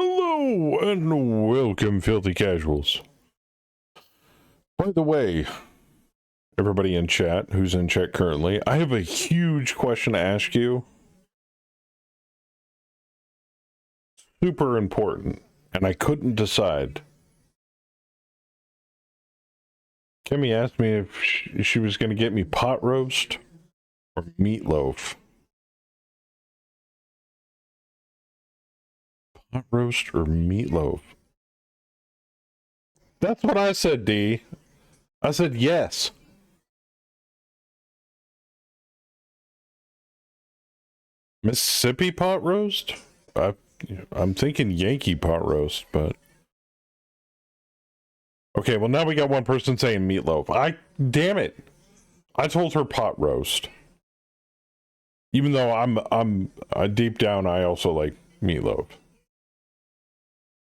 Hello and welcome, filthy casuals. By the way, everybody in chat, who's in chat currently, I have a huge question to ask you. Super important, and I couldn't decide. Kimmy asked me if she was going to get me pot roast or meatloaf. Pot roast or meatloaf? That's what I said, D. I said yes. Mississippi pot roast? I'm thinking Yankee pot roast, but... Okay, well now we got one person saying meatloaf. Damn it! I told her pot roast. Even though I'm deep down, I also like meatloaf.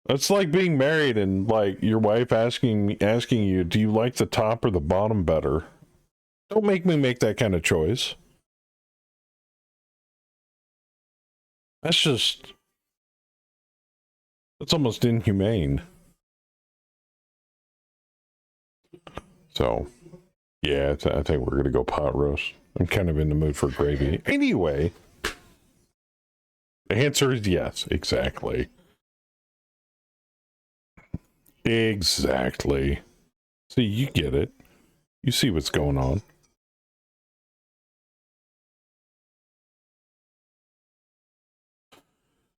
It's like being married and like your wife asking you, do you like the top or the bottom better? Don't make me make that kind of choice. That's almost inhumane. So, yeah, I think we're gonna go pot roast. I'm kind of in the mood for gravy. Anyway, the answer is yes, exactly. Exactly. See, you get it. You see what's going on.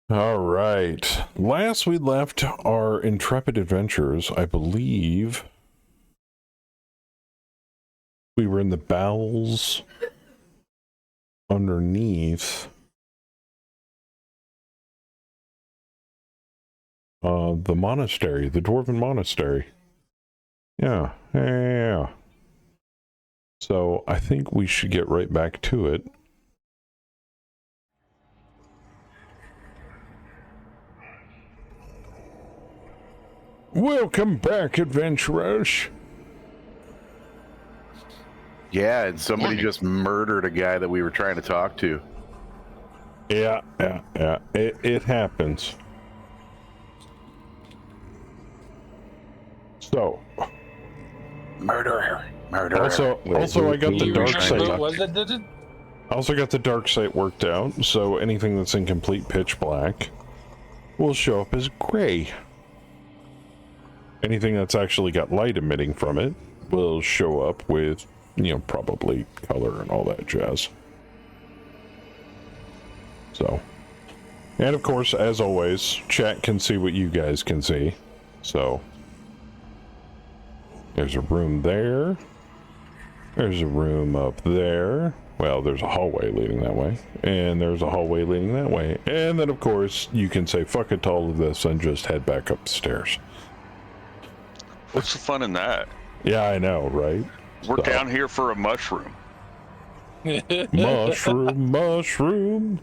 All right. Last we left our intrepid adventurers, I believe we were in the bowels underneath the monastery, the dwarven monastery. Yeah. So I think we should get right back to it. Welcome back, adventurers. Yeah, and somebody just murdered a guy that we were trying to talk to. Yeah. It happens. So, Murderer. Also, I got the dark site. Was it? Did it? I also got the dark site worked out, so anything that's in complete pitch black will show up as gray. Anything that's actually got light emitting from it will show up with, probably color and all that jazz. So, and of course, as always, chat can see what you guys can see. So, there's a room there. There's a room up there. Well, there's a hallway leading that way. And there's a hallway leading that way. And then, of course, you can say fuck it to all of this and just head back up the stairs. What's the fun in that? Yeah, I know, right? We're down here for a mushroom. Mushroom.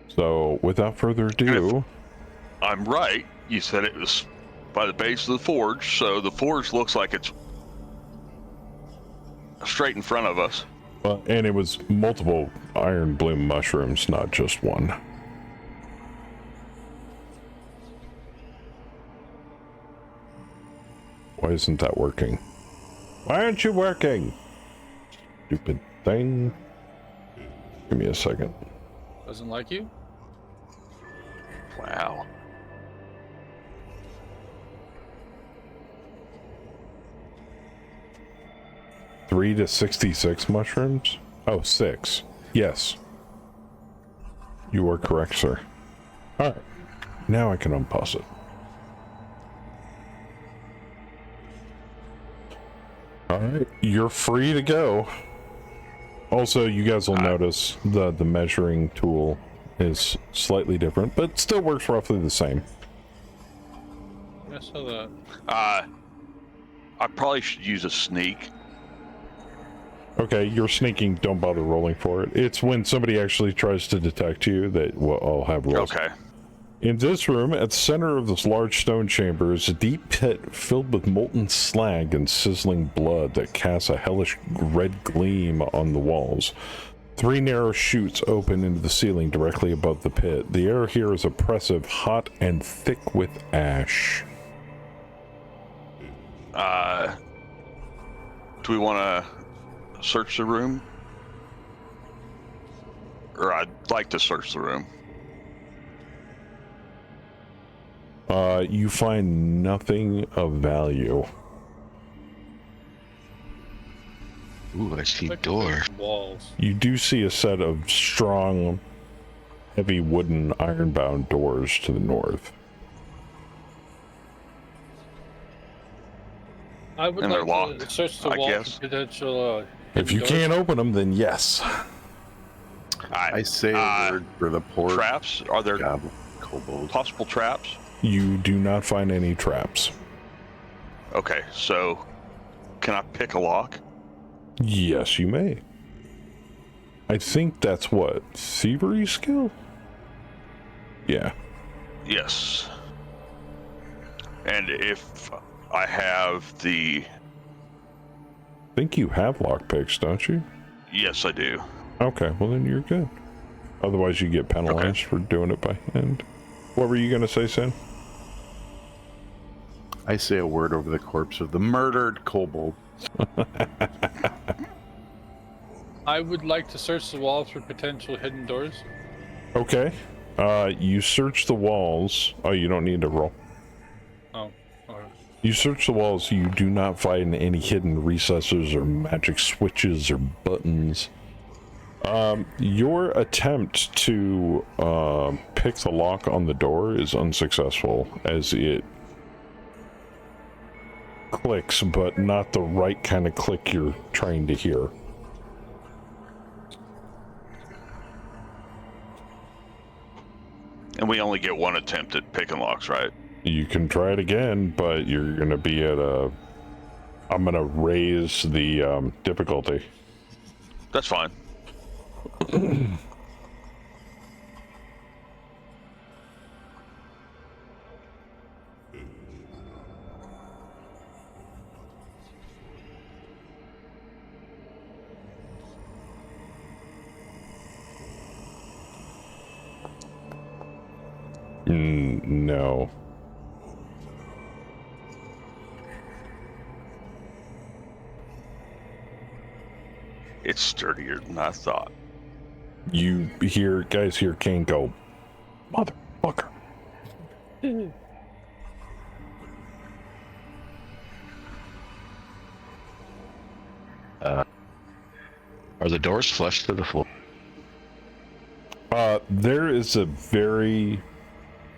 So, without further ado... I'm right. You said it was by the base of the forge, so the forge looks like it's straight in front of us. And it was multiple iron bloom mushrooms, not just one. Why isn't that working? Why aren't you working? Stupid thing. Give me a second. Doesn't like you? Wow. Three to 66 mushrooms? Oh, 6. Yes. You are correct, sir. Alright. Now I can unpause it. Alright, you're free to go. Also, you guys will notice the measuring tool is slightly different, but still works roughly the same. I saw that. I probably should use a sneak. Okay, you're sneaking, don't bother rolling for it. It's when somebody actually tries to detect you that I'll have rolls. Okay. In this room, at the center of this large stone chamber, is a deep pit filled with molten slag and sizzling blood that casts a hellish red gleam on the walls. 3 narrow chutes open into the ceiling directly above the pit. The air here is oppressive, hot, and thick with ash. Do we want to search the room? Or I'd like to search the room. You find nothing of value. Ooh, I see Look at door. those walls. You do see a set of strong, heavy wooden iron-bound doors to the north. I would And they're like locked, to search the I wall guess. for potential. If you doors. can't open them, then yes. I say a word for the poor Traps? Are there kobolds. possible traps? You do not find any traps. Okay, so can I pick a lock? Yes, you may. I think that's what? Thievery skill? Yeah. Yes. And if I have the... I think you have lockpicks, don't you? Yes, I do. Okay, well then you're good. Otherwise you get penalized for doing it by hand. What were you going to say, Sam? I say a word over the corpse of the murdered kobold. I would like to search the walls for potential hidden doors. Okay. You search the walls. Oh, you don't need to roll. Oh, alright. You search the walls, you do not find any hidden recesses or magic switches or buttons. Your attempt to pick the lock on the door is unsuccessful, as it clicks, but not the right kind of click you're trying to hear. And we only get one attempt at picking locks, right? You can try it again, but you're going to be at a... I'm going to raise the difficulty. That's fine. No. It's sturdier than I thought. You guys hear Kane go, motherfucker. Are the doors flush to the floor? There is a very...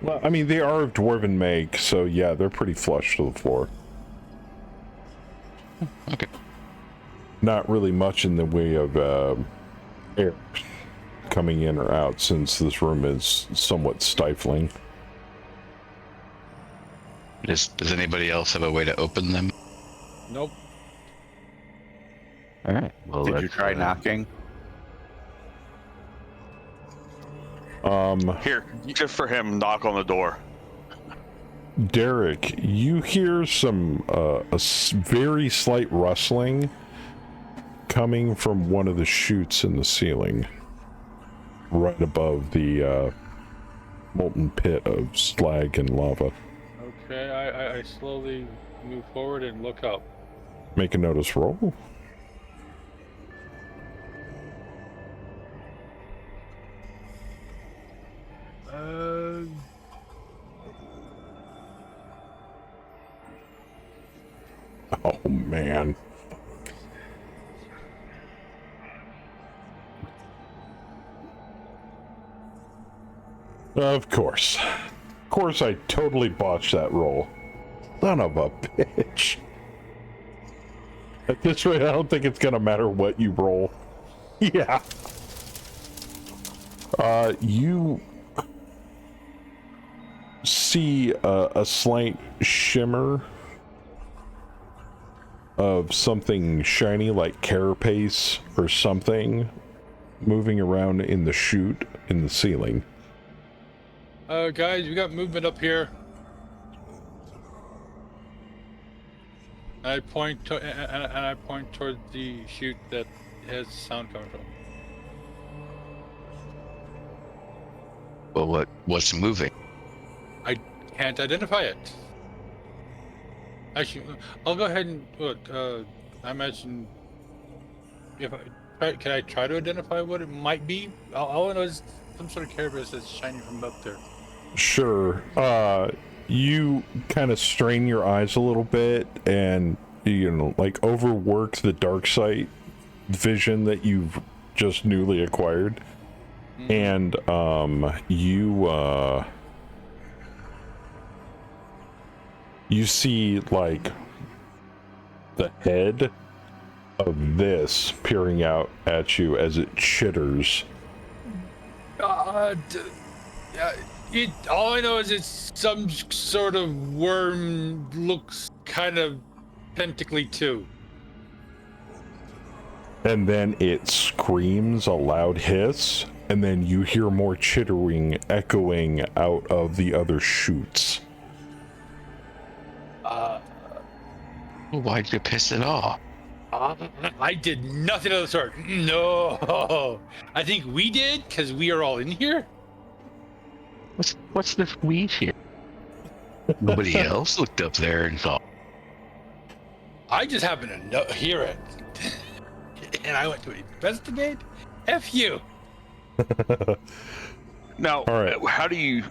Well, I mean, they are of dwarven make, so yeah, they're pretty flush to the floor. Okay. Not really much in the way of air coming in or out, since this room is somewhat stifling. Does anybody else have a way to open them? Nope. All right. Well, Did you let's, try knocking? Here, just for him, knock on the door. Derek, you hear some very slight rustling coming from one of the chutes in the ceiling, right above the molten pit of slag and lava. Okay, I slowly move forward and look up. Make a notice roll. Oh man. Of course. Of course I totally botched that roll. Son of a bitch. At this rate, I don't think it's gonna matter what you roll. Yeah. You see a slight shimmer of something shiny like carapace or something moving around in the chute in the ceiling. Guys, we got movement up here. I point to and I point toward the chute that has sound coming from. Well, what's moving? I can't identify it. Actually, I'll go ahead and I imagine if can I try to identify what it might be? All I know is some sort of Kerberos that's shining from up there. Sure. You kind of strain your eyes a little bit and, like overwork the dark sight vision that you've just newly acquired. And, you see, like, the head of this peering out at you as it chitters. All I know is it's some sort of worm, looks kind of tentacly too. And then it screams a loud hiss, and then you hear more chittering echoing out of the other chutes. Why'd you piss it off? I did nothing of the sort. No, I think we did because we are all in here. What's this weed here? Nobody else looked up there and thought. I just happened to hear it, and I went to investigate. F you. Now, All right. how do you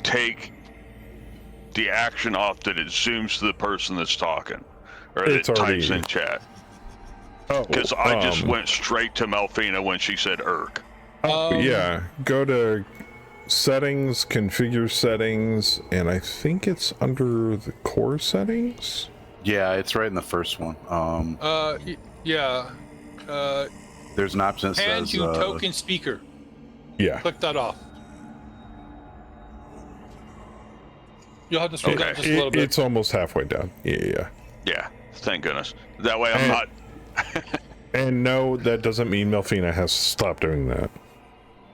take the action off that it zooms to the person that's talking, or It's that already- types in chat? Oh, Because I just went straight to Melfina when she said "irk." yeah, go to settings, configure settings, and I think it's under the core settings. Yeah, it's right in the first one. Yeah. There's an option that Hand says to token speaker. Yeah. Click that off. You'll have to scroll down just a little bit. It's almost halfway down. Yeah. Yeah, thank goodness. That way I'm not. And no, that doesn't mean Melfina has to stop doing that.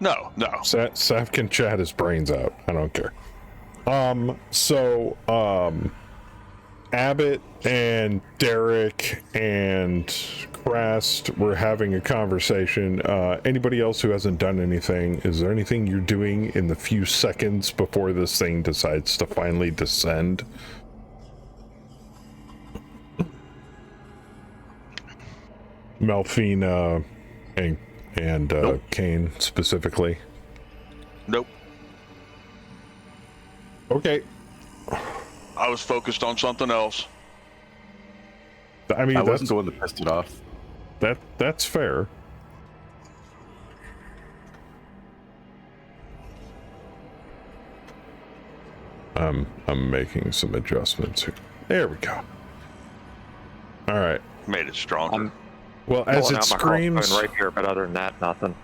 No. Saf can chat his brains out. I don't care. Abbott and Derek and Crast were having a conversation. Anybody else who hasn't done anything, is there anything you're doing in the few seconds before this thing decides to finally descend? Melfina and Nope. Kane specifically. Nope. Okay. I was focused on something else. I mean, I that's wasn't the one that pissed it off. that's fair. I'm making some adjustments here. There we go. All right. Made it stronger. Well, as Pulling it out my screams, crossbone right here, but other than that, nothing.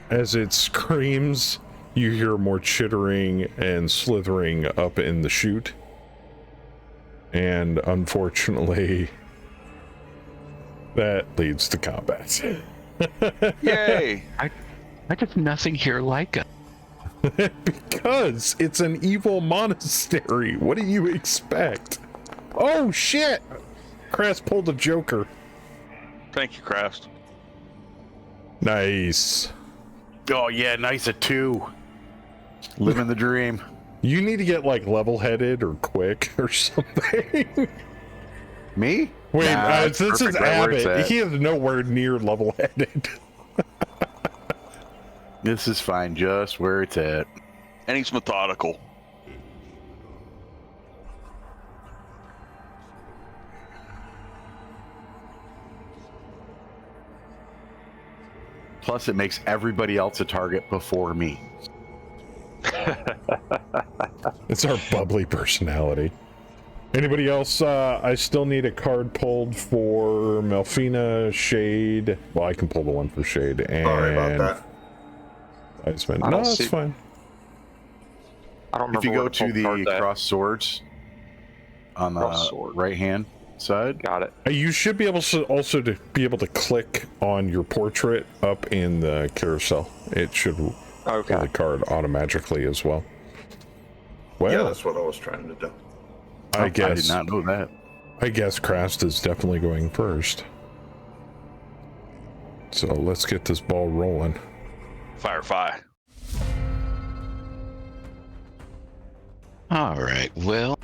as it screams, you hear more chittering and slithering up in the chute. And unfortunately, that leads to combat. Yay! I did nothing here like it. Because it's an evil monastery. What do you expect? Oh shit! Crast pulled a Joker. Thank you, Crast. Nice. Oh yeah, nice at 2. Living the dream. You need to get like level-headed or quick or something. Me? Wait, Nah, it's this is perfect right where it's Abbott. at. He is nowhere near level-headed. This is fine, just where it's at. And he's methodical. Plus, it makes everybody else a target before me. It's our bubbly personality. Anybody else? I still need a card pulled for Melfina, Shade. Well, I can pull the one for Shade. And Sorry about that. Iceman. I No, don't it's see- fine. I don't remember If you where go to pull the cards at. cross swords on the Cross sword. right hand side, Got it. You should be able to also to be able to click on your portrait up in the carousel. It should pull Okay. the card automatically as well. Well, Yeah, that's what I was trying to do. I I guess did not know that. I guess Crast is definitely going first. So let's get this ball rolling. Firefly. All right. Well,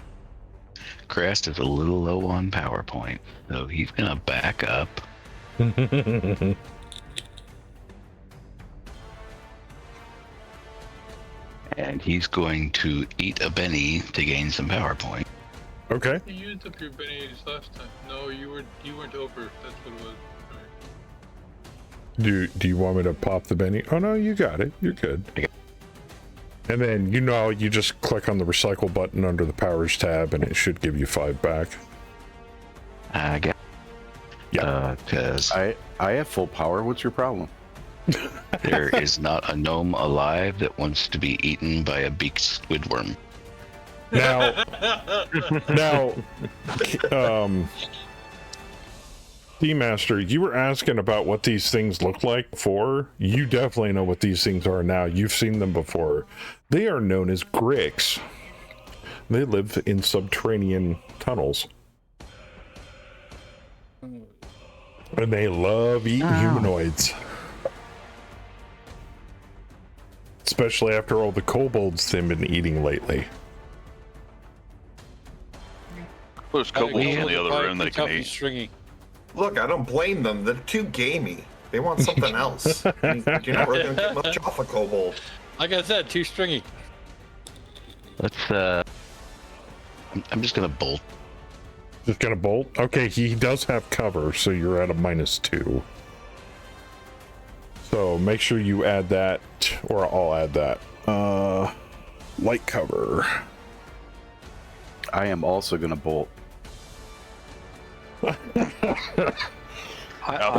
Crest is a little low on PowerPoint, so he's gonna back up. And he's going to eat a Benny to gain some PowerPoint. Okay. You used up your bennies last time. No, you weren't over. That's what it was. Right. Do you want me to pop the Benny? Oh no, you got it. You're good. Okay. And then you just click on the recycle button under the powers tab, and it should give you 5 back. I got. Yeah. Because I have full power. What's your problem? there is not a gnome alive that wants to be eaten by a beaked squidworm. Now, D-Master, you were asking about what these things looked like before. You definitely know what these things are now. You've seen them before. They are known as Gricks. They live in subterranean tunnels. And they love eating humanoids. Especially after all the kobolds they've been eating lately. There's kobolds in the other room they can eat. Stringy. Look, I don't blame them. They're too gamey. They want something else. I mean, you're not really gonna get much off a kobold. Like I said, too stringy. Let's. I'm just gonna bolt. Just gonna bolt? Okay, he does have cover, so you're at a -2. So make sure you add that, or I'll add that. Light cover. I am also going to bolt. I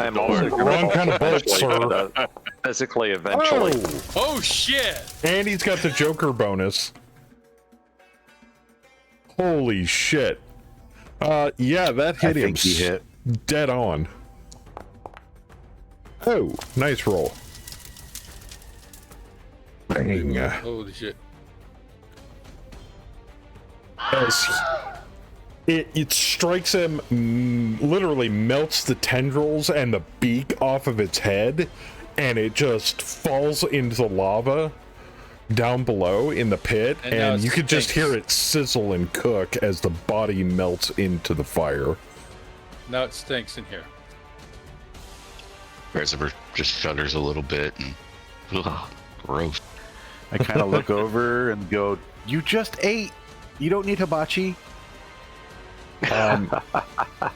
am also Wrong kind of bolt, sir. physically eventually. Oh shit! And he's got the Joker bonus. Holy shit. Yeah, that hit him. think he hit. Dead on. Oh, nice roll. Bang. Holy shit! As it strikes him, literally melts the tendrils and the beak off of its head, and it just falls into the lava down below in the pit, and you could just hear it sizzle and cook as the body melts into the fire. Now it stinks in here. Reservoir just shudders a little bit and. Ugh, gross. I kind of look over and go, "You just ate. You don't need hibachi."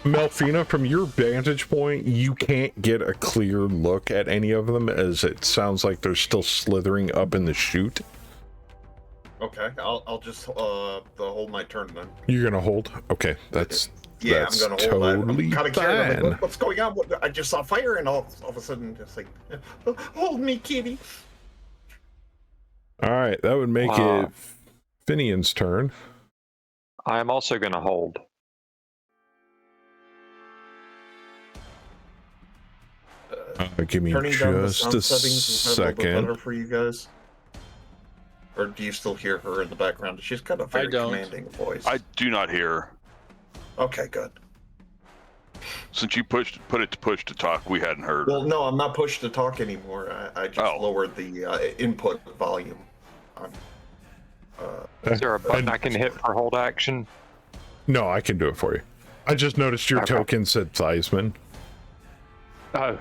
Melfina, from your vantage point, you can't get a clear look at any of them, as it sounds like they're still slithering up in the chute. Okay, I'll just hold my turn then. You're gonna hold? Okay, that's Yeah, I'm gonna hold that. totally I'm kind of curious. I'm fine. like, what's going on? I just saw fire, and all of a sudden, just like, hold me, kitty. All right, that would make it Finian's turn. I am also going to hold. Give me Turning down the just sound a settings is that a little bit better second. for you guys? Or do you still hear her in the background? She's got a very don't. commanding voice. I do not hear. Okay, good. Since you put it to push to talk, we hadn't heard. Well, no, I'm not pushed to talk anymore. I just Oh. lowered the input volume. On, Is there a button I can hit for hold action? No, I can do it for you. I just noticed your Okay. token said Theismann. Oh,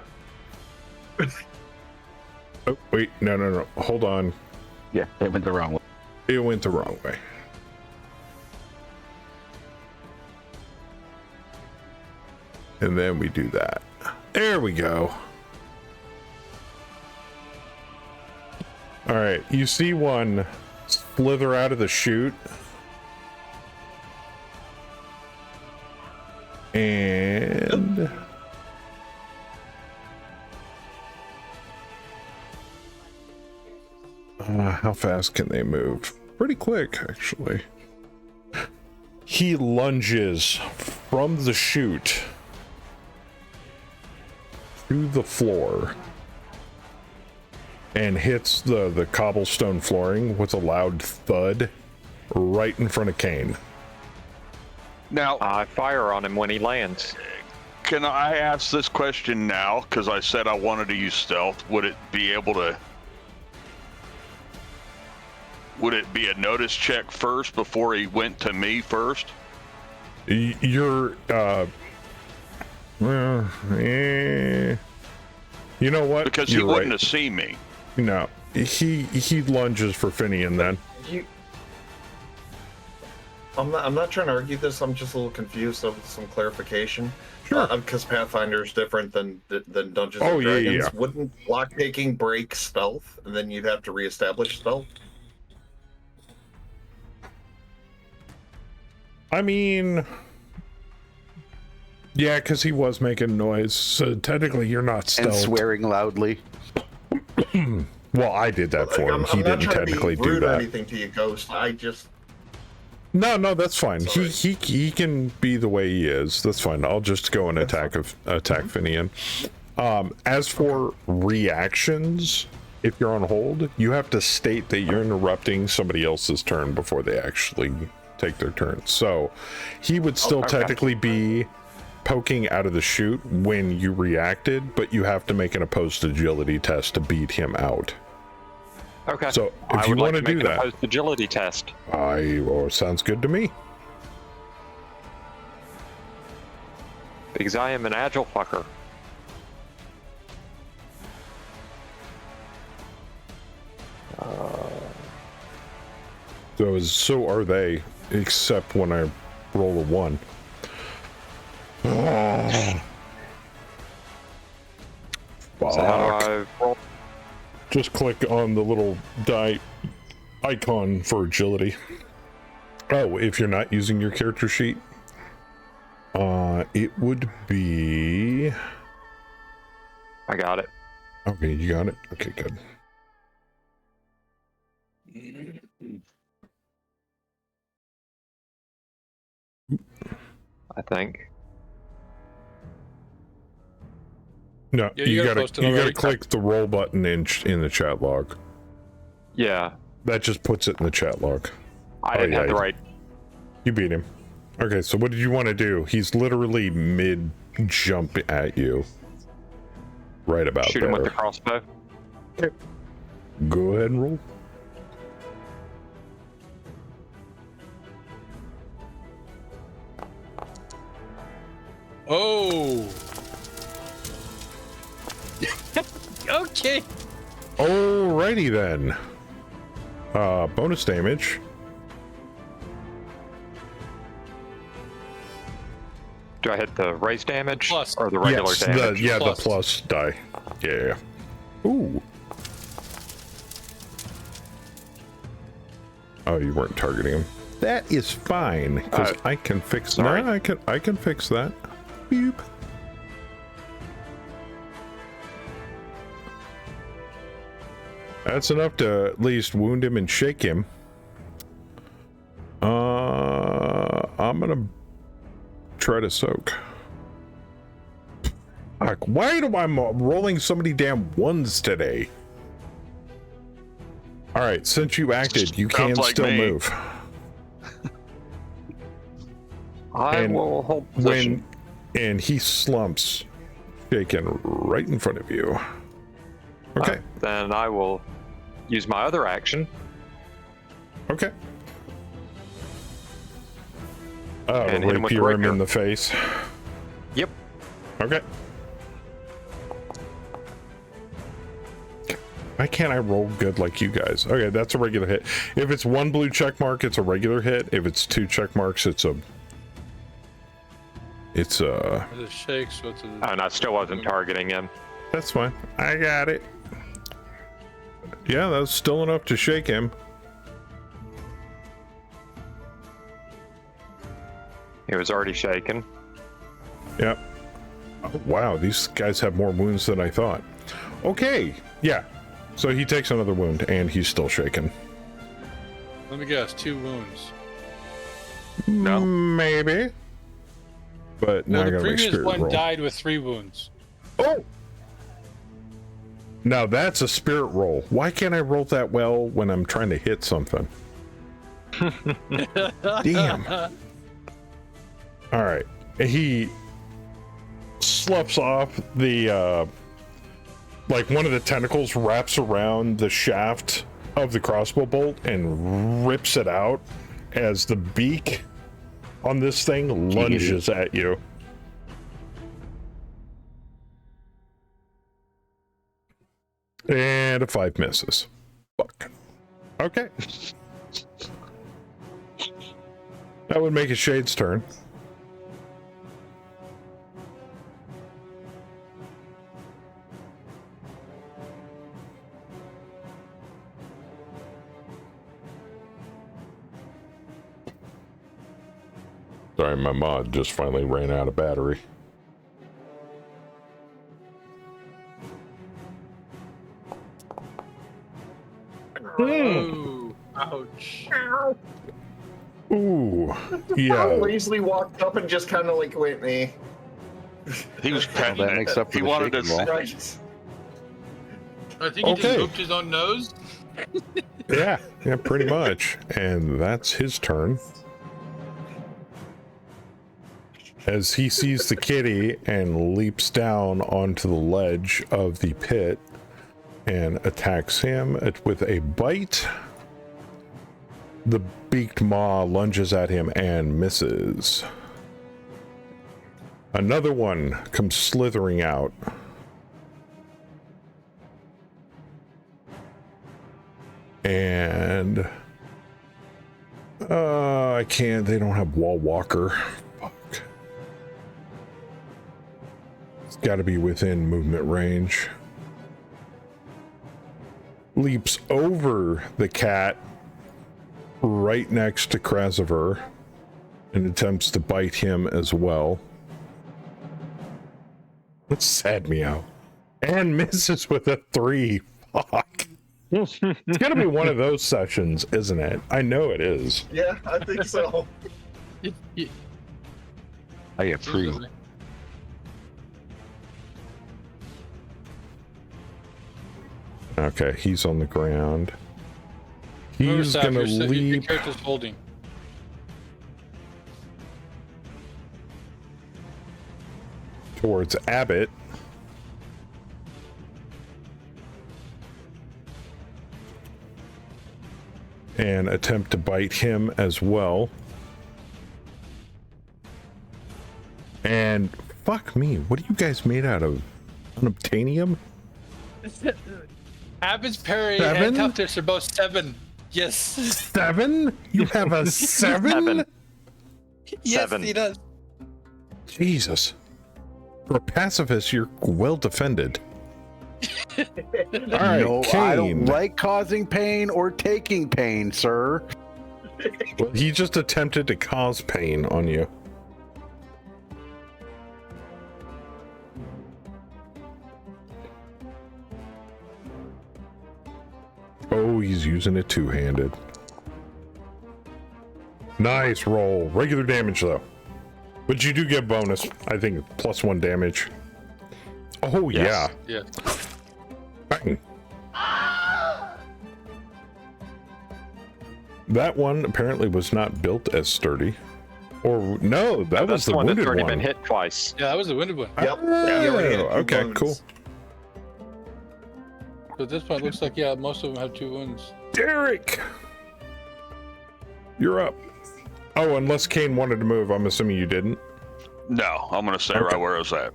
Oh, wait, no. Hold on. Yeah, it went the wrong way. It went the wrong way. And then we do that. There we go. All right, you see one slither out of the chute. And how fast can they move? Pretty quick, actually. He lunges from the chute to the floor and hits the cobblestone flooring with a loud thud right in front of Kane. Now, I fire on him when he lands. can I ask this question now? Because I said I wanted to use stealth. Would it be able to? would it be a notice check first before he went to me first? You're you know what? Because he You're wouldn't right. have seen me. No, he lunges for Finian then. I'm not trying to argue this. I'm just a little confused of some clarification. Sure. Because Pathfinder is different than Dungeons Oh, and yeah, Dragons. yeah. Wouldn't block taking break stealth, and then you'd have to reestablish stealth? I mean, yeah, because he was making noise. So technically, you're not And stealth. swearing loudly. Well, I did that for him. He not didn't trying technically to be rude do or that. anything to you, Ghost. I just No, that's fine. Sorry. He can be the way he is. That's fine. I'll just go and attack Finian. As for reactions, if you're on hold, you have to state that you're interrupting somebody else's turn before they actually take their turn. So he would still technically be poking out of the chute when you reacted, but you have to make an opposed agility test to beat him out. Okay. So if I you would want like to do make an that, opposed agility test. sounds good to me. Because I am an agile fucker. So are they, except when I roll a 1. So how do I roll? Just click on the little die icon for agility. Oh, if you're not using your character sheet, it would be. I got it. Okay, you got it. Okay, good. I think. No, Yeah, you you gotta posted already. click the roll button in the chat log. Yeah. That just puts it in the chat log. I didn't have the right. You beat him. Okay, so what did you want to do? He's literally mid jump at you. Right about Shoot there. him with the crossbow. Go ahead and roll. Oh. Okay. Alrighty then. Bonus damage. Do I hit the raise damage Plus. or the regular Yes, damage? the Plus. plus die. Yeah. Ooh. Oh, you weren't targeting him. That is fine, because I can fix that. sorry. I can fix that. Beep. That's enough to at least wound him and shake him. I'm gonna try to soak. Fuck, why do I rolling so many damn ones today? All right, since you acted, you can Sounds like still me. move. I And will hold position. And he slumps, shaking right in front of you. Okay. Then I will use my other action. Okay. Oh, And hit him with the rapier him rapier. in the face. Yep. Okay. Why can't I roll good like you guys? Okay, that's a regular hit. If it's 1 blue check mark, it's a regular hit. If it's 2 check marks, it's a It shakes, so it's a... And I still wasn't targeting him. that's fine. I got it. Yeah, that's still enough to shake him. He was already shaken. Yep. Oh, wow, these guys have more wounds than I thought. Okay, yeah. So he takes another wound, and he's still shaken. Let me guess, 2 wounds. No. Maybe. But now Well, I the gotta make previous spirit one roll. died with 3 wounds. Oh! Now that's a spirit roll. Why can't I roll that well when I'm trying to hit something? Damn. All right. He sloughs off the like one of the tentacles wraps around the shaft of the crossbow bolt and rips it out as the beak on this thing lunges at you. And a 5 misses. Fuck. Okay. That would make it Shade's turn. Sorry, my mod just finally ran out of battery. Oh, ouch. Ooh, I yeah. lazily walked up and just kind of like went, eh. He was petting that it. makes up for He the wanted to. shaking roll. Right. I think he Okay. just looped his own nose. Yeah, pretty much. And that's his turn. As he sees the kitty and leaps down onto the ledge of the pit and attacks him with a bite. The beaked maw lunges at him and misses. Another one comes slithering out. And I can't, they don't have wall walker. Fuck. It's got to be within movement range. Leaps over the cat right next to Krasiver and attempts to bite him as well. Let's sad meow. And misses with a 3. Fuck. It's gonna be one of those sessions, isn't it? I know it is. Yeah, I think so. I approve. Okay, he's on the ground. Remember, He's Saf, gonna your leap character's holding. towards Abbott. And attempt to bite him as well. And fuck me, what are you guys made out of? Unobtainium? Abbott's parry 7? and toughness are both 7. Yes. 7? You have a 7? 7. Yes, 7. he does. Jesus. For a pacifist, you're well defended. All right, No, I don't Kane. like causing pain or taking pain, sir. Well, he just attempted to cause pain on you. Oh, he's using it two-handed. Nice roll. Regular damage, though. But you do get bonus. I think +1 damage. Oh, Yes. Yeah. yeah. Bang. That one apparently was not built as sturdy. Or, no, that was That's the the one that's wounded already one. been hit twice. Yeah, that was the winded one. Yep. Oh, He already had 2 okay, wounds. cool. So at this point, it looks like, yeah, most of them have 2 wounds. Derek! You're up. Oh, unless Kane wanted to move, I'm assuming you didn't. No, I'm gonna stay Okay. right where I was at.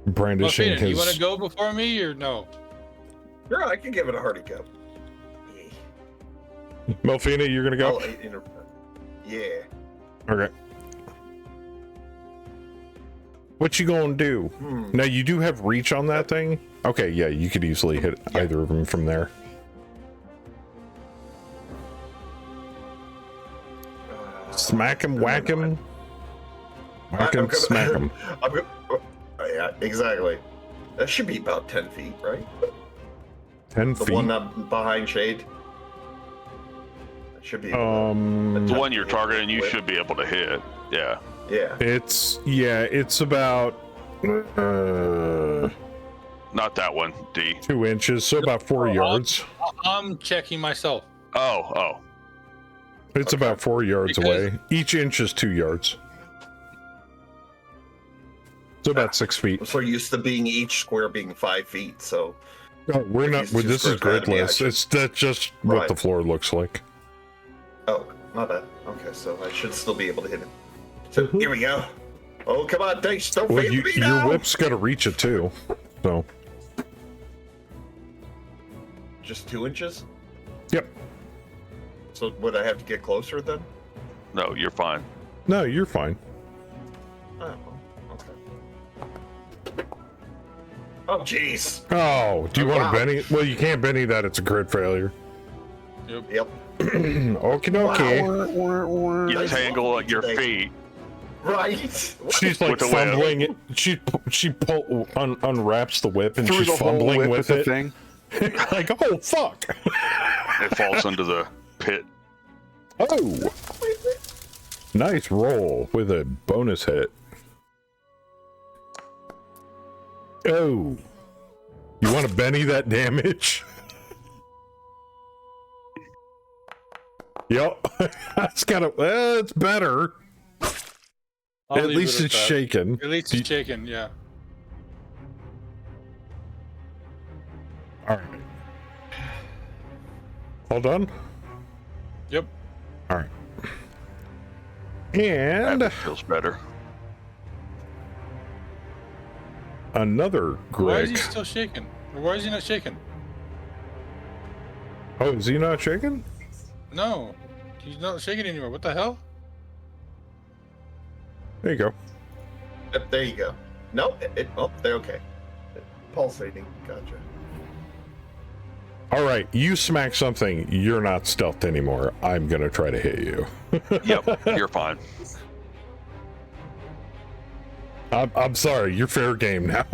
Brandishing Malfina, do you want his... to go before me or no? Sure, I can give it a hearty go. Melfina, you're gonna go? Yeah. Okay. What you gonna do? Now, you do have reach on that thing? Okay, yeah, you could easily hit either of them from there. Smack him, whack him. Whack him, smack him. Yeah, exactly. That should be about 10 feet, right? 10 The feet. one up behind Shade. That should be. The one you're targeting, you should be able to hit. Yeah. Yeah. It's about Not that one, D. 2 inches, so about 4 yards. I'm checking myself. Oh. It's about 4 yards Because- away. Each inch is 2 yards. So about 6 feet. I'm so used to being each square being 5 feet, so Oh, we're not. He's too This is square to gridless. action. That's just what Right. the floor looks like. Oh, my bad. Okay, so I should still be able to hit him. So here we go. Oh, come on, Dice. Don't Well, fail me your now. whip's got to reach it too. So, Just 2 inches? yep. So would I have to get closer then? No, you're fine. No, you're fine. Oh, okay. Oh, jeez. Oh, do you want Wow. to Benny? Well, you can't Benny that. It's a crit failure. Yep. Okie dokie. You Nice tangle one at your today. feet. Right. She's like With the whip. fumbling it. She unwraps the whip and Through she's the whole fumbling whip with the it. thing. Like, oh fuck! It falls into the pit. Oh, nice roll with a bonus hit. Oh, you want to Benny that damage? Yep, that's gotta. It's better. I'll At leave least it it's that. shaken. At least it's shaken, yeah. All right. All done. Yep. All right. And That feels better. another Why is he Grick. still shaking? Or why is he not shaking? Oh, is he not shaking? No. He's not shaking anymore. What the hell? There you go. There you go. No, they're okay. Pulsating. Gotcha. All right, you smack something. You're not stealthed anymore. I'm gonna try to hit you. Yep, you're fine. I'm sorry. You're fair game now.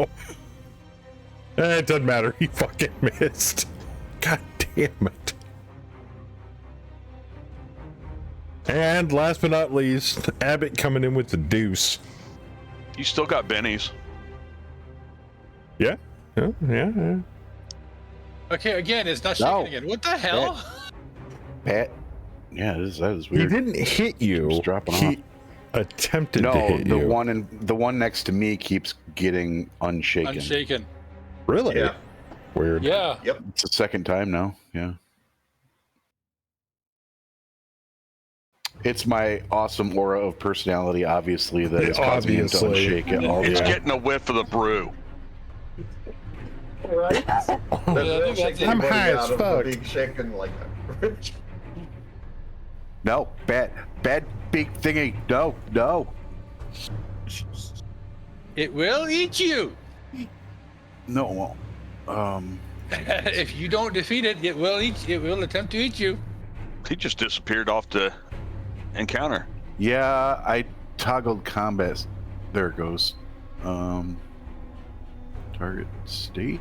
It doesn't matter. He fucking missed. God damn it. And last but not least, Abbott coming in with the deuce. You still got bennies. Yeah. Yeah. Okay, again, it's not shaking No. again. What the hell? Pat. Yeah, that was He weird. didn't hit you. Keeps dropping He off. attempted to No, hit the you. one next to me keeps getting unshaken. Unshaken. Really? Yeah. Weird. Yeah. It's the second time now. Yeah. It's my awesome aura of personality, obviously, that is causing him to Obviously. unshake it all the It's time. getting a whiff of the brew. Right. I'm high as fuck. Being shaken like that. No, bad big thingy. No. It will eat you. No. If you don't defeat it, it will eat. It will attempt to eat you. He just disappeared off the encounter. Yeah, I toggled combat. There it goes. Target state.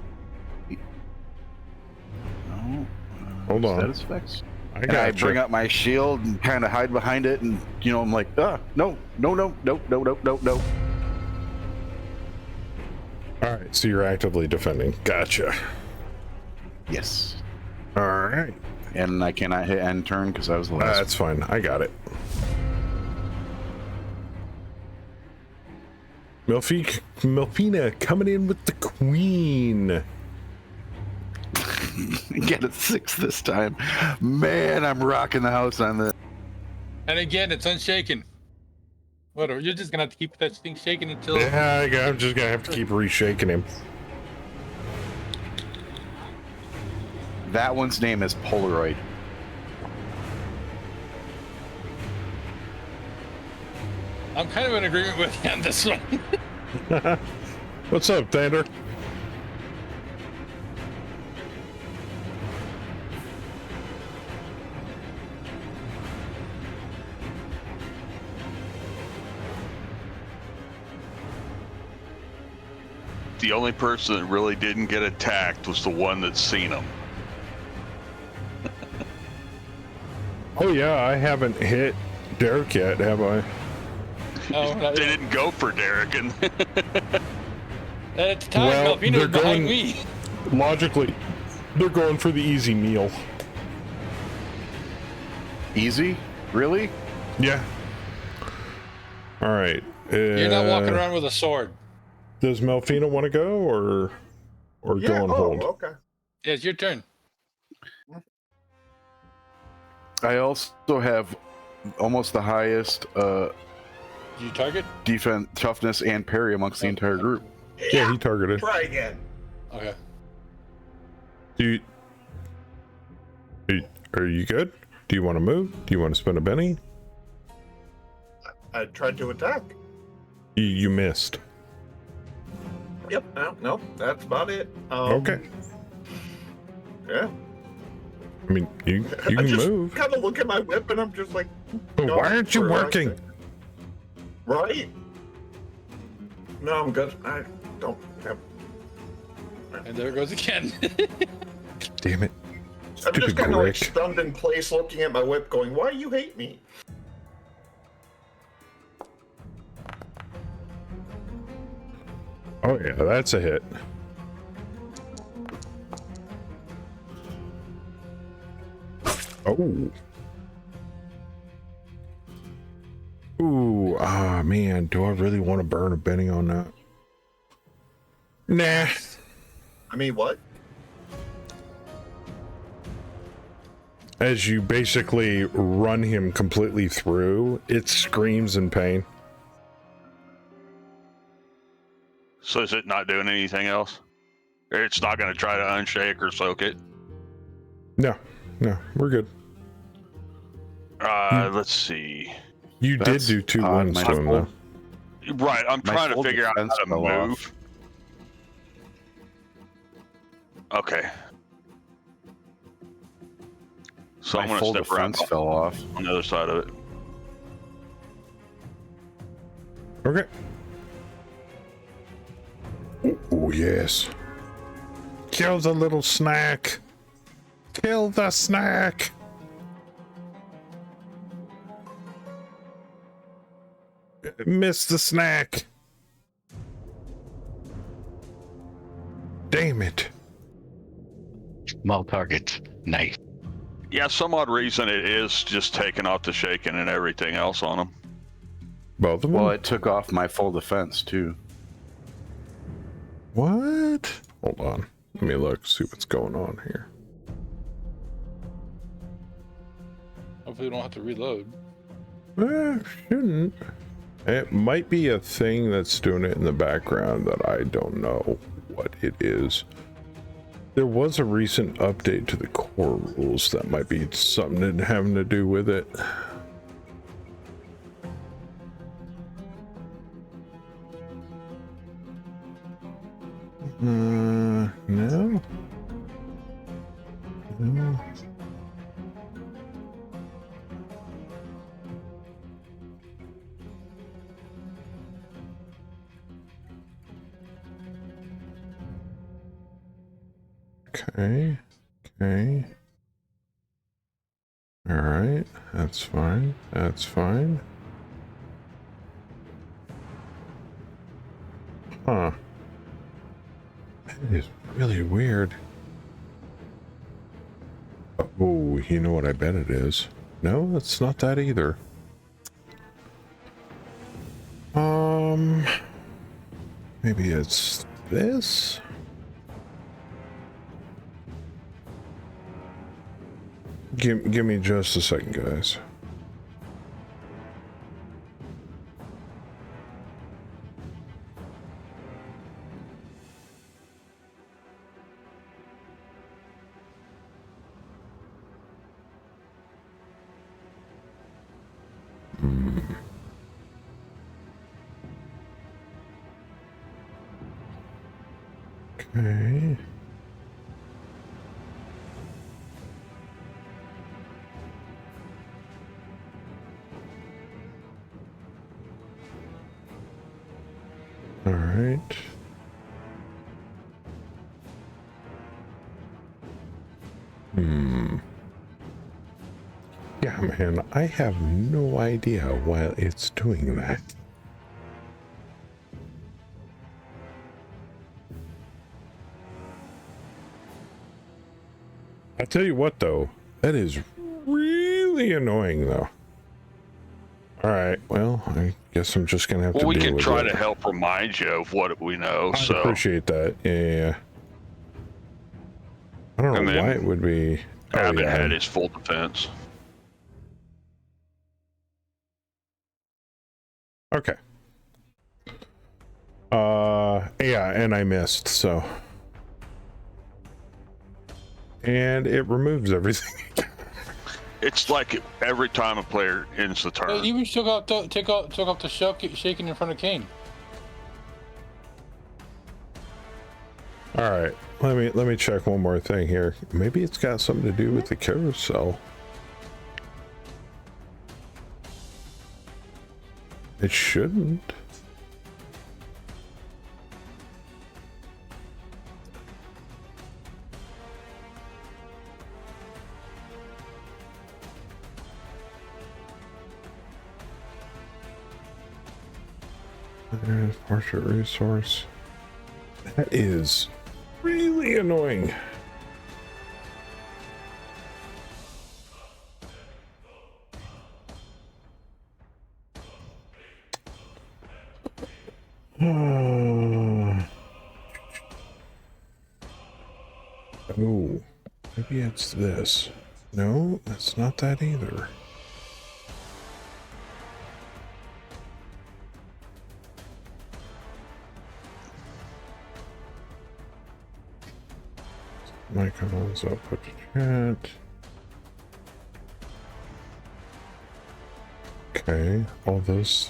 No. Hold on. Status effects. I And got I bring up my shield and kind of hide behind it, and I'm like, no. All right, so you're actively defending. Gotcha. Yes. All right. And I cannot hit end turn because I was the last. That's fine. I got it. Melfina coming in with the queen. Get a 6 this time. Man, I'm rocking the house on this. And again, it's unshaken. Whatever. You're just gonna have to keep that thing shaking until. Yeah, I'm just gonna have to keep reshaking him. That one's name is Polaroid. I'm kind of in agreement with you on this one. What's up, Thunder? The only person that really didn't get attacked was the one that's seen him. Oh yeah, I haven't hit Derek yet, have I? Oh, not They yet. didn't go for Derek, and At the time, Well, Melvina was they're behind going- me. Logically, they're going for the easy meal. Easy? Really? Yeah. All right. You're not walking around with a sword. Does Melfina want to go or Yeah. go on Oh, hold? okay. Yeah, it's your turn. I also have almost the highest Did you target? defense, toughness, and parry amongst the entire group. Yeah, he targeted. Try again. Okay. Are you good? Do you want to move? Do you want to spend a Benny? I tried to attack. You missed. Yep. No, that's about it. Okay. Yeah. I mean, you I can just move. kind of look at my whip and I'm just like, But no, why aren't you for working? Right? No, I'm good. I don't have. And there it goes again. Damn it. I'm Stupid just kind of like Grick. stunned in place looking at my whip going, why do you hate me? Oh yeah, that's a hit. Oh. Ooh, man, do I really want to burn a Benny on that? Nah. I mean, what? As you basically run him completely through, it screams in pain. So is it not doing anything else? It's not going to try to unshake or soak it. No, we're good. Let's see. You That's did do 2 odd. wounds My to him, though. Right, I'm My trying to full figure out how defense to fell off. move. Okay. So My I'm going full to step around defense fell off. on the other side of it. Okay. Oh, yes. Kill the little snack. Kill the snack. Miss the snack. Damn it. Small targets. Nice. Yeah, some odd reason it is just taking off the shaking and everything else on them. Both of them? Well, it took off my full defense too. What? Hold on. Let me look, see what's going on here. Hopefully, we don't have to reload. Shouldn't. It might be a thing that's doing it in the background that I don't know what it is. There was a recent update to the core rules that might be something having to do with it. No. No. Okay. All right. That's fine. Huh. That is really weird. Oh, you know what I bet it is? No, it's not that either. Maybe it's this? Give me just a second, guys. Okay. All right. Yeah, man, I have no idea why it's doing that. I tell you what, though, that is really annoying, though. All right, well, I guess I'm just gonna have to deal Well, with it. we can try to help remind you of what we know. I So appreciate that. Yeah. I don't And know then why it would be. Oh, Abbott yeah. had his full defense. Okay. Yeah, and I missed, so. And it removes everything. It's like every time a player ends the It turn. even took off the shaking in front of Kane. All right, let me check one more thing here. Maybe it's got something to do with the carousel. It shouldn't. There's partial resource. That is really annoying. Oh, maybe it's this. No, that's not that either. Icons up put to chat. Okay, all those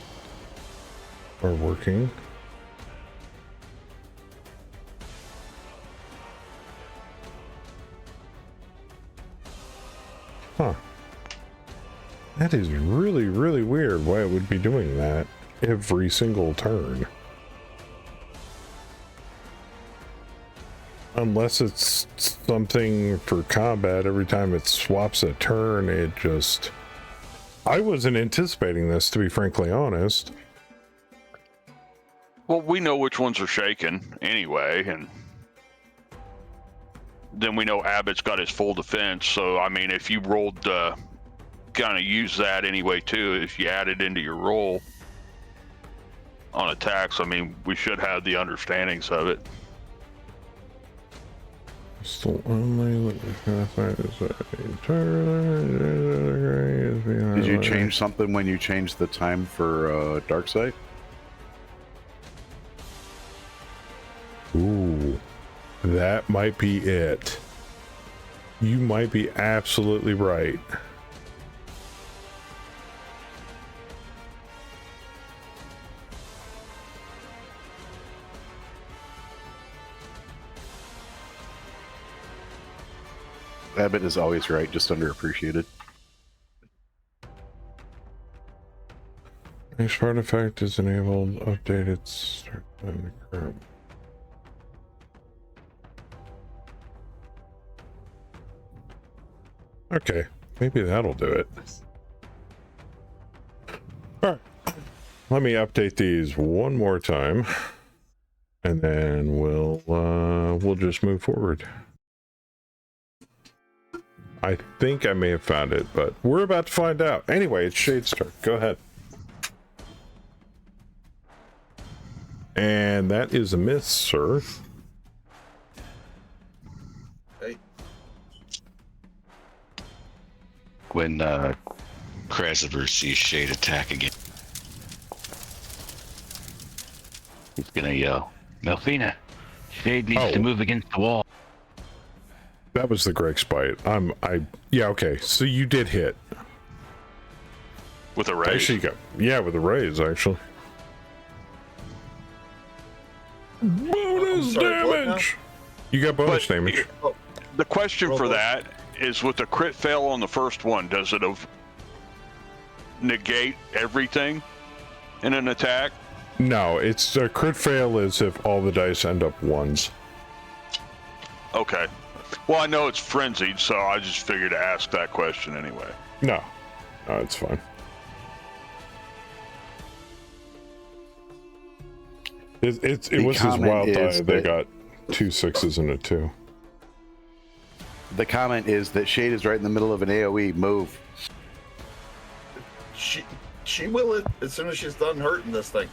are working. Huh. That is really, really weird why it would be doing that every single turn. Unless it's something for combat, every time it swaps a turn, it just... I wasn't anticipating this, to be frankly honest. Well, we know which ones are shaken anyway, and then we know Abbott's got his full defense. So, I mean, if you rolled, kind of use that anyway too, if you add it into your roll on attacks, I mean, we should have the understandings of it. Still only Did you change something when you changed the time for Dark Sight? Ooh, that might be it. You might be absolutely right. Abbott is always right, just underappreciated. Next artifact is enabled, updated, start in the current. Okay, maybe that'll do it. All right, let me update these one more time, and then we'll just move forward. I think I may have found it, but we're about to find out. Anyway, it's Shade's turn. Go ahead. And that is a miss, sir. Hey, When Crucible sees Shade attack again, he's gonna yell, "Melfina, Shade needs to move against the wall." That was the Greg spite. Yeah, okay. So you did hit. With a raise. Actually, yeah, with a raise, actually. Bonus sorry, what damage! You got bonus But- damage. The question for Roll. that is, with the crit fail on the first one, does it negate everything in an attack? No, it's a crit fail is if all the dice end up ones. Okay. Well, I know it's frenzied, so I just figured to ask that question anyway. No, it's fine. It The was his comment wild die. is They that- got 2 6s and a 2. The comment is that Shade is right in the middle of an AoE. Move. she will it as soon as she's done hurting this thing.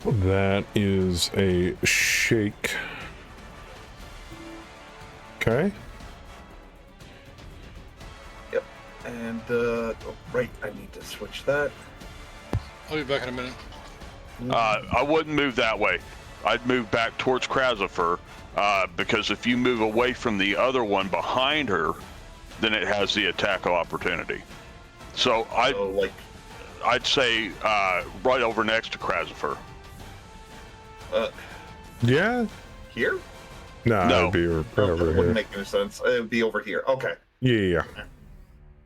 That is a shake. Okay. Yep. And, right, I need to switch that. I'll be back in a minute. I wouldn't move that way. I'd move back towards Crucible, because if you move away from the other one behind her, then it has the attack of opportunity. So I'd say right over next to Crucible. Yeah. Here? No, No. it'd be right No, over that here. wouldn't make any sense. It would be over here. Okay. Yeah.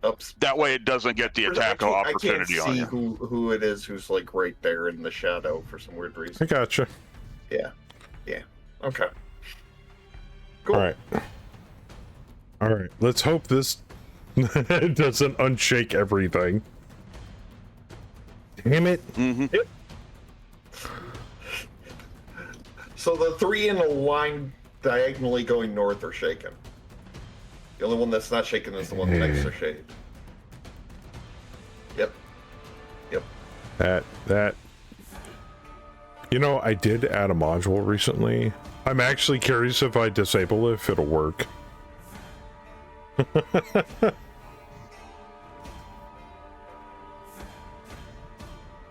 Oops. That way it doesn't get the attack of opportunity I on can't see you. who it is who's like right there in the shadow for some weird I reason. gotcha. Yeah. Okay. Cool. All right. Let's hope this doesn't unshake everything. Damn it. Mm-hmm. So the three in a line diagonally going north are shaken. The only one that's not shaken is the one next to shade. Yep. That. You know, I did add a module recently. I'm actually curious if I disable it, if it'll work.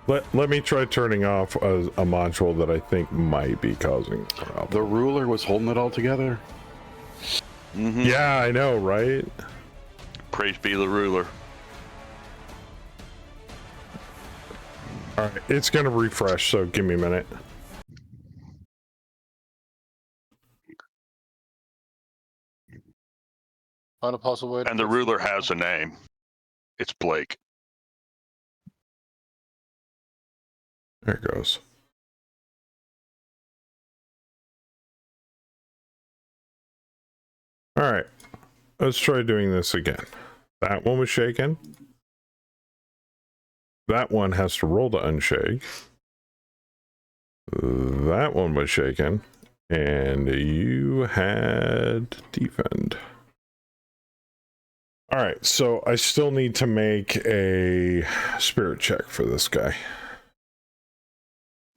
Let me try turning off a module that I think might be causing a problem. The ruler was holding it all together. Mm-hmm. Yeah, I know, right? Praise be the ruler. All right, it's gonna refresh, so give me a minute. Find a possible way. And the ruler has a name. It's Blake. There it goes. All right, let's try doing this again. That one was shaken. That one has to roll to unshake. That one was shaken. And you had defend. All right, so I still need to make a spirit check for this guy.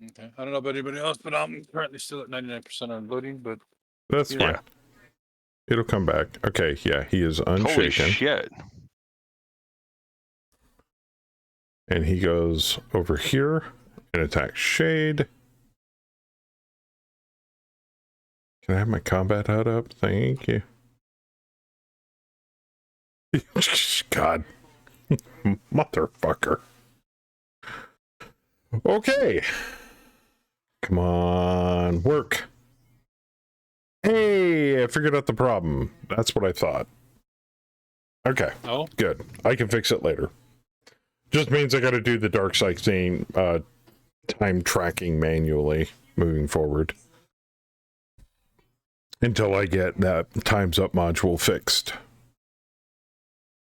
Okay. I don't know about anybody else, but I'm currently still at 99% on loading, but That's fine. Yeah. It'll come back. Okay, yeah, he is Holy unshaken. shit. And he goes over here and attacks Shade. Can I have my combat HUD up? Thank you. God. Motherfucker. Okay. Come on, work. Hey, I figured out the problem. That's what I thought. Okay, oh, good. I can fix it later. Just means I got to do the dark sightseeing time tracking manually moving forward until I get that times up module fixed.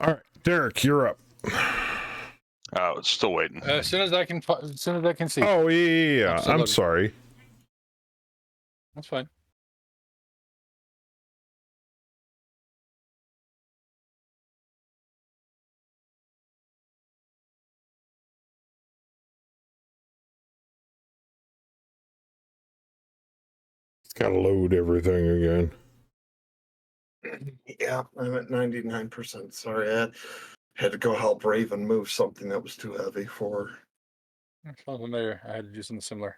All right, Derek, you're up. Oh, it's still waiting. as soon as I can see. Oh yeah, I'm Absolutely. sorry. That's fine. It's got to load everything again. Yeah, I'm at 99%. Sorry, I had to go help Raven move something that was too heavy for her. Sounds familiar. I had to do something similar.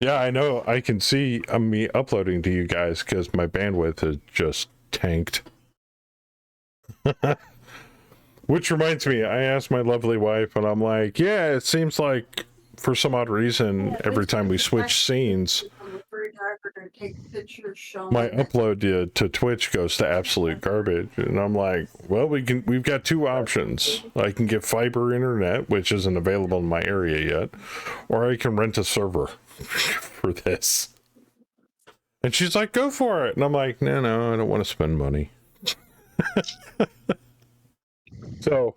Yeah, I know. I can see me uploading to you guys because my bandwidth has just tanked. Which reminds me, I asked my lovely wife, and I'm like, yeah, it seems like for some odd reason, every time we switch scenes, my upload to Twitch goes to absolute garbage. And I'm like, well, we've got two options. I can get fiber internet, which isn't available in my area yet, or I can rent a server for this. And she's like, go for it. And I'm like, no, I don't want to spend money. So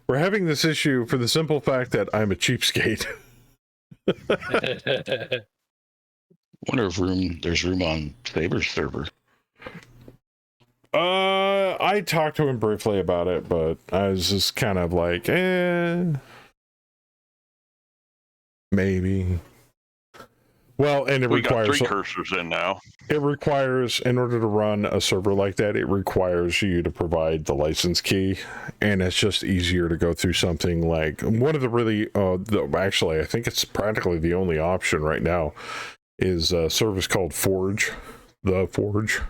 we're having this issue for the simple fact that I'm a cheapskate. Wonder if there's room on Saber's server. I talked to him briefly about it, but I was just kind of like, maybe. Well, and it We got requires 3 cursors in now. it requires, in order to run a server like that, it requires you to provide the license key, and it's just easier to go through something like one of the really actually I think it's practically the only option right now is a service called Forge, the Forge,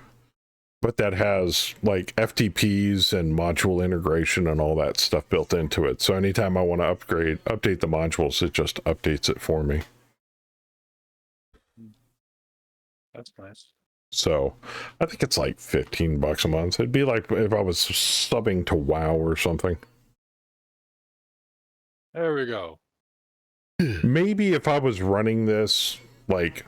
but that has like FTPs and module integration and all that stuff built into it. So anytime I want to update the modules, it just updates it for me. That's nice. So I think it's like $15 a month. It'd be like if I was subbing to WoW or something. There we go. Maybe if I was running this like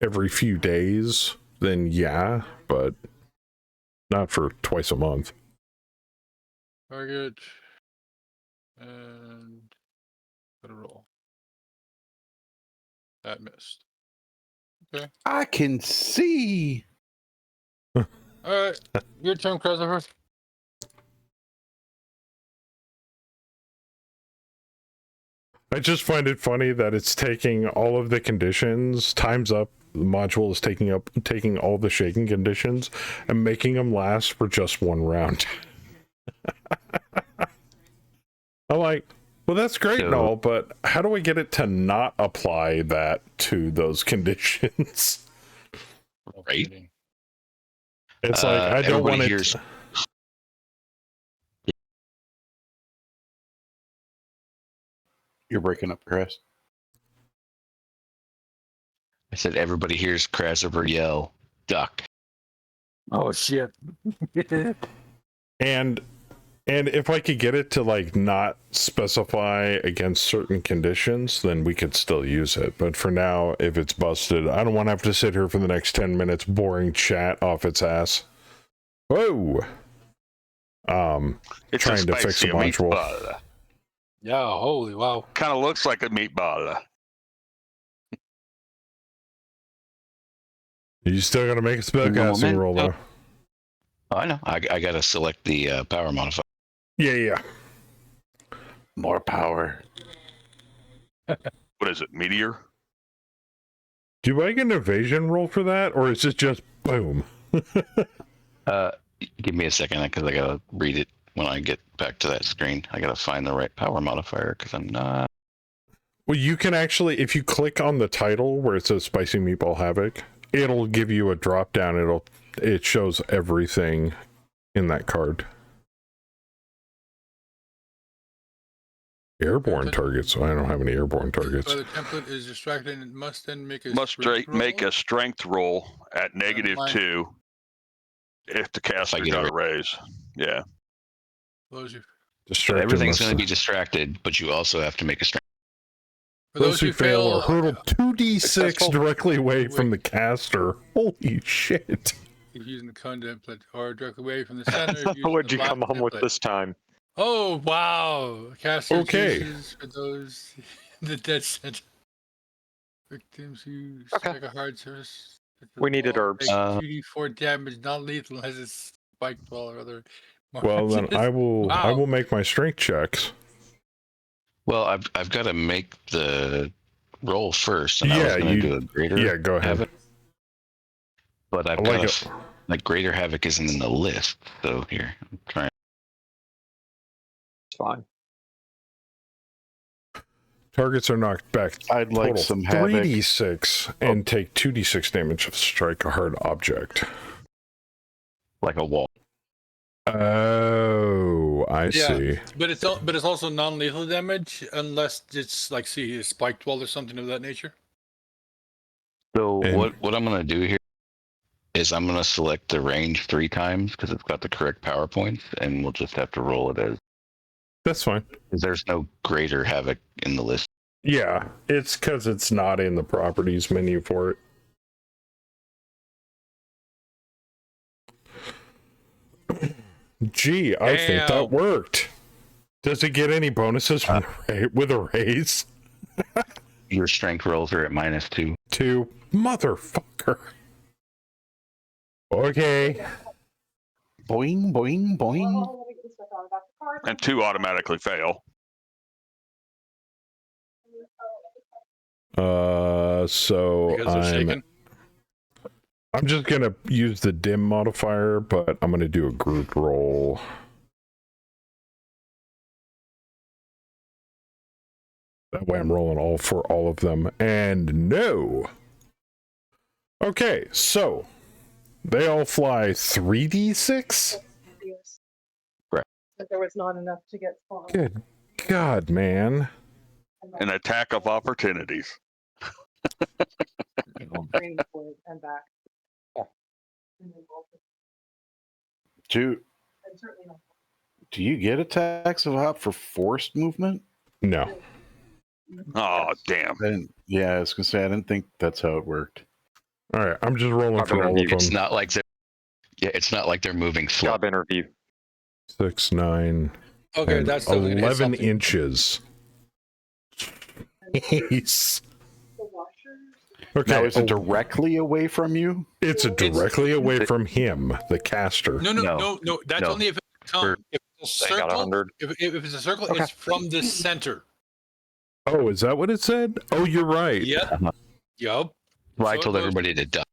every few days, then yeah, but not for twice a month. Target. And put a roll. That missed. Okay. I can see. Alright. Your turn, Christopher. I just find it funny that it's taking all of the conditions, times up, the module is taking all the shaking conditions and making them last for just one round. I'm like, well, that's great and all, but how do I get it to not apply that to those conditions? Right. It's like, I don't want it. You're breaking up, Chris. I said everybody hears Crucible yell, duck. Oh shit. And if I could get it to like not specify against certain conditions, then we could still use it. But for now, if it's busted, I don't want to have to sit here for the next 10 minutes boring chat off its ass. Whoa. It's trying to fix the module. Meatball. Yeah, holy wow. Kind of looks like a meatball. You still gotta make a spellcasting roll though. Oh, I know. I gotta select the power modifier. Yeah. More power. What is it, meteor? Do I get an evasion roll for that, or is it just boom? Give me a second, because I gotta read it when I get back to that screen. I gotta find the right power modifier, because I'm not. Well, you can actually, if you click on the title where it says Spicy Meatball Havoc, it'll give you a drop down. It shows everything in that card. Airborne targets. I don't have any airborne targets. The template is distracted and must then make a make a strength roll at -2 if the caster got a raise. Yeah. So everything's going to be distracted, but you also have to make a strength. For those who fail are hurtled 2d6 directly away from the caster. Holy shit. If using the contemplate or directly away from the center. What'd you come home with this time? Oh, wow. Caster okay. For those the dead center. Victims who strike a hard surface. We needed herbs. 2d4 damage, not lethal, has a spike ball or other. Well, then I will make my strength checks. Well, I've got to make the roll first, and I was going to do a greater. Yeah, go ahead. Havoc. But I've got like greater havoc isn't in the list, so here I'm trying. It's fine. Targets are knocked back. I'd like some havoc. 3d6 and take 2d6 damage if strike a hard object. Like a wall. Oh, I see. But it's also non-lethal damage unless it's like a spiked wall or something of that nature. So what I'm going to do here is I'm going to select the range 3 times because it's got the correct power points, and we'll just have to roll it as. That's fine. Because there's no greater havoc in the list. Yeah, it's because it's not in the properties menu for it. Gee, I think that worked. Does it get any bonuses with a raise? Your strength rolls are at -2. 2. Motherfucker. Okay. Boing, boing, boing. And 2 automatically fail. So Because they're shaken. I'm just gonna use the dim modifier, but I'm gonna do a group roll. That way I'm rolling all for all of them. And no. Okay, so they all fly 3d6? Yes. Right. But there was not enough to get spawned. Good God, man. An attack of opportunities. Green forward and back. And then both. Do And certainly not. do you get attacks of hop for forced movement? No. Oh, damn. Yeah, I was gonna say I didn't think that's how it worked. All right, I'm just rolling Job for all of interview. them. It's not like they're. Yeah, it's not like they're moving slow. Job interview. 6, 9, Okay, 10, that's still gonna hit 11 something. inches. Jeez. The washers. Okay, Now is it directly away from you? it's directly away from him, the caster. No. That's No. only if it's a cone. If it's a They got circle, 100. if it's a circle, Okay. it's from the center. Oh, is that what it said? Oh, you're right. Yep. Yup. Well, I So it told goes- everybody to duck.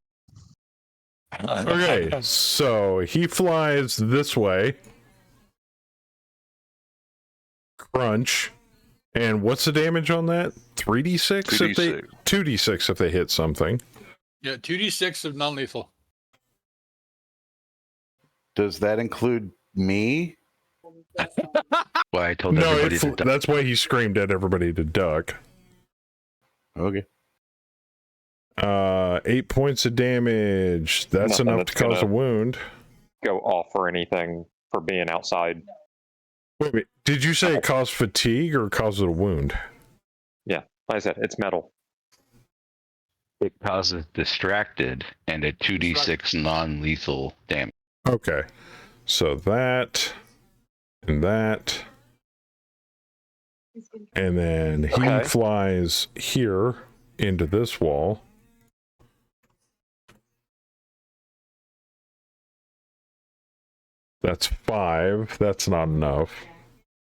Okay, so he flies this way. Crunch. And what's the damage on that? 3d6? If they 2d6. 2d6 if they hit something. Yeah, 2d6 of non-lethal. Does that include me? Why I told No, everybody to duck. that's why he screamed at everybody to duck. Okay. 8 points of damage. That's Nothing enough to that's cause a gonna- wound. Go off or anything for being outside. Wait, did you say it caused fatigue or causes a wound? Yeah, like I said, it's metal. It causes distracted and a 2d6 non-lethal damage. Okay. So that and that. And then he Okay. flies here into this wall. That's 5. That's not enough.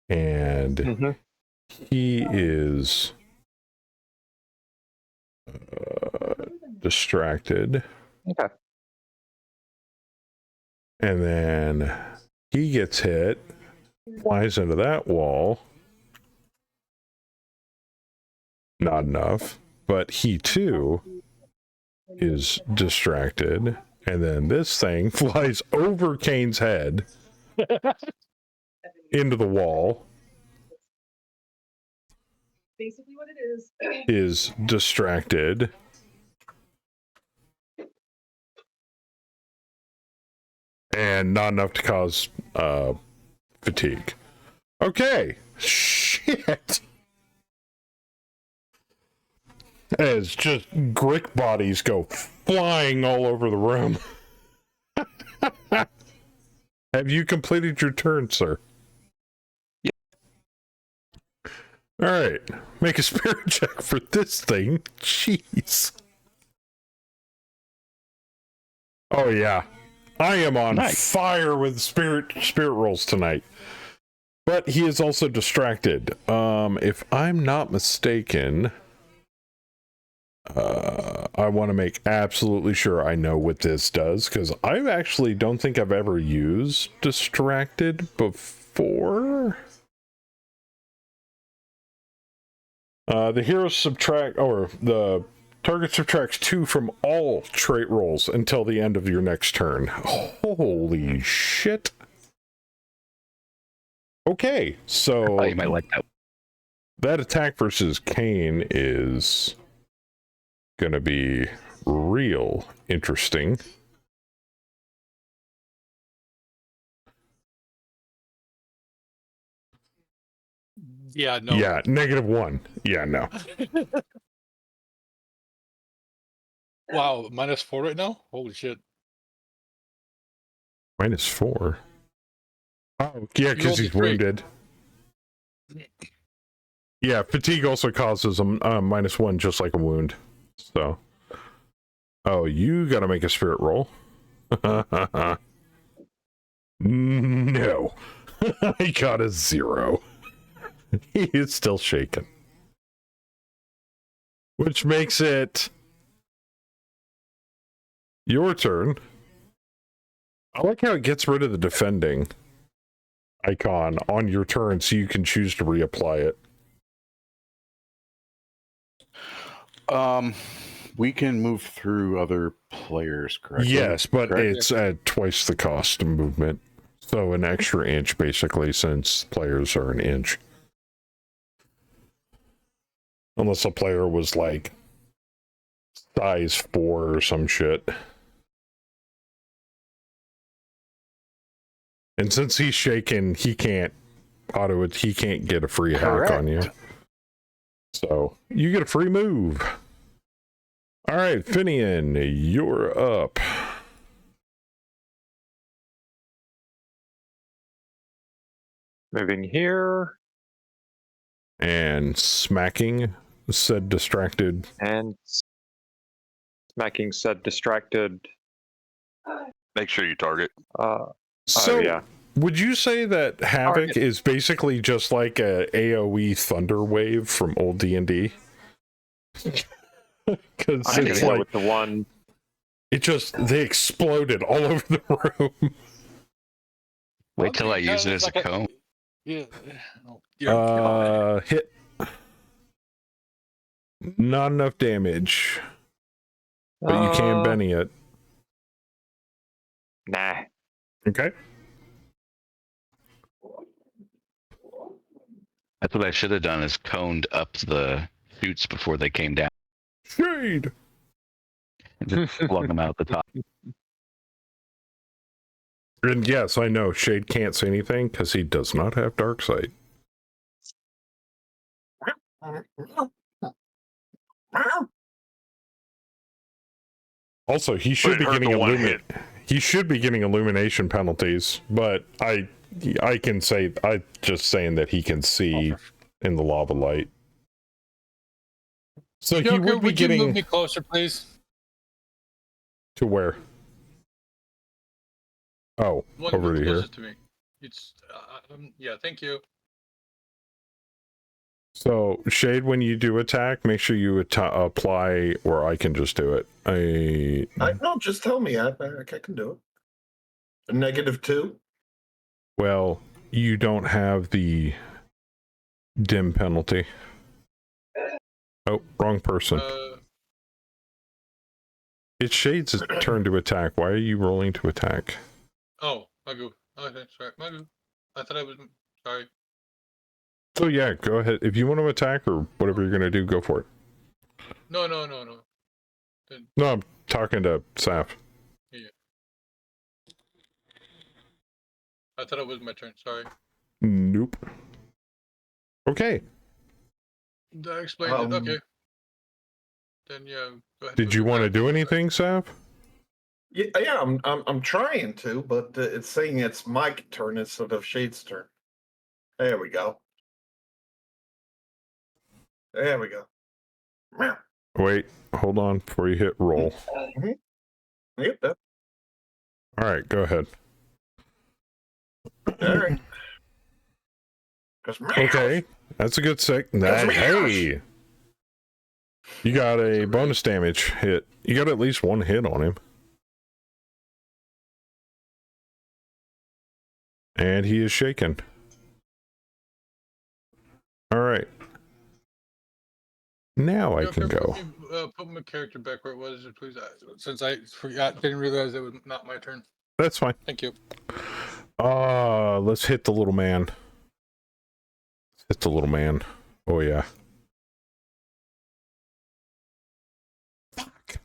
And Mm-hmm. he is distracted. Okay. And then he gets hit, flies into that wall. Not enough. But he too is distracted. And then this thing flies over Kane's head into the wall, Basically what it is distracted. And not enough to cause fatigue. Okay. Shit. As just Grick bodies go flying all over the room. Have you completed your turn, sir? Yeah. All right. Make a spirit check for this thing. Jeez. Oh, yeah. I am on fire with spirit rolls tonight. But he is also distracted. If I'm not mistaken, I want to make absolutely sure I know what this does, because I actually don't think I've ever used distracted before. The hero the target subtracts 2 from all trait rolls until the end of your next turn. Holy shit. Okay, so Oh, you might like that. that attack versus Kane is gonna be real interesting. Yeah, no. Yeah, -1. Yeah, no. Wow, -4 right now? Holy shit. -4. Oh, yeah, You because rolled a he's 3. wounded. Yeah, fatigue also causes a -1, just like a wound. So, oh, you got to make a spirit roll. No, I got a 0. He is still shaken. Which makes it your turn. I like how it gets rid of the defending icon on your turn so you can choose to reapply it. We can move through other players, correct? Yes, but Correct? it's at twice the cost of movement. So an extra inch, basically, since players are an inch. Unless a player was like size 4 or some shit. And since he's shaken, he can't get a free hack on you. So you get a free move. All right, Finian, you're up. Moving here And smacking said distracted. and smacking said distracted. Make sure you target. So, yeah. would you say that Havoc is basically just like a AoE thunder wave from old D&D? Because I'm it's gonna like go with the one. they exploded all over the room. Wait till I use it as a cone. Yeah. Hit. Not enough damage, but you can Benny it. Nah. Okay. That's what I should have done, is coned up the shoots before they came down. Shade. And just plug them out the top. And yes, I know Shade can't say anything because he does not have dark sight. Also, he should be getting he should be getting illumination penalties, but I can say just saying that he can see in the lava light. So he would be getting. You move me closer, please? To where? Oh, One over to here. To me. It's yeah. Thank you. So, Shade, when you do attack, make sure you apply, or I can just do it. No, just tell me. I can do it. A -2? Well, you don't have the dim penalty. Oh, wrong person. It's Shade's turn to attack. Why are you rolling to attack? Oh, Magu. Okay, sorry. Magu. I thought I was... Sorry. So yeah, go ahead. If you want to attack or whatever you're going to do, go for it. No. No, I'm talking to Saf. Yeah. I thought it was my turn. Sorry. Nope. Okay. I explained it. Okay. Then yeah, go ahead. Did you want to do anything, Saf? Yeah, I'm trying to, but it's saying it's my turn instead of Shade's turn. There we go. There we go. Wait, hold on before you hit roll. Yep. All right, go ahead. All right. Okay, that's a good sec. Hey, you got a bonus damage hit. You got at least one hit on him. And he is shaken. All right. Now I can go. Put my character back where it was, please. Since I didn't realize it was not my turn. That's fine. Thank you. Let's hit the little man. Hit the little man. Oh yeah. Fuck.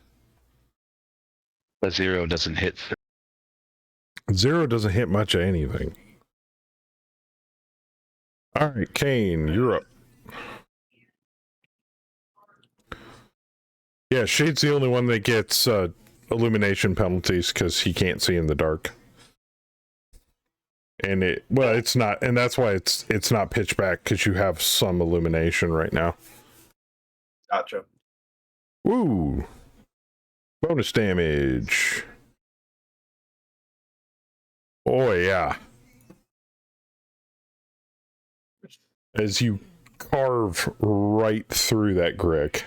But 0 doesn't hit. 0 doesn't hit much of anything. All right, Kane, you're up. Yeah, Shade's the only one that gets illumination penalties because he can't see in the dark. And it's not, and that's why it's not pitch black, because you have some illumination right now. Gotcha. Woo! Bonus damage. Oh yeah. As you carve right through that Grick.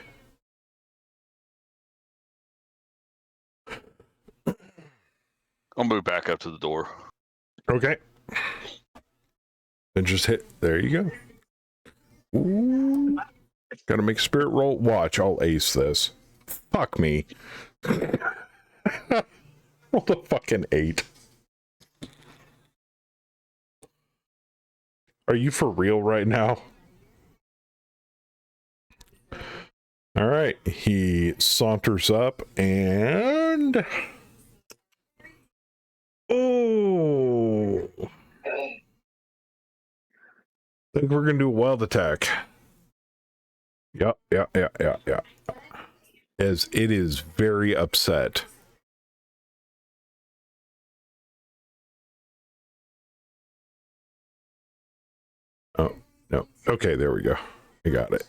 I'll move back up to the door. Okay. And just hit. There you go. Ooh. Gotta make a spirit roll. Watch, I'll ace this. Fuck me. Roll a fucking 8. Are you for real right now? All right. He saunters up and... Oh. I think we're going to do a wild attack. Yep. As it is very upset. Oh, no. Okay, there we go. I got it.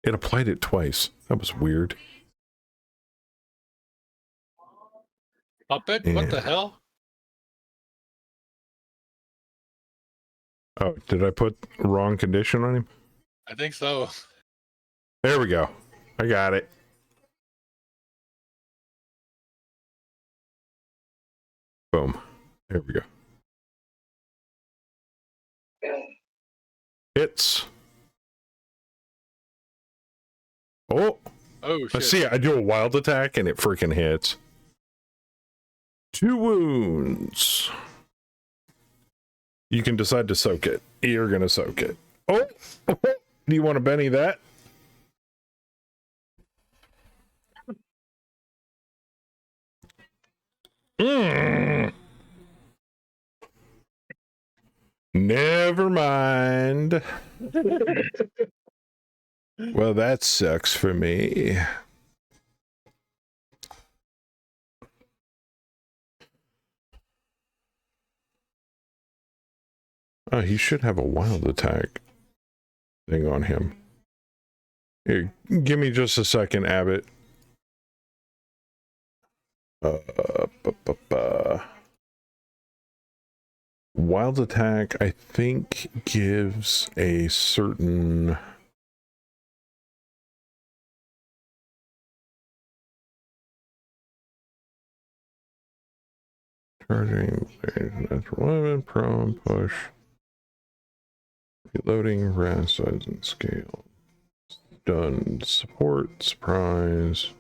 It applied it twice. That was weird. Puppet? What the hell? Oh, did I put wrong condition on him? I think so. There we go. I got it. Boom. There we go. Hits. Oh. Oh, shit. See, I do a wild attack and it freaking hits. 2 wounds. You can decide to soak it. You're going to soak it. Oh. Do you want to Benny that? Never mind. Well, that sucks for me. Oh, he should have a wild attack thing on him. Here, give me just a second, Abbott. Wild attack, I think, gives a certain... Charging, natural weapon, prone, push, reloading, rest, size, and scale. Done, support, surprise.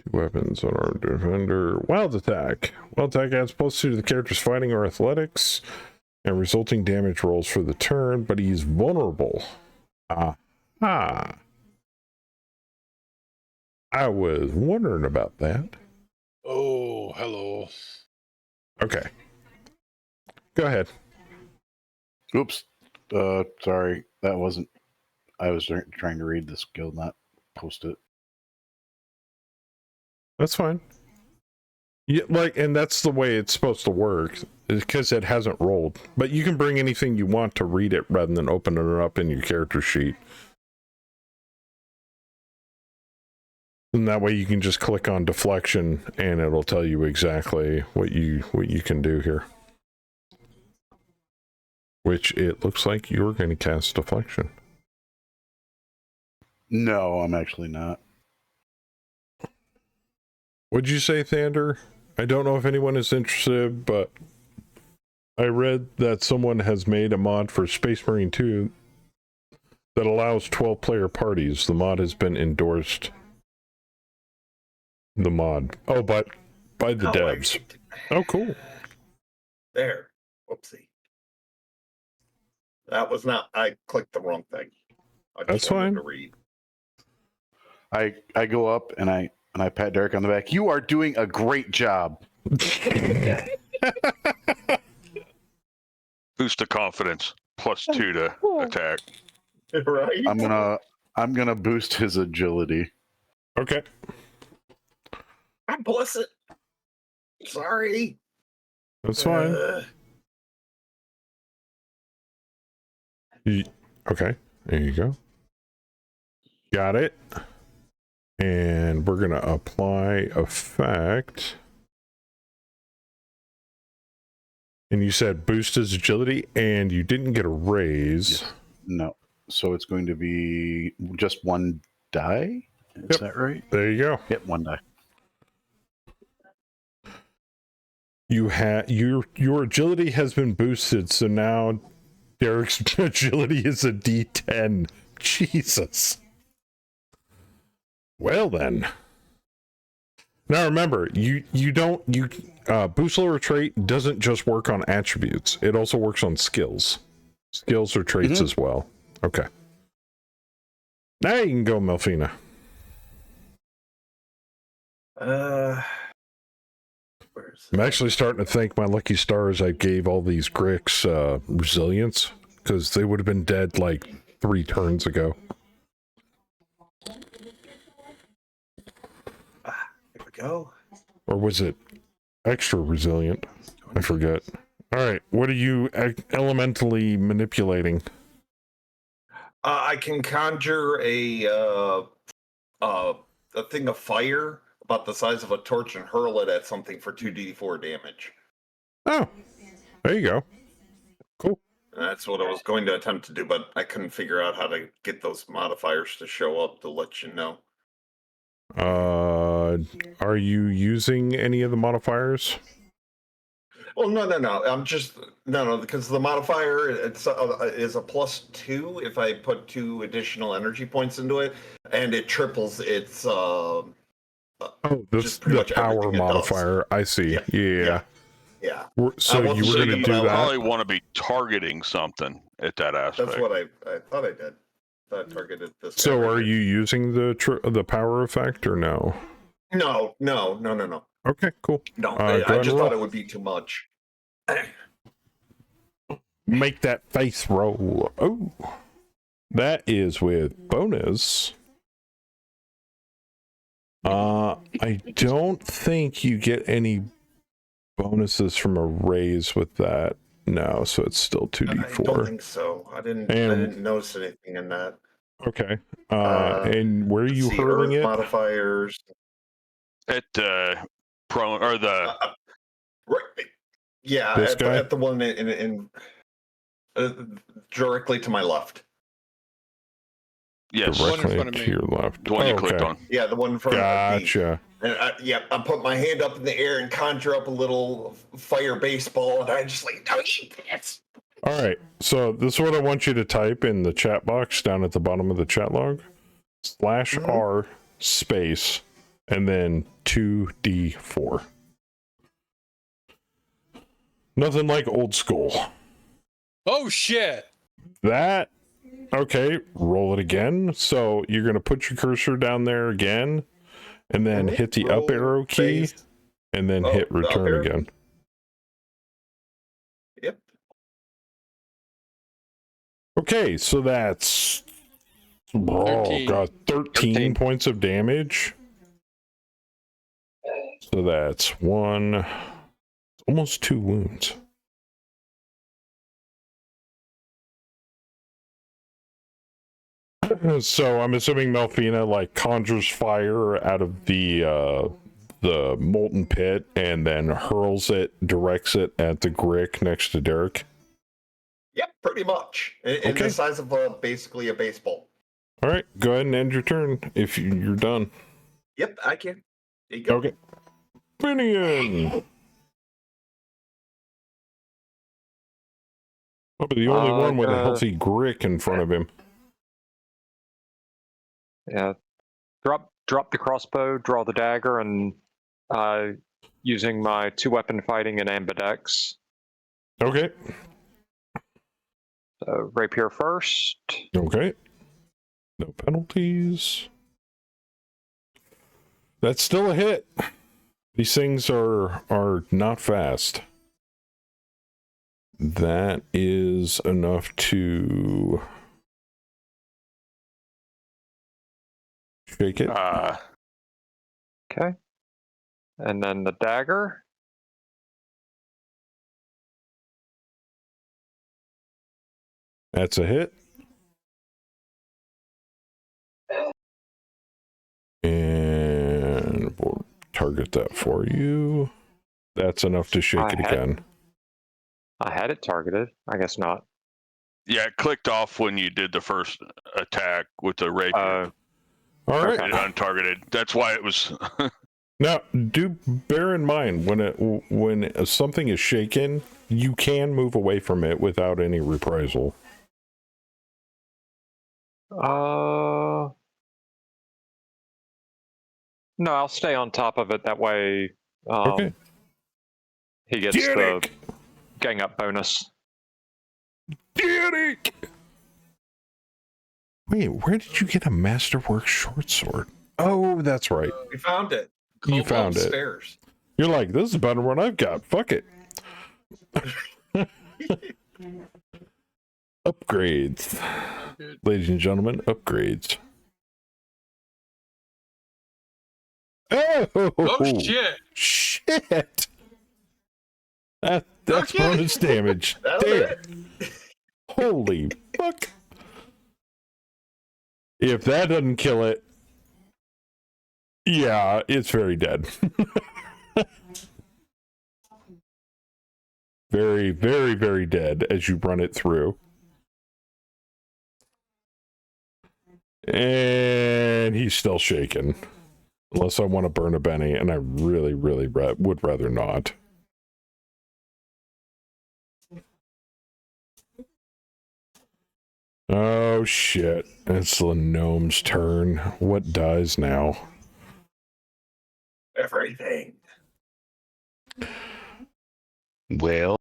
2 weapons on our defender. Wild attack. Wild attack adds +2 to the character's fighting or athletics and resulting damage rolls for the turn, but he's vulnerable. Aha. I was wondering about that. Oh, hello. Okay. Go ahead. Oops. Sorry. That wasn't. I was trying to read the skill, not post it. That's fine. Yeah, and that's the way it's supposed to work, because it hasn't rolled. But you can bring anything you want to read it rather than opening it up in your character sheet. And that way you can just click on deflection and it'll tell you exactly what you can do here. Which it looks like you're going to cast deflection. No, I'm actually not. What'd you say, Thander? I don't know if anyone is interested, but I read that someone has made a mod for Space Marine 2 that allows 12-player parties. The mod has been endorsed. The mod. Oh, but by the devs. Oh, cool. There. Whoopsie. That was not. I clicked the wrong thing. That's fine. To read. I go up and I pat Derek on the back. You are doing a great job. Boost of confidence. +2 to attack. Right. I'm gonna boost his agility. Okay. God bless it. Sorry. That's fine. Okay. There you go. Got it. And we're going to apply effect. And you said boost his agility, and you didn't get a raise. Yes. No. So it's going to be just 1 die? Is that right? There you go. Yep, 1 die. You have your agility has been boosted, so now Derek's agility is a D10. Jesus. Well then. Now remember, boost lower trait doesn't just work on attributes. It also works on skills. Skills or traits as well. Okay. Now you can go, Melfina. I'm actually starting to thank my lucky stars I gave all these Gricks resilience, because they would have been dead like 3 turns ago. Here we go. Or was it extra resilient? I forget. Alright, what are you elementally manipulating? I can conjure a thing of fire about the size of a torch and hurl it at something for 2d4 damage. Oh, there you go. Cool. And that's what I was going to attempt to do, but I couldn't figure out how to get those modifiers to show up to let you know. Are you using any of the modifiers? Well, no. I'm just no, because the modifier is a +2 if I put 2 additional energy points into it, and it triples its. This the power modifier. I see. Yeah. So you were going to do that? Probably want to be targeting something at that aspect. That's what I thought I did. I targeted this. So are you using the power effect or no? No. Okay, cool. No, I just thought it would be too much. Make that face roll. Oh, that is with bonus. I don't think you get any bonuses from a raise with that. No, so it's still 2d4. I don't think so. I didn't notice anything in that. Okay. And where are you hurling it? Modifiers. At prone or the right. Yeah, at the one in directly to my left. Yes, directly to your left. The one you clicked on. Yeah, the one in front of me. Gotcha. And I put my hand up in the air and conjure up a little fire baseball, and I just like, don't eat this. All right, so this is what I want you to type in the chat box down at the bottom of the chat log. /R space and then 2d4. Nothing like old school. Oh shit! That, okay, roll it again. So you're going to put your cursor down there again, and then hit the up arrow key, and then hit return again. Yep. Okay, so that's 13 points of damage. So that's almost 2 wounds. So I'm assuming Melfina like conjures fire out of the molten pit and then hurls it, directs it at the Grick next to Derek. Yep, pretty much. In the size of basically a baseball. All right, go ahead and end your turn if you're done. Yep, I can. There you go. Okay. Finian! Probably the only one with a healthy Grick in front of him. Yeah. Drop the crossbow, draw the dagger, and using my 2-weapon fighting and ambidex. Okay. So rapier first. Okay. No penalties. That's still a hit. These things are not fast. That is enough to shake it. Okay. And then the dagger. That's a hit. And we'll target that for you. That's enough to shake it again. I had it targeted. I guess not. Yeah, it clicked off when you did the first attack with the rapier. All right. It untargeted. That's why it was. Now, do bear in mind when something is shaken, you can move away from it without any reprisal. No, I'll stay on top of it. That way, Okay. he gets Get the it! gang up bonus. Get it! Wait, where did you get a Masterwork short sword? Oh, that's right. We found it. You Cobalt found it. Stairs. You're like, this is better than what I've got. Fuck it. Upgrades. Ladies and gentlemen, upgrades. Oh, Oh shit! Shit! That's Okay. bonus damage. That'll do Damn. Holy fuck. If that doesn't kill it, yeah, it's very dead. Very, very, very dead as you run it through. And he's still shaking. Unless I want to burn a Benny, and I really, really would rather not. Oh shit. It's the gnome's turn. What dies now? Everything. Well,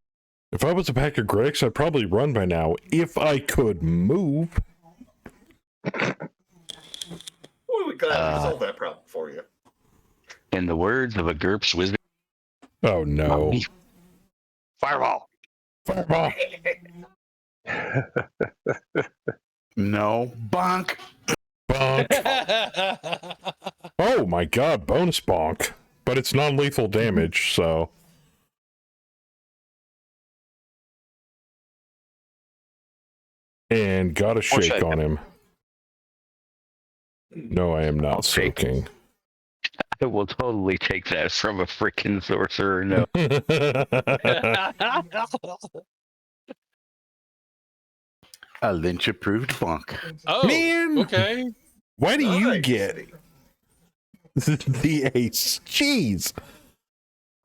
If I was a pack of Gricks, I'd probably run by now if I could move. Well, we glad we solved that problem for you. in the words of a GURPS wizard, Oh no. Fireball. Fireball. No. Bonk. Bonk. Oh my god, bonus bonk. But it's non-lethal damage, so. And got a shake on him. No, I am not shake. soaking. I will totally take that from a freaking sorcerer. No. A Lynch-approved bonk. Oh, Man! okay. Why do you Nice. get the ace? Jeez.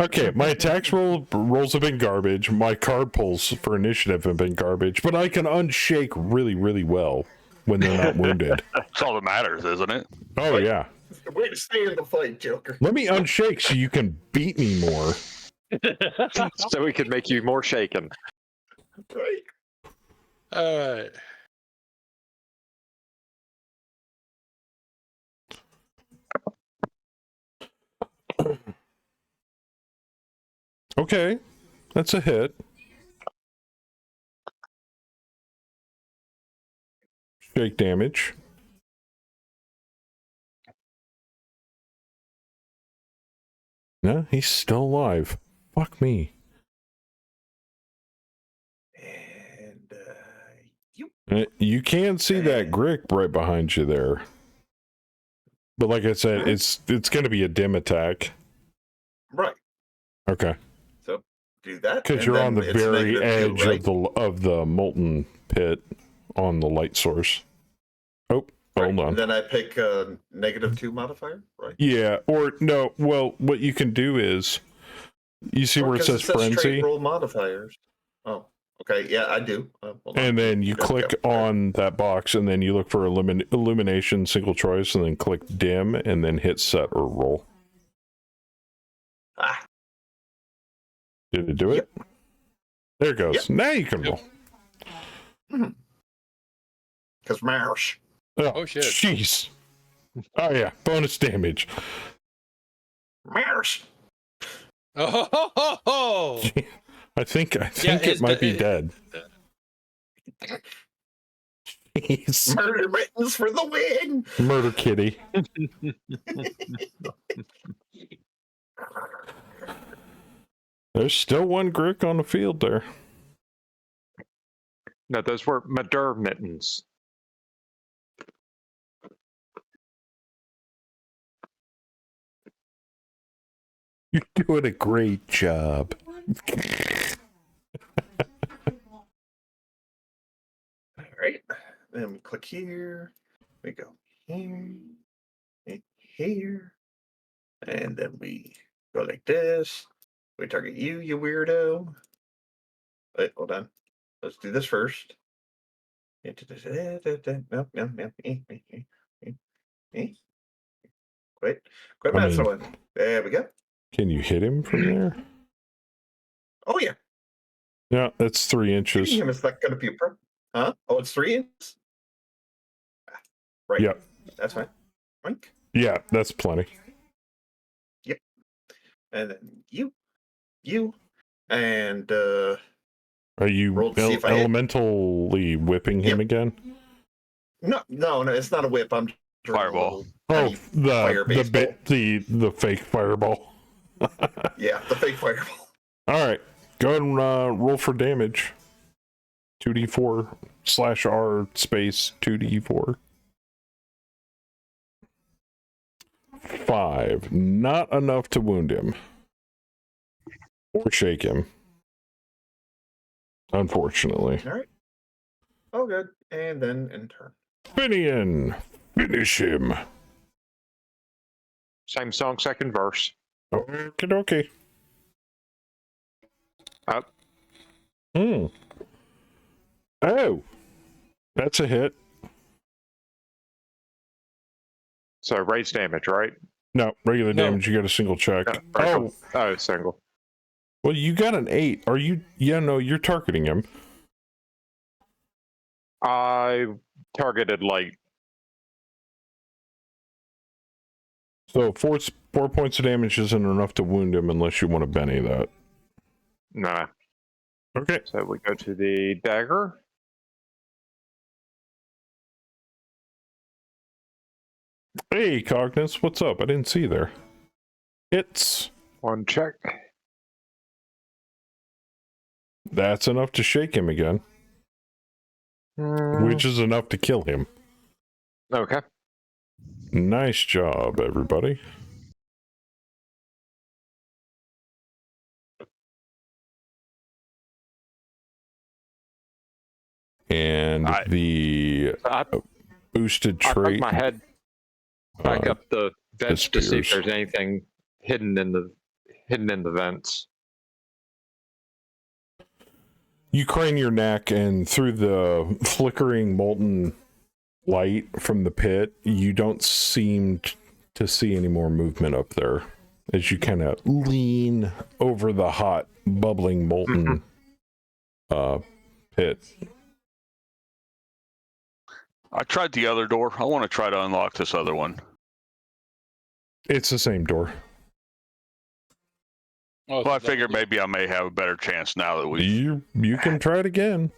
Okay, my attacks rolls have been garbage. My card pulls for initiative have been garbage, but I can unshake really, really well when they're not wounded. That's all that matters, isn't it? Oh, yeah. Way to stay in the fight, Joker. Let me unshake so you can beat me more. So we could make you more shaken. Right. All right. Okay, that's a hit. Shake damage. No, he's still alive. Fuck me. And You can see that Grick right behind you there. But like I said, it's going to be a dim attack. right. Okay. So do that. Because and you're then on the it's very -2, edge right? of the molten pit on the light source. Oh, hold on. And then I pick a -2 modifier, right? Yeah, or no, well, what you can do is, you see Or where it 'cause says trait frenzy? roll modifiers. Oh, okay. Yeah, I do. Hold on. And then you Yep, click yep. on that box, and then you look for illumination, single choice, and then click dim, and then hit set or roll. Ah, Did it do it? Yep. There it goes. Yep. Now you can Yep. roll. because Marsh. Oh, shit. Jeez. Oh yeah, bonus damage. Marsh. Oh, ho, ho, ho. I think it might be dead. Jeez. Murder mittens for the win. Murder kitty. There's still one Grick on the field there. No, those were Madur mittens. You're doing a great job. All right. Then we click here. We go here. And here. And then we go like this. We target you, you weirdo. Wait, hold on. Let's do this first. Quit I mean- messing with me. There we go. Can you hit him from there? Oh yeah. Yeah, that's 3 inches. Hitting him is not gonna be a problem. Huh? Oh, it's 3 inches? Right. Yeah. That's fine. Oink. Yeah, that's plenty. And then you, and Are you roll to see if I hit. elementally whipping him again? No, it's not a whip. I'm just a Fireball. little Oh, tiny fire the baseball. the fake fireball. Yeah, the fake fireball. All right, go ahead and roll for damage. 2d4/R space 2d4. 5. Not enough to wound him or shake him, unfortunately. All right. Oh, good. And then in turn. Finian, finish him. Same song, second verse. Okay. Up. Oh, that's a hit. So raise damage, right? No, regular No. damage. You got a single check. Oh, single. Well, you got an 8. Are you? Yeah, no, you're targeting him. I targeted light. So 4 points of damage isn't enough to wound him unless you want to Benny that. Nah. Okay. So we go to the dagger. Hey, Cognus, what's up? I didn't see you there. It's... One check. That's enough to shake him again, which is enough to kill him. Okay. Nice job, everybody. And the I boosted I trait... put my head back up the vents to see if disappears. there's anything hidden in the vents. You crane your neck, and through the flickering molten light from the pit, you don't seem to see any more movement up there as you kind of lean over the hot, bubbling, molten pit. I tried the other door. I want to try to unlock this other one. It's the same door. Oh, Well, I so figured maybe I may have a better chance now that we. You can try it again.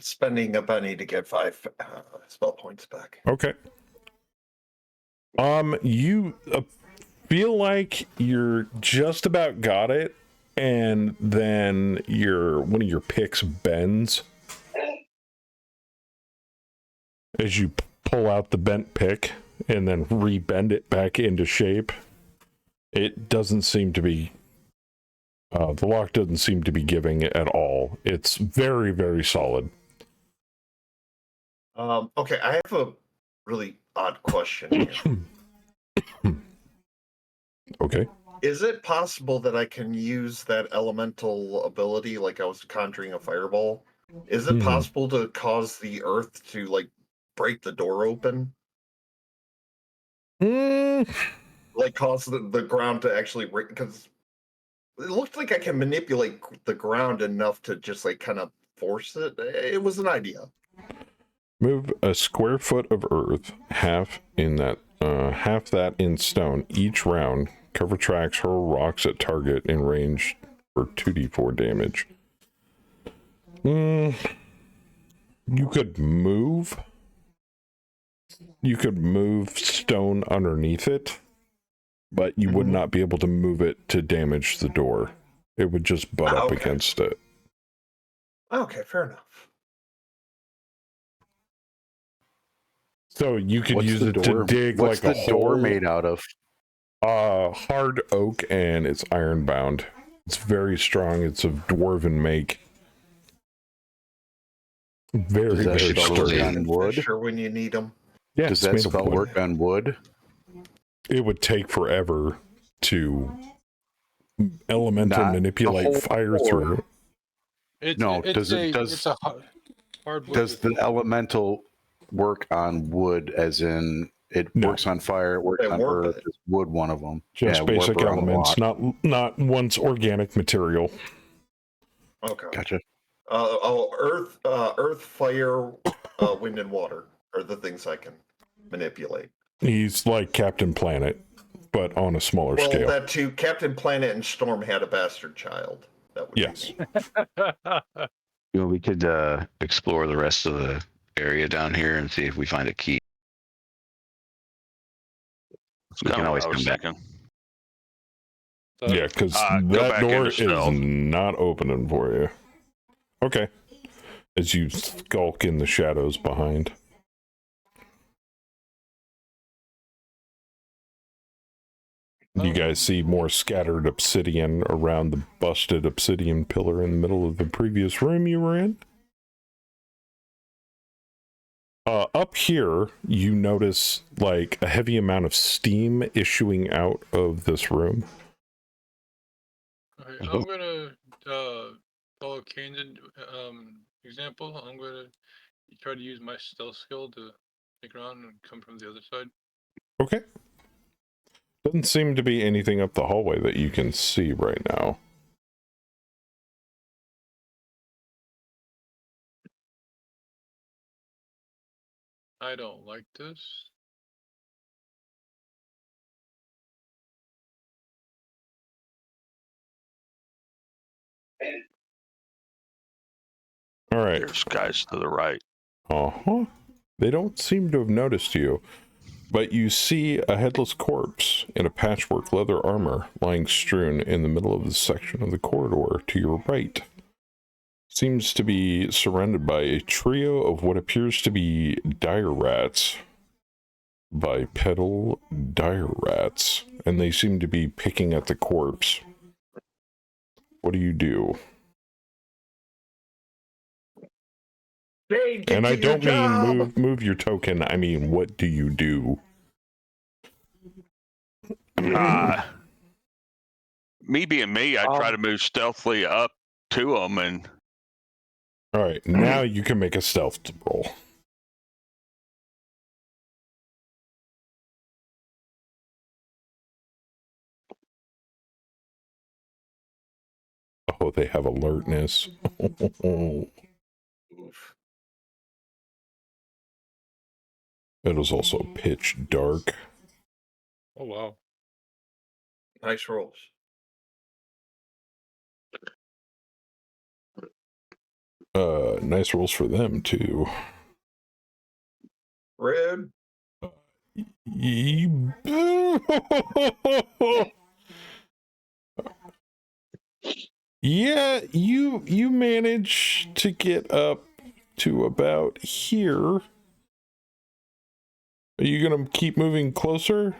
Spending a bunny to get 5 spell points back. Okay. You feel like you're just about got it, and then one of your picks bends as you pull out the bent pick and then rebend it back into shape. It doesn't seem to be the lock doesn't seem to be giving it at all. It's very, very solid. Okay, I have a really odd question here. Okay. Is it possible that I can use that elemental ability like I was conjuring a fireball? Is it possible to cause the earth to like break the door open? Like cause the ground to actually break? Because it looked like I can manipulate the ground enough to just like kind of force it. It was an idea. Move a square foot of earth, half that in stone each round. Cover tracks, hurl rocks at target in range for 2d4 damage. You could move stone underneath it, but you would not be able to move it to damage the door. It would just butt up against it. Okay, fair enough. So you could What's use the it door- to dig What's like a the door hole. made out of? Hard oak, and it's iron bound. It's very strong. It's of dwarven make. Very, Does that very spell work sturdy. on wood? Fisher when you need them. Yeah, Does it's that made of spell wood. work on wood? It would take forever to elemental Not the manipulate whole fire board. through. It's No, it's a hardwood. Does the elemental work on wood, as in it No. works on fire, it works Yeah, on warp earth? it. Is wood one of them? Just Yeah, basic warp around the elements, block. not once organic material. Okay. Gotcha. Earth, fire, wind, and water are the things I can manipulate. He's like Captain Planet, but on a smaller Well, scale. that too. Captain Planet and Storm had a bastard child. That would be Yes. me. You know, we could explore the rest of the area down here and see if we find a key. That's We kind can of what always I was come back. thinking. Yeah, because Go that back door into is stealth. not opening for you. Okay. As you skulk in the shadows behind. You guys see more scattered obsidian around the busted obsidian pillar in the middle of the previous room you were in. Up here, you notice like a heavy amount of steam issuing out of this room. Okay, I'm gonna follow Kane's example. I'm gonna try to use my stealth skill to sneak around and come from the other side. Okay. Doesn't seem to be anything up the hallway that you can see right now. I don't like this. All right. There's guys to the right. Uh-huh. They don't seem to have noticed you, but you see a headless corpse in a patchwork leather armor lying strewn in the middle of the section of the corridor to your right. Seems to be surrounded by a trio of what appears to be dire rats. Bipedal dire rats, and they seem to be picking at the corpse. What do you do? Hey, get And to I your don't job! mean move your token, I mean what do you do? Me being me, I try to move stealthily up to them, and All right, now you can make a stealth roll. Oh, they have alertness. It is also pitch dark. Oh wow. Nice rolls. Nice rolls for them too. Red. Yeah, you manage to get up to about here. Are you gonna keep moving closer?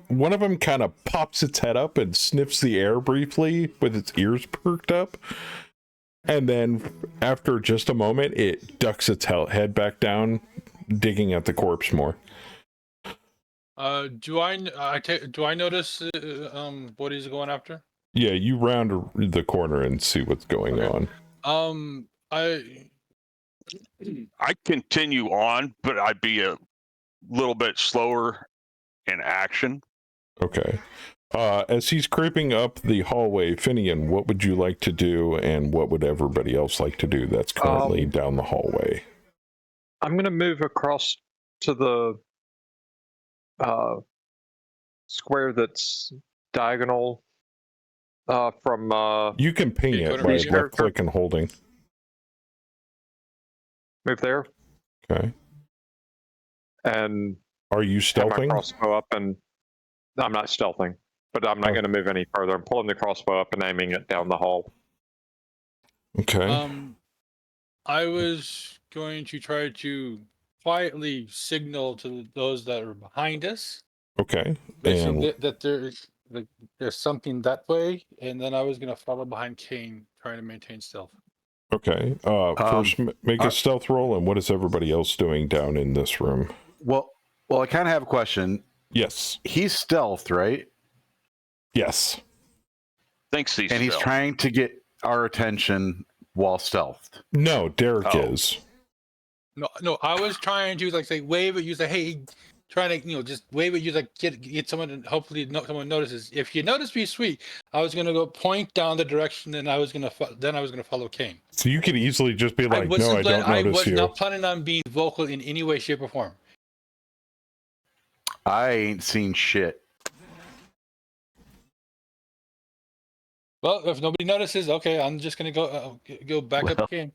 One of them kind of pops its head up and sniffs the air briefly with its ears perked up, and then after just a moment, it ducks its head back down, digging at the corpse more. Do I notice what he's going after? Yeah, you round the corner and see what's going on. I continue on, but I'd be a little bit slower in action. Okay. As he's creeping up the hallway, Finian, what would you like to do, and what would everybody else like to do that's currently down the hallway? I'm going to move across to the square that's diagonal from... You can ping it by left click and holding. Move there. Okay. And are you stealthing? Have my crossbow up, and I'm not stealthing, but I'm not going to move any further. I'm pulling the crossbow up and aiming it down the hall. Okay. I was going to try to quietly signal to those that are behind us. Okay. Basically, And that there's something that way, and then I was gonna follow behind Kane, trying to maintain stealth. okay. First, make a stealth roll, and what is everybody else doing down in this room? Well, I kind of have a question. Yes. He's stealth, right? Yes. Thinks he's And he's stealth. trying to get our attention while stealthed. No, Derek Oh. is. No, I was trying to like say wave at you, like hey, trying to just wave at you, like get someone to hopefully someone notices. If you notice me, sweet. I was gonna go point down the direction, and I was gonna follow Kane. So you could easily just be like, no, I don't I notice was you. not planning on being vocal in any way, shape, or form. I ain't seen shit. Well, if nobody notices, okay, I'm just gonna go back Well. up the game.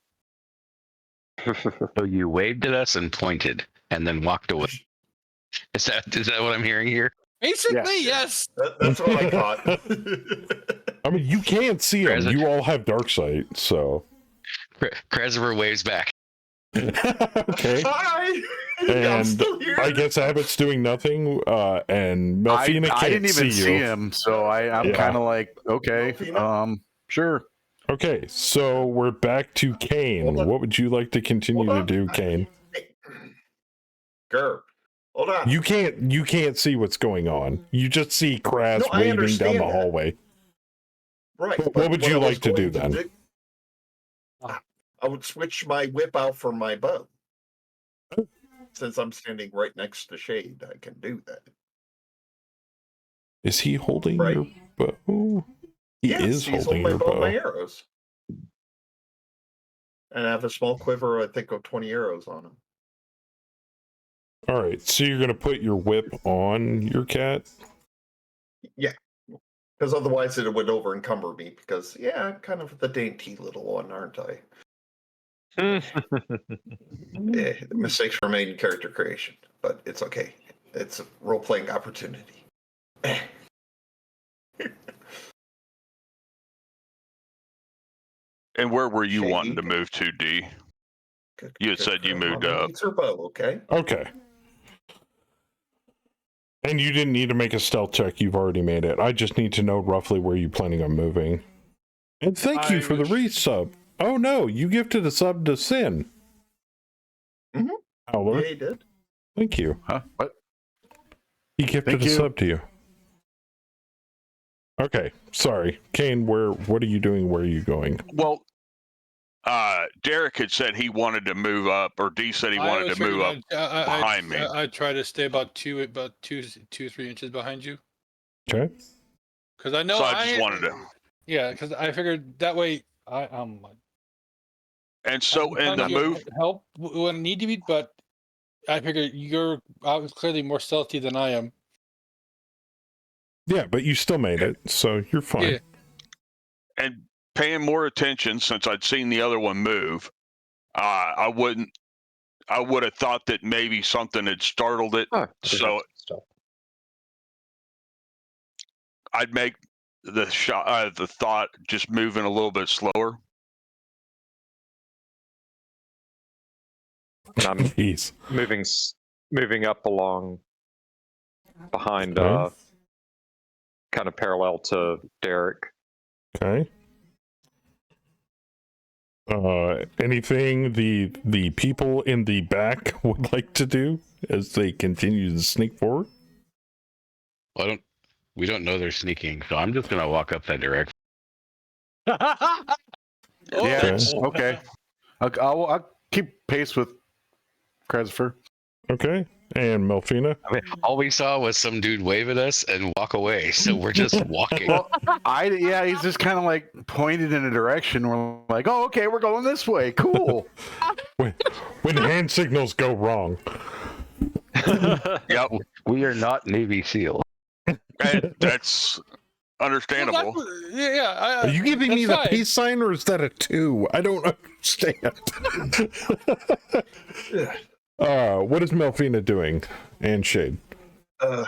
So you waved at us and pointed, and then walked away. Is that what I'm hearing here? Basically, yes. That's what I caught. I mean, you can't see them. Present. You all have dark sight, so. Cresver waves back. Okay. Hi. I'm And still here. I guess Abbott's doing nothing, and Melfina can't I didn't even see see you. him, so I'm Yeah. kind of like, okay, Melfina? sure. Okay, so we're back to Kane. Hold on. What would you like to continue Hold to on. do, Kane? Grr. Hold on. You can't see what's going on. You just see Kraz No, I waving down understand the that. hallway. Right. What but would I you was like to do going then? I would switch my whip out for my bow. Since I'm standing right next to Shade, I can do that. Is he holding Right. your bow? He Yes, is he's holding my your bow and my bow. arrows. And I have a small quiver, I think, of 20 arrows on him. All right, so you're gonna put your whip on your cat? Yeah. Because otherwise it would over encumber me. Because, yeah, I'm kind of the dainty little one, aren't I? Mistakes were made in character creation, but it's okay. It's a role playing opportunity. And where were you Shade. wanting to move to, D? You had said you moved up. It's her bow, okay? Okay. And you didn't need to make a stealth check. You've already made it. I just need to know roughly where you're planning on moving. And thank you for the resub. Oh no, you gifted a sub to Sin. Mhm. Howler. Yeah, he did. Thank you. Huh? What? He gifted Thank a you. sub to you. Okay, sorry. Kane, what are you doing? Where are you going? Well, Derek had said he wanted to move up, or D said he wanted to move up behind me. I try to stay about 3 inches behind you. Okay. Because I know So I just wanted to. Yeah, because I figured that way And so in the move, help when I need to be, but I figured you're clearly more stealthy than I am. Yeah, but you still made it, so you're fine. Yeah. and paying more attention since I'd seen the other one move, I would have thought that maybe something had startled it. So I'd make the shot, the thought, just moving a little bit slower. And I'm Jeez. moving up along behind, Okay. kind of parallel to Derek. Okay. Anything the people in the back would like to do as they continue to sneak forward? Well, we don't know they're sneaking, so I'm just gonna walk up that direction. Yeah, okay. I'll keep pace with Cresver. Okay. And Melfina? I mean, all we saw was some dude wave at us and walk away, so we're just walking. Well, he's just kind of like pointed in a direction. We're like, oh, okay, we're going this way. Cool. When hand signals go wrong. Yep, We are not Navy SEAL. and that's understandable. Are you giving me the peace sign, or is that a 2? I don't understand. What is Melfina doing? And Shade. All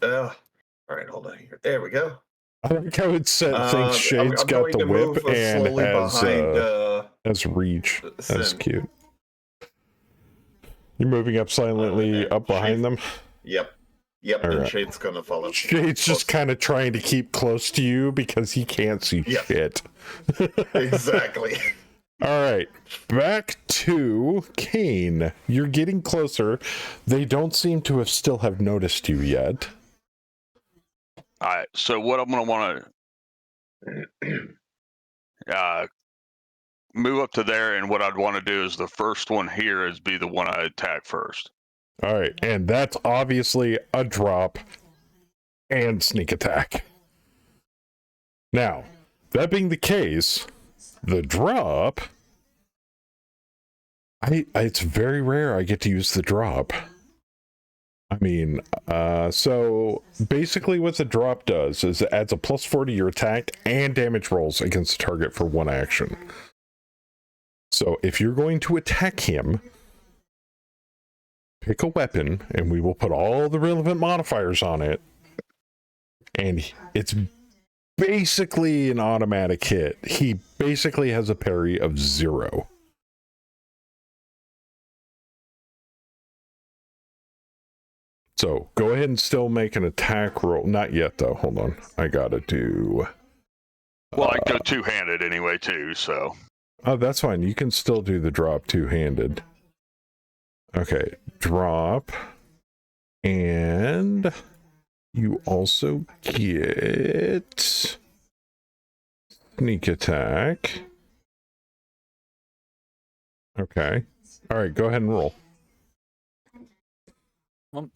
right, hold on here. There we go. I think I would say thinks Shade's I'm got going the to whip move and slowly has reach. That's Sin. cute. You're moving up silently up behind them? Yep. Yep, All and right. Shade's gonna follow. Shade's just kind of trying to keep close to you because he can't see shit. Exactly. All right, back to Kane. You're getting closer. They don't seem to have noticed you yet. All right. So what I'm gonna want to move up to there, and what I'd want to do is the first one here is be the one I attack first. All right, and that's obviously a drop and sneak attack. Now, that being the case, the drop, it's very rare I get to use the drop. I mean, so basically what the drop does is it adds a +4 to your attack and damage rolls against the target for one action. So if you're going to attack him, pick a weapon, and we will put all the relevant modifiers on it, and it's basically an automatic hit. He basically has a parry of 0. So go ahead and still make an attack roll. Not yet, though. Hold on. I gotta do... Well, I go two-handed anyway, too, so... Oh, that's fine. You can still do the drop two-handed. Okay, drop. And you also get sneak attack. Okay. All right, go ahead and roll.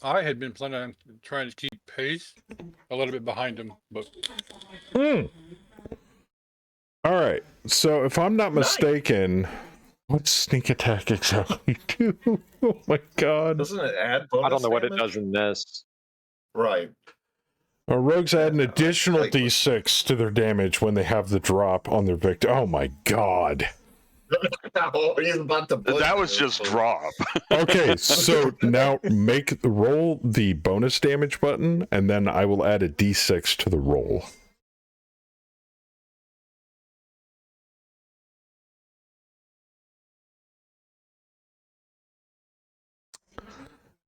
I had been planning on trying to keep pace a little bit behind him, but All right. So if I'm not mistaken, what's sneak attack exactly do? Oh my god. Doesn't it add bonus I don't know what it damage? does in this. Right. Rogues add an additional d6 to their damage when they have the drop on their victim. Oh my god. Oh, he's about to butcher That was this just one. drop. Okay, so now roll the bonus damage button, and then I will add a d6 to the roll.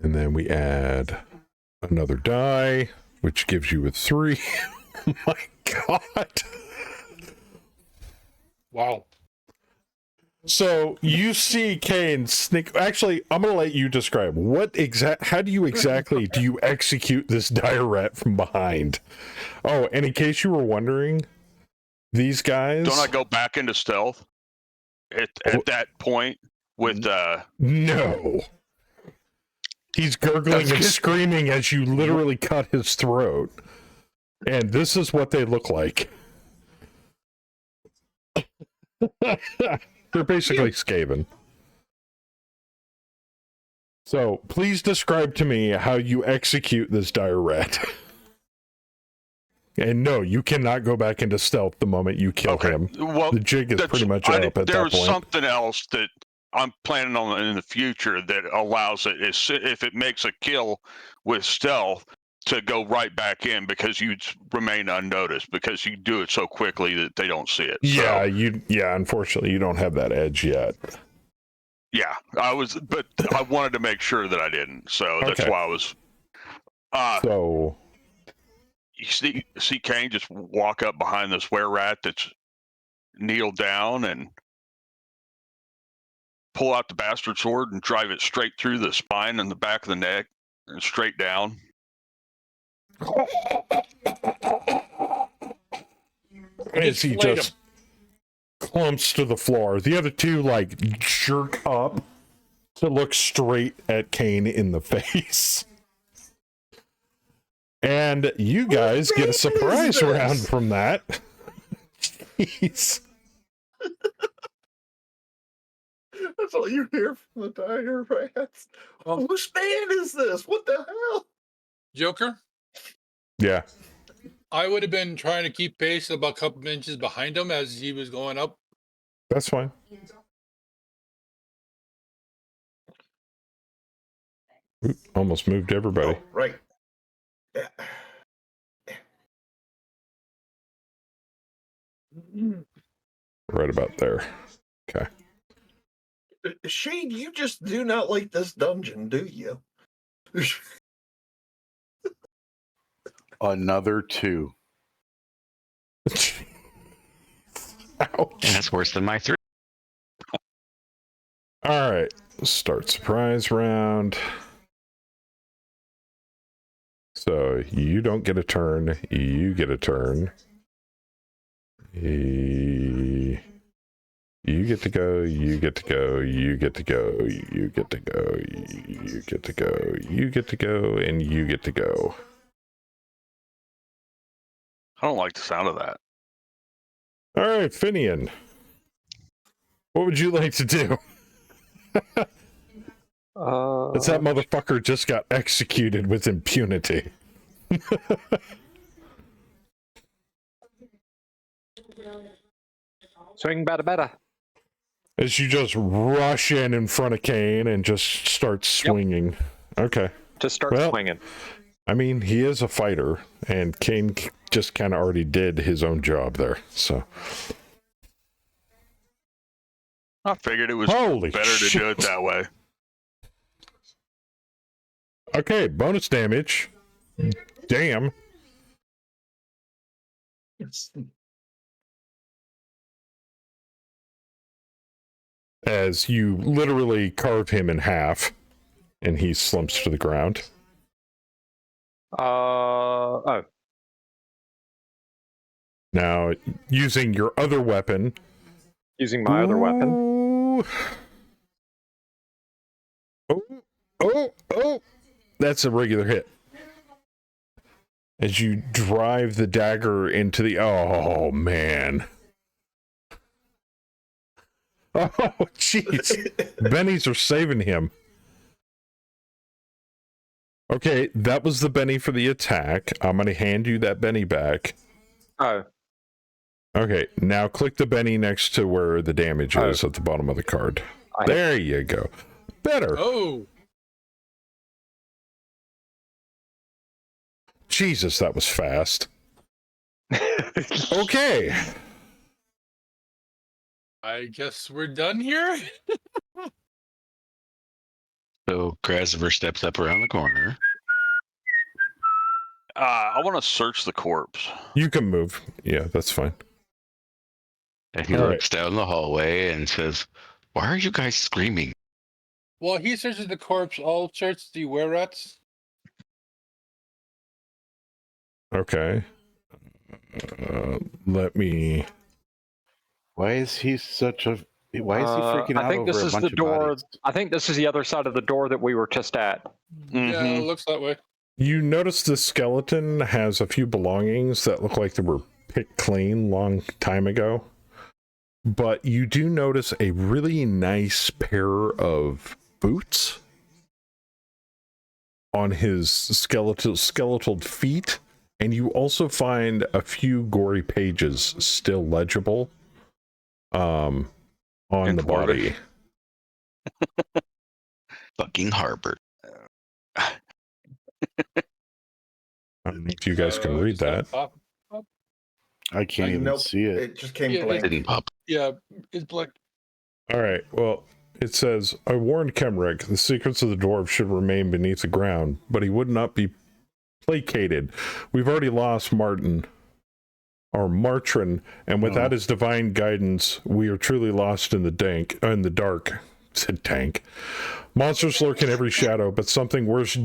And then we add another die, which gives you a 3. Oh my god. wow. So you see Kane sneak. Actually, I'm gonna let you describe how do you execute this dire rat from behind? Oh, and in case you were wondering, these guys Don't I go back into stealth at that point with No. He's gurgling and screaming as you literally cut his throat. And this is what they look like. They're basically Skaven. So, please describe to me how you execute this dire rat. And no, you cannot go back into stealth the moment you kill him. Well, The jig is pretty much up at that there's point. something else that I'm planning on in the future that allows it, if it makes a kill with stealth, to go right back in because you remain unnoticed because you do it so quickly that they don't see it. Yeah, unfortunately you don't have that edge yet. Yeah, but I wanted to make sure that I didn't, so that's Okay. why I was. So You see Kane just walk up behind this were rat that's kneeled down and pull out the bastard sword and drive it straight through the spine and the back of the neck and straight down. as he just clumps to the floor. The other two jerk up to look straight at Kane in the face. And you guys get a surprise round from that. Jeez. That's all you hear from the dire rats. Whose man is this? What the hell? Joker, Yeah. I would have been trying to keep pace about a couple inches behind him as he was going up. That's fine. Oop, almost moved everybody. Oh, right. Yeah. Right about there. Okay. Shade, you just do not like this dungeon, do you? Another 2. Ouch. And that's worse than my 3. All right, start surprise round. So you don't get a turn. You get a turn. You get to go. You get to go. You get to go. You get to go. You get to go. You get to go. And you get to go. I don't like the sound of that. All right, Finian. What would you like to do? As that motherfucker just got executed with impunity. Swing better. As you just rush in front of Kane and just start swinging. Okay. Just start Well, swinging. I mean, he is a fighter, and Kane just kind of already did his own job there, so. I figured it was Holy better to shit. do it that way. Okay, bonus damage. Damn. As you literally carve him in half, and he slumps to the ground. Oh. Now, using your other weapon. Using my other weapon. Oh. That's a regular hit. As you drive the dagger into the... Oh, man. Oh, jeez. Bennies are saving him. Okay, that was the Benny for the attack. I'm going to hand you that Benny back. Oh. Okay, now click the Benny next to where the damage is at the bottom of the card. There you go. Better. Oh. Jesus, that was fast. Okay. I guess we're done here. So Krasiver steps up around the corner. I want to search the corpse. You can move. Yeah, that's fine. And he All looks down the hallway and says, "Why are you guys screaming?" Well, he searches the corpse. I'll search the were-rats. Okay. Let me... Why is he such a... Why is he freaking out I think over this a is bunch the of door. bodies? I think this is the other side of the door that we were just at. Yeah, it looks that way. You notice the skeleton has a few belongings that look like they were picked clean long time ago. But you do notice a really nice pair of boots on his skeletal feet. And you also find a few gory pages still legible on the body. Fucking Harbor. I don't know if you guys can read that. I can't even Nope, see it. It just came Yeah, blank. Didn't pop. Yeah, it's black. All right, well, it says, I warned Kemric, the secrets of the dwarves should remain beneath the ground, but he would not be placated. We've already lost Martrin, and without his divine guidance, we are truly lost in the dark. Said tank. Monsters lurk in every shadow, but something worse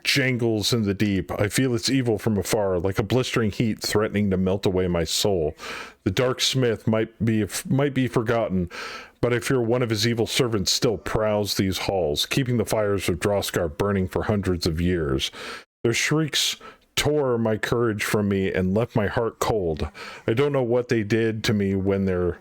jangles in the deep. I feel its evil from afar, like a blistering heat threatening to melt away my soul. The dark smith might be forgotten, but I fear one of his evil servants still prowls these halls, keeping the fires of Droskar burning for hundreds of years. Their shrieks tore my courage from me and left my heart cold. I don't know what they did to me when their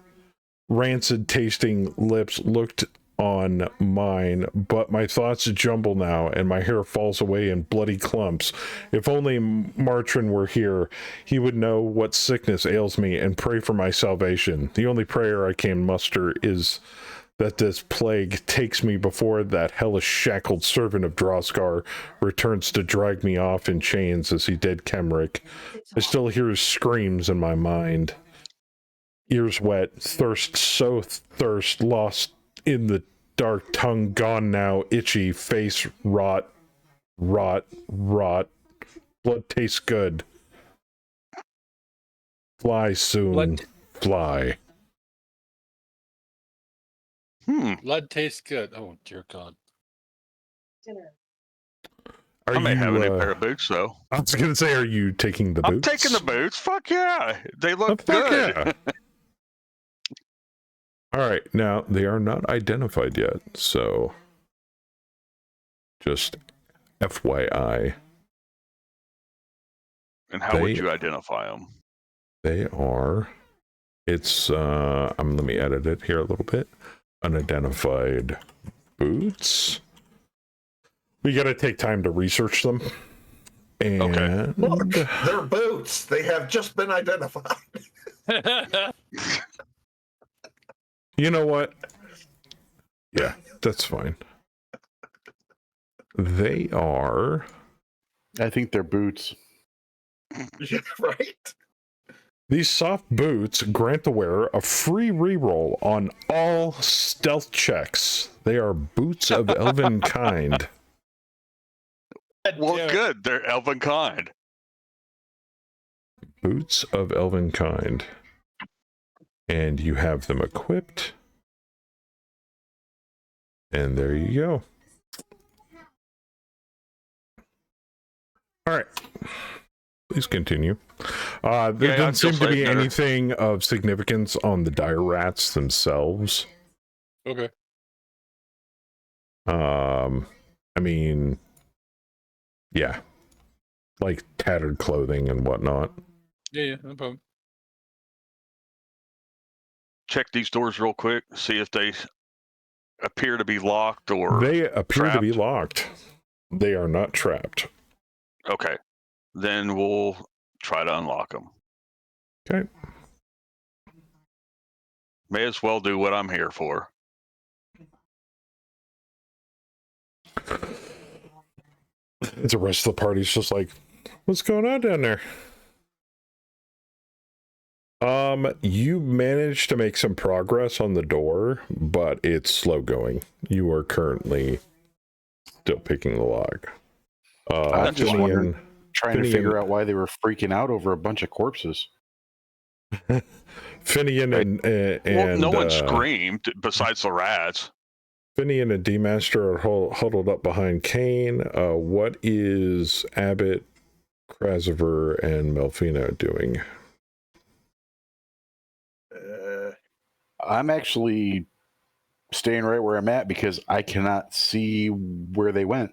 rancid-tasting lips looked on mine, but my thoughts jumble now, and my hair falls away in bloody clumps. If only Martrin were here, he would know what sickness ails me and pray for my salvation. The only prayer I can muster is that this plague takes me before that hellish shackled servant of Droskar returns to drag me off in chains as he did Kemric. I still hear his screams in my mind. Ears wet, thirst, lost in the dark, tongue gone now, itchy, face rot. Blood tastes good. Fly soon. Blood, Fly. blood tastes good. Oh dear God. Dinner. Are I may have a new you, pair of boots though. I was gonna say, are you taking the I'm boots? taking the boots. Fuck yeah, they Oh, look fuck good. yeah. All right, now they are not identified yet, so just FYI. And how would you identify them? They are. It's let me edit it here a little bit. Unidentified boots. We got to take time to research them. And Okay. Look, they're boots. They have just been identified. you know what? Yeah, that's fine. They are. I think they're boots. Yeah, right? These soft boots grant the wearer a free reroll on all stealth checks. They are boots of elven kind. Well, Damn it. good. They're elven kind. Boots of elven kind. And you have them equipped. And there you go. All right. Please continue. There doesn't seem to be anything of significance on the dire rats themselves. Okay. I mean, yeah, like tattered clothing and whatnot. Yeah, no problem. Check these doors real quick. See if they appear to be locked or They appear trapped. to be locked. They are not trapped. Okay. Then we'll try to unlock them. Okay. May as well do what I'm here for. The rest of the party's just like, what's going on down there? You managed to make some progress on the door, but it's slow going. You are currently still picking the lock. I'm just wondering, trying to figure out why they were freaking out over a bunch of corpses. Finian and well, no one screamed besides the rats. Finian and D-Master are huddled up behind Kane. What is Abbott, Crucible, and Melfina doing? I'm actually staying right where I'm at because I cannot see where they went.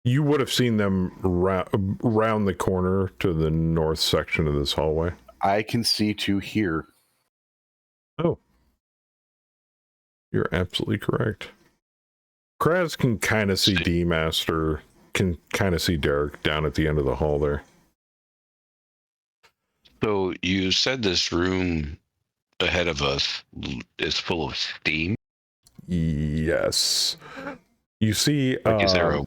You would have seen them round the corner to the north section of this hallway. I can see to here. Oh. You're absolutely correct. Kraz can kind of see D-Master, can kind of see Derek down at the end of the hall there. So you said this room ahead of us is full of steam? Yes. You see, Like, is there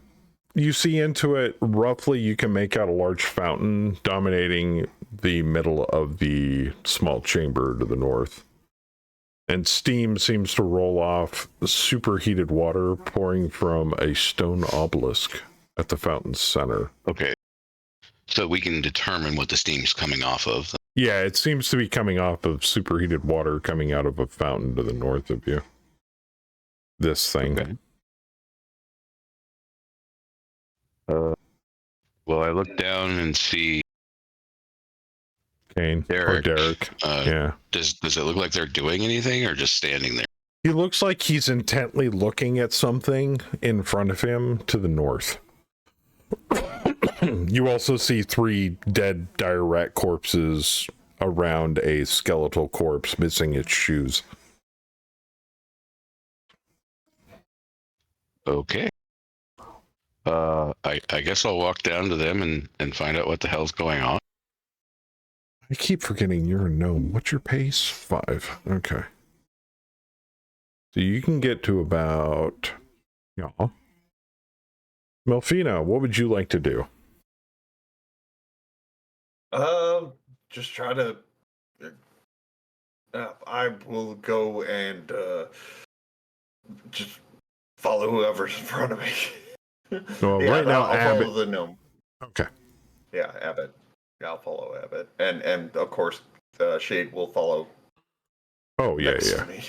you see into it, roughly you can make out a large fountain dominating the middle of the small chamber to the north. And steam seems to roll off superheated water pouring from a stone obelisk at the fountain's center. Okay. So we can determine what the steam's coming off of. Yeah, it seems to be coming off of superheated water coming out of a fountain to the north of you. This thing. Okay. Well, I look down and see Kane Derek. or Derek. Yeah. Does it look like they're doing anything or just standing there? He looks like he's intently looking at something in front of him to the north. You also see 3 dead dire rat corpses around a skeletal corpse missing its shoes. Okay. I guess I'll walk down to them and find out what the hell's going on. I keep forgetting you're a gnome. What's your pace? 5. Okay. So you can get to about... Yeah. Melfina, what would you like to do? Just try to. I will go and just follow whoever's in front of me. Well, Yeah, right now, I'll Abbott. follow the gnome. Okay. Yeah, Abbott. Yeah, I'll follow Abbott, and of course, Shade will follow. Oh yeah, next yeah. to me.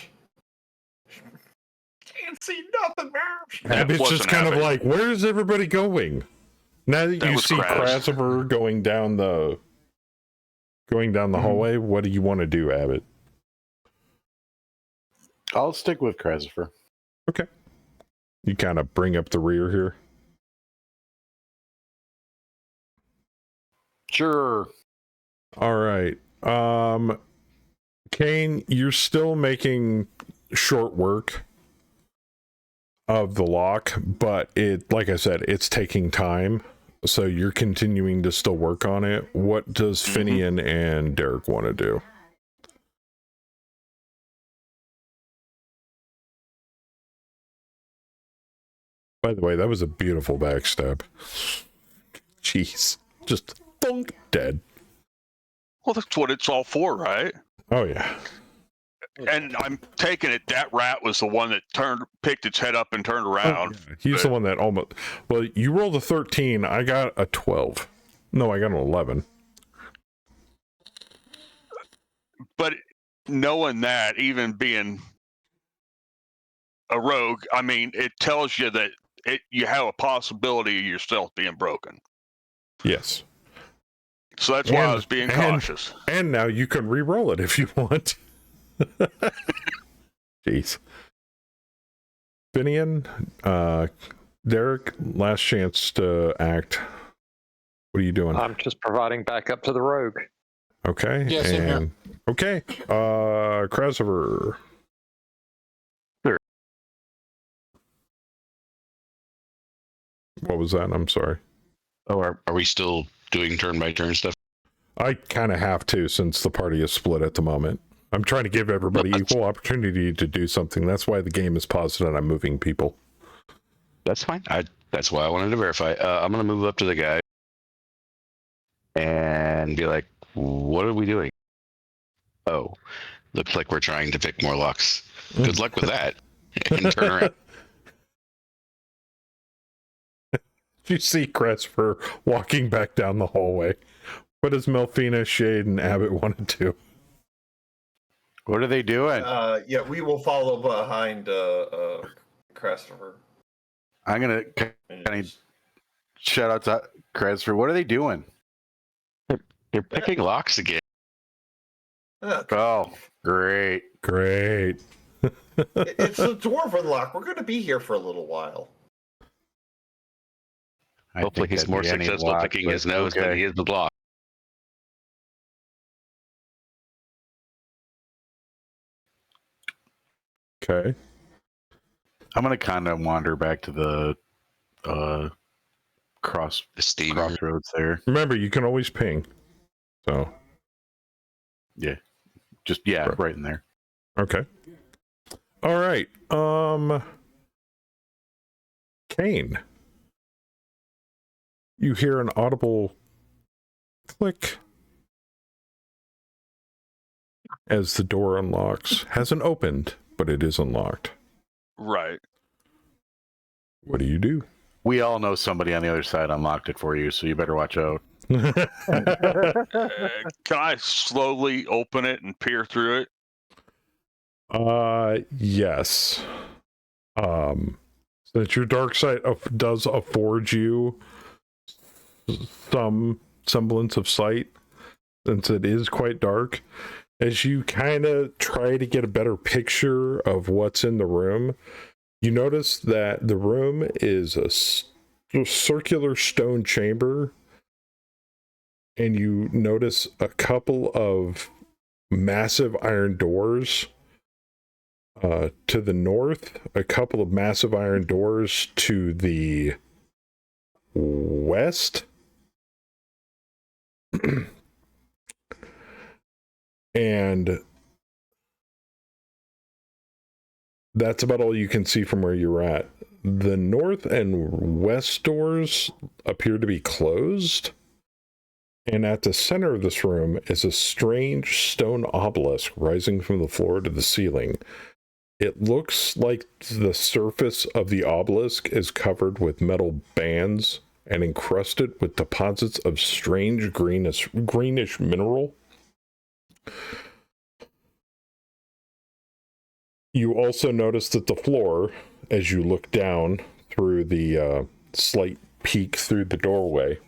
Can't see nothing, man. Abbott's just wasn't kind of Abbott. like, where's everybody going? Now that That you was see Kraz. Crucible going down the hallway, what do you want to do, Abbott? I'll stick with Crucible. Okay. You kind of bring up the rear here. Sure. All right. Kane, you're still making short work of the lock, but like I said, it's taking time. So you're continuing to still work on it. What does Finian and Derek want to do? By the way, that was a beautiful backstab. Jeez. Just thunk, dead. Well, that's what it's all for, right? Oh, yeah. And I'm taking it that rat was the one that picked its head up and turned around. Oh, yeah. He's the one that almost... Well, you rolled a 13. I got a 12. No, I got an 11. But knowing that, even being a rogue, I mean, it tells you that you have a possibility of yourself being broken. Yes. So that's why I was being cautious. And now you can re-roll it if you want. Jeez. Finian, Derek, last chance to act. What are you doing? I'm just providing backup to the rogue. Okay. Yeah, same here. Okay. Crucible. Sure. What was that? I'm sorry. Oh, are we still doing turn by turn stuff? I kind of have to, since the party is split at the moment. I'm trying to give everybody equal opportunity to do something. That's why the game is paused and I'm moving people. That's fine. That's why I wanted to verify. I'm gonna move up to the guy and be like, "What are we doing?" Oh, looks like we're trying to pick more locks. Good luck with that. And turn around. You see Cresper walking back down the hallway. What does Melfina, Shade, and Abbott want to do? What are they doing? Yeah, we will follow behind Christopher. I'm gonna kind of shout out to Crucible. What are they doing? You're picking locks again. Oh, great. Great. It's a dwarven lock. We're going to be here for a little while. I Hopefully think he's that'd more be any successful lock, picking but his nose than okay. he is the block. Okay. I'm gonna kind of wander back to the The steam. crossroads there. Remember, you can always ping. So, Just right in there. okay. All right. Kane. You hear an audible click as the door unlocks. Hasn't opened, but it is unlocked. Right. What do you do? We all know somebody on the other side unlocked it for you, so you better watch out. Can I slowly open it and peer through it? Yes. Since your dark side does afford you some semblance of sight, since it is quite dark, as you kind of try to get a better picture of what's in the room, you notice that the room is a circular stone chamber, and you notice a couple of massive iron doors to the north, a couple of massive iron doors to the west, and that's about all you can see from where you're at. The north and west doors appear to be closed, and at the center of this room is a strange stone obelisk rising from the floor to the ceiling. It looks like the surface of the obelisk is covered with metal bands and encrusted with deposits of strange greenish mineral. You also notice that the floor, as you look down through the slight peek through the doorway,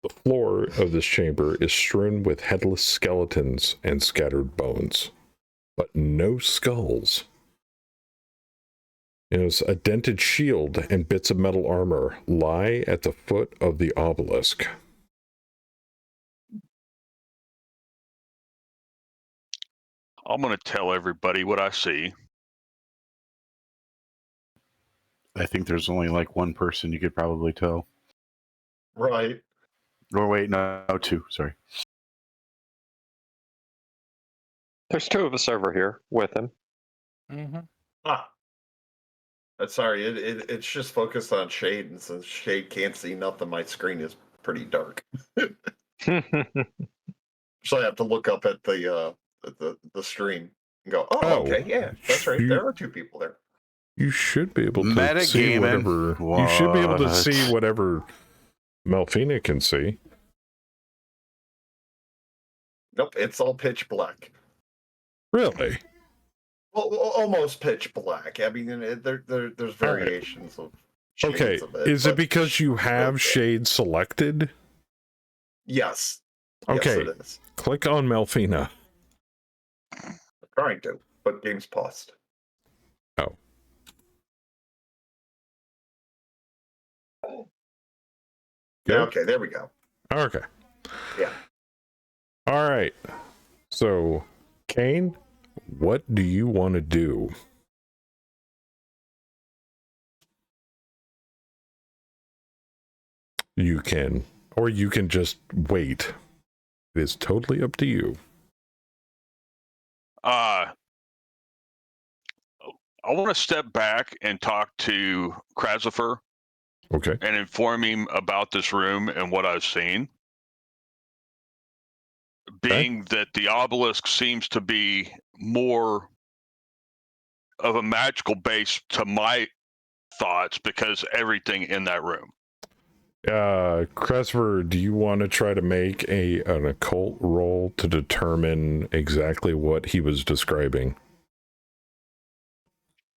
the floor of this chamber is strewn with headless skeletons and scattered bones, but no skulls. Is a dented shield and bits of metal armor lie at the foot of the obelisk. I'm going to tell everybody what I see. I think there's only like one person you could probably tell. Right. Or wait, no, two. Sorry. There's two of us over here with him. Mm-hmm. Ah. Sorry, it's just focused on Shade, and since Shade can't see nothing, my screen is pretty dark. So I have to look up at the stream and go, oh, okay, yeah, that's right. There are two people there. You should be able to see Metagaming. whatever. You should be able to see whatever Melfina can see. Nope, it's all pitch black. Really? Well, almost pitch black. I mean, there's variations of shades Okay. of it. Is it because you have Shade selected? Yes. Okay. Yes, it is. Click on Melfina. I'm trying to, but game's paused. Oh. Yeah, okay, there we go. Okay. Yeah. All right. So, Kane, what do you want to do? You can, or you can just wait. It is totally up to you. I want to step back and talk to Crucible Okay. and inform him about this room and what I've seen. Being that the obelisk seems to be more of a magical base to my thoughts because everything in that room. Cresver, do you want to try to make an occult roll to determine exactly what he was describing?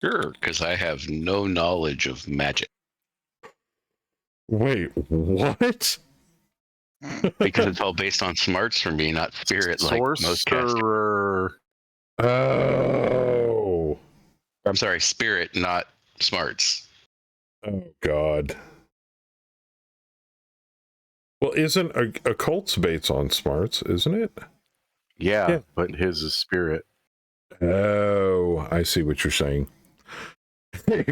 Sure, because I have no knowledge of magic. Wait, what? Because it's all based on smarts for me, not spirit, like most casters. Sorcerer. Oh. I'm sorry, spirit, not smarts. Oh, God. Well, isn't occult's based on smarts, isn't it? Yeah, but his is spirit. Oh, I see what you're saying.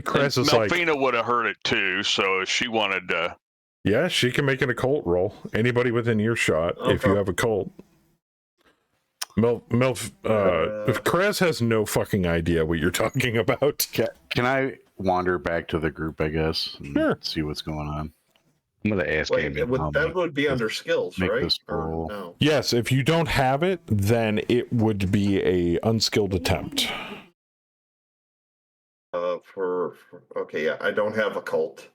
Cress is like, Melfina would have heard it too, so if she wanted to. yeah, she can make an occult roll. Anybody within earshot, if you have a cult. Krez has no fucking idea what you're talking about. Can I wander back to the group, I guess, and Sure. see what's going on? I'm going to ask Wait, him. that would be under skills, make right? this Or roll. no? Yes, if you don't have it, then it would be a unskilled attempt. Okay, yeah, I don't have a cult.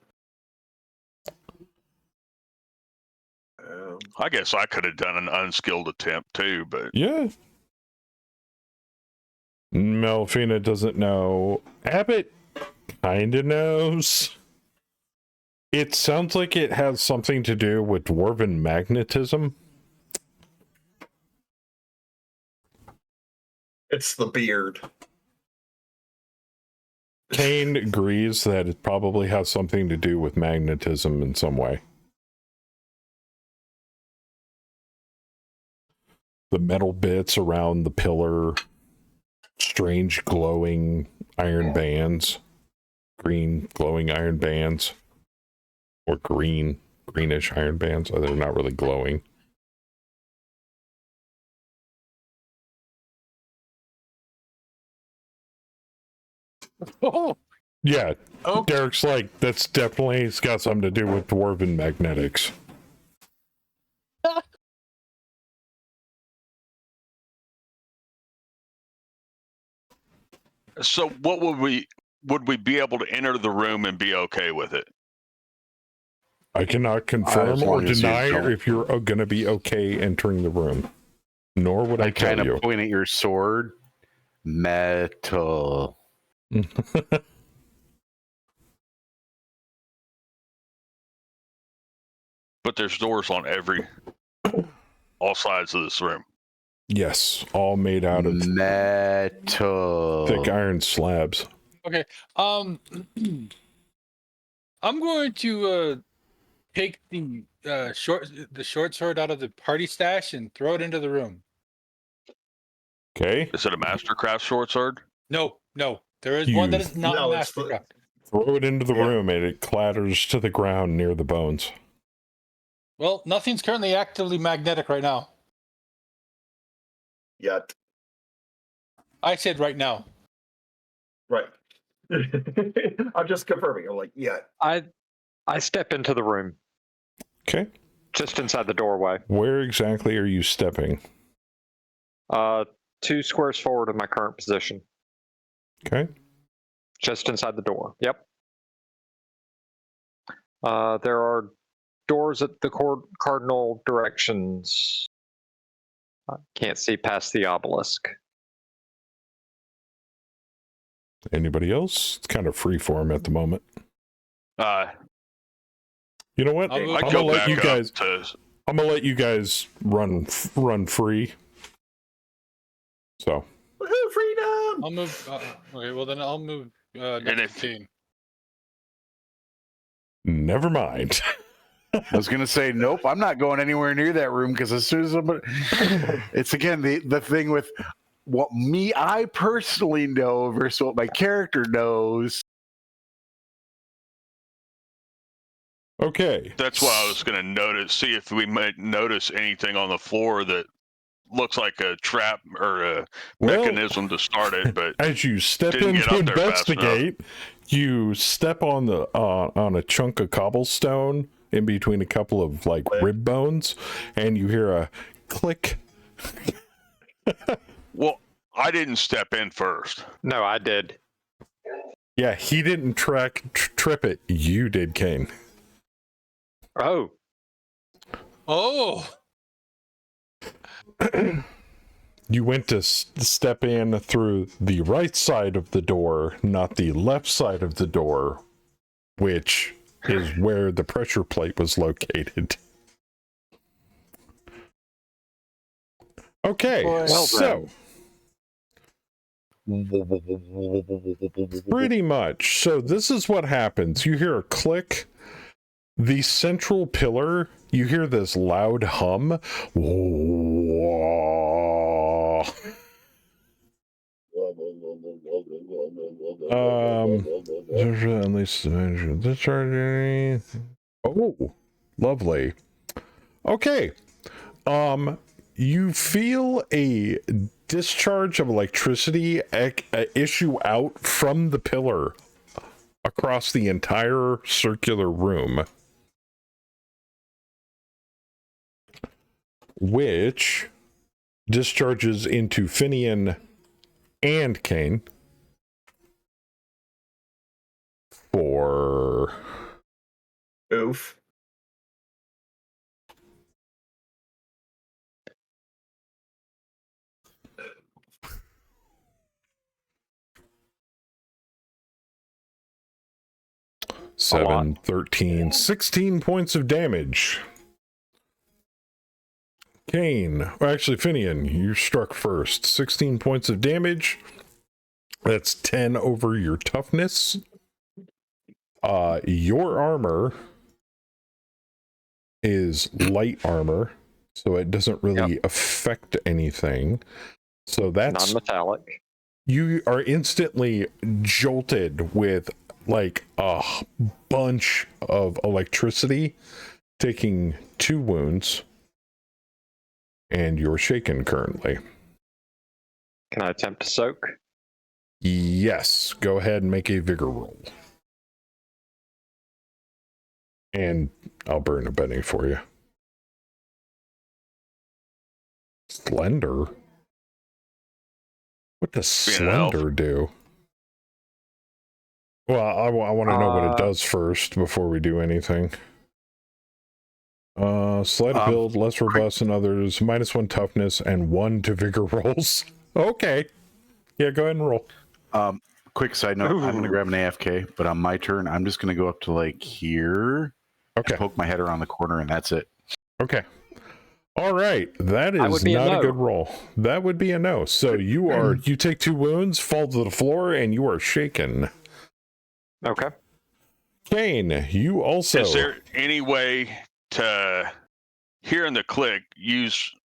I guess I could have done an unskilled attempt too, but Yeah. Melfina doesn't know. Abbott kinda knows. It sounds like it has something to do with dwarven magnetism. It's the beard. Kane agrees that it probably has something to do with magnetism in some way. The metal bits around the pillar, strange glowing iron bands, green glowing iron bands, or greenish iron bands. Oh, they're not really glowing. Oh, Yeah, oh, Derek's like, that's definitely, it's got something to do with dwarven magnetics. So what would we be able to enter the room and be okay with it? I cannot confirm As or long as you deny don't- if you're going to be okay entering the room. Nor would I Like kind tell of you. point at your sword. Metal. But there's doors on all sides of this room. Yes, all made out of Metal. thick iron slabs. Okay. I'm going to take the short sword out of the party stash and throw it into the room. Okay. Is it a Mastercraft short sword? No, there is one that You- is not No, it's Mastercraft. Throw it into the Yeah. room and it clatters to the ground near the bones. Well, nothing's currently actively magnetic right now. Yet. I said right now. Right. I'm just confirming. I'm like, yet. I step into the room, Okay. just inside the doorway. Where exactly are you stepping? 2 squares forward of my current position, Okay. just inside the door. Yep. There are doors at the cardinal directions. I can't see past the obelisk. Anybody else? It's kind of free form at the moment. You know what? I'll move- I I'm go gonna let back you up guys. to. I'm gonna let you guys run free. So Woohoo, freedom! I'll move. Okay, well then I'll move And next if- to Kane. never mind. I was gonna say, nope, I'm not going anywhere near that room because as soon as somebody, it's again the thing with what I personally know versus what my character knows. Okay. That's why I was going to see if we might notice anything on the floor that looks like a trap or a Well, mechanism to start it. But as you step Didn't in get to up there fast investigate, you step on the on a chunk of cobblestone in between a couple of like rib bones, and you hear a click. well, I didn't step in first. No, I did. Yeah, he didn't trip it. You did, Kane. Oh, Oh, You went to step in through the right side of the door, not the left side of the door, which is where the pressure plate was located. Okay, Well so pretty much. So this is what happens. You hear a click. The central pillar, you hear this loud hum. At least discharging. Oh, lovely. Okay. You feel a discharge of electricity issue out from the pillar across the entire circular room, which discharges into Finian and Kane for Oof. seven, 13, 16 points of damage. Kane, or actually Finian, you struck first. 16 points of damage. That's 10 over your toughness. Your armor is light armor, so it doesn't really affect anything. So that's non-metallic. you are instantly jolted with like a bunch of electricity, taking 2 wounds, and you're shaken currently. Can I attempt to soak? Yes, go ahead and make a vigor roll. And I'll burn a penny for you. Slender? What does Being an elf. Slender do? Well, I want to know what it does first before we do anything. Slight build, less robust than others, -1 toughness, and 1 to vigor rolls. Okay. Yeah, go ahead and roll. Quick side note, I'm going to grab an AFK, but on my turn, I'm just going to go up to like here. Okay. Poke my head around the corner, and that's it. Okay. All right. That is not a good roll. That would be a no. So you take 2 wounds, fall to the floor, and you are shaken. Okay. Kane, you also... Is there any way to, here in the click, use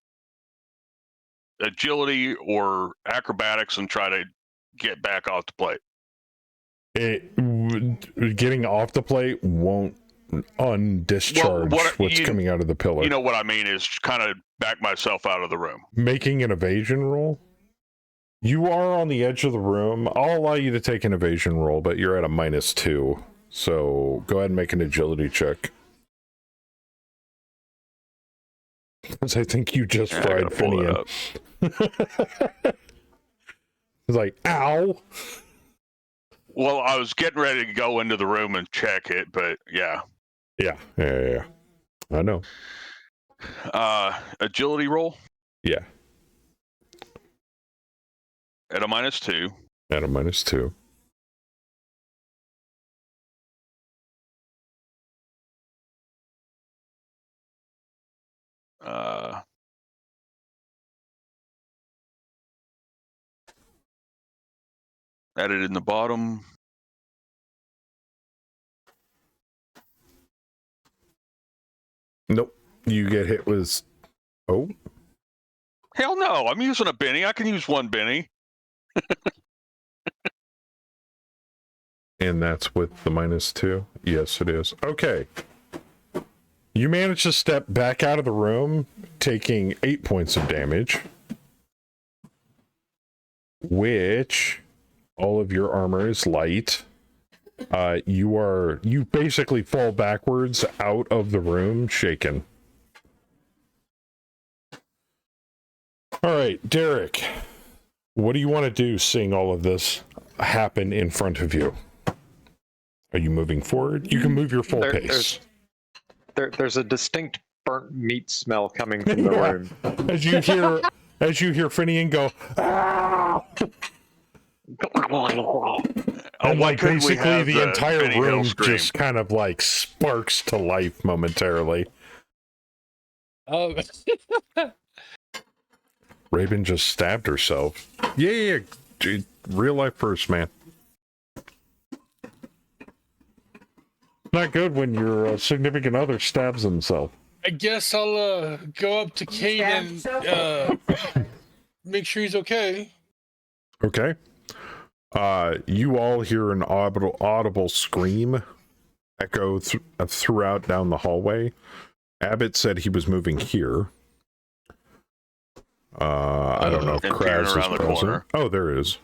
agility or acrobatics and try to get back off the plate? Getting off the plate won't undischarge what's coming out of the pillar. You know what I mean is kind of back myself out of the room. Making an evasion roll? You are on the edge of the room. I'll allow you to take an evasion roll, but you're at a -2. So go ahead and make an agility check. Because I think you just fried Finian. It's like, ow! Well, I was getting ready to go into the room and check it, but yeah. Yeah. I know. Agility roll? Yeah. At a -2. At a -2. Added in the bottom. Nope. You get hit with... Oh. Hell no, I'm using a Benny. I can use 1 Benny. And that's with the -2? Yes, it is. Okay. You manage to step back out of the room, taking 8 points of damage. Which, all of your armor is light. You basically fall backwards out of the room, shaken. All right, Derek. What do you want to do seeing all of this happen in front of you? Are you moving forward? You can move your full pace. There's a distinct burnt meat smell coming from the room. As you hear Finian go, ah! And like basically the entire room just kind of like sparks to life momentarily. Oh. Raven just stabbed herself. Yeah. Dude, real life first, man. Not good when your significant other stabs himself. I guess I'll go up to Kate and make sure he's okay. Okay. You all hear an audible scream echo throughout down the hallway. Abbott said he was moving here. I don't know if Kraz is present. Oh, there is.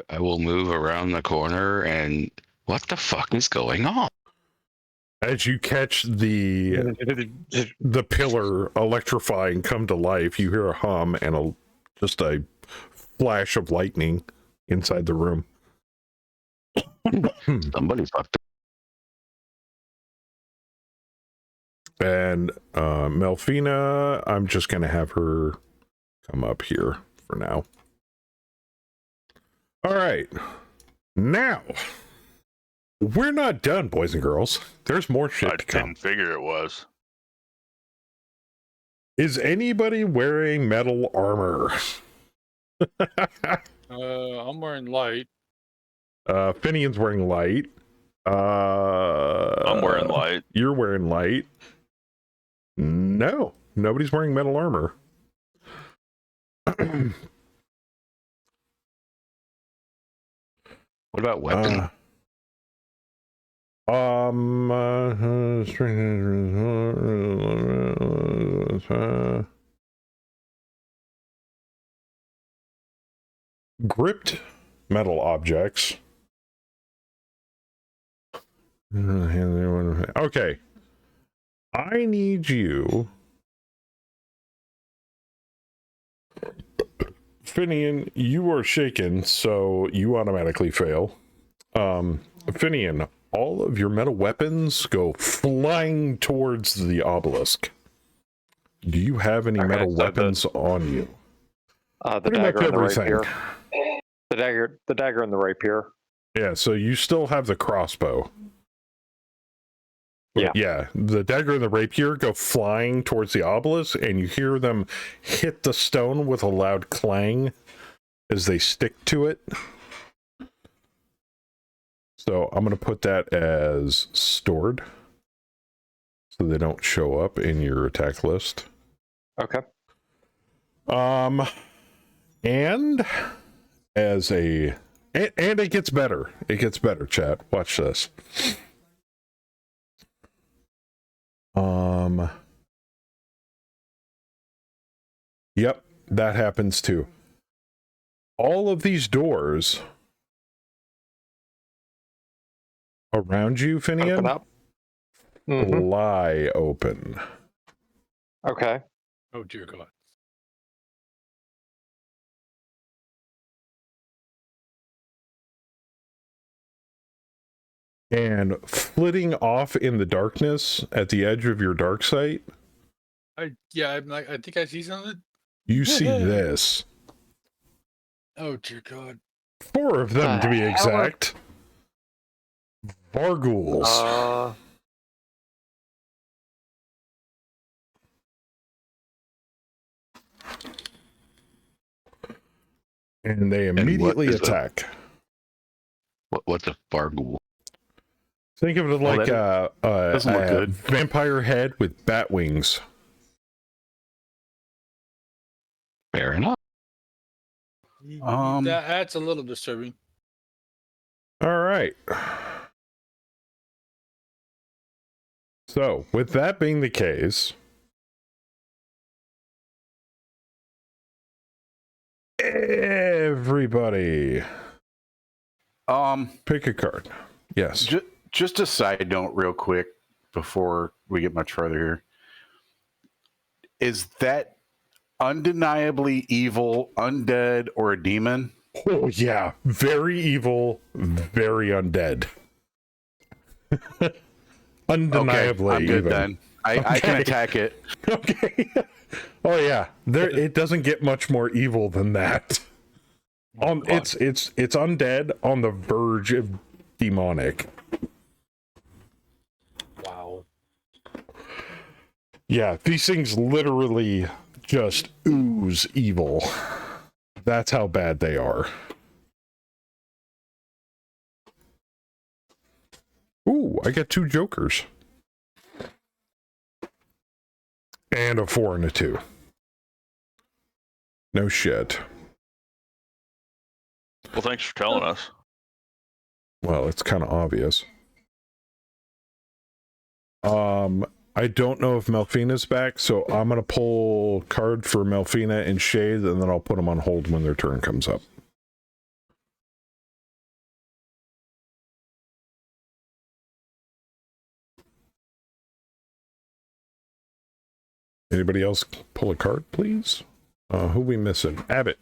I will move around the corner and what the fuck is going on? As you catch the pillar electrifying come to life, you hear a hum and just a flash of lightning inside the room. Somebody fucked up. And Melfina, I'm just going to have her come up here for now. All right. Now, we're not done, boys and girls. There's more shit to come. I didn't figure it was. Is anybody wearing metal armor? I'm wearing light. Finian's wearing light. I'm wearing light. You're wearing light. No, nobody's wearing metal armor. What about weapon? Gripped metal objects. Okay. I need you, Finian, you are shaken, so you automatically fail. Finian, all of your metal weapons go flying towards the obelisk. Do you have any Okay, metal so weapons on you? The Pretty much dagger and the everything. rapier. The dagger and the rapier. Yeah, so you still have the crossbow. Yeah. Yeah, the dagger and the rapier go flying towards the obelisk, and you hear them hit the stone with a loud clang as they stick to it. So I'm going to put that as stored, so they don't show up in your attack list. Okay. And as a... And it gets better. It gets better, chat. Watch this. Yep, that happens too. All of these doors around you, Finian, Open up. Mhm. fly open. Okay. Oh dear God. And flitting off in the darkness at the edge of your dark sight, I think I see something. you see this. Oh dear God. 4 of them, to be exact. Varghouls. And they immediately attack. What's a Varghoul? Think of it like doesn't look a good. vampire head with bat wings. Fair enough. That's a little disturbing. All right. So, with that being the case, everybody pick a card. Yes. Just a side note, real quick, before we get much further here. Is that undeniably evil, undead, or a demon? Oh, yeah. Very evil, very undead. Undeniably. Okay, I'm good even. then. I can attack it. Okay. Oh, yeah. It doesn't get much more evil than that. It's undead on the verge of demonic. Wow. Yeah, these things literally just ooze evil. That's how bad they are. Ooh, I get 2 jokers. And a 4 and a 2. No shit. Well, thanks for telling us. Well, it's kind of obvious. I don't know if Melfina's back, so I'm going to pull card for Melfina and Shade, and then I'll put them on hold when their turn comes up. Anybody else pull a card, please? Who we missing? Abbott.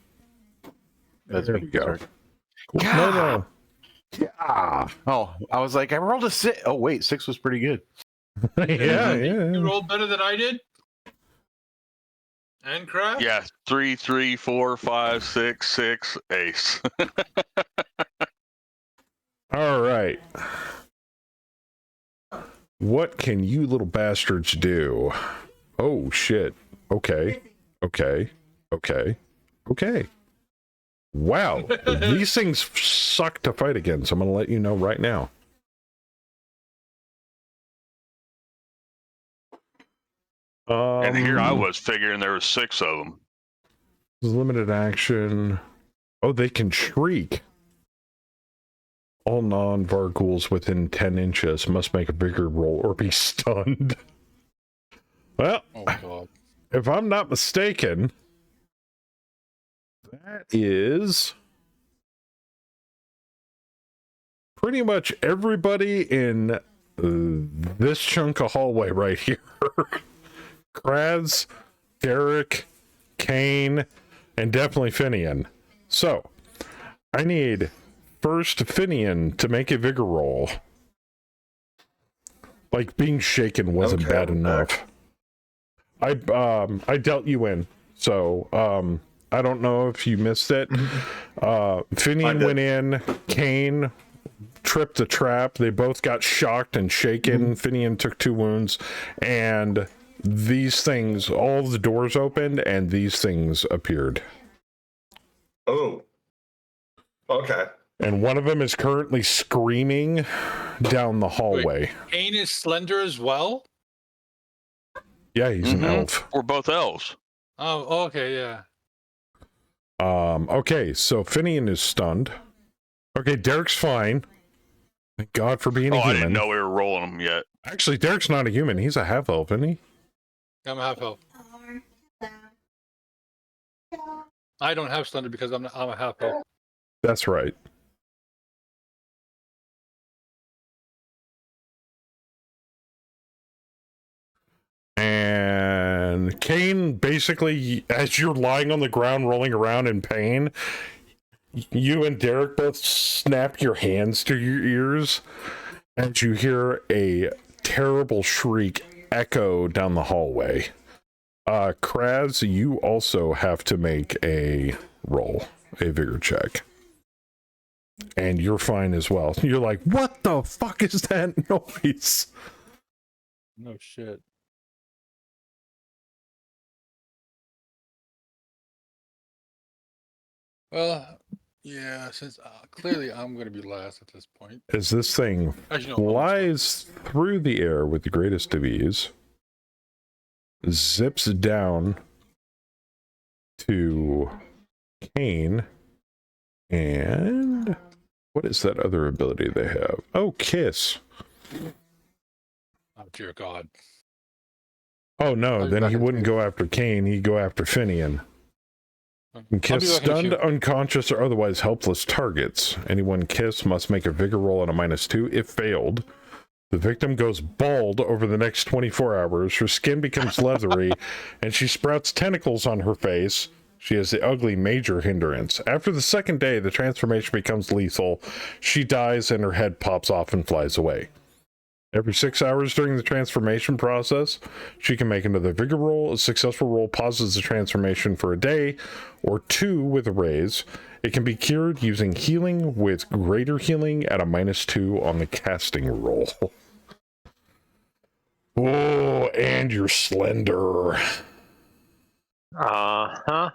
That's There me. we go. Sorry. Cool. Yeah. No. Yeah. Oh, I was like, I rolled a 6. Oh, wait, 6 was pretty good. yeah. You rolled better than I did. And crap. Yeah, 3, 3, 4, 5, 6, 6, ace. All right. What can you little bastards do? Oh, shit. Okay. Wow. These things suck to fight against. I'm going to let you know right now. And here I was figuring there was 6 of them. Limited action. Oh, they can shriek. All non-Varghouls within 10 inches must make a bigger roll or be stunned. Well, Oh God. if I'm not mistaken, that is pretty much everybody in this chunk of hallway right here. Kraz, Derek, Kane, and definitely Finian. So, I need first Finian to make a vigor roll. Like, being shaken wasn't bad enough. I dealt you in, so I don't know if you missed it. Finian went in, Kane tripped the trap. They both got shocked and shaken. Finian took 2 wounds, and these things, all the doors opened, and these things appeared. Oh. Okay. And one of them is currently screaming down the hallway. Kane is slender as well? Yeah, he's an elf. We're both elves. Oh, okay, yeah. Okay, so Finian is stunned. Okay, Derek's fine. Thank God for being a human. I didn't know we were rolling them yet. Actually, Derek's not a human. He's a half-elf, isn't he? I'm a half elf. I don't have slender because I'm a half elf. That's right. And Kane, basically, as you're lying on the ground rolling around in pain, you and Derek both snap your hands to your ears as you hear a terrible shriek echo down the hallway. Kraz, you also have to make a roll, a vigor check. And you're fine as well. You're like, what the fuck is that noise? No shit. Well, yeah, since clearly I'm going to be last at this point. As this thing flies through the air with the greatest of ease, zips down to Kane, and what is that other ability they have? Oh, Kiss. Oh, dear God. Oh, no, then he wouldn't go after Kane, he'd go after Finian. Kiss stunned, unconscious, or otherwise helpless targets. Anyone Kiss must make a vigor roll at a -2. If failed, the victim goes bald over the next 24 hours. Her skin becomes leathery, and she sprouts tentacles on her face. She has the ugly major hindrance. After the second day, the transformation becomes lethal. She dies, and her head pops off and flies away. Every 6 hours during the transformation process, she can make another vigor roll. A successful roll pauses the transformation for a day, or 2 with a raise. It can be cured using healing with greater healing at a -2 on the casting roll. Oh, and you're slender. Uh-huh.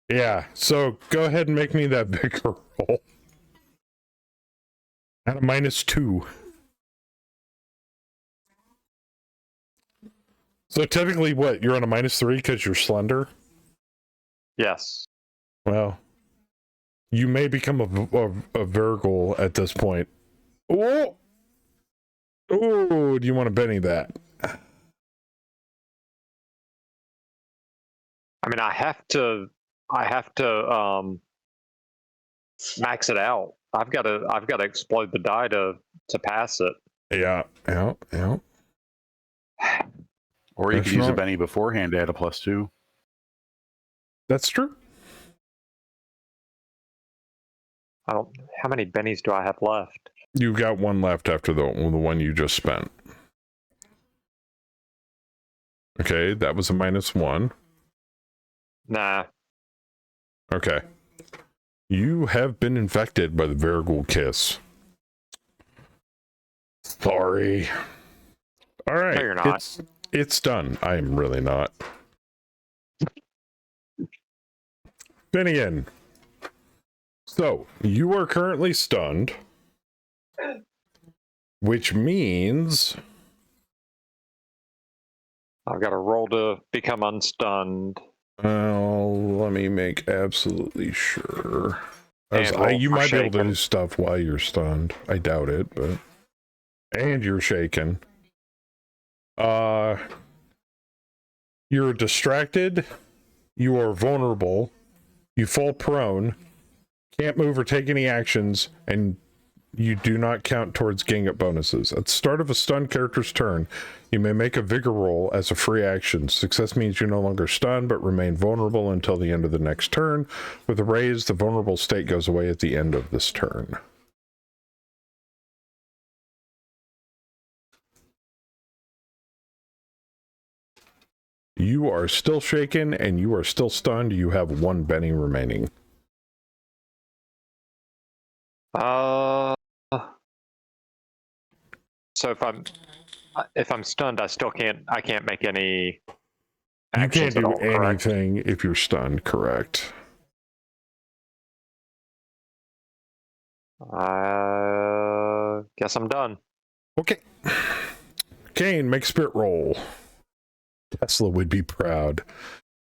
Yeah, so go ahead and make me that vigor roll. At a -2. So technically, what? You're on a -3 because you're slender? Yes. Well, you may become a Virgil at this point. Oh! Oh, do you want to Benny that? I mean, I have to max it out. I've got to explode the die to pass it. Yeah. Or you could use a Benny beforehand to add a +2. That's true. How many bennies do I have left? You've got one left after the one you just spent. Okay, that was a -1. Nah. Okay. You have been infected by the Virgul Kiss. Sorry. All right. No, you're not. It's done. I am really not. Finian. So, you are currently stunned, which means I've got to roll to become unstunned. let me make absolutely sure. You might be able to do stuff while you're stunned. I doubt it, but... And you're shaken. You're distracted. You are vulnerable. You fall prone. Can't move or take any actions, and you do not count towards gang up bonuses. At the start of a stunned character's turn, you may make a vigor roll as a free action. Success means you're no longer stunned, but remain vulnerable until the end of the next turn. With a raise, the vulnerable state goes away at the end of this turn. You are still shaken and you are still stunned. You have 1 Benny remaining. So if I'm stunned, I can't make any You actions can't do at all, correct? anything if you're stunned, correct? Guess I'm done. Okay. Kane, make a spirit roll. Tesla would be proud.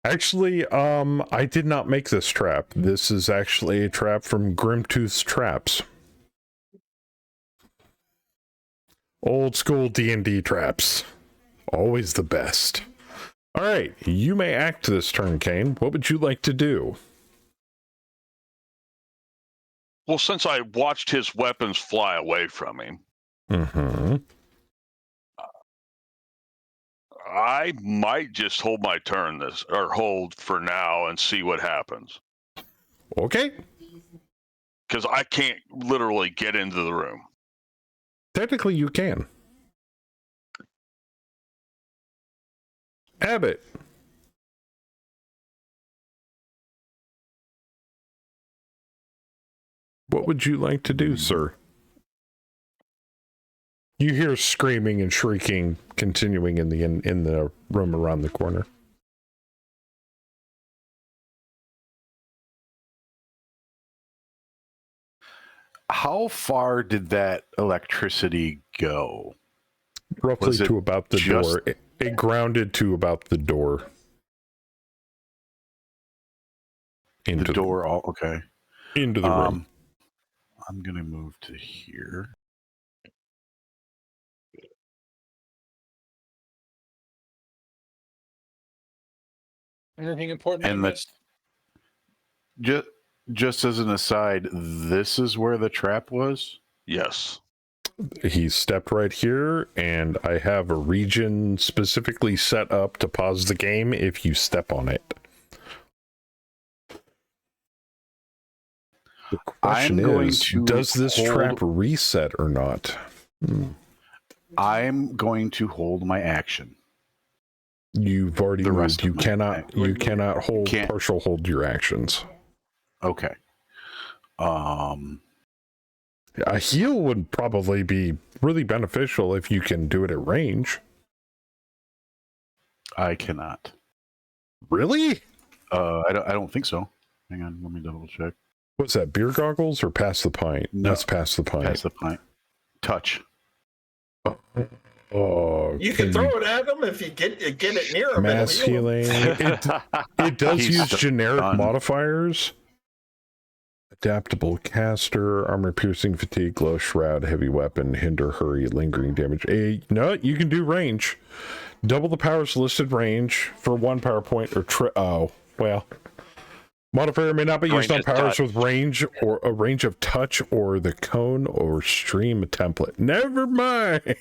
Actually, I did not make this trap. This is actually a trap from Grimtooth's Traps. Old school D&D traps. Always the best. All right, you may act this turn, Kane. What would you like to do? Well, since I watched his weapons fly away from him, Mm-hmm. I might just hold my turn hold for now and see what happens. Okay. Because I can't literally get into the room. Technically, you can. Abbott. What would you like to do, sir? You hear screaming and shrieking continuing in the room around the corner. How far did that electricity go? Roughly to about the door. It grounded to about the door. Into the door, okay. Into the room. I'm going to move to here. Anything important? And just as an aside, this is where the trap was? Yes. He stepped right here, and I have a region specifically set up to pause the game if you step on it. The question is, does this trap reset or not? I'm going to hold my action. You've already moved. You cannot partial hold your actions. Okay. A heal would probably be really beneficial if you can do it at range. I cannot. Really? I don't think so. Hang on, let me double check. What's that, beer goggles or pass the pint? No, that's pass the pint. Pass the pint. Touch. Oh, you can throw it at them if you get it near them. Mass healing. It does use generic modifiers. Adaptable caster, armor piercing, fatigue, glow, shroud, heavy weapon, hinder, hurry, lingering damage. No, you can do range. Double the powers listed range for 1 power point or modifier may not be used on powers with range or a range of touch or the cone or stream template. Never mind.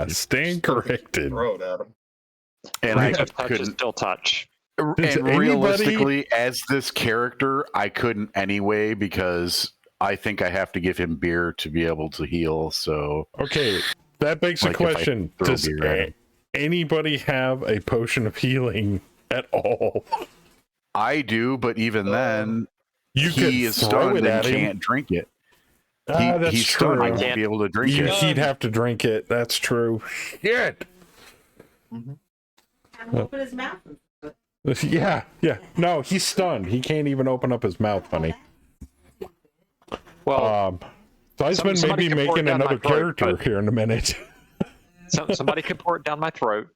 Stand corrected. Throw it at them. And I touch is still touch. And realistically, as this character, I couldn't anyway because I think I have to give him beer to be able to heal. So okay, that begs a question: does anybody have a potion of healing at all? I do, but even then, he is stunned and can't drink it. He's stunned. I won't be able to drink it. He'd have to drink it. That's true. Shit. Open his mouth. Yeah. No, he's stunned. He can't even open up his mouth, honey. Well, Theismann may be making another character here in a minute. Somebody could pour it down my throat.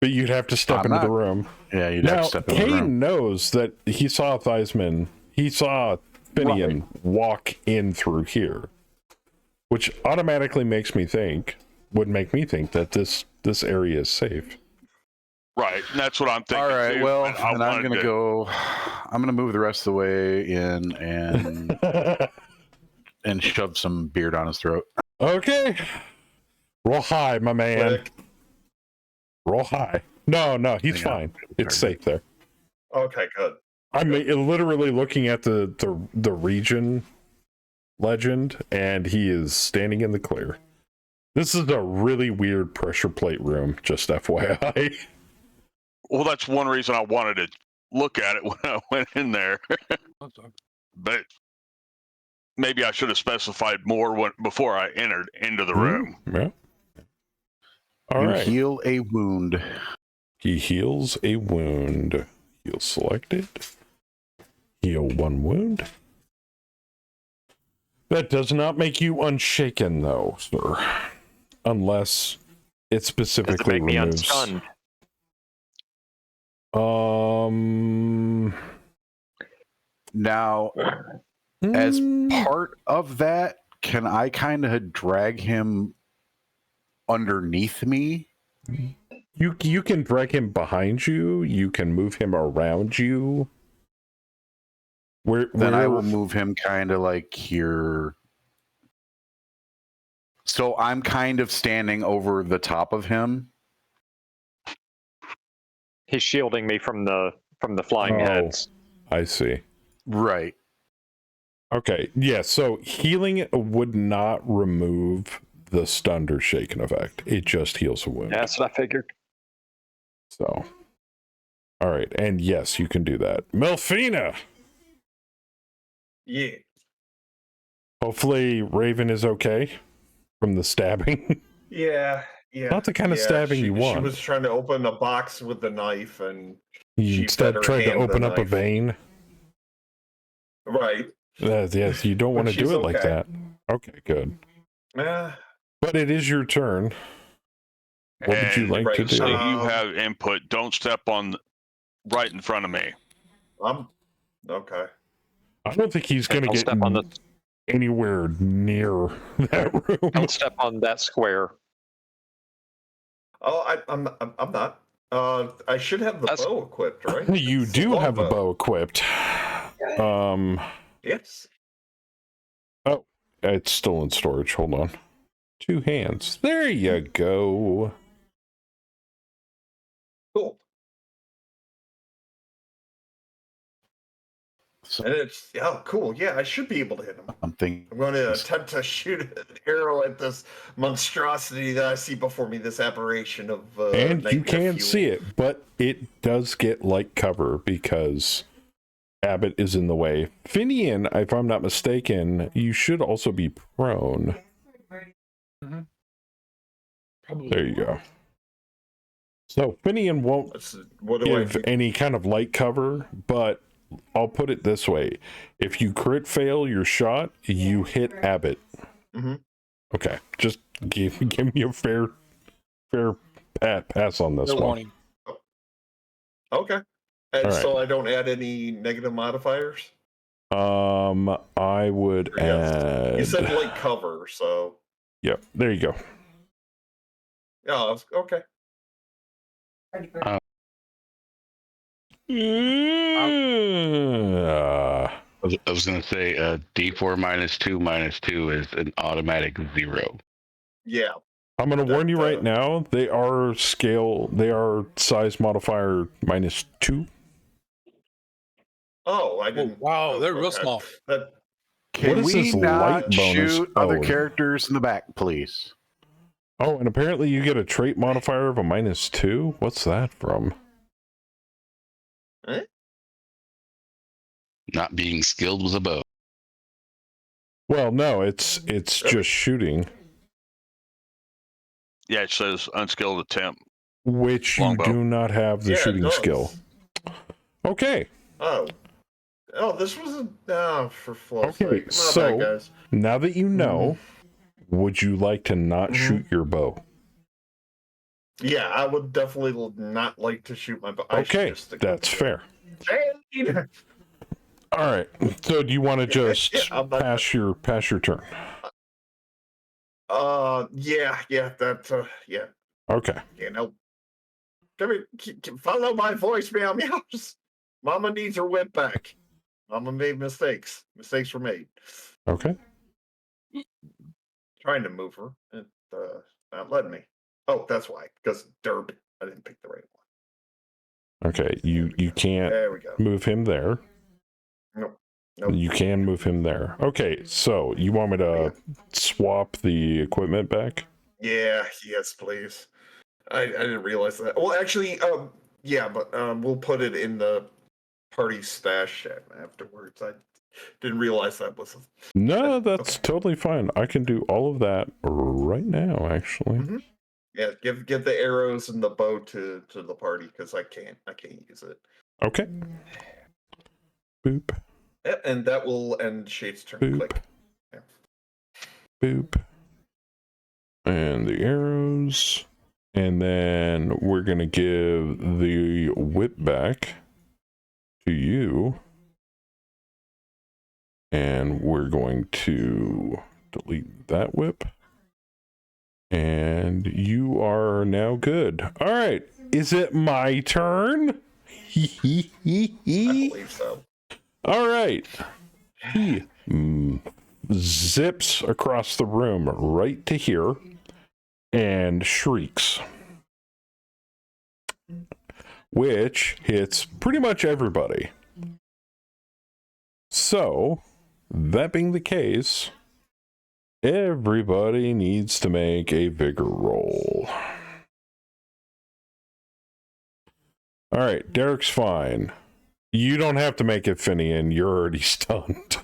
But you'd have to step into the room. Yeah, you'd have to step into the room. Kane knows that he saw Theismann. He saw Finian walk in through here, which automatically would make me think that this area is safe. Right, and that's what I'm thinking. All right, too, well, and I'm going to move the rest of the way in and shove some beer down his throat. Okay. Roll high, my man. Roll high. No, he's fine. It's safe there. Okay, good. I'm literally looking at the region legend, and he is standing in the clear. This is a really weird pressure plate room, just FYI. Well, that's one reason I wanted to look at it when I went in there. But maybe I should have specified more before I entered into the room. Yeah. All you right. heal a wound. He heals a wound. Heal selected. Heal 1 wound. That does not make you unshaken, though, sir. Unless it specifically Does it make me removes. unstunned? Now, as part of that, can I kind of drag him underneath me? You can drag him behind you. You can move him around you. Then I will move him kind of like here. So I'm kind of standing over the top of him. He's shielding me from the flying heads. I see. Right. Okay. Yeah. So healing would not remove the stunned or shaken effect. It just heals a wound. That's what I figured. So, all right, and yes, you can do that. Melfina. Yeah. Hopefully, Raven is okay from the stabbing. Yeah. Not the kind of stabbing you want. She was trying to open a box with the knife, and You she instead better tried to hand the open up a knife. vein. Right. Yes, you don't want to do it like that. Okay, good. But it is your turn. What would you like to do? So you have input. Don't step on right in front of me. Okay. I don't think he's going to get step on anywhere near that room. Don't step on that square. Oh, I'm not. I should have the bow equipped, right? You It's do long have a bow equipped. Yes. Oh, it's still in storage. Hold on. 2 hands. There you go. Cool. And it's cool. Yeah, I should be able to hit him. I'm going to attempt to shoot an arrow at this monstrosity that I see before me. This aberration of and you nightmare can't fuel. see it, but it does get light cover because Abbott is in the way. Finian, if I'm not mistaken, you should also be prone. Probably. There you go. So Finian won't give any kind of light cover, but I'll put it this way. If you crit fail your shot, you hit Abbott. Okay, just give me a fair pass on this one. Warning. Okay. And All right. so I don't add any negative modifiers? I would add... You said light cover, so... Yep, there you go. Yeah, okay. Uh, I was going to say D4 -2 is an automatic 0. Yeah. I'm going to warn you right now, they are size modifier -2. Oh, I didn't. Wow, they're real small. Can What is we this not light bonus? shoot other Oh. characters in the back, please? Oh, and apparently you get a trait modifier of a -2? What's that from? Not being skilled with a bow. Well, no, it's just shooting. Yeah, it says unskilled attempt. Which you Longbow. do not have the Yeah, it shooting does. skill. Okay. Oh, this was for flow's Okay, sake. My so bad, guys. now that you know, would you like to not shoot your bow? Yeah, I would definitely not like to shoot my bow. Okay, that's fair. All right. So do you want to just pass your turn? Yeah. Okay. You know, follow my voice, meow meows. Mama needs her whip back. Mama made mistakes. Mistakes were made. Okay. Trying to move her, and not letting me. Oh, that's why. Because derp, I didn't pick the right one. Okay. You can't There we go. move him there. Nope. You can move him there. Okay. So you want me to swap the equipment back? Yeah. Yes, please. I didn't realize that. Well, actually, Yeah, but we'll put it in the party stash afterwards. I didn't realize that was. No, that's totally fine. I can do all of that right now, actually. Mm-hmm. Yeah, give the arrows and the bow to the party because I can't use it. Okay. Boop. Yep, and that will end Shade's turn. Boop. Click. Yeah. Boop. And the arrows. And then we're going to give the whip back to you. And we're going to delete that whip. And you are now good. All right. Is it my turn? I believe so. All right. He zips across the room right to here and shrieks, which hits pretty much everybody. So, that being the case, everybody needs to make a vigor roll. All right, Derek's fine. You don't have to make it, Finian. You're already stunned.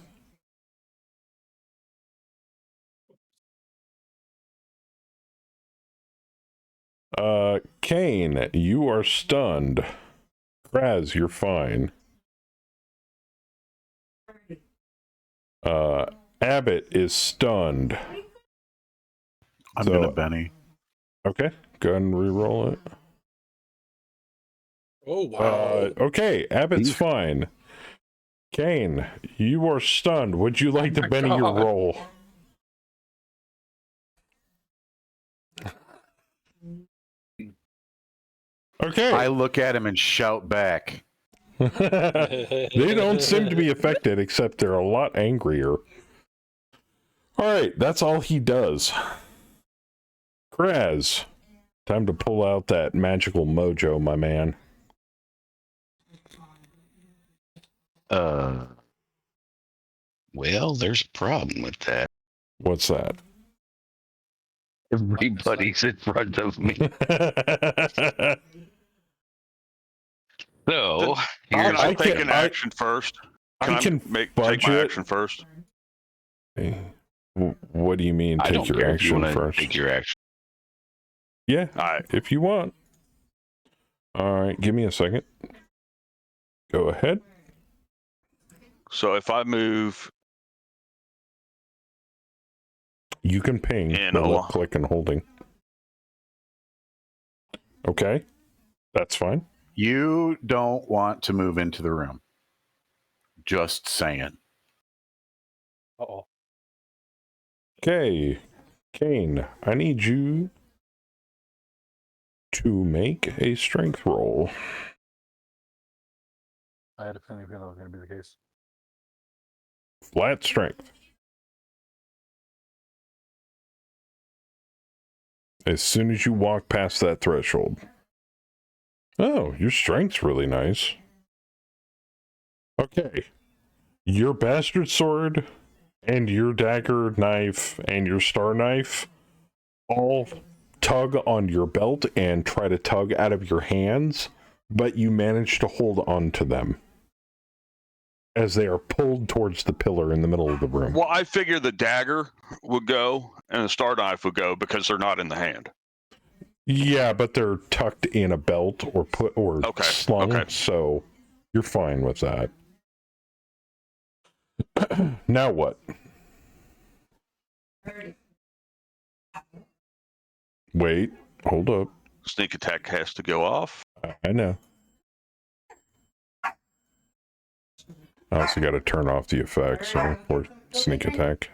Kane, you are stunned. Kraz, you're fine. Abbott is stunned. I'm gonna Benny. Okay, go ahead and re-roll it. Oh, wow. Okay, Abbott's fine. Kane, you are stunned. Would you like to Benny your roll? Okay. I look at him and shout back. They don't seem to be affected, except they're a lot angrier. Alright, that's all he does. Kraz, time to pull out that magical mojo, my man. Well, there's a problem with that. What's that? Everybody's in front of me. So, I'll take an action first. Can I take my action first? What do you mean, take your action first? Take your action. Yeah, All right. if you want. All right, give me a second. Go ahead. So if I move, you can ping while click and holding. Okay, that's fine. You don't want to move into the room. Just saying. Uh-oh. Okay, Kane, I need you to make a strength roll. I had a feeling that was going to be the case. Flat strength. As soon as you walk past that threshold. Oh, your strength's really nice. Okay. Your bastard sword and your dagger knife and your star knife all tug on your belt and try to tug out of your hands, but you manage to hold on to them as they are pulled towards the pillar in the middle of the room. Well, I figure the dagger would go and the star knife would go because they're not in the hand. Yeah, but they're tucked in a belt or slung, so you're fine with that. Now what? Wait, hold up. Sneak attack has to go off. I know. I also got to turn off the effects for sneak attack.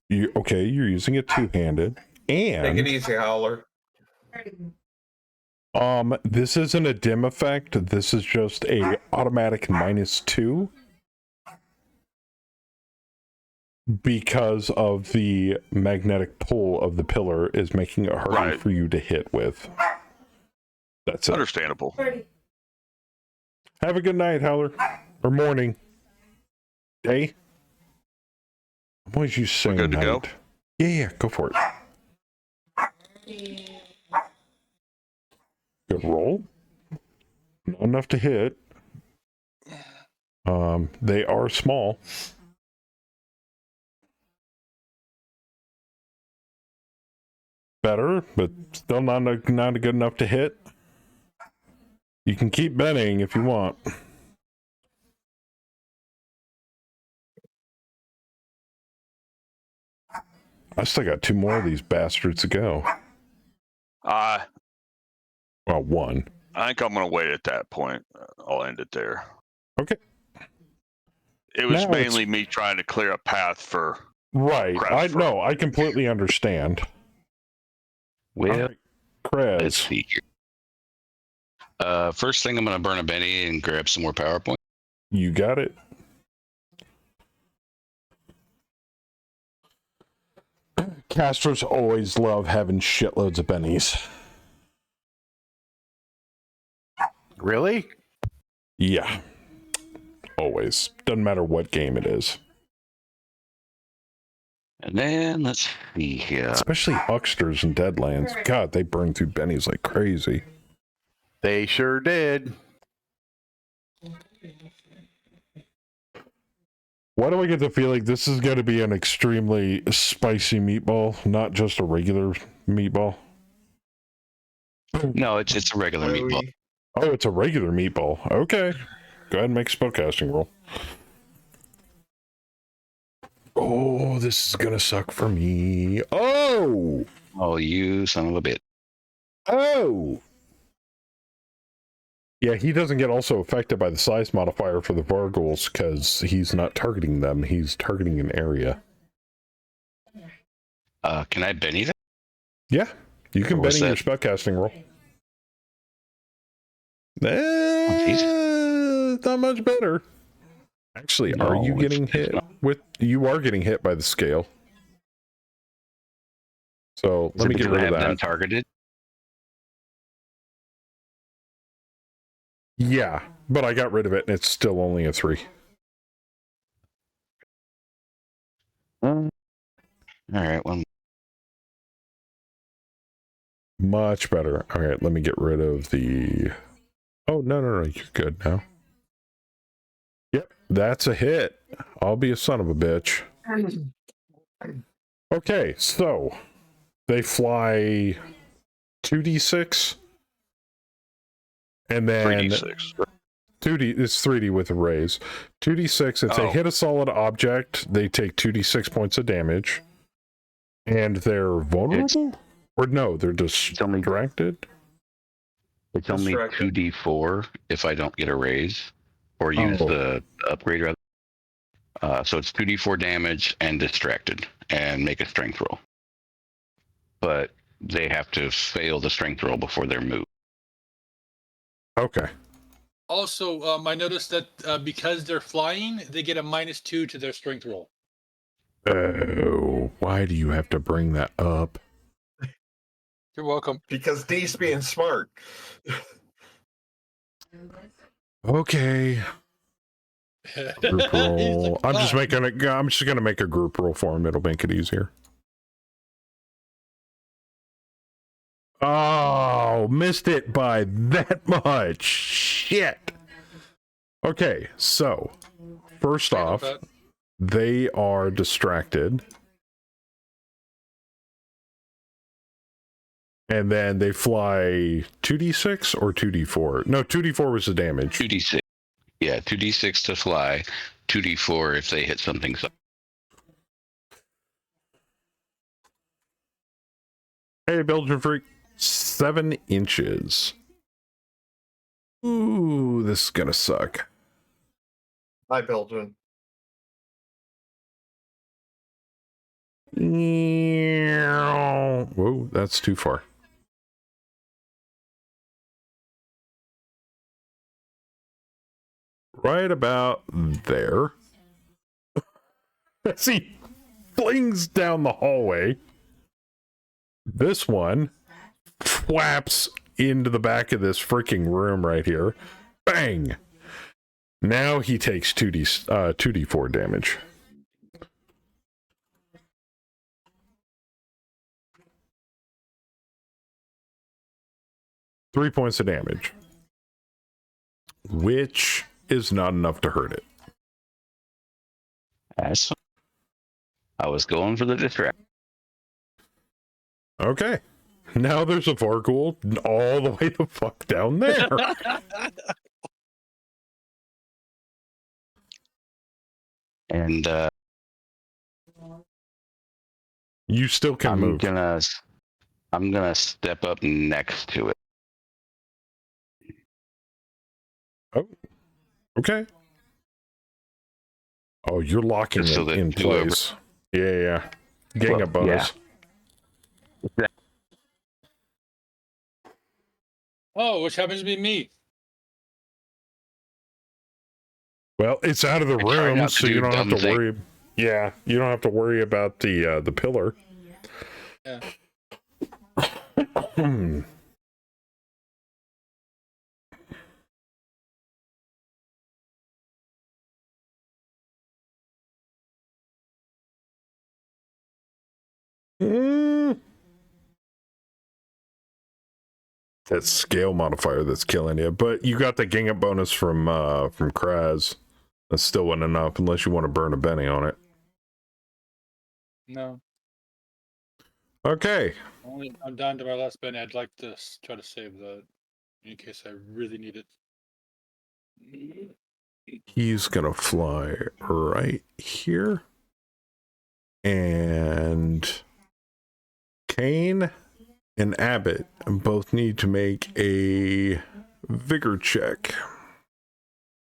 You're using it two-handed, and take it easy, Howler. This isn't a dim effect. This is just a automatic -2 because of the magnetic pull of the pillar is making it harder for you to hit with. That's it. Understandable. Have a good night, Howler. Or morning. Day. I'm always used to saying good to night. go? Yeah, go for it. Good roll. Not enough to hit. They are small. Better, but still not good enough to hit. You can keep betting if you want. I still got 2 more of these bastards to go. Well, 1. I think I'm going to wait at that point. I'll end it there. Okay. It was Now mainly me trying to clear a path for... Right. I completely understand. Well, Krez. let's see here. First thing, I'm going to burn a Benny and grab some more PowerPoint. You got it. Casters always love having shitloads of bennies. Really? Yeah. Always. Doesn't matter what game it is. And then let's see here. Especially hucksters and Deadlands. God, they burn through bennies like crazy. They sure did. Why do I get the feeling this is going to be an extremely spicy meatball, not just a regular meatball? No, it's a regular meatball. Oh, it's a regular meatball. Okay. Go ahead and make a spellcasting roll. Oh, this is going to suck for me. Oh! Oh, you son of a bitch. Oh! Yeah, he doesn't get also affected by the size modifier for the Vargulls because he's not targeting them. He's targeting an area. Can I Benny that? Yeah, you can What's Benny your that? spellcasting roll. Not much better. Actually, No, are you it's- getting it's hit not. with? You are getting hit by the scale. So Is let it me get because I rid of have them that. targeted? Yeah, but I got rid of it, and it's still only a 3. All right, one. Much better. All right, let me get rid of the... Oh, no, you're good now. Yep, that's a hit. I'll be a son of a bitch. Okay, so they fly 2d6, and then 3d6. 2d, it's 3d with a raise. 2d6, if they Oh. hit a solid object, they take 2d6 points of damage, and they're vulnerable? Or no, they're only- distracted? It's only Distracted. 2d4 if I don't get a raise or use Oh. the upgrade rather. So it's 2d4 damage and distracted and make a strength roll. But they have to fail the strength roll before they're moved. Okay. Also, I noticed that because they're flying, they get a -2 to their strength roll. Oh, why do you have to bring that up? You're welcome. Because D's being smart. Okay. Group He's roll. like, I'm just "Fine." I'm just gonna make a group roll for him. It'll make it easier. Oh, missed it by that much. Shit. Okay, so first I know off, that. they are distracted. And then they fly 2d6 or 2d4? No, 2d4 was the damage. 2d6. Yeah, 2d6 to fly, 2d4 if they hit something. Hey, Belgian freak. 7 inches. Ooh, this is gonna suck. Hi, Belgian. Whoa, that's too far. Right about there. As he flings down the hallway, this one flaps into the back of this freaking room right here. Bang! Now he takes 2d4 damage. 3 points of damage, which is not enough to hurt it. That's, I was going for the distract. Okay. Now there's a Varghoul all the way the fuck down there. And You still can move. I'm gonna step up next to it. Oh, okay. Oh, you're locking Just so it that in place. Yeah. Gang up bonus. Yeah. Oh, which happens to be me. Well, it's out of the And try room, not to so do you don't have to dumb thing. worry. Yeah, you don't have to worry about the pillar. Yeah. That scale modifier that's killing you, but you got the gang up bonus from Kraz. That still wasn't enough unless you want to burn a Benny on it. No. Okay. I'm down to my last penny. I'd like to try to save that in case I really need it. He's gonna fly right here. And Kane and Abbott both need to make a vigor check.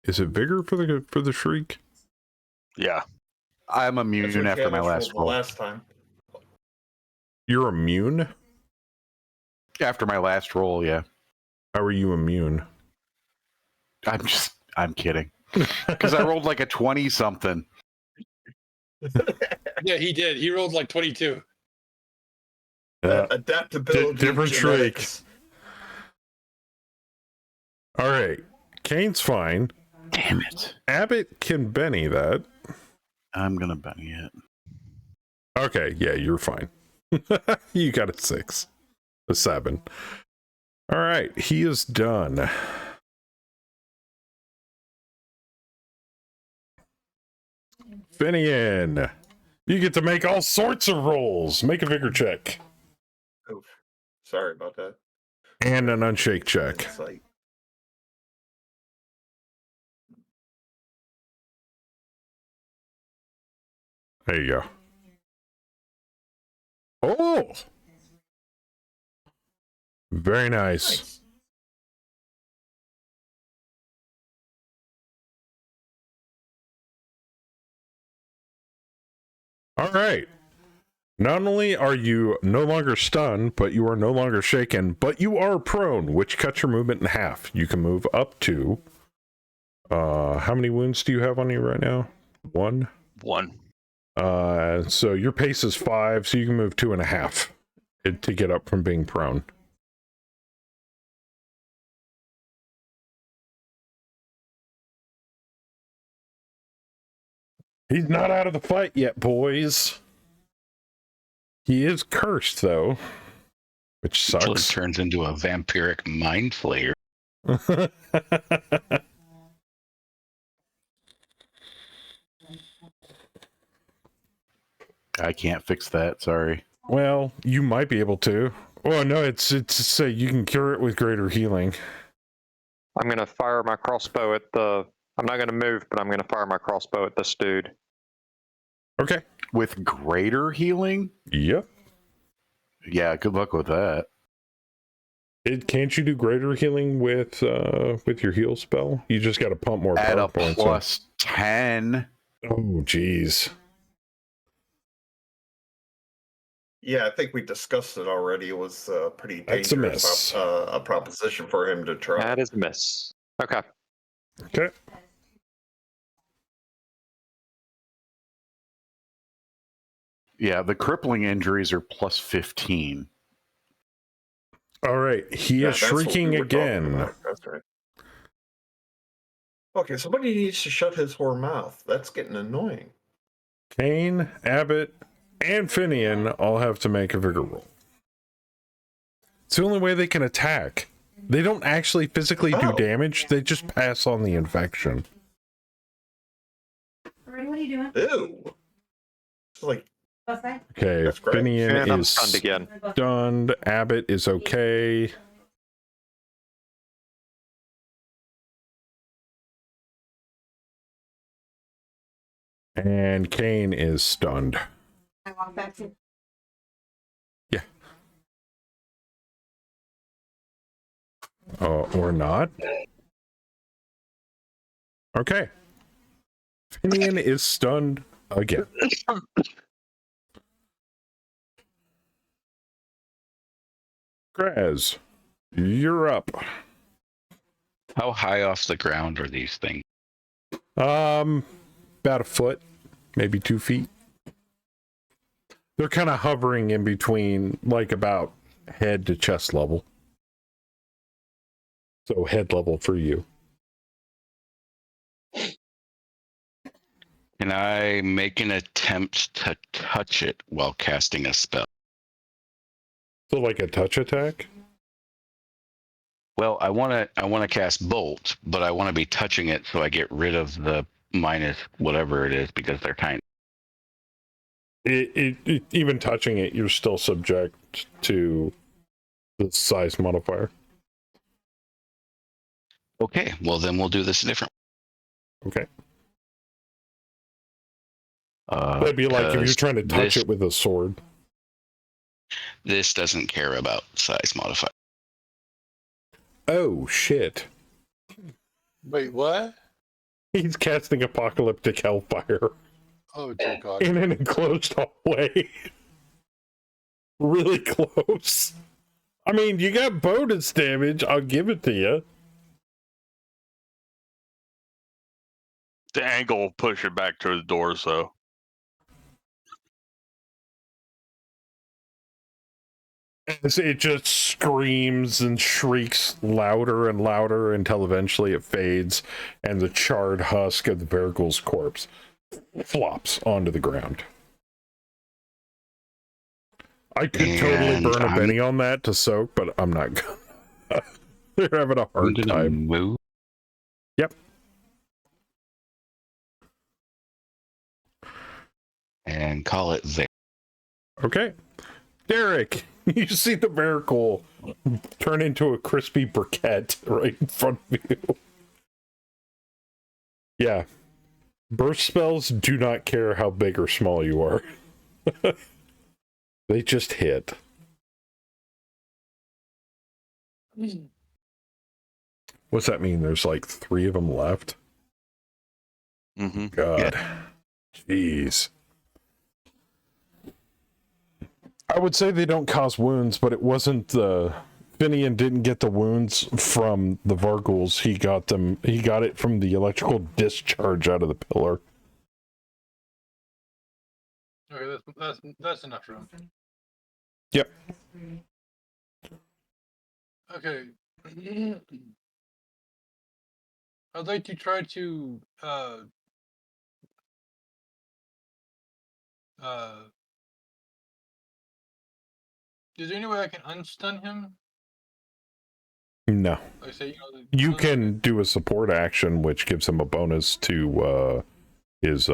Is it vigor for the shriek? Yeah. I'm That's immune what after my Camus last rolled the roll. last time. You're immune? After my last roll, yeah. How are you immune? I'm kidding. Because I rolled like a 20 something. Yeah, he did. He rolled like 22. Adaptability. Different genetics. All right. Kane's fine. Damn it. Abbott can Benny that. I'm going to Benny it. Okay, yeah, you're fine. You got a 6. A 7. All right, he is done. Finian, you get to make all sorts of rolls. Make a vigor check. Oof. Sorry about that. And an unshake check. Insight. There you go. Oh! Very nice. Nice. All right. Not only are you no longer stunned, but you are no longer shaken, but you are prone, which cuts your movement in half. You can move up to... how many wounds do you have on you right now? 1? 1. So your pace is 5, so you can move 2.5 to get up from being prone. He's not out of the fight yet, boys. He is cursed, though, which Until it sucks. turns into a vampiric mind flayer. I can't fix that. Sorry. Well, you might be able to. Well, no, it's you can cure it with greater healing. I'm going to fire my crossbow at the... I'm not going to move, but I'm going to fire my crossbow at this dude. Okay. With greater healing? Yep. Yeah, good luck with that. Can't you do greater healing with your heal spell? You just got to pump more At power a points. plus 10. Oh, jeez. Yeah, I think we discussed it already. It was pretty That's a dangerous miss. a proposition for him to try. That is a miss. Okay. Okay. Yeah, the crippling injuries are plus 15. All right. He Yeah, is that's what we shrieking were talking again. about. That's right. Okay, somebody needs to shut his whore mouth. That's getting annoying. Kane, Abbott, and Finian all have to make a vigor roll. It's the only way they can attack. They don't actually physically do Oh. damage, they just pass on the infection. What are you doing? Ew. It's like, Outside? Okay, That's great. Finian And I'm is stunned again. stunned. Abbott is okay. And Kane is stunned. I walk back to. Or not. Okay. Finian is stunned again. Graz, you're up. How high off the ground are these things? About a foot, maybe 2 feet. They're kind of hovering in between, like about head to chest level. So head level for you. Can I make an attempt to touch it while casting a spell? So like a touch attack? Well, I want to cast Bolt, but I want to be touching it so I get rid of the minus whatever it is because they're tiny. Even touching it, you're still subject to the size modifier. Okay, well then we'll do this different. Okay. That'd be like if you're trying to touch it with a sword. This doesn't care about size modifier. Oh, shit. Wait, what? He's casting Apocalyptic Hellfire Oh dear God. in an enclosed hallway. Really close. I mean, you got bonus damage. I'll give it to you. The angle will push it back to the doors, though. As it just screams and shrieks louder and louder until eventually it fades and the charred husk of the Vergul's corpse flops onto the ground. I could totally And burn a I'm- penny on that to soak, but I'm not gonna. They're having a I'm hard gonna time. move. Yep. And call it there. Okay. Derek, you see the Vergul turn into a crispy briquette right in front of you. Yeah. Burst spells do not care how big or small you are. They just hit. What's that mean? There's like 3 of them left? Mm-hmm. God. Jeez. I would say they don't cause wounds, but it wasn't the... Finian didn't get the wounds from the Varguls. He got it from the electrical discharge out of the pillar. Okay, that's enough room. Yep. Okay. I'd like to try to is there any way I can unstun him? No. Like say, You can do a support action, which gives him a bonus to his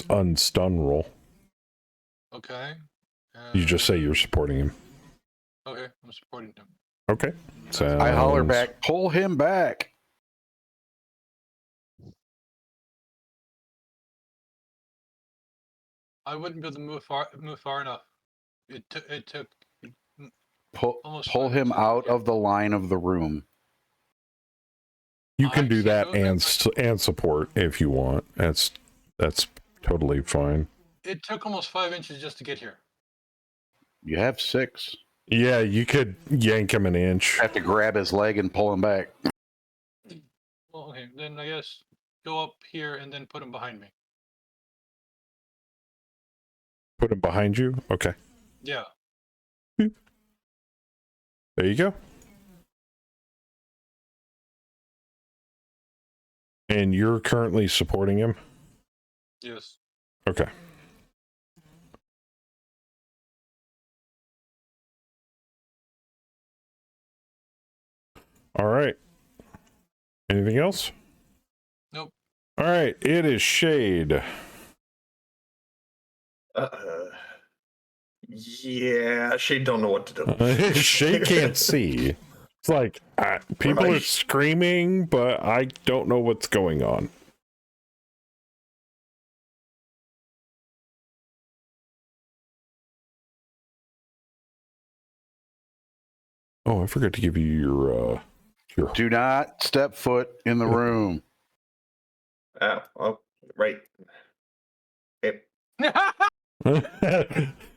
unstun roll. Okay. You just say you're supporting him. Okay, I'm supporting him. Okay. So I holler back, pull him back. I wouldn't be able to move far enough. It took Pull almost pull 5 him inches. out of the line of the room. You can I do can't that move and support if you want. That's totally fine. It took almost 5 inches just to get here. You have 6. Yeah, you could yank him an inch. Have to grab his leg and pull him back. Well, okay, then I guess go up here and then put him behind me. Put him behind you? Okay. Yeah. There you go. And you're currently supporting him? Yes. Okay. All right. Anything else? Nope. All right. It is Shade. Yeah, she don't know what to do. Shade can't see. It's like people are Right. screaming, but I don't know what's going on. Oh, I forgot to give you your Do not step foot in the room. Oh, right. Okay. Oh,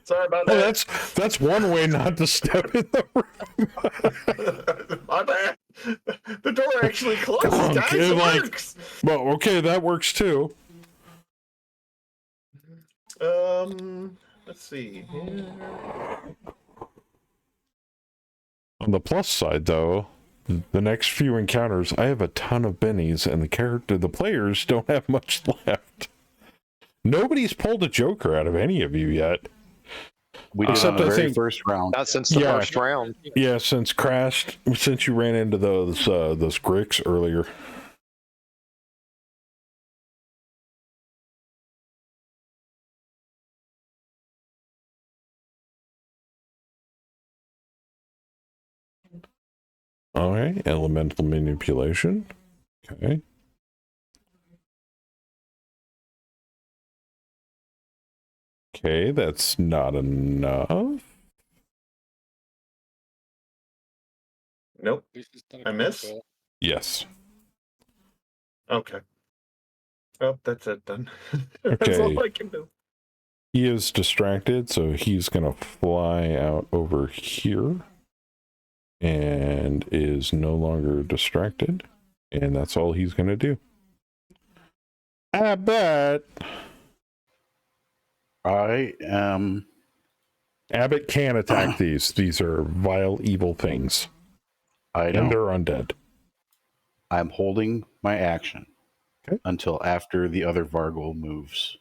Sorry about that. that's one way not to step in the room. My bad. The door actually closes, guys. Okay, It like- works. Well, okay, that works too. Let's see. On the plus side, though, the next few encounters, I have a ton of bennies, and the players don't have much left. Nobody's pulled a Joker out of any of you yet. We did Except on the I very think- first round. Not since the Yeah. first round. Yeah, since you ran into those Gricks earlier. All right, elemental manipulation. Okay. Okay, that's not enough. Nope. At least it's not a I miss? crossbow. Yes. Okay. Well, that's it then. That's Okay. all I can do. He is distracted, so he's gonna fly out over here and is no longer distracted, and that's all he's gonna do. I bet Abbott can attack these. These are vile, evil things, I and know. they're undead. I'm holding my action Okay. until after the other Vargol moves.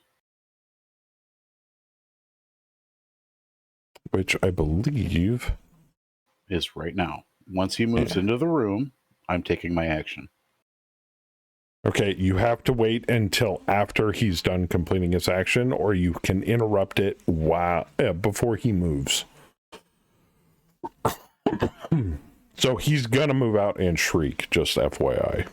Which I believe. Is right now. Once he moves Yeah. into the room, I'm taking my action. Okay, you have to wait until after he's done completing his action, or you can interrupt it before he moves. So he's gonna move out and shriek, just FYI.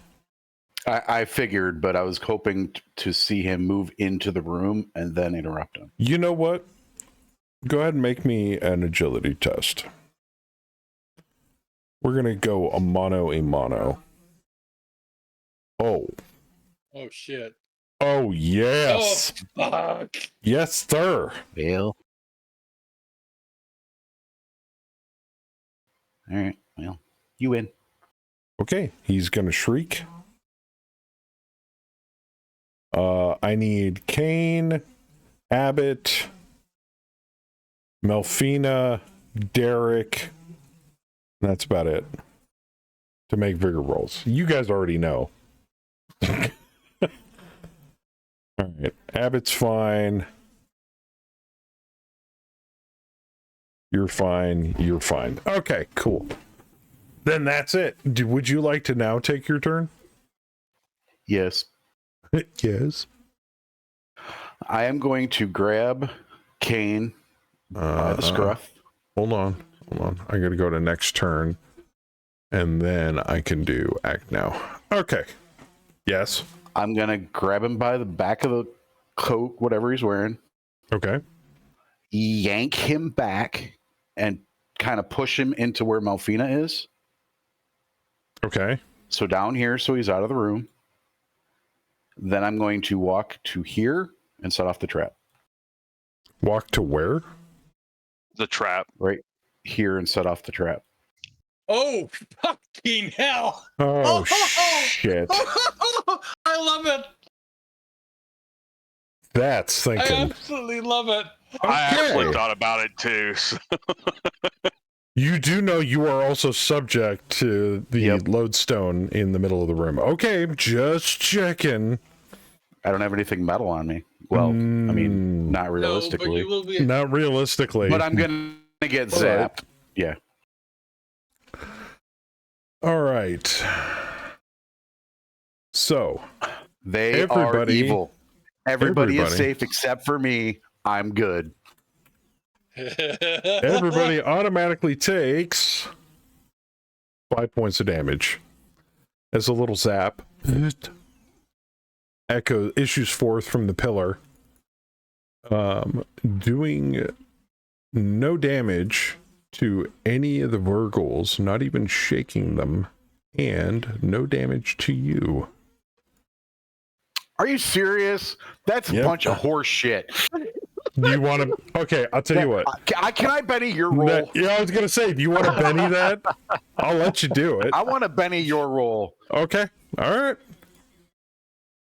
I figured, but I was hoping to see him move into the room and then interrupt him. You know what? Go ahead and make me an agility test. We're gonna go a mono. Oh. Oh shit. Oh yes. Oh fuck. Yes, sir. Well. All right. Well, you win. Okay, he's gonna shriek. I need Kane, Abbott, Melfina, Derek. That's about it. To make vigor rolls. You guys already know. All right, Abbott's fine. You're fine. You're fine. Okay, cool. Then that's it. Would you like to now take your turn? Yes. Yes. I am going to grab Kane by the scruff. Hold on. I gotta go to next turn. And then I can do act now. Okay. Yes. I'm going to grab him by the back of the coat, whatever he's wearing. Okay. Yank him back and kind of push him into where Melfina is. Okay. So down here, so he's out of the room. Then I'm going to walk to here and set off the trap. Walk to where? The trap. Right here and set off the trap. Oh fucking hell. Oh, shit. I love it. That's I thinking. absolutely love it. I actually Okay. thought about it too. So. You do know you are also subject to the lodestone in the middle of the room. Okay, just checking. I don't have anything metal on me. Well, I mean, not No, but realistically. you will be. Not realistically. But I'm going to get All right. zapped. Yeah. All right. So They are Everybody- evil. Everybody is everybody- safe except for me. I'm good. everybody automatically takes 5 points of damage as a little zap echo issues forth from the pillar, doing no damage to any of the Virgils, not even shaking them, and no damage to you. Are you serious? That's a Yep. bunch of horse shit. Do you want to? Okay, I'll tell you what. Can I Benny your roll? Yeah, I was gonna say, do you want to Benny that? I'll let you do it. I want to Benny your roll. Okay, all right.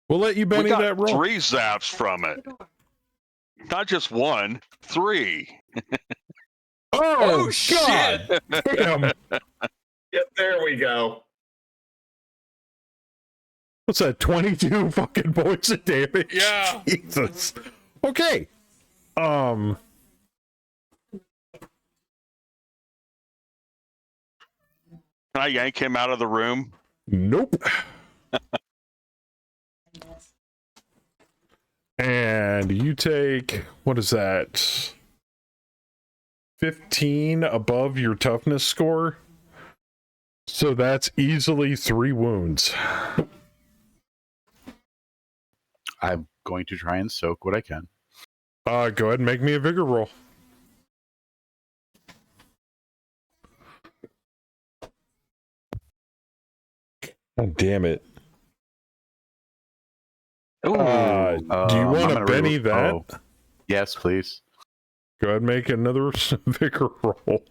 We'll let you We Benny got that roll. 3 zaps from it. Not just 1, 3. Oh, God. shit! Damn. Yep, there we go. What's that? 22 fucking points of damage. Yeah. Jesus. Okay. Can I yank him out of the room? Nope. And you take, what is that? 15 above your toughness score. So that's easily 3 wounds. I'm going to try and soak what I can. Go ahead and make me a vigor roll. God damn it. Ooh. Do you I'm want to gonna Benny that? oh. Yes, please. Go ahead and make another vigor roll.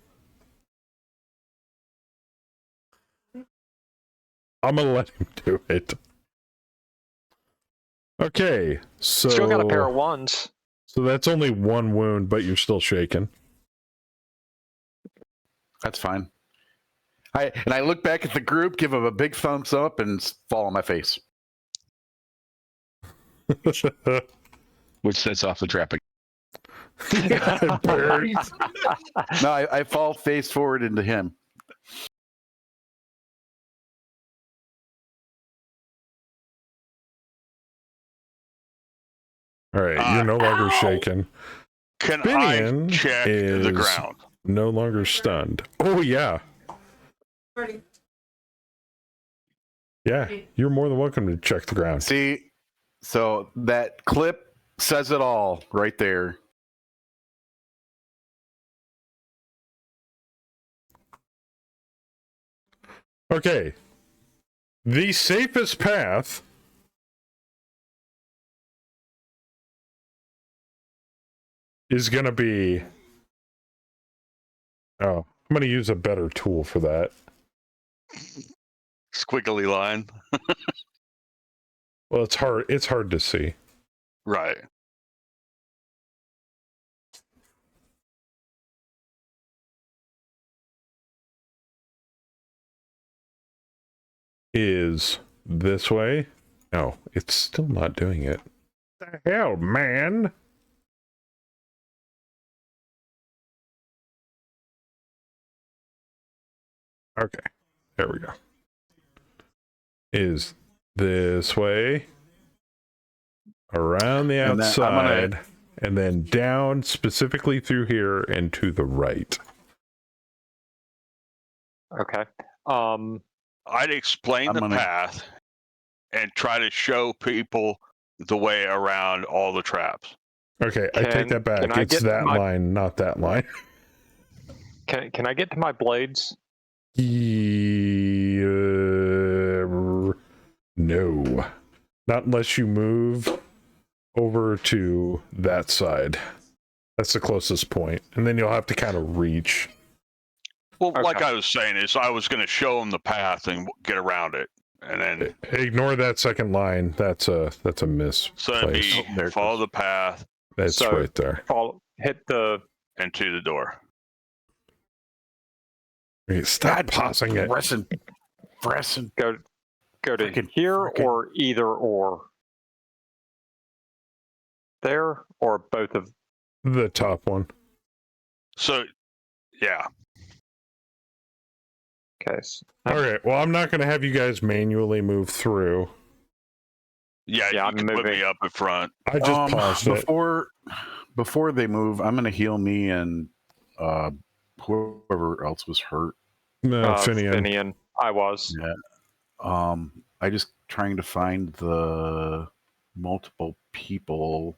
I'm gonna let him do it. Okay, so Still got a pair of ones. So that's only 1 wound, but you're still shaking. That's fine. I look back at the group, give them a big thumbs up, and fall on my face. Which sets off the trap again. No, I fall face forward into him. All right, you're no longer Ow! shaking. Can Finian I check the is- ground? No longer stunned. Oh yeah, yeah. You're more than welcome to check the ground. See, so that clip says it all right there. Okay. The safest path is going to be... Oh, I'm going to use a better tool for that. Squiggly line. Well, it's hard. It's hard to see. Right. Is this way? No, it's still not doing it. What the hell, man? Okay, there we go. Is this way, around the And then I'm gonna- outside, and then down specifically through here and to the right. Okay. I'd explain I'm the gonna- path and try to show people the way around all the traps. Okay, I take that back. can I It's get that my- line, not that line. Can I get to my blades? No. Not unless you move over to that side. That's the closest point. And then you'll have to kind of reach. Well, like Okay. I was saying, is I was going to show them the path and get around it, and then Ignore that second line. That's a miss. so it'd place. be there it follow goes. the path That's so- right there. Hit the. and to the door. Okay, stop God, pausing it. Fresson. Go to Frickin- here frickin- or either or. There or both of. The top one. So, yeah, case. Okay, well, I'm not going to have you guys manually move through. Yeah, Yeah, you I'm can put moving. me up in front. I just paused it. Before they move, I'm gonna heal me and whoever else was hurt. No, Finian. Finian. I was. Yeah. I just trying to find the multiple people,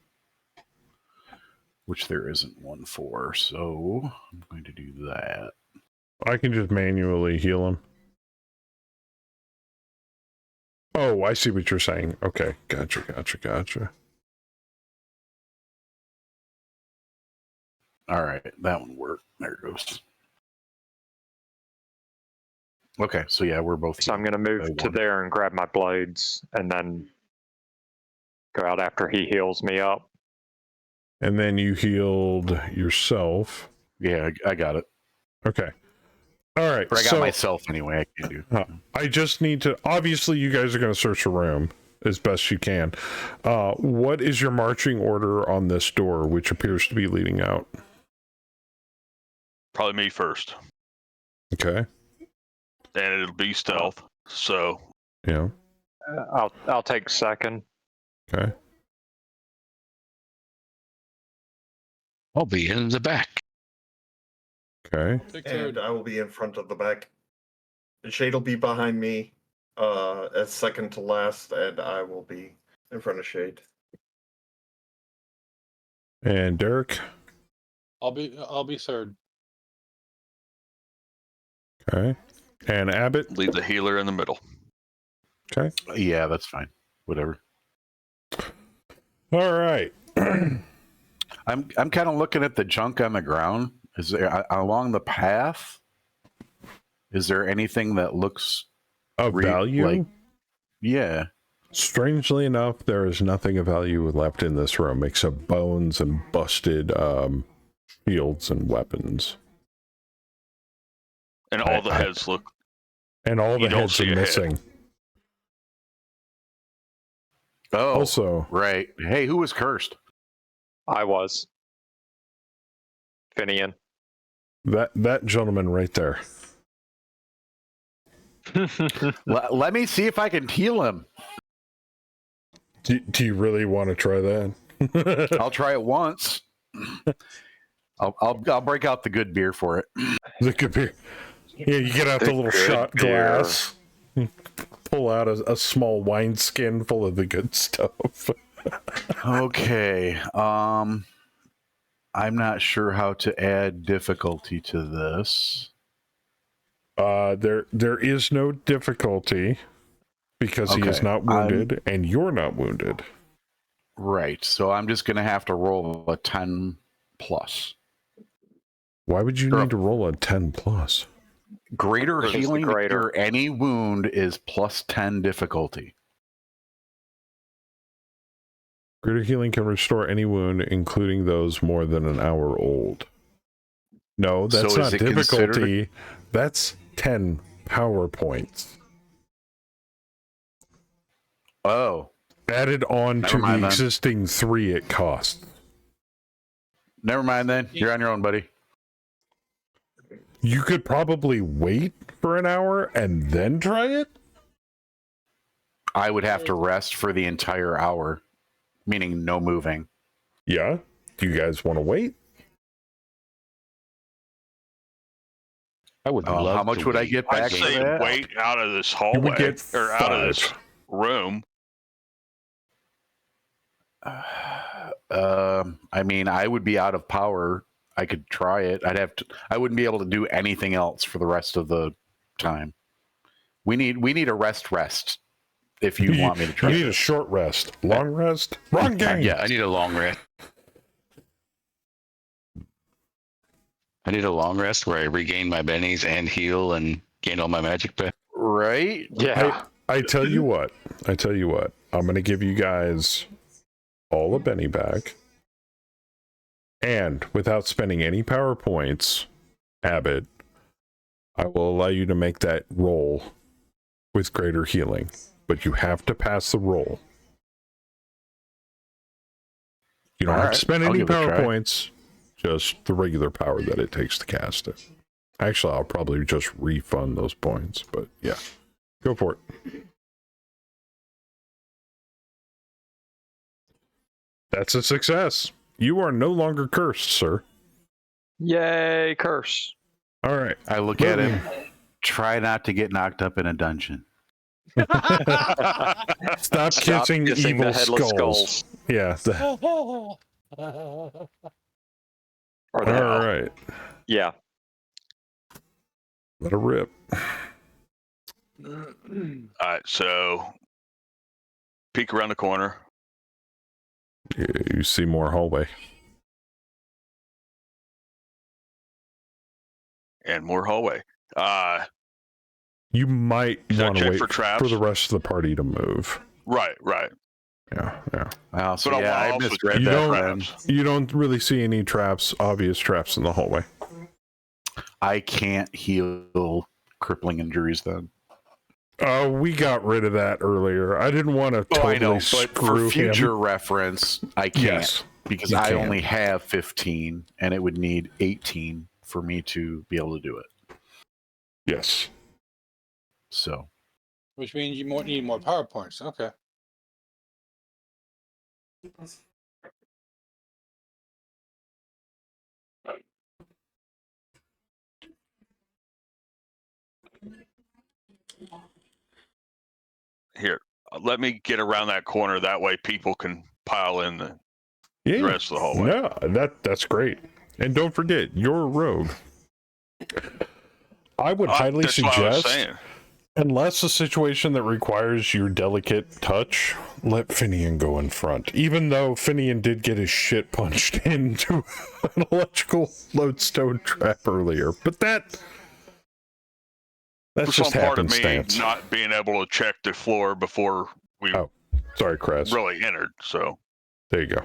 which there isn't one for. So I'm going to do that. I can just manually heal him. Oh, I see what you're saying. Okay, gotcha. All right, that one worked. There it goes. Okay, so yeah, we're both. So I'm going to move to there and grab my blades and then go out after he heals me up. And then you healed yourself. Yeah, I got it. Okay. All right. But I got myself anyway. I can do. I just need to. Obviously, you guys are going to search a room as best you can. What is your marching order on this door, which appears to be leading out? Probably me first. Okay. And it'll be stealth. So Yeah. I'll take second. Okay. I'll be in the back. Okay. And I will be in front of the back. Shade will be behind me as second to last, and I will be in front of Shade. And Derek? I'll be third. Okay. And Abbott? leave the healer in the middle. Okay. Yeah, that's fine. Whatever. All right. I'm kind of looking at the junk on the ground. Is there along the path? Is there anything that looks Of value? like? Yeah. Strangely enough, there is nothing of value left in this room except bones and busted shields and weapons. And all the heads look. And all the You don't heads are see a head. missing. Oh, Also, right. Hey, who was cursed? I was. Finian. that gentleman right there. Let me see if I can heal him. Do you really want to try that? I'll try it once. I'll break out the good beer for it. The good beer. Yeah, you get out the little good shot beer. glass. Pull out a small wineskin full of the good stuff. Okay. I'm not sure how to add difficulty to this. There is no difficulty because he is Okay, not wounded and you're not wounded. Right. So I'm just gonna have to roll a 10 plus. Why would you need to roll a 10 plus? Greater Because healing the greater. to cure any wound is plus 10 difficulty. Greater healing can restore any wound, including those more than an hour old. No, that's So not is it considered difficulty. That's 10 power points. Oh, Added on Never to mind the then. existing 3 it costs. never mind then. You're on your own, buddy. You could probably wait for an hour and then try it? I would have to rest for the entire hour, meaning no moving. Yeah. Do you guys want to wait? I would love How much to would I wait. get I'd back for say that? wait out of this You hallway would get or out of this 5. room. I mean, I would be out of power. I could try it. I wouldn't be able to do anything else for the rest of the time. We need a rest. If you want me to try You need it. a short rest. Long rest? Wrong game. Yeah, I need a long rest. I need a long rest where I regain my bennies and heal and gain all my magic back. Right? Yeah. I tell you what. I'm going to give you guys all a Benny back. And without spending any power points, Abbott, I will allow you to make that roll with greater healing. But you have to pass the roll. You don't have to spend I'll any give it a power try. points, just the regular power that it takes to cast it. Actually, I'll probably just refund those points, but yeah. Go for it. That's a success. You are no longer cursed, sir. Yay, curse. All right. I look at him. Try not to get knocked up in a dungeon. Stop kissing evil the headless skulls. Yeah. Or that. All right. Yeah. Let it rip. All right, so peek around the corner. You see more hallway. And more hallway. You might Should I want to check wait for traps? for the rest of the party to move. Right. Yeah. Wow, so But yeah, I'll I also misread check You that. don't- Then. You don't really see any obvious traps in the hallway. I can't heal crippling injuries then. We got rid of that earlier. I didn't want to totally I know, but screw for future him. reference, I can't Yes, because you I can. only have 15, and it would need 18 for me to be able to do it. Yes. So Which means you need more power points. Okay. Here, let me get around that corner. That way people can pile in the Yeah. rest of the hallway. No, that's great. And don't forget, you're a rogue. I would highly That's what I was suggest, saying. unless a situation that requires your delicate touch, let Finian go in front. Even though Finian did get his shit punched into an electrical lodestone trap earlier. But that's For just some part of me happenstance. not being able to check the floor before we Oh, sorry, Kress. really entered. So There you go.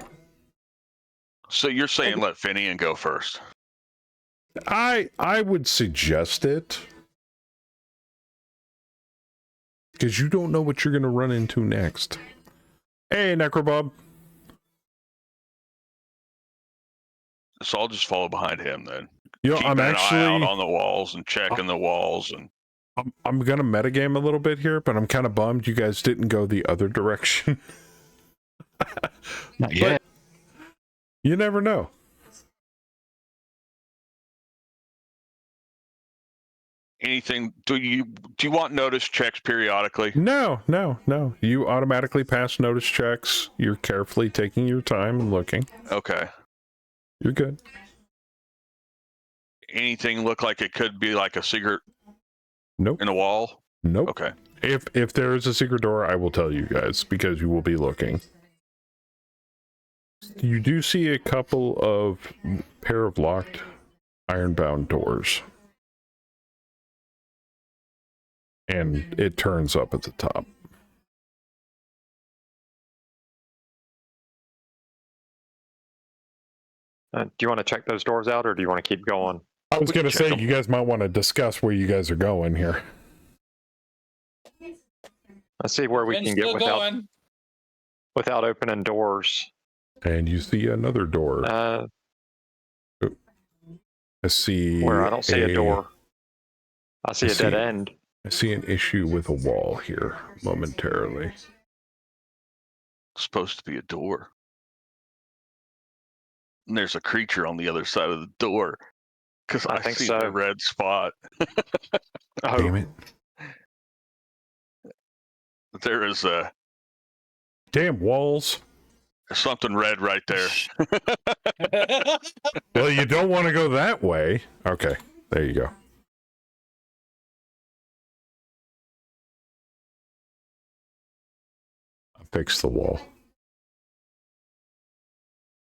you're saying let Finian go first? I would suggest it. Because you don't know what you're going to run into next. Hey, Necrobob. So I'll just follow behind him then. You know, Keeping I'm an eye out actually... on the walls and checking the walls and. I'm going to metagame a little bit here, but I'm kind of bummed you guys didn't go the other direction. Not yet. You never know. Anything? Do you want notice checks periodically? No. You automatically pass notice checks. You're carefully taking your time and looking. Okay. You're good. Anything look like it could be like a secret Nope. in a wall? Nope. Okay. If there is a secret door, I will tell you guys because you will be looking. You do see a couple of pair of locked iron-bound doors. And it turns up at the top. Do you want to check those doors out, or do you want to keep going? I was going to Check say, them. you guys might want to discuss where you guys are going here. Let's see where we And can get still going. without opening doors. And you see another door. Uh, I see... where I don't see a door. I see a dead end. I see an issue with a wall here momentarily. It's supposed to be a door. And there's a creature on the other side of the door. Because I I think see so. the red spot. Oh, Damn it. There is Damn walls. something red right there. Well, you don't want to go that way. Okay, there you go. I fixed the wall.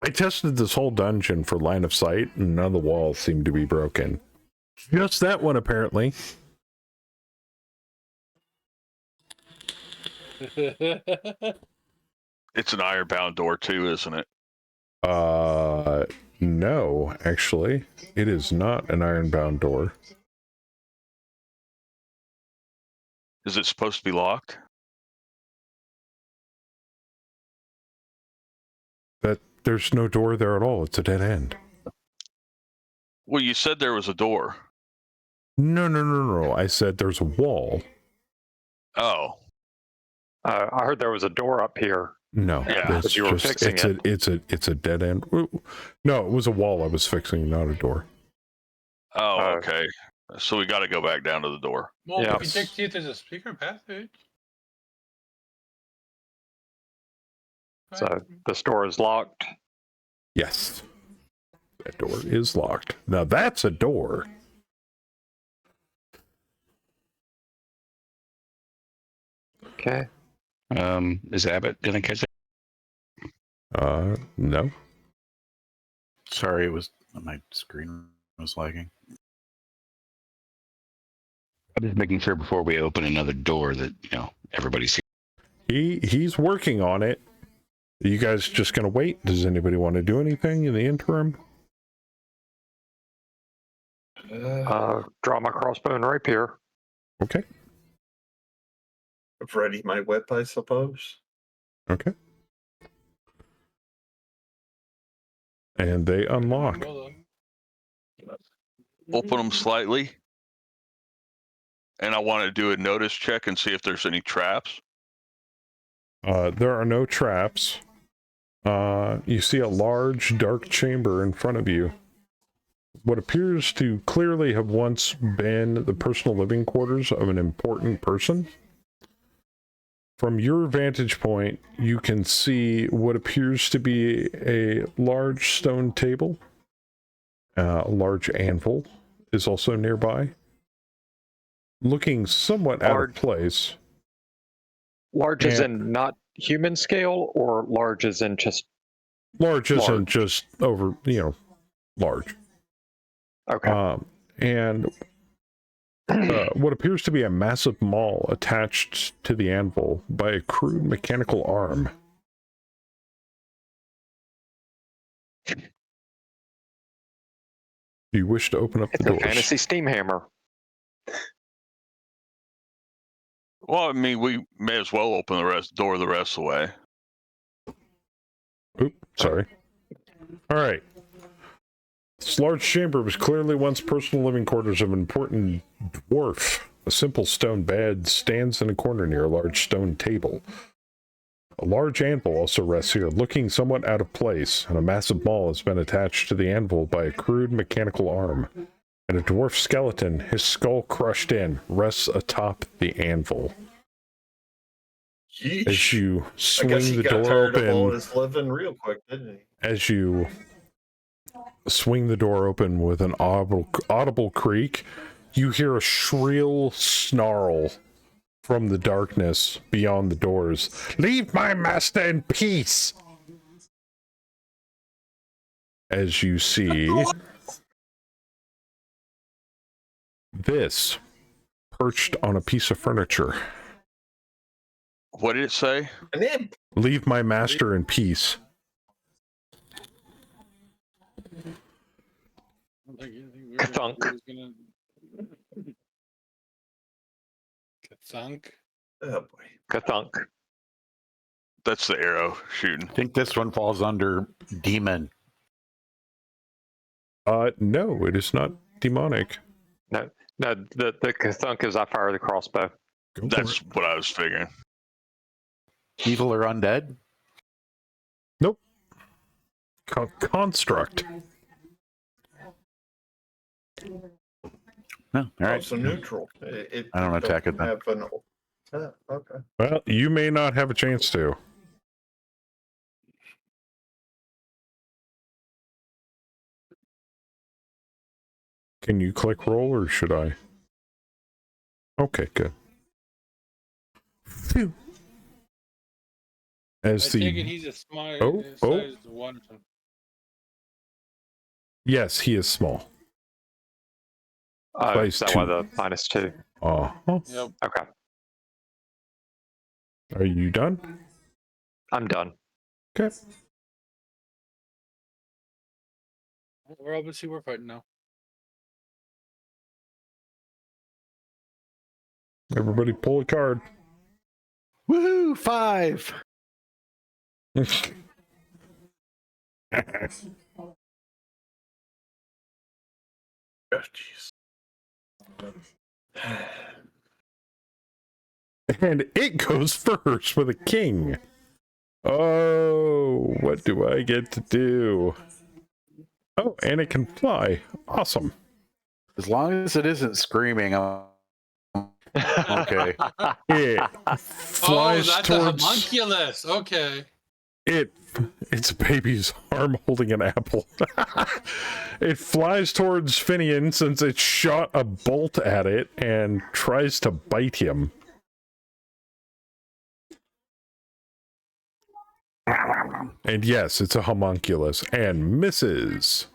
I tested this whole dungeon for line of sight, and none of the walls seem to be broken. Just that one, apparently. It's an iron-bound door too, isn't it? No, actually. It is not an iron-bound door. Is it supposed to be locked? There's no door there at all. It's a dead end. Well, you said there was a door. No. I said there's a wall. Oh, I heard there was a door up here. No, Yeah. it's But you were just fixing it's a dead end. No, it was a wall I was fixing, not a door. oh, okay. So we got to go back down to the door. Well, Yeah. we can check see if there's a speaker passage. So this door is locked. Yes. That door is locked. Now that's a door. Okay. Is Abbott gonna catch it? No. Sorry, it was my screen was lagging. I'm just making sure before we open another door that everybody's here. He's working on it. Are you guys just gonna wait? Does anybody want to do anything in the interim? Draw my crossbow and rapier. Okay. I've ready my whip, I suppose. Okay. And they unlock. Open them slightly. And I want to do a notice check and see if there's any traps. There are no traps. You see a large, dark chamber in front of you. What appears to clearly have once been the personal living quarters of an important person. From your vantage point, you can see what appears to be a large stone table. A large anvil is also nearby, looking somewhat out of place. Large as in not human scale, or large as in just Large isn't just over, large. okay. And what appears to be a massive maul attached to the anvil by a crude mechanical arm. Do you wish to open up It's the a doors? fantasy steam hammer. Well, I mean, we may as well open the door the rest of the way. Oop, sorry. All right. This large chamber was clearly once personal living quarters of an important dwarf. A simple stone bed stands in a corner near a large stone table. A large anvil also rests here, looking somewhat out of place, and a massive maul has been attached to the anvil by a crude mechanical arm. And a dwarf skeleton, his skull crushed in, rests atop the anvil. Yeesh. As you I guess swing he the got door tired of all open, his living real quick, didn't he? as you swing the door open with an audible creak, you hear a shrill snarl from the darkness beyond the doors. Leave my master in peace! As you see this perched on a piece of furniture. What did it say? An imp. Leave my master in peace. Kathunk. Kathunk. Oh boy. Kathunk. That's the arrow shooting. I think this one falls under demon. No, it is not demonic. No, the Kathunk is I fire the crossbow. Go for That's it. what I was figuring. Evil or undead? Nope. Construct. No. All right. So neutral. I don't attack it then. Have an... okay. Well, you may not have a chance to. Can you click roll or should I? Okay, good. Phew. I As take it the he's a small. Oh, size one or something. yes, he is small. Is that why two. the -2? Yep. Okay, Are you done? I'm done. Okay. We're obviously we're fighting now. Everybody pull a card. Woohoo! 5. Oh, jeez. And it goes first with a king. Oh, what do I get to do? Oh, and it can fly. Awesome. As long as it isn't screaming, I'm okay. It Oh, flies that's a towards homunculus. Okay. it's a baby's arm holding an apple. It flies towards Finian since it shot a bolt at it and tries to bite him. And yes, it's a homunculus and misses.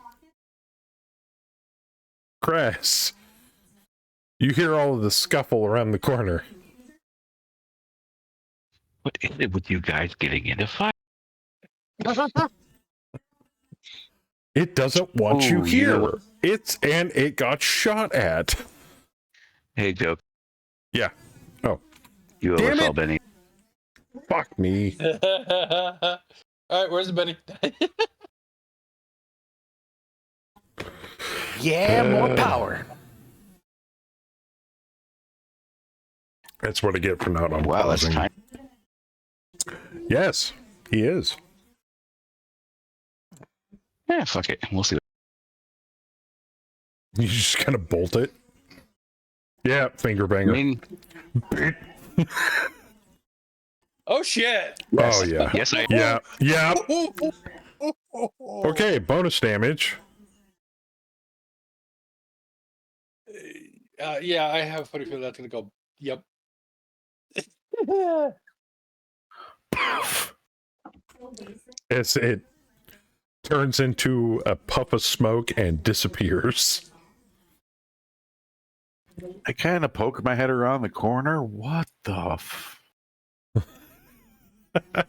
Cress, you hear all of the scuffle around the corner. What is it with you guys getting into fight? It doesn't want you Ooh, here. you know what? It got shot at. Hey, Joe. Yeah. Oh, You Damn oversaw it. Benny. fuck me. All right, where's the Benny? Yeah, more power. That's what I get for not Wow, that's unpausing. time. Yes, he is. Yeah, fuck it. We'll see. You just kind of bolt it. Yeah, finger I banger. mean, Oh shit! Oh yeah. yes, I. Yeah. Yeah. Okay, bonus damage. Yeah, I have a funny feeling that's gonna go. Yep. As it turns into a puff of smoke and disappears. I kind of poke my head around the corner. What the I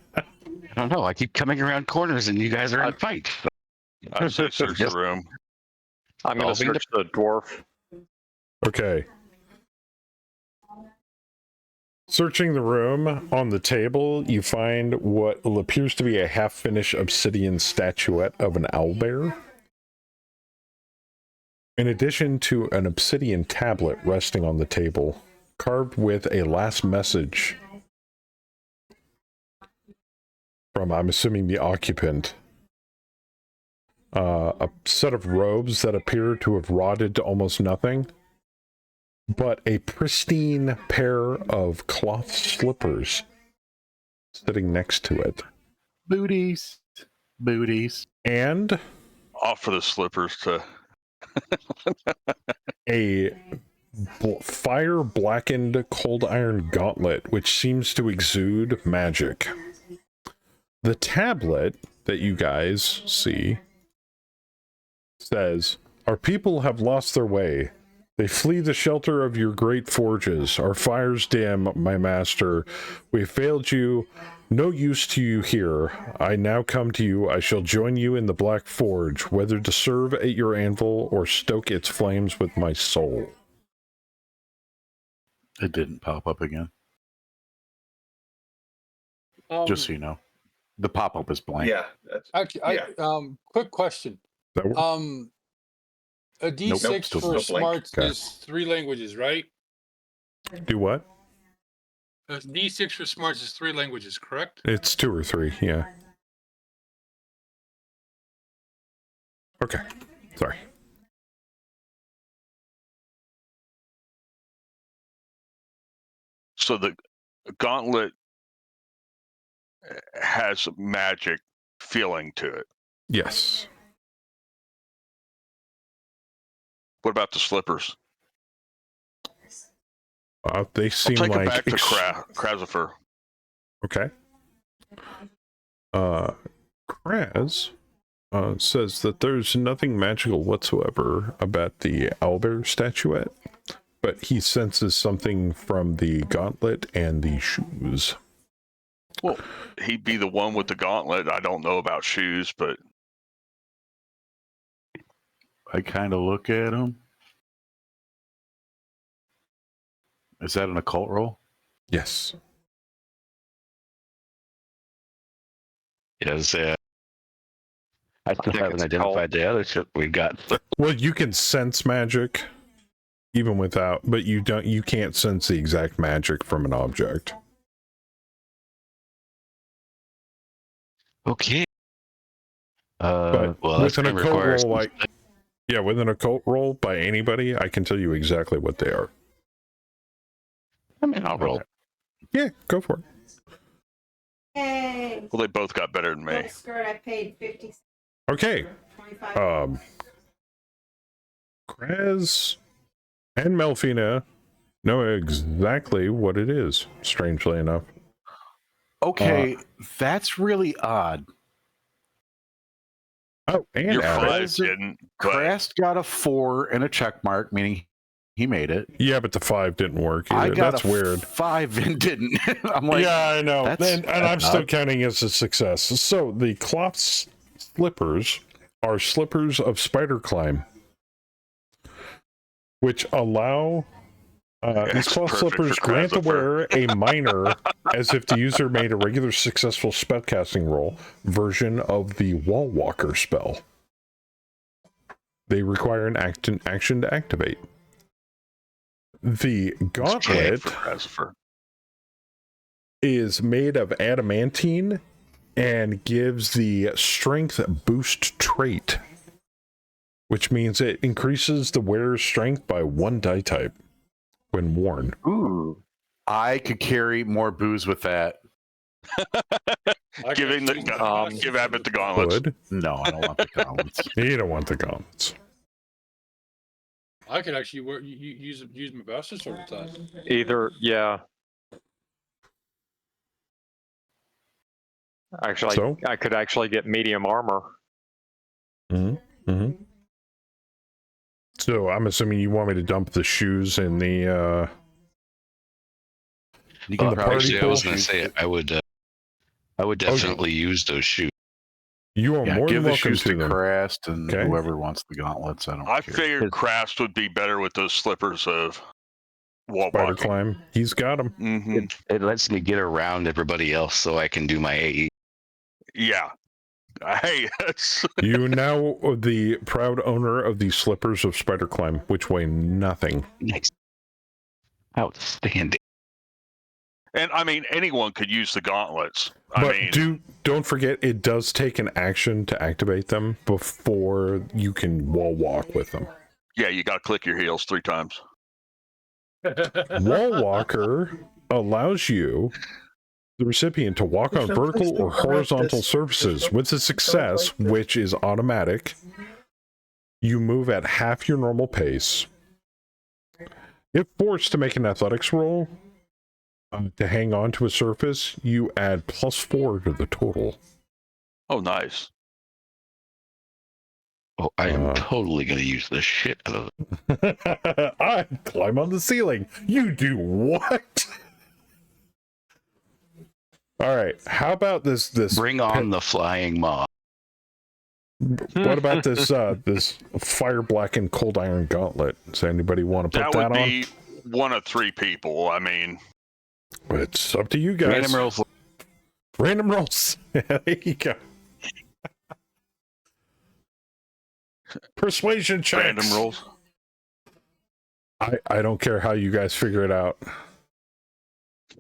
don't know. I keep coming around corners and you guys are in a fight. I say search the room. I'm going to Solving the- search the dwarf. Okay. Searching the room, on the table, you find what appears to be a half-finished obsidian statuette of an owlbear. In addition to an obsidian tablet resting on the table, carved with a last message from, I'm assuming, the occupant. A set of robes that appear to have rotted to almost nothing, but a pristine pair of cloth slippers sitting next to it. booties? Booties. And Offer the slippers to. a fire blackened cold iron gauntlet, which seems to exude magic. The tablet that you guys see says, "Our people have lost their way. They flee the shelter of your great forges. Our fires dim, my master. We failed you. No use to you here. I now come to you. I shall join you in the Black Forge, whether to serve at your anvil or stoke its flames with my soul." It didn't pop up again. Just so you know. The pop-up is blank. Yeah. That's, Quick question. That works? A D6 Nope, still for blank. smarts Okay. is 3 languages, right? Do what? A D6 for smarts is 3 languages, correct? It's 2 or 3, yeah. Okay. Sorry. So the gauntlet has magic feeling to it. Yes. What about the slippers? They I'll seem take like it back to Krasifer. Okay. Kraz says that there's nothing magical whatsoever about the owlbear statuette, but he senses something from the gauntlet and the shoes. Well, he'd be the one with the gauntlet. I don't know about shoes, but I kind of look at him. Is that an occult roll? Yes. Yes, I still think haven't it's identified the other shit we got. Well, you can sense magic. even without, but you can't sense the exact magic from an object. Okay. But well, that's with an going to occult require roll, with an occult roll by anybody, I can tell you exactly what they are. I mean, I'll roll. Yeah, go for it. Hey. Well, they both got better than me. Little skirt, I paid 50. Okay. 25. Kraz and Melfina know exactly what it is, strangely enough. Okay, that's really odd. Oh, and Your Adam. 5 didn't. But Krast got a 4 and a check mark, meaning he made it. Yeah, but the 5 didn't work I either. got That's a weird. 5 and didn't. I'm like, yeah, I know. And I'm still odd. counting as a success. So the cloth slippers are slippers of spider climb, which allow these It's cloth perfect slippers for grant the Christopher. wearer a minor, as if the user made a regular successful spellcasting roll, version of the wall walker spell. They require an action to activate. The gauntlet For Christopher. is made of adamantine and gives the strength boost trait, which means it increases the wearer's strength by 1 die type when worn. Ooh. I could carry more booze with that. Giving the give Abbott the gauntlets. Good. No, I don't want the gauntlets. You don't want the gauntlets. I could actually use my bastard sword with that. Either, yeah. Actually, So? I could actually get medium armor. Mm-hmm. So I'm assuming you want me to dump the shoes in the You can the probably party Actually, I was pool. going to say I would definitely use those shoes. you are Yeah, more give than the welcome shoes to them. Krast and Okay. whoever wants the gauntlets. I don't I care. figured Krast would be better with those slippers of wall Spider walking. climb. He's got them. Mm-hmm. It lets me get around everybody else so I can do my AE. Yeah. Hey, that's You now are the proud owner of the slippers of spider climb, which weigh nothing. Nice. Outstanding. and I mean anyone could use the gauntlets. I But mean, don't forget, it does take an action to activate them before you can wall walk with them. yeah, you got to click your heels 3 times. Wall walker allows you, the recipient, to walk on vertical or horizontal surfaces. With a success, which is automatic, you move at half your normal pace. If forced to make an athletics roll to hang on to a surface, you add +4 to the total. Oh, nice. Oh, I am totally going to use the shit out of it. I climb on the ceiling. You do what? All right. How about this? Bring on the flying mob. What about this? This fire blackened cold iron gauntlet. Does anybody want to put That would that on? be one of 3 people. I mean, It's up to you guys. Random rolls. Random rolls. There you go. Persuasion checks. random rolls. I don't care how you guys figure it out.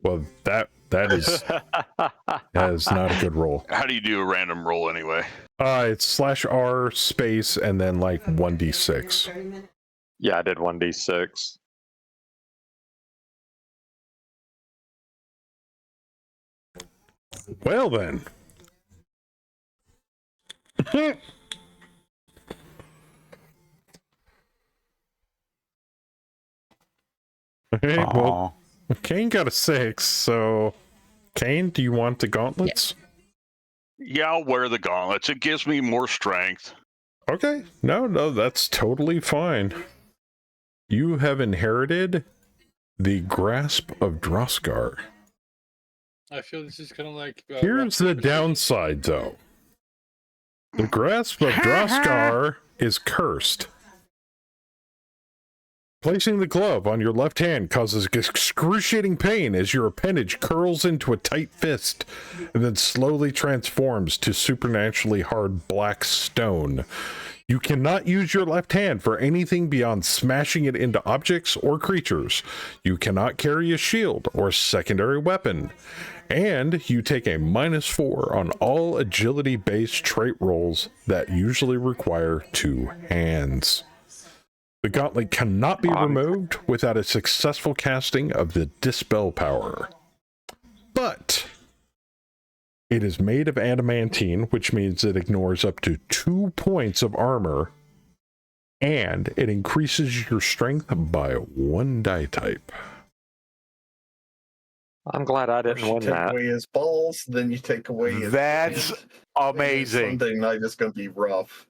Well, that is not a good roll. How do you do a random roll anyway? It's /R space and then like 1d6. Yeah, I did 1d6. Well then. Okay, well, Kane got a 6, so Kane, do you want the gauntlets? Yeah, I'll wear the gauntlets. It gives me more strength. Okay, no, that's totally fine. You have inherited the grasp of Droskar. I feel this is kind of like. Here's the downside, though. The grasp of Droskar is cursed. Placing the glove on your left hand causes excruciating pain as your appendage curls into a tight fist and then slowly transforms to supernaturally hard black stone. You cannot use your left hand for anything beyond smashing it into objects or creatures. You cannot carry a shield or secondary weapon. And you take a -4 on all agility-based trait rolls that usually require 2 hands. The gauntlet cannot be removed without a successful casting of the Dispel power. But it is made of adamantine, which means it ignores up to 2 points of armor, and it increases your strength by 1 die type. I'm glad I First didn't you win take that. away his balls, then you take away his. That's hand. amazing. Sunday night is going to be rough.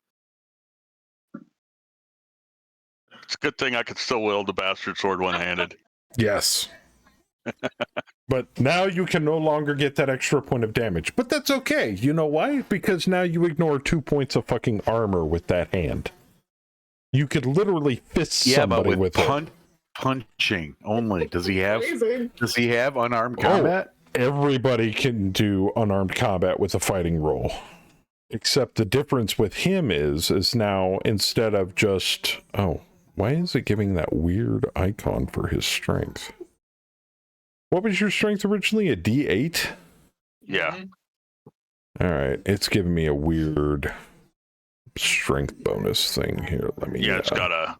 It's a good thing I could still wield the bastard sword one-handed. Yes. But now you can no longer get that extra point of damage. But that's okay. You know why? Because now you ignore 2 points of fucking armor with that hand. You could literally fist somebody with it. Punching only. Does he have unarmed Oh. combat? Everybody can do unarmed combat with a fighting roll. Except the difference with him is now instead of just... Oh, why is it giving that weird icon for his strength? What was your strength originally? A D8? Yeah. All right, it's giving me a weird strength bonus thing here. Let me... Yeah, it's got a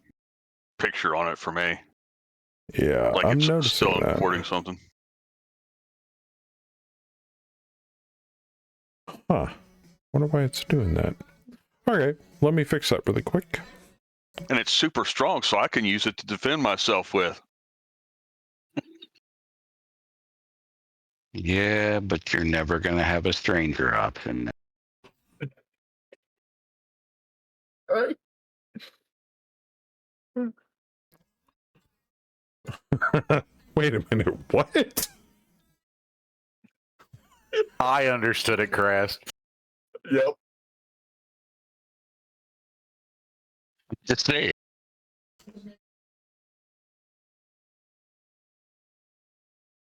picture on it for me. Yeah, Like I'm it's noticing still that. importing something. Huh. Wonder why it's doing that. Okay, let me fix that really quick. And it's super strong, so I can use it to defend myself with. Yeah, but you're never going to have a stranger option. Right? Wait a minute, what? I understood it, Crest. Yep. Just say it.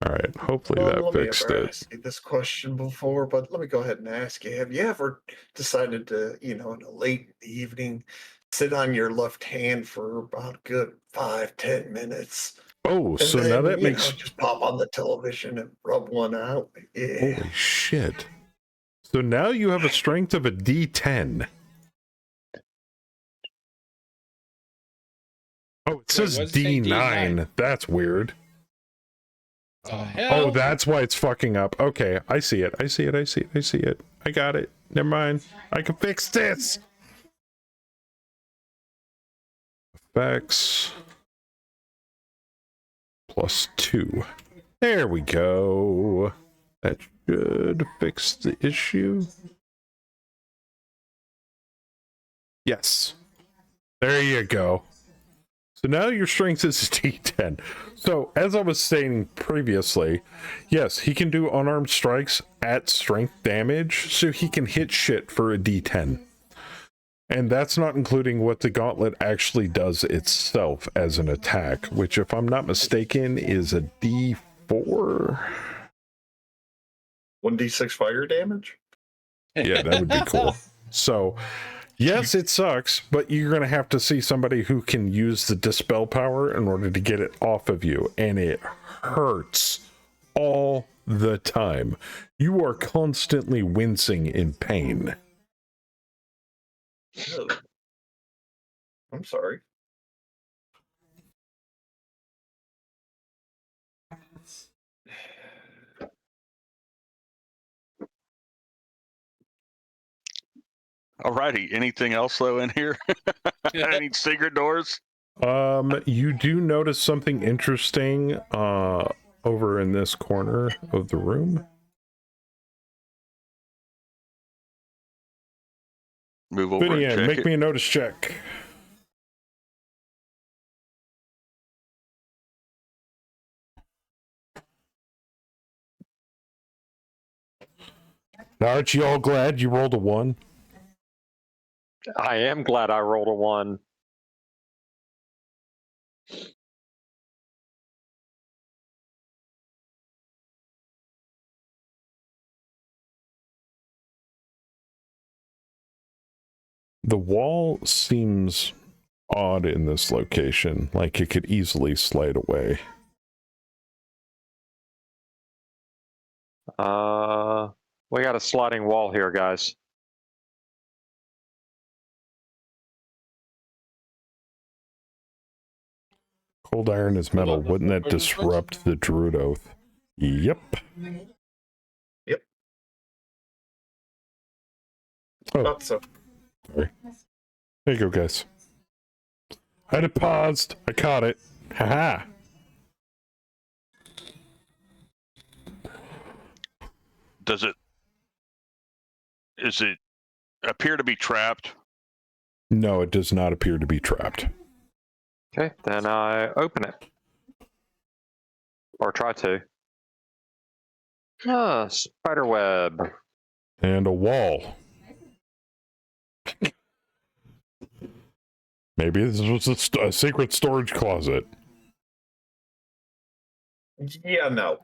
All right, hopefully Well, that let me fixed ever it. ask you this question before, but let me go ahead and ask you: have you ever decided to, in a late evening, sit on your left hand for about a good 5-10 minutes, Oh, and so then now that makes... just pop on the television and rub one out? Yeah. Holy shit. So now you have a strength of a D10. Oh, it says what's it say D9. That's weird. Hell? Oh, that's why it's fucking up. Okay, I see it. I see it. I got it. Never mind. I can fix this. Effects. +2. There we go. That should fix the issue. Yes. There you go. So now your strength is a D10. So as I was saying previously, yes, he can do unarmed strikes at strength damage, so he can hit shit for a D10. And that's not including what the gauntlet actually does itself as an attack, which, if I'm not mistaken, is a D4. 1d6 fire damage? Yeah, that would be cool. So, yes, it sucks, but you're going to have to see somebody who can use the Dispel power in order to get it off of you, and it hurts all the time. You are constantly wincing in pain. Ugh. I'm sorry. Alrighty, anything else though in here? Any secret doors? You do notice something interesting over in this corner of the room. Move over and Finian, check make it. me a notice check. Now, aren't you all glad you rolled a 1? I am glad I rolled a 1. The wall seems odd in this location, like it could easily slide away. We got a sliding wall here, guys. Cold iron is metal. Hold on, Wouldn't that where's this place? disrupt the Druid Oath? Yep. Yep. Oh, Thought so. sorry. There you go, guys. I had it paused. I caught it. Haha. Does it appear to be trapped? No, it does not appear to be trapped. Okay, then I open it. Or try to. Ah, spider web. And a wall. Maybe this was a secret storage closet. Yeah, no.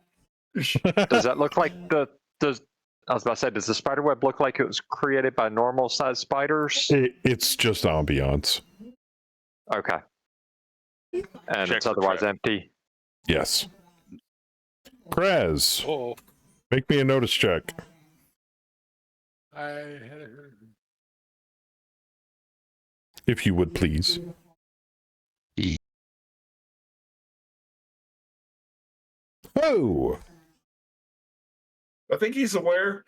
Does that look like I was about to say, does the spider web look like it was created by normal sized spiders? It's just ambiance. Okay. And Check it's for otherwise trap. empty. Yes. Krez, Oh, make me a notice check. I had it. If you would, please. Oh! I think he's aware.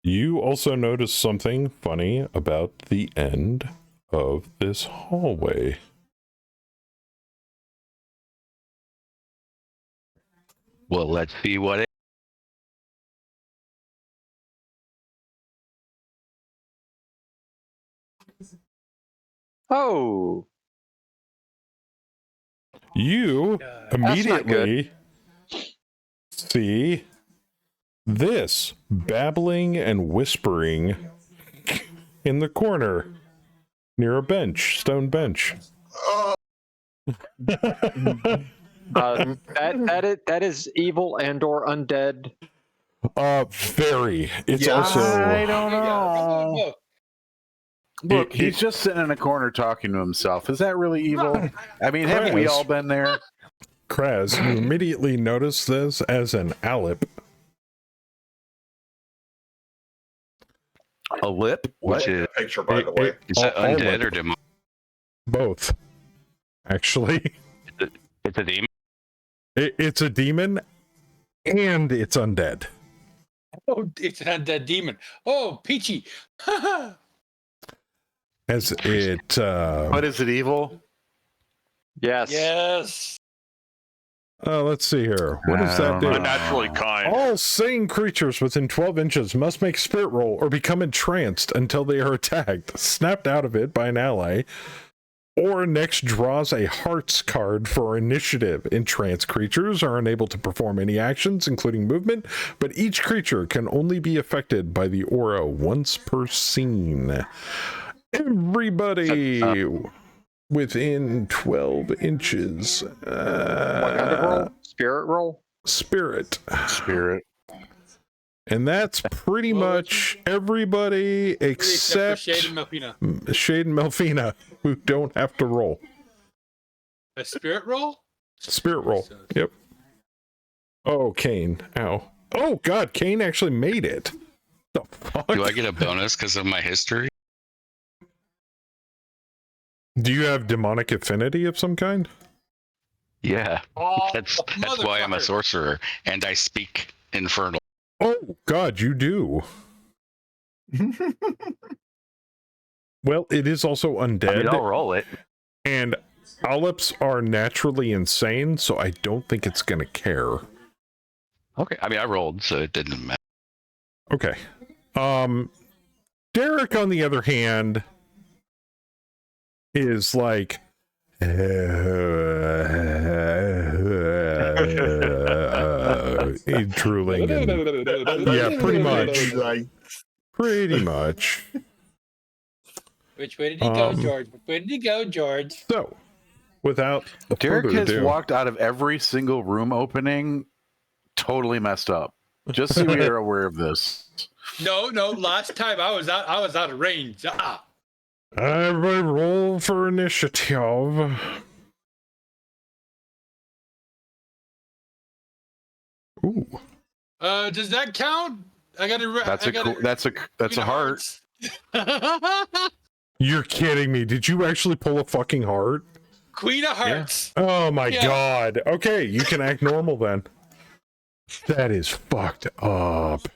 You also notice something funny about the end of this hallway. Well, let's see what it. Oh, You God. immediately see this babbling and whispering in the corner near a bench, stone bench. that is evil and or undead. Very. It's Yeah, also I don't Yeah, know. look. Look, It- he's just sitting in a corner talking to himself. Is that really evil? I mean, haven't we Chris. all been there? Kraz, you immediately notice this as an alip. A lip? What? Which is, Picture, by the way. is it all undead lip. or demonic? Both. Actually. It's a demon. It's a demon and it's undead. Oh, it's an undead demon. Oh, Peachy. As it But is it evil? Yes. Yes. let's see here. What does I that don't do? know. Unnaturally kind. All sane creatures within 12 inches must make a spirit roll or become entranced until they are attacked, snapped out of it by an ally, or next draws a hearts card for initiative. Entranced creatures are unable to perform any actions, including movement, but each creature can only be affected by the aura once per scene. Everybody within 12 inches. What kind of roll? Spirit roll? Spirit. Spirit. And that's pretty What was much everybody except Shade and Melfina. Shade and Melfina, who don't have to roll. A spirit roll? Spirit roll. Yep. Oh, Kane. Ow. Oh, God. Kane actually made it. The fuck? Do I get a bonus because of my history? Do you have demonic affinity of some kind? Yeah. Oh, That's why I'm a motherfucker. sorcerer and I speak infernal. Oh, God, you do. Well, it is also undead. I mean, I'll roll it. And olips are naturally insane, so I don't think it's going to care. Okay. I mean, I rolled, so it didn't matter. Okay. Derek, on the other hand, is like drooling and yeah, pretty much. Pretty much. Which way did he go, Um, George? Which way did he go, George? So, without Derek further has ado, walked out of every single room opening totally messed up. Just so you're aware of this. No, last time I was out of range. Everybody roll for initiative. Ooh. Does that count? I gotta. That's a heart. You're kidding me. Did you actually pull a fucking heart? Queen of Hearts. Oh my Yeah. god. Okay, you can act normal then. That is fucked up.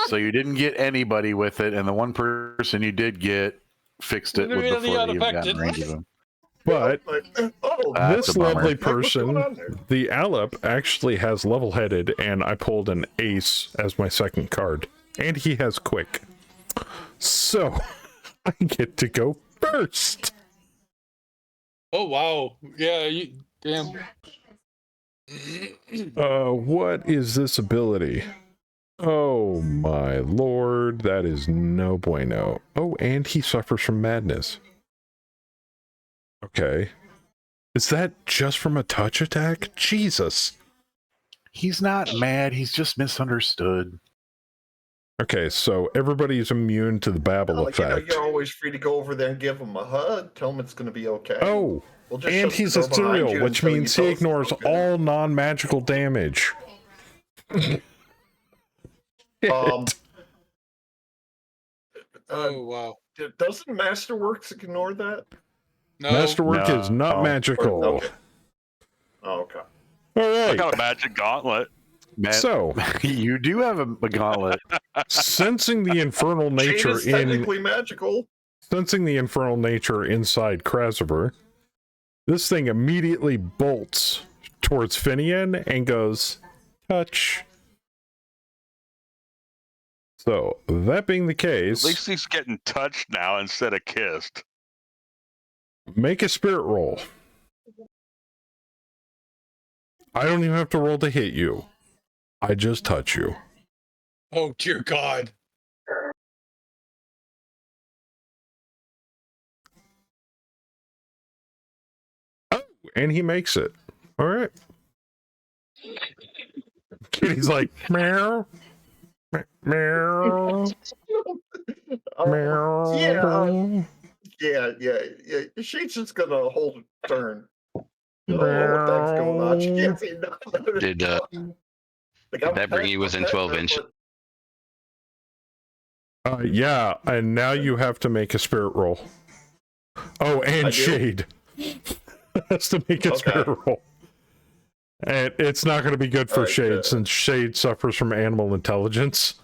So you didn't get anybody with it, and the one person you did get fixed it Really before they even got in unaffected. range of him. But That's this a bummer. lovely What's going person, on there? the Alep, actually has level-headed, and I pulled an ace as my second card. And he has quick. So, I get to go first. Oh wow. Yeah. You damn. What is this ability? Oh my lord, that is no bueno. Oh, and he suffers from madness. Okay. Is that just from a touch attack? Jesus. He's not mad. He's just misunderstood. Okay, so everybody's immune to the babble Well, effect. you're always free to go over there and give him a hug. Tell him it's going to be okay. Oh, We'll just and shut he's the door behind ethereal, you which until you means he tell us it's ignores okay. all non-magical damage. Um, Oh wow. doesn't Masterworks ignore that? No. Masterwork is not No. magical. Okay. Oh, okay. All I right. got a magic gauntlet. Matt, So, you do have a gauntlet. sensing the infernal Shade nature is technically magical. Sensing the infernal nature inside Crucible, this thing immediately bolts towards Finian and goes, touch. So, that being the At case, least he's getting touched now instead of kissed. make a spirit roll. I don't even have to roll to hit you. I just touch you. Oh dear God. Oh, and he makes it. All right. Kitty's like, meow. Meow. Meow. Yeah. Shade's just going to hold a turn. Oh, what the heck's going on? She can't see nothing. Did that bring you within 12 inches? Yeah, and now you have to make a spirit roll. Oh, and I do? Shade has to make a Okay. spirit roll. And it's not going to be good for Alright, Shade since Shade suffers from animal intelligence.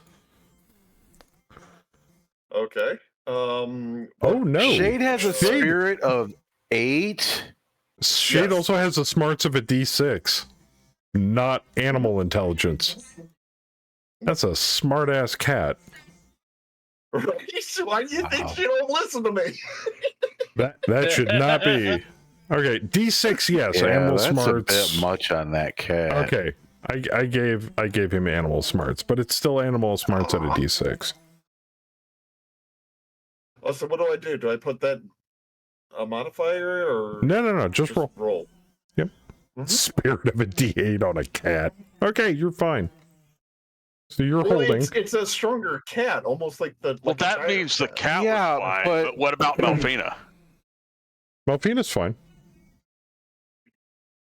Okay. Oh no. Shade has a Shade- spirit of 8. Shade Yes. also has the smarts of a D6, not animal intelligence. That's a smart ass cat. Right? Why do you think she don't listen to me? That should not be. Okay, D6, yes, Yeah, animal that's smarts. a bit much on that cat. Okay, I gave him animal smarts, but it's still animal smarts at a D6. Oh, so what do? Do I put that a modifier or No, just roll. roll? Spirit of a D8 on a cat. Okay, you're fine. So you're Well, holding. it's a stronger cat, almost like the. Well, like a that giant means the cat Yeah, was fine, but- but what about Melfina? Melfina's fine.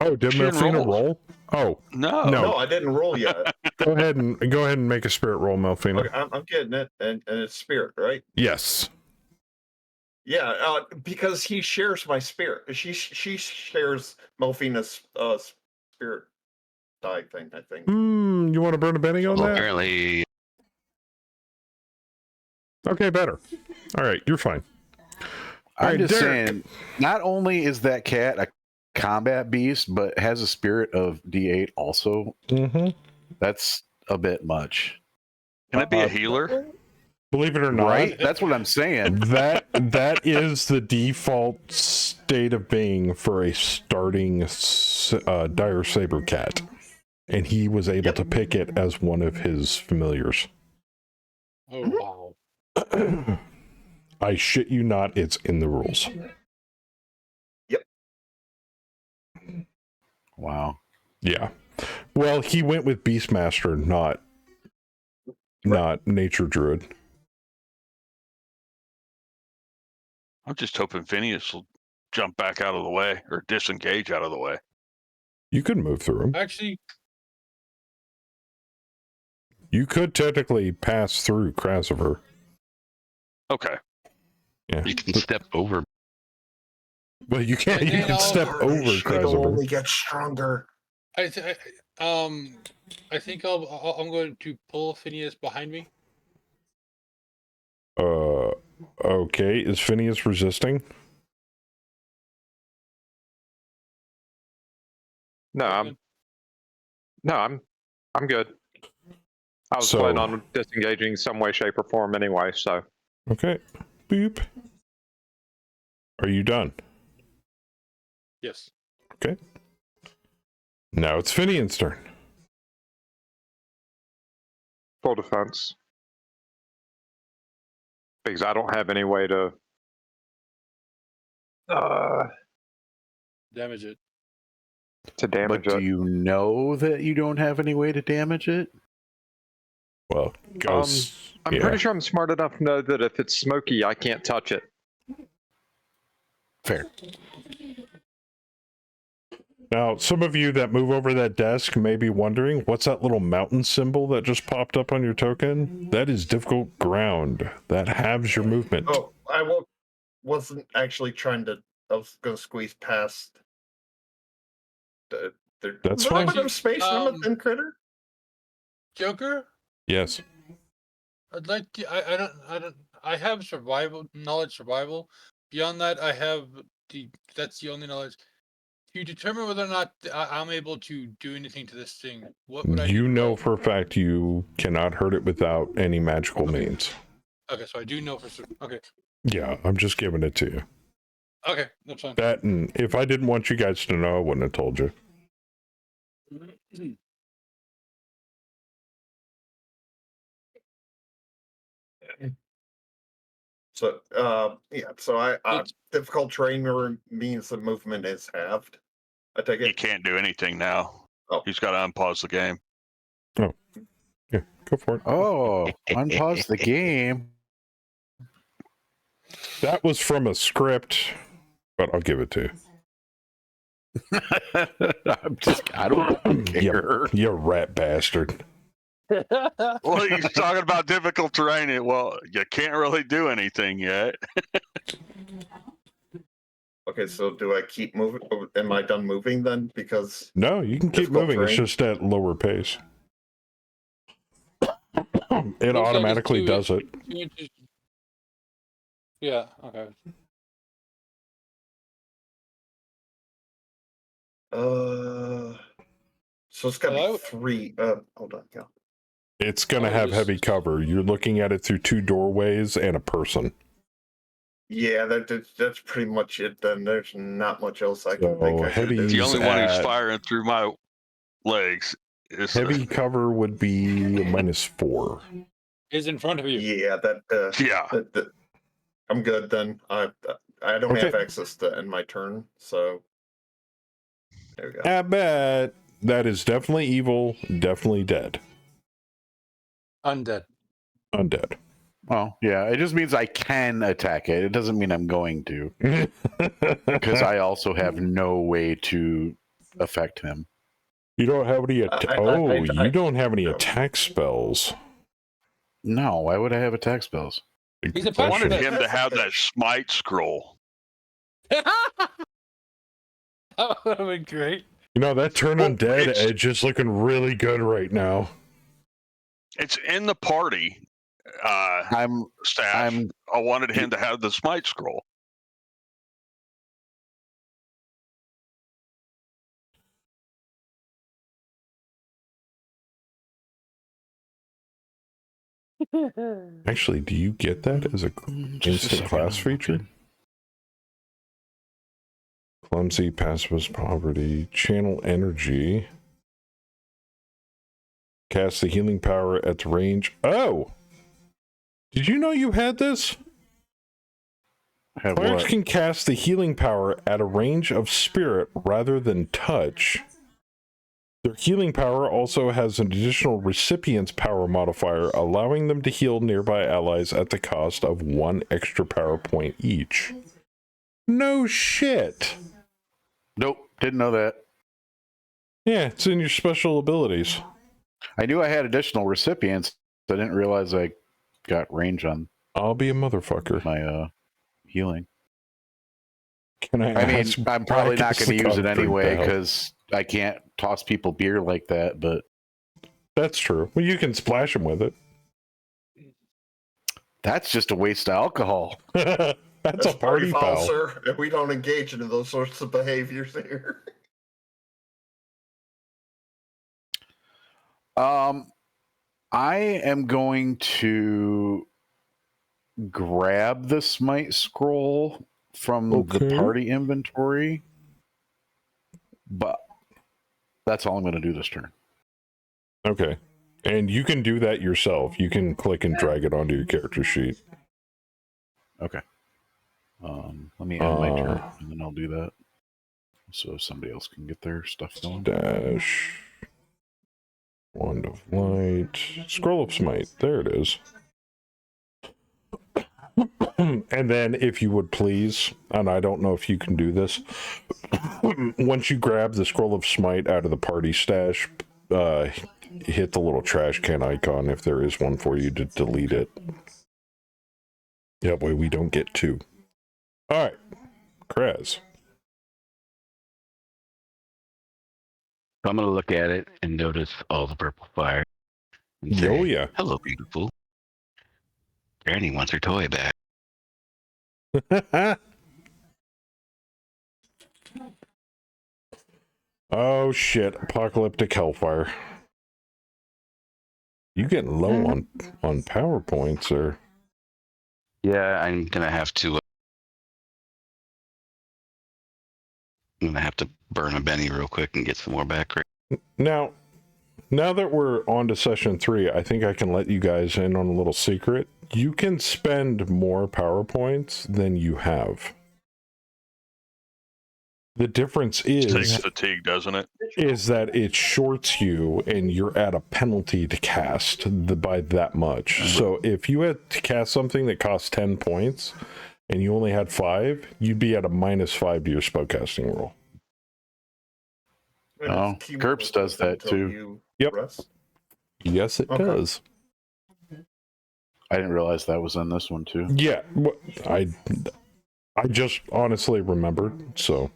Oh, did She didn't Melfina roll. roll? Oh, No. No. No, I didn't roll yet. go ahead and make a spirit roll, Melfina. Okay, I'm getting it, and it's spirit, right? Yes. Yeah, because he shares my spirit. She shares Melfina's spirit die thing, I think. You want to burn a Benny on Well, that? apparently, Okay, better. All right, you're fine. I'm Alright, just Derek. saying, not only is that cat a combat beast, but has a spirit of D8 also. Mm-hmm. That's a bit much. Can it be a healer? Believe it or not, Right? That's what I'm saying. that is the default state of being for a starting dire saber cat, and he was able to pick it as one of his familiars. Oh wow. I shit you not, it's in the rules. Wow. Yeah. Well, he went with Beastmaster, not not nature druid. I'm just hoping Phineas will jump back out of the way or disengage out of the way. You could move through him. Actually, You could technically pass through Crucible. Okay. Yeah. You can step over. Well, you can't. And You then can step I'll- over It'll Crucible. only get stronger. I think I'm going to pull Phineas behind me. Okay. Is Phineas resisting? No, I'm good. I was So- planning on disengaging some way, shape, or form anyway. So Okay. Boop. Are you done? Yes. Okay. Now it's Phineas's turn. full defense, because I don't have any way to. Damage it. To damage But do it. you know that you don't have any way to damage it? Well, goes. I'm yeah. pretty sure I'm smart enough to know that if it's smoky, I can't touch it. Fair. Now, some of you that move over that desk may be wondering, what's that little mountain symbol that just popped up on your token? That is difficult ground. That halves your movement. Oh, wasn't actually trying to. I was going to squeeze past. That's a little fine. bit of space from a thin critter. Joker, Yes. I'd like to. I don't. I have survival survival. Beyond that, I have That's the only knowledge. To determine whether or not I'm able to do anything to this thing, what would I? You need to know roll? for a fact you cannot hurt it without any magical means. Okay, so I do know for certain. Okay. Yeah, I'm just giving it to you. Okay, that's fine. That, and if I didn't want you guys to know, I wouldn't have told you. So, yeah. So I It's- difficult terrain means the movement is halved. I take You it. can't do anything now. Oh. He's got to unpause the game. Yeah, go for it. Oh, unpause the game. That was from a script, but I'll give it to you. I don't care. You rat bastard. Well, he's talking about difficult terrain. Well, you can't really do anything yet. Okay, so do I keep moving? Am I done moving then? Because No, you can keep Difficult moving. It's terrain. just at lower pace. It like automatically it's does it. 2 inches. Yeah. Okay. so it's got to Well, I be would- 3. Hold on, yeah. It's going to Oh, have just- heavy cover. You're looking at it through 2 doorways and a person. Yeah, that's pretty much it. Then there's not much else I can think. So I should do. heavy- The only one who's at- firing through my legs is Heavy cover would be -4. Is in front of you. Yeah, Yeah. I'm good then. I don't have Okay. access to end my turn, so there we go. I bet that is definitely evil, definitely dead. Undead. Undead. Well, yeah, it just means I can attack it. It doesn't mean I'm going to, because I also have no way to affect him. You don't have any I- you don't have any attack spells. No, why would I have attack spells? Good He's a I wanted question. him to have that smite scroll. That would have been great. You know, that turn Well, undead it's- edge is looking really good right now. It's in the party staff. I wanted him to have the smite scroll. Actually, do you get that as a instant class feature? Clumsy, pacifist, poverty, channel energy, cast the healing power at the range. Oh! Did you know you had this? Have Clerics what? can cast the healing power at a range of spirit rather than touch. Their healing power also has an additional recipient's power modifier, allowing them to heal nearby allies at the cost of 1 extra power point each. No shit. Nope, didn't know that. Yeah, it's in your special abilities. I knew I had additional recipients. I didn't realize I got range on I'll be a motherfucker. my healing. Can I I mean, ask I'm probably not Brackets going to use it come drink anyway the help? because I can't toss people beer like that. But That's true. Well, you can splash them with it. that's just a waste of alcohol. That's a party foul, foul. sir. And we don't engage into those sorts of behaviors here. I am going to grab the smite scroll from Okay. the party inventory, but that's all I'm going to do this turn. Okay. And you can do that yourself. You can click and drag it onto your character sheet. Okay. Let me end my turn, and then I'll do that. So somebody else can get their stuff going. Dash. Wand of Light. Scroll of Smite. There it is. And then, if you would please, and I don't know if you can do this, once you grab the Scroll of Smite out of the party stash, hit the little trash can icon if there is one for you to delete it. That way we don't get two. Alright. Krez. I'm going to look at it and notice all the purple fire. And say, Oh, yeah. Hello, beautiful. Granny wants her toy back. Oh, shit. Apocalyptic Hellfire. You getting low on power points, or... Yeah, I'm going to have to... I'm going to have to burn a Benny real quick and get some more back. Now that we're on to session 3, I think I can let you guys in on a little secret. You can spend more PowerPoints than you have. The difference Takes is fatigue, doesn't it? that it shorts you and you're at a penalty to cast by that much. So if you had to cast something that costs 10 points and you only had 5, you'd be at a -5 to your spellcasting roll. Oh, GURPS does that too. Yep. Yes, it does. I didn't realize that was in this one too. Yeah, I just honestly remembered, so.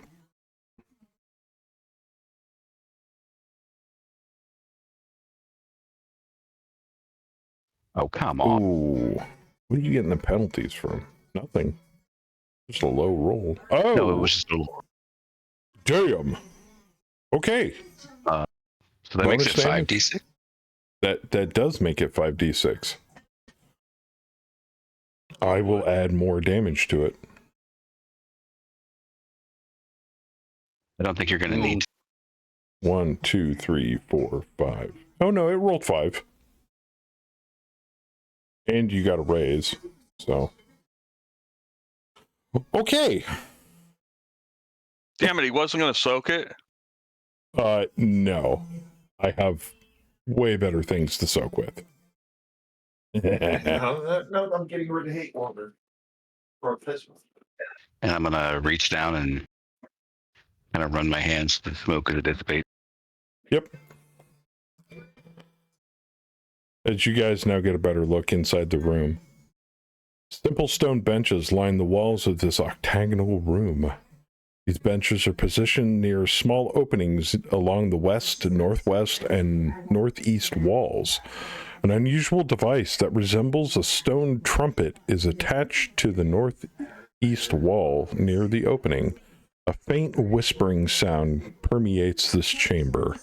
Oh, come on. Ooh, what are you getting the penalties from? Nothing. Just a low roll. Oh, No, it was just a little... damn. Okay. So that makes it Bonus damage? 5d6? That does make it 5d6. I will add more damage to it. I don't think you're going to need to. 1, 2, 3, 4, 5. Oh no, it rolled 5. And you got a raise, so. Okay. Damn it, he wasn't going to soak it? No. I have way better things to soak with. No, I'm getting rid of hate water. Or plasma. And I'm going to reach down and kind of run my hands through the smoke as it dissipates. Yep. As you guys now get a better look inside the room. Simple stone benches line the walls of this octagonal room. These benches are positioned near small openings along the west, northwest, and northeast walls. An unusual device that resembles a stone trumpet is attached to the northeast wall near the opening. A faint whispering sound permeates this chamber.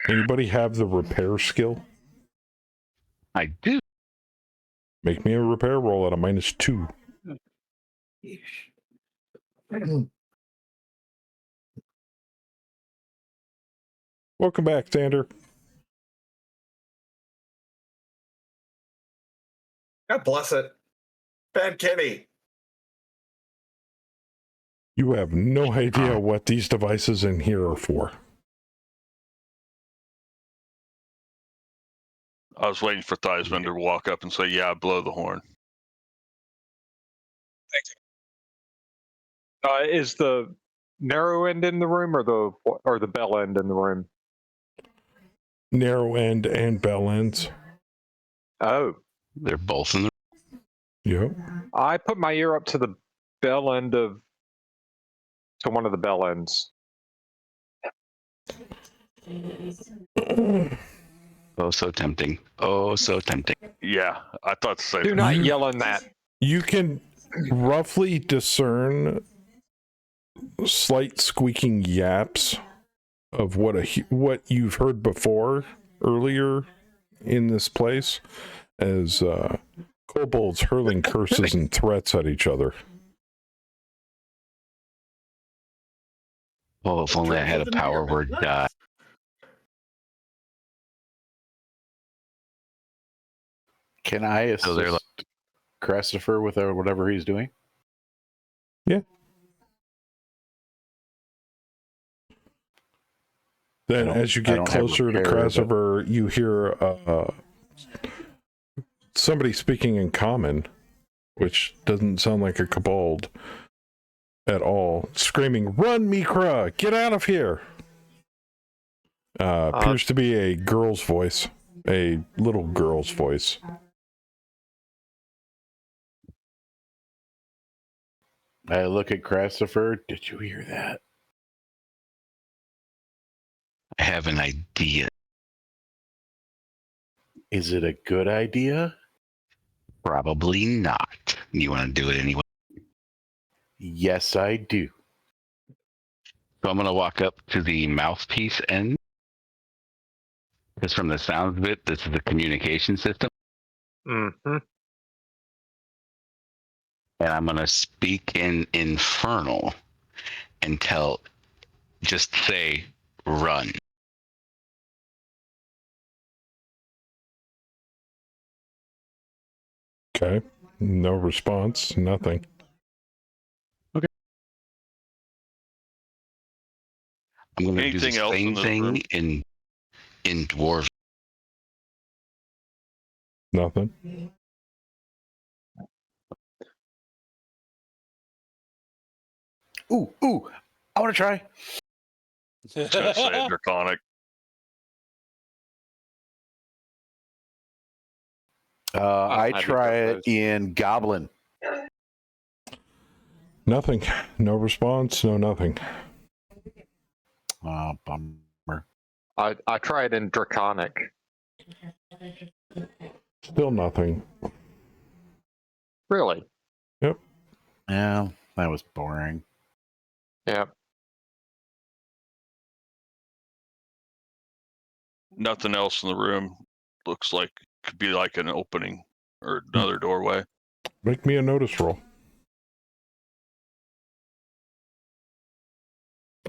Anybody have the repair skill? I do. Make me a repair roll at a -2. Welcome back, Xander. God bless it. Bad kitty. You have no idea what these devices in here are for. I was waiting for Theisman to walk up and say, "Yeah, blow the horn." Is the narrow end in the room or the bell end in the room? Narrow end and bell ends. Oh, They're both in the. Yep. I put my ear up to the bell end to one of the bell ends. Oh, so tempting. Oh, so tempting. Yeah, I thought the same. Do not yell in that. You can roughly discern slight squeaking yaps of what you've heard before earlier in this place as kobolds hurling curses and threats at each other. Well, if only I had a power word die. Can I assist So they're like- Christopher with whatever he's doing? Yeah. Then as you get closer to Crucible, you hear somebody speaking in common, which doesn't sound like a kobold at all, screaming, "Run, Mikra! Get out of here!" Appears to be a girl's voice, a little girl's voice. I look at Christopher. Did you hear that? I have an idea. Is it a good idea? Probably not. You want to do it anyway? Yes, I do. So I'm going to walk up to the mouthpiece end. Because from the sounds of it, this is a communication system. Mm-hmm. And I'm going to speak in Infernal and just say, run. Okay. No response. Nothing. I'm going to do Anything the else same in this thing room? in Dwarf. Nothing. Ooh, I want to try. I was gonna say Draconic. I I try think it in Goblin. Nothing. No response. No nothing. Bummer. I tried in Draconic. Still nothing. Really? Yep. Yeah, that was boring. Yeah. Nothing else in the room. Looks like could be like an opening or another doorway. Make me a notice roll.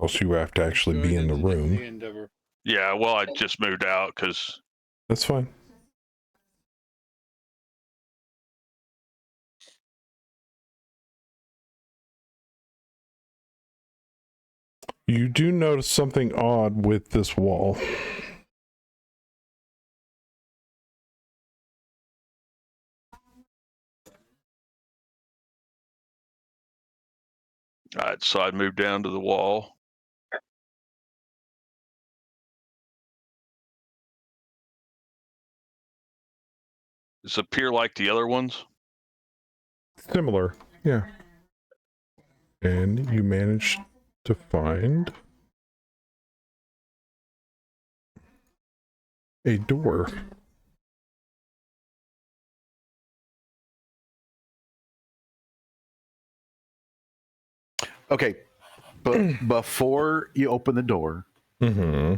Also, you have to actually be in the room. Yeah, well, I just moved out because That's fine. You do notice something odd with this wall. so I moved down to the wall. Does it appear like the other ones? Similar, yeah. And you managed to find a door. Okay, but before you open the door, Mm-hmm.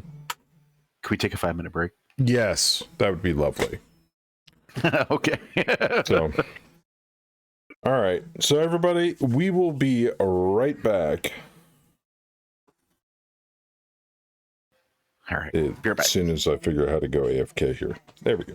can we take a 5-minute break? Yes, that would be lovely. Okay. So, all right. So, everybody, we will be right back. All right. As soon as I figure out how to go AFK here. There we go.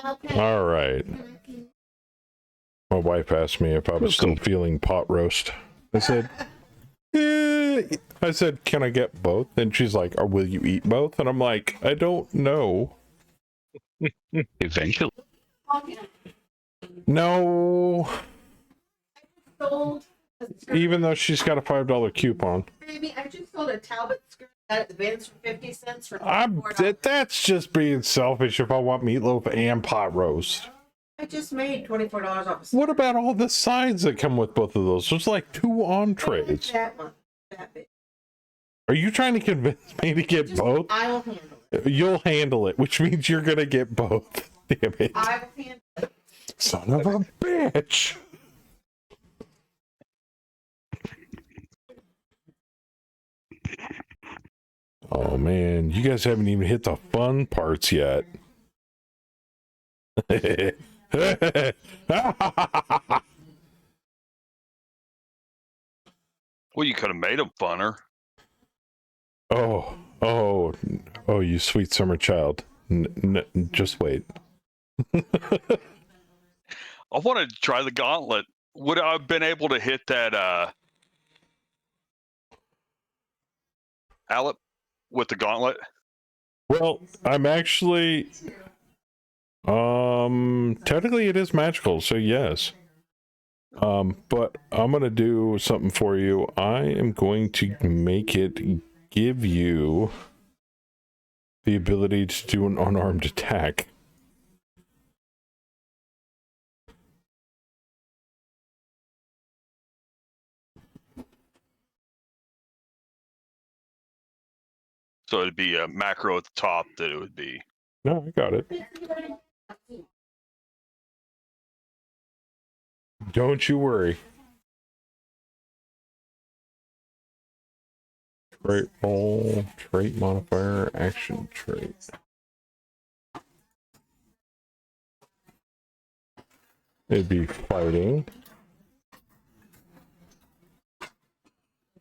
All right. My wife asked me if I was still feeling pot roast. I said, I said, can I get both? And she's like, or will you eat both? And I'm like, I don't know. Eventually. No. Sold Even though she's got a $5 coupon. Baby, I just sold a Talbot skirt at the Vans for 50 cents for I'm $24. that's just being selfish if I want meatloaf and pot roast. I just made $24 off. What about all the sides that come with both of those? There's like 2 entrees. That one, that big. Are you trying to convince me to get Just, both? I'll handle it. You'll handle it, which means you're gonna get both. Damn it. I will handle it. Son of a bitch. Oh man, you guys haven't even hit the fun parts yet. Well, you could have made them funner. Oh, you sweet summer child. Just wait. I wanted to try the gauntlet. Would I have been able to hit that Alep with the gauntlet? Well, I'm actually technically it is magical, so yes. But I'm gonna do something for you. I am going to make it give you the ability to do an unarmed attack. So it'd be a macro at the top that it would be. No, I got it. Don't you worry. Trait roll, trait modifier, action trait. It'd be fighting.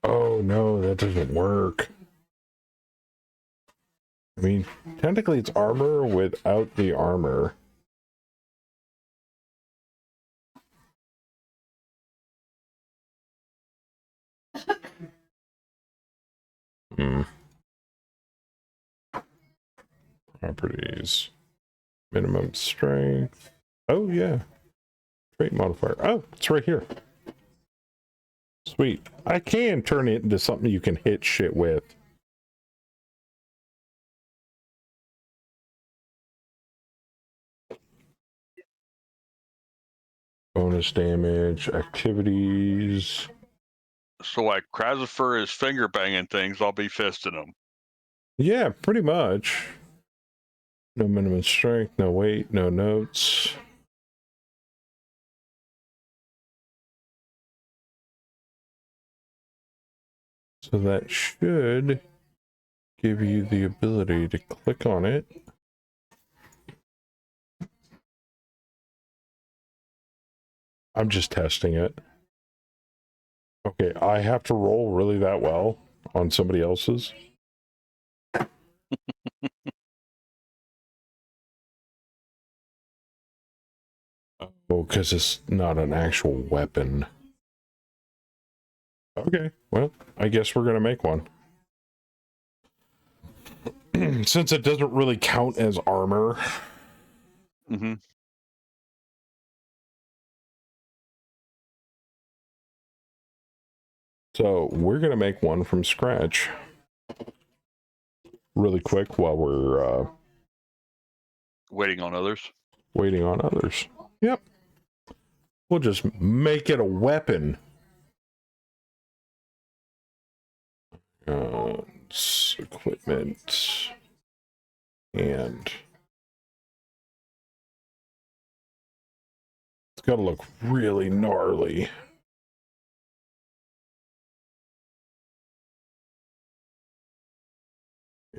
Oh no, that doesn't work. I mean, technically it's armor without the armor. Properties. Minimum strength. Oh yeah. Trait modifier. Oh, it's right here. Sweet. I can turn it into something you can hit shit with. Bonus damage, activities. So like Crucible is finger banging things, I'll be fisting them. Yeah, pretty much. No minimum strength, no weight, no notes. So that should give you the ability to click on it. I'm just testing it. Okay, I have to roll really that well on somebody else's. Oh, because it's not an actual weapon. Okay, well, I guess we're going to make one. Since it doesn't really count as armor. Mm-hmm. So we're going to make one from scratch. Really quick while we're Waiting on others. waiting on others. Yep. We'll just make it a weapon. Equipment. And it's got to look really gnarly.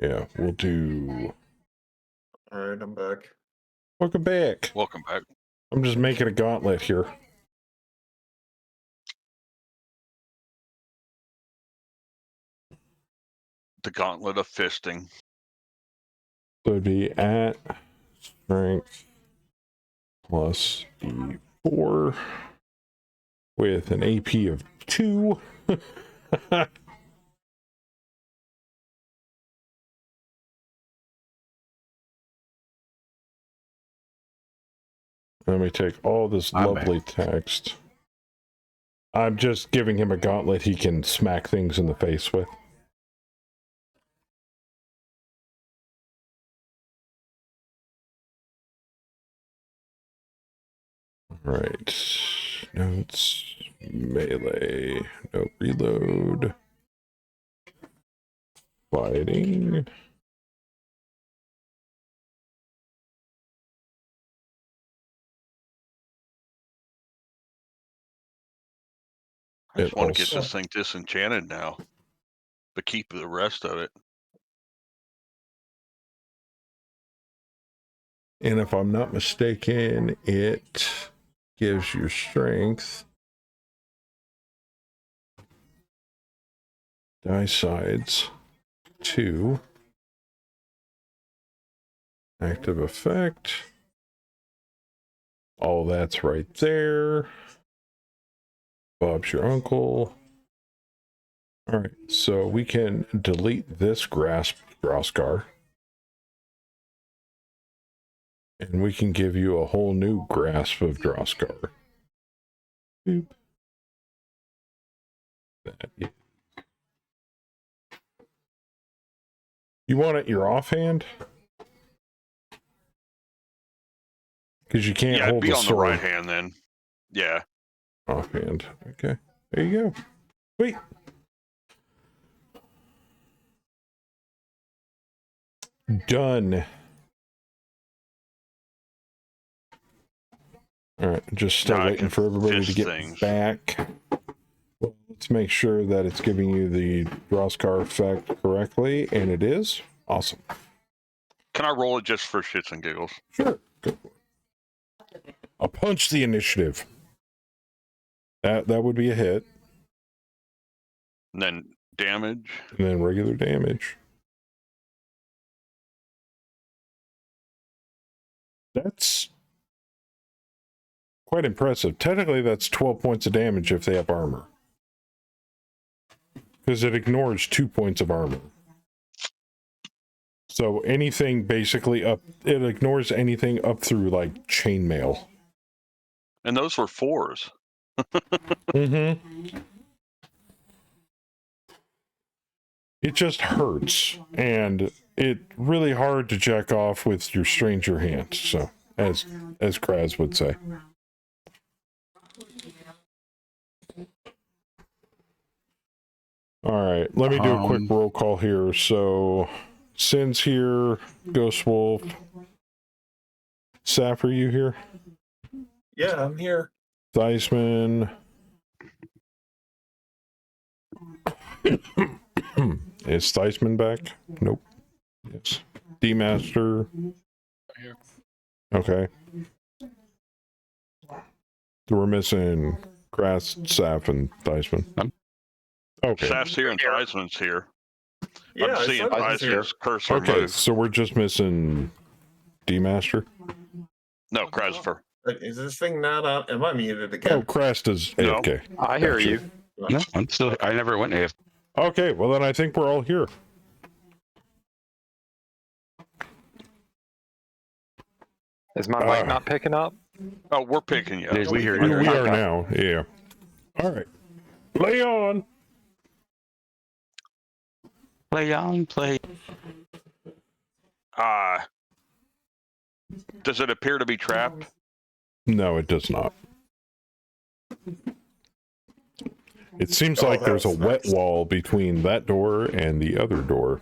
Yeah, we'll do. All right, I'm back. Welcome back. Welcome back. I'm just making a gauntlet here. The gauntlet of fisting. So it'd be at strength plus D4 with an AP of 2. Let me take all this lovely text. I'm just giving him a gauntlet he can smack things in the face with. Right. Notes. Melee. No reload. Fighting. I just It want to get also- this thing disenchanted now, but keep the rest of it. And if I'm not mistaken, it gives your strength. Die sides 2. Active effect. All that's right there. Bob's your uncle. All right, so we can delete this grasp Droskar. And we can give you a whole new grasp of Droskar. Boop. That is. You want it your offhand? Because you can't Yeah, it'd hold be the on the sword. right hand then. Yeah. Offhand. Okay. There you go. Wait. Done. All right. Just still Now I waiting can for everybody to fist get things. back. Well, let's make sure that it's giving you the Droskar effect correctly, and it is. Awesome. Can I roll it just for shits and giggles? Sure. Go. I'll punch the initiative. That would be a hit. And then damage. And then regular damage. That's quite impressive. Technically, that's 12 points of damage if they have armor. Because it ignores 2 points of armor. So anything basically up, it ignores anything up through like chainmail. And those were 4s. Mm-hmm. It just hurts, and it's really hard to jack off with your stranger hand. So, as Kraz would say. All right, let me do a quick roll call here. So, Sin's here, Ghost Wolf, Saf, are you here? Yeah, I'm here. Theisman. Is Theisman back? Nope. Yes. D-Master. Here. Okay. So we're missing Grass, Saf, and Theisman. Okay. Saf's here and Theisman's here. Yeah, I'm I seeing said I was here. Theisman's cursor Okay, move. so we're just missing D-Master. No, Krasper. Is this thing not on? Am I muted again? Oh, Crest is No. AFK. I hear Gotcha. you. No, I'm still. I never went AFK. Okay, well then I think we're all here. Is my mic not picking up? Oh, we're picking you. It is We hear We you. are Okay. now, yeah. All right. Lay on. Play on, play. Does it appear to be trapped? No, it does not. It seems Oh, like there's a that's wet nice. wall between that door and the other door.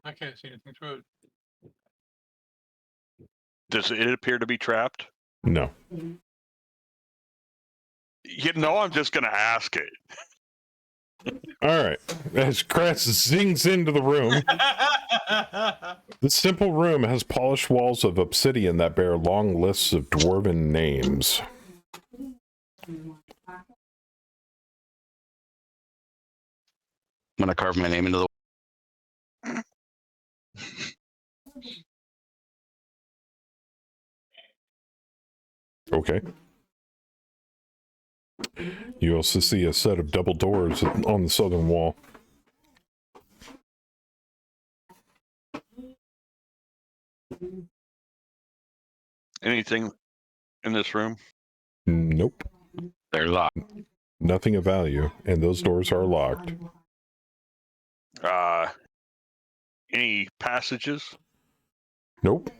I can't see anything through it. Does it appear to be trapped? No. You know, I'm just going to ask it. All right. As Kratz zings into the room, the simple room has polished walls of obsidian that bear long lists of dwarven names. I'm gonna carve my name into the. Okay. You also see a set of double doors on the southern wall. Anything in this room? Nope. They're locked. Nothing of value, and those doors are locked. Any passages? Nope.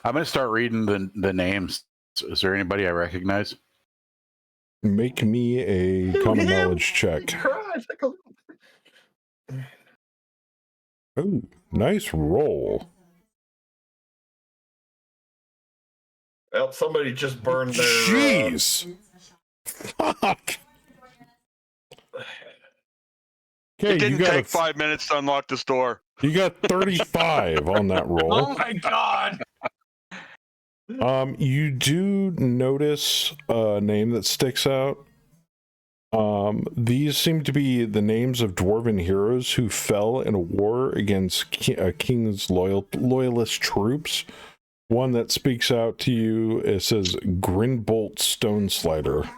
I'm going to start reading the names. Is there anybody I recognize? Make me a common knowledge check. Oh, nice roll. Well, somebody just burned their. Jeez. Fuck. Okay, It didn't take 5 minutes to unlock this door. You got 35 on that roll. Oh my god! You do notice a name that sticks out. These seem to be the names of dwarven heroes who fell in a war against king's loyalist troops. One that speaks out to you, it says Grinbolt Stoneslider.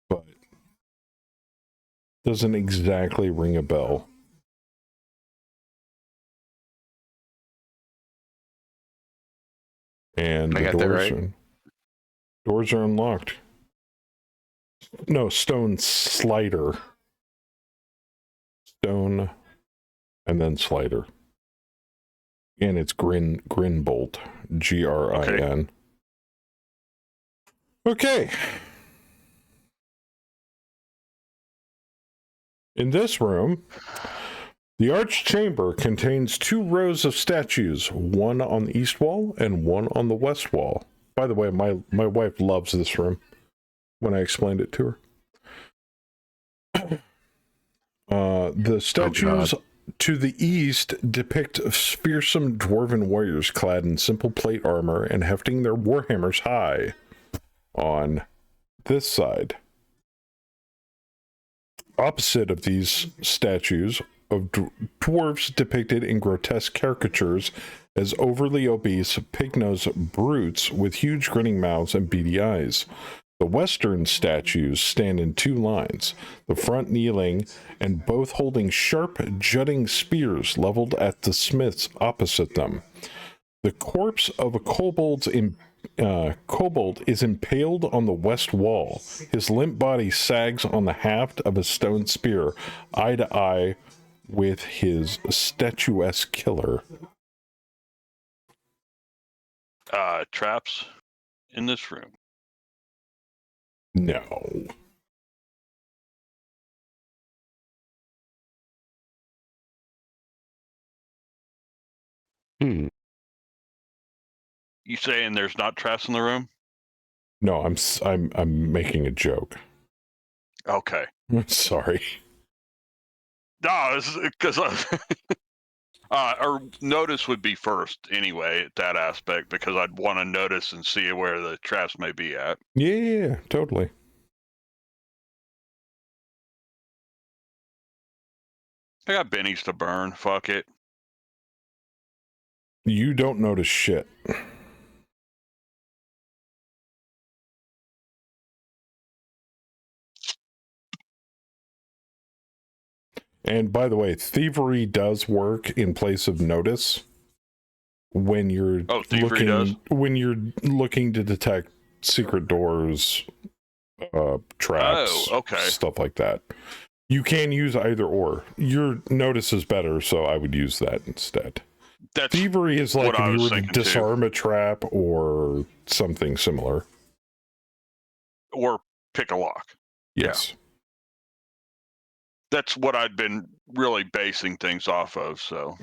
But doesn't exactly ring a bell. And I the got that doors, right? doors are unlocked. No, Stone Slider. Stone and then Slider. And it's Grinbolt. Grin. Okay. In this room, the arched chamber contains 2 rows of statues, one on the east wall and one on the west wall. By the way, my wife loves this room when I explained it to her. The statues to the east depict fearsome dwarven warriors clad in simple plate armor and hefting their warhammers high. On this side, opposite of these statues of dwarves depicted in grotesque caricatures as overly obese, pig-nosed brutes with huge grinning mouths and beady eyes. The western statues stand in 2 lines, the front kneeling and both holding sharp, jutting spears leveled at the smiths opposite them. The corpse of a kobold is impaled on the west wall. His limp body sags on the haft of a stone spear, eye to eye with his statuesque killer. Traps in this room? No. Hmm. You saying there's not traps in the room? No, I'm making a joke. Okay. Sorry. No, because or notice would be first anyway at that aspect, because I'd want to notice and see where the traps may be at. Yeah, totally. I got bennies to burn. Fuck it. You don't notice shit. And by the way, thievery does work in place of notice when you're when you're looking to detect secret doors, traps, stuff like that. You can use either or. Your notice is better, so I would use that instead. Thievery is like if you were to disarm a trap or something similar. Or pick a lock. Yes. Yeah. That's what I'd been really basing things off of, so.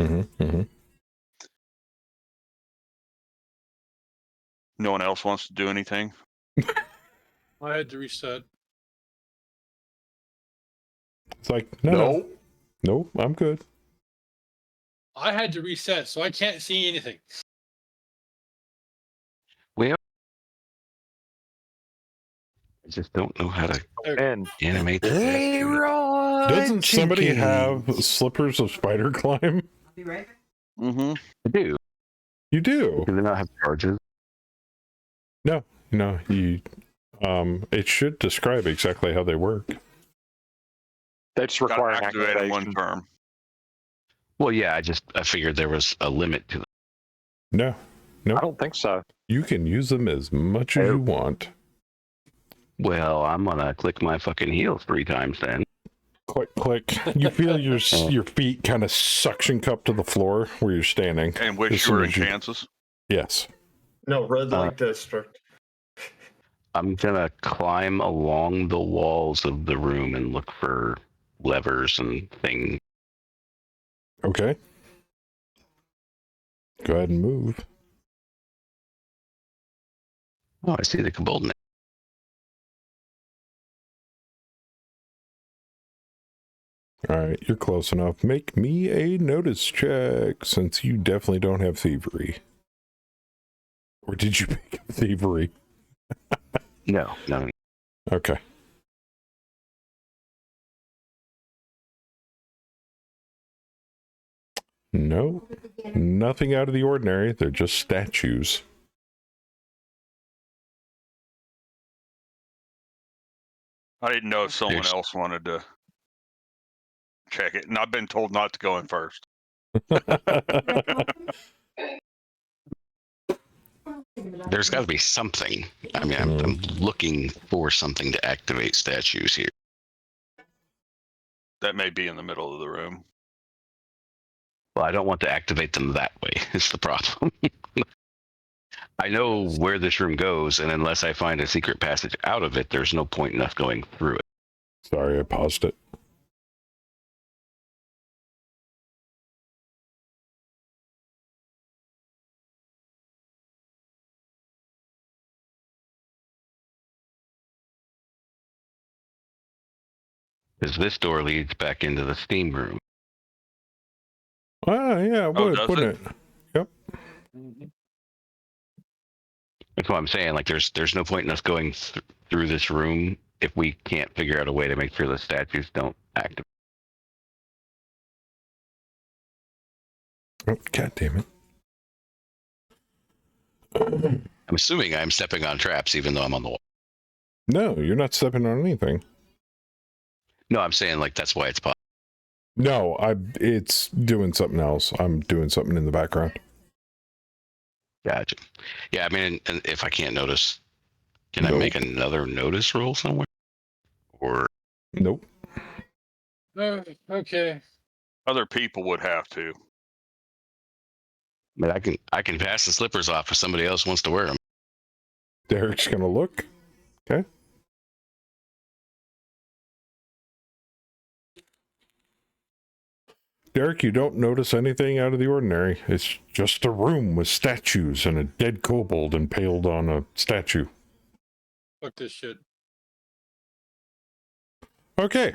No one else wants to do anything? I had to reset. It's like, no, I'm good. I had to reset, so I can't see anything. Well, I just don't know how to animate that. Doesn't somebody have slippers of spider climb? Be right back. Mm-hmm. I do. You do. Do they not have charges? No, you. It should describe exactly how they work. They just Got to require an activate in one activation. turn. Well, yeah, I figured there was a limit to them. No, I don't think so. you can use them as much as Oh. you want. Well, I'm gonna click my fucking heels 3 times then. Click, click. You feel your feet kind of suction cup to the floor where you're standing. And As wish you soon were in as you- Kansas. Yes. No, red light district. I'm gonna climb along the walls of the room and look for levers and things. Okay. Go ahead and move. Oh, I see the Kobold. All right, you're close enough. Make me a notice check, since you definitely don't have thievery. Or did you pick up thievery? No. Okay. No, nothing out of the ordinary. They're just statues. I didn't know if someone There's- else wanted to check it, and I've been told not to go in first. There's got to be something. I mean, I'm looking for something to activate statues here. That may be in the middle of the room. Well, I don't want to activate them that way. Is the problem. I know where this room goes, and unless I find a secret passage out of it, there's no point in us going through it. Sorry, I paused it. Because this door leads back into the steam room. Ah, yeah, it Oh, would, does wouldn't it? Yep. That's what I'm saying. Like, there's no point in us going through this room if we can't figure out a way to make sure the statues don't activate. Oh, God damn it. I'm assuming I'm stepping on traps, even though I'm on the wall. No, you're not stepping on anything. No, I'm saying like that's why it's possible. No, it's doing something else. I'm doing something in the background. Gotcha. Yeah, I mean, and if I can't notice, can I Nope. make another notice roll somewhere? Or Nope. Okay. Other people would have to. I mean, I can pass the slippers off if somebody else wants to wear them. Derek's gonna look. Okay. Derek, you don't notice anything out of the ordinary. It's just a room with statues and a dead kobold impaled on a statue. Fuck this shit. Okay.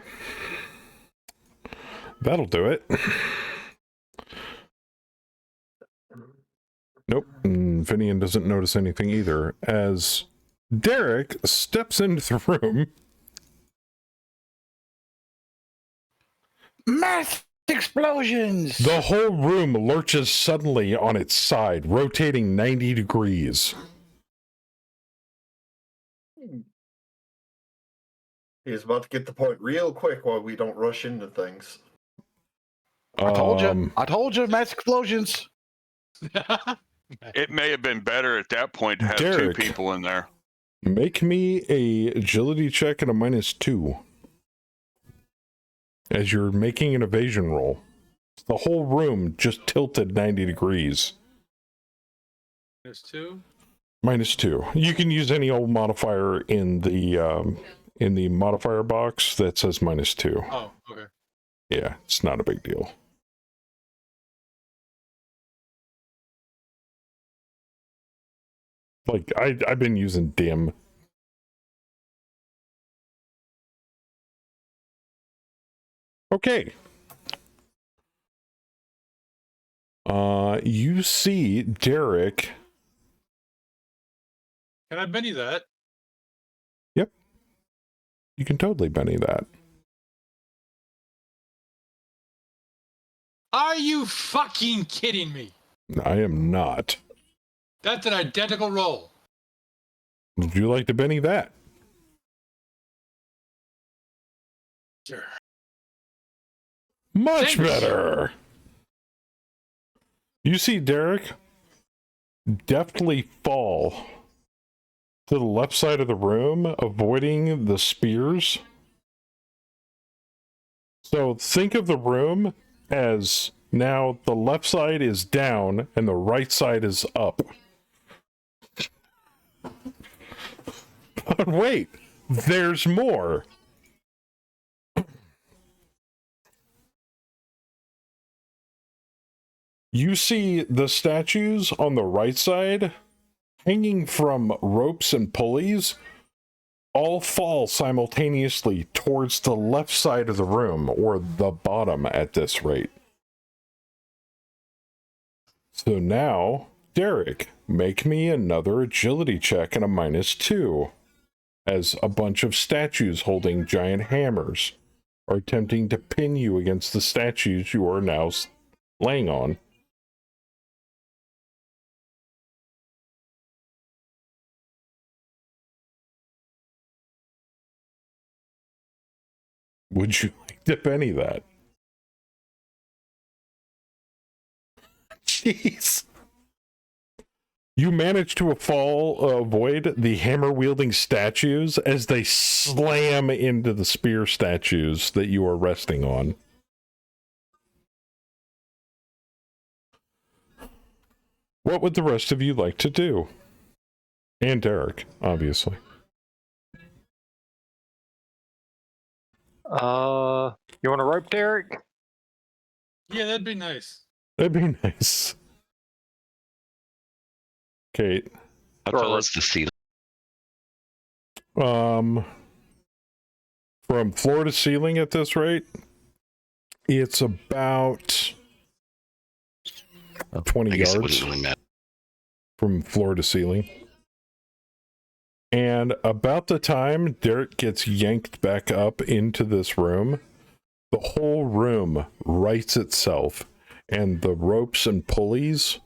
That'll do it. Nope. Finian doesn't notice anything either. As Derek steps into the room. Mass explosions. The whole room lurches suddenly on its side, rotating 90 degrees. He's about to get the point real quick while we don't rush into things. I told you, mass explosions. It may have been better at that point to have Derek. 2 people in there. Make me a agility check at a -2. As you're making an evasion roll. The whole room just tilted 90 degrees. There's 2. -2. You can use any old modifier in the modifier box that says -2. Oh, okay. Yeah, it's not a big deal. Like, I've been using dim. Okay. You see Derek. Can I Benny that? Yep. You can totally Benny that. Are you fucking kidding me? I am not. That's an identical roll. Would you like to Benny that? Sure. Much Thanks. better. You see Derek deftly fall to the left side of the room, avoiding the spears. So think of the room as now the left side is down and the right side is up. But wait, there's more. You see the statues on the right side hanging from ropes and pulleys all fall simultaneously towards the left side of the room, or the bottom at this rate. So now, Derek, make me another agility check and a -2, as a bunch of statues holding giant hammers are attempting to pin you against the statues you are now laying on. Would you like to penny that? Jeez. You manage to avoid the hammer-wielding statues as they slam into the spear statues that you are resting on. What would the rest of you like to do? And Derek, obviously. You want a rope, Derek? Yeah, that'd be nice. That'd be nice. Kate. How tall is the ceiling? From floor to ceiling at this rate, it's about 20 I guess it yards wouldn't really matter. from floor to ceiling. And about the time Derek gets yanked back up into this room, the whole room rights itself, and the ropes and pulleys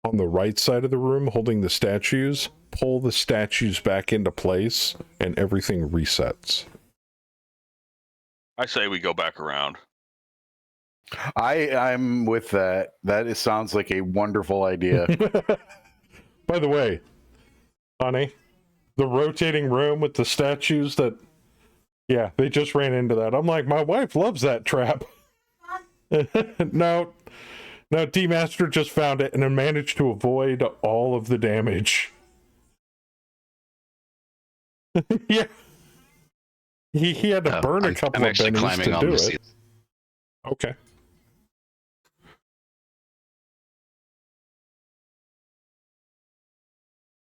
on the right side of the room holding the statues pull the statues back into place, and everything resets. I say we go back around. I'm with that. Sounds like a wonderful idea. By the way, honey, the rotating room with the statues that, yeah, they just ran into that. I'm like, my wife loves that trap. No, D-Master just found it and then managed to avoid all of the damage. Yeah. He had to burn a couple I'm of actually bennies climbing to on do the it. ceiling. Okay.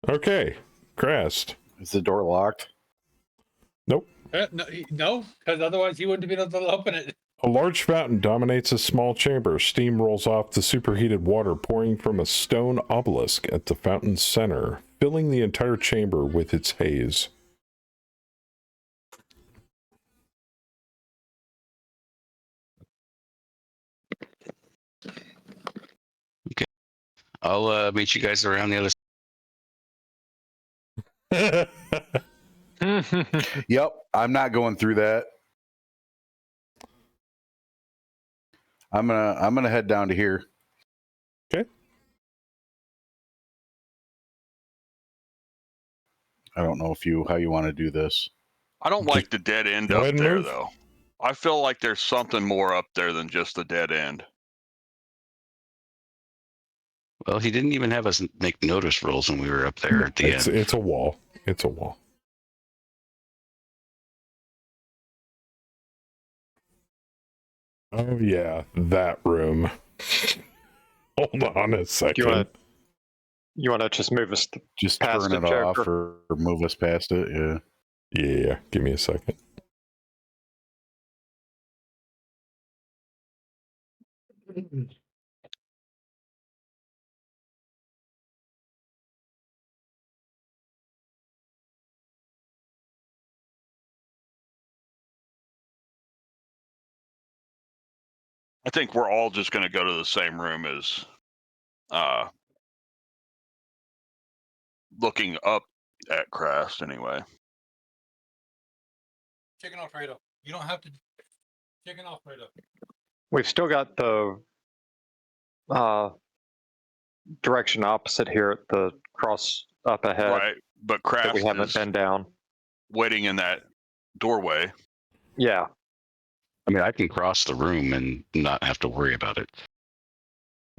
Okay, Crest. Is the door locked? Nope. No, because otherwise he wouldn't have been able to open it. A large fountain dominates a small chamber. Steam rolls off the superheated water pouring from a stone obelisk at the fountain's center, filling the entire chamber with its haze. Okay. I'll meet you guys around the other side. Yep, I'm not going through that. I'm gonna head down to here. Okay. I don't know how you want to do this. I don't like the dead end go up ahead and there, move. though. I feel like there's something more up there than just the dead end. Well, he didn't even have us make notice rolls when we were up there at the end. It's a wall. It's a wall. Oh yeah, that room. Hold on a second. You want to just move us Just past turn it, it off Joker? or move us past it. Yeah. Yeah, give me a second. I think we're all just going to go to the same room as looking up at Crast anyway. Chicken Alfredo. You don't have to. Chicken Alfredo. We've still got the direction opposite here at the cross up ahead Right. But that Crast we haven't is been down. waiting in that doorway. Yeah. I mean, I can cross the room and not have to worry about it.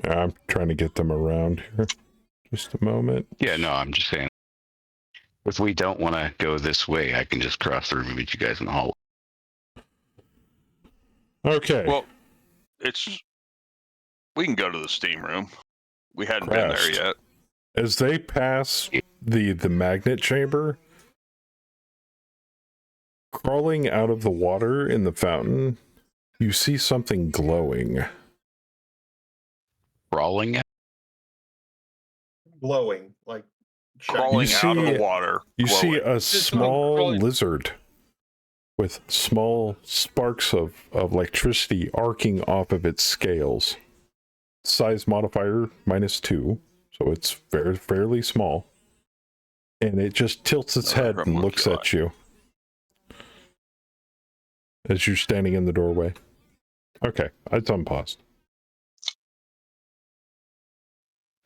I'm trying to get them around here. Just a moment. Yeah, no, I'm just saying. If we don't want to go this way, I can just cross the room and meet you guys in the hallway. Okay. Well, we can go to the steam room. We hadn't been there Crast. yet. As they pass the magnet chamber, crawling out of the water in the fountain, you see something glowing. Crawling? Glowing, like shiny. Crawling You out of see- the water. You see glowing. a small crawling. lizard with small sparks of electricity arcing off of its scales. Size modifier -2, so it's fairly small. And it just tilts its head and looks at you as you're standing in the doorway. Okay, it's unpaused.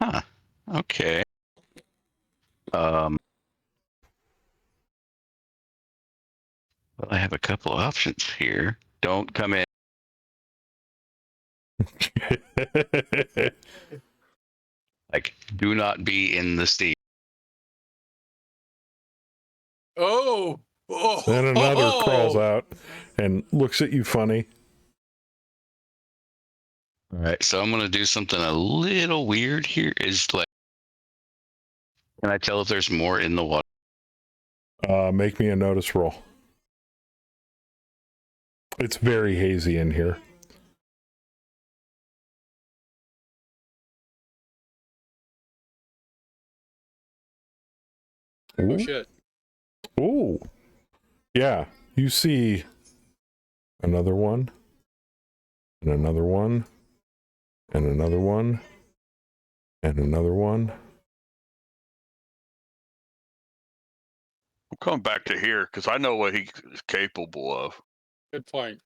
Huh. Okay. Well, I have a couple of options here. Don't come in. Like, do not be in the steam. Oh. Oh. Then another crawls out and looks at you funny. All right, so I'm going to do something a little weird here. Is like, can I tell if there's more in the water? Make me a notice roll. It's very hazy in here. Oh Ooh. shit. Ooh. Yeah, you see another one, and another one, and another one, and another one. I'm coming back to here because I know what he is capable of. Good point.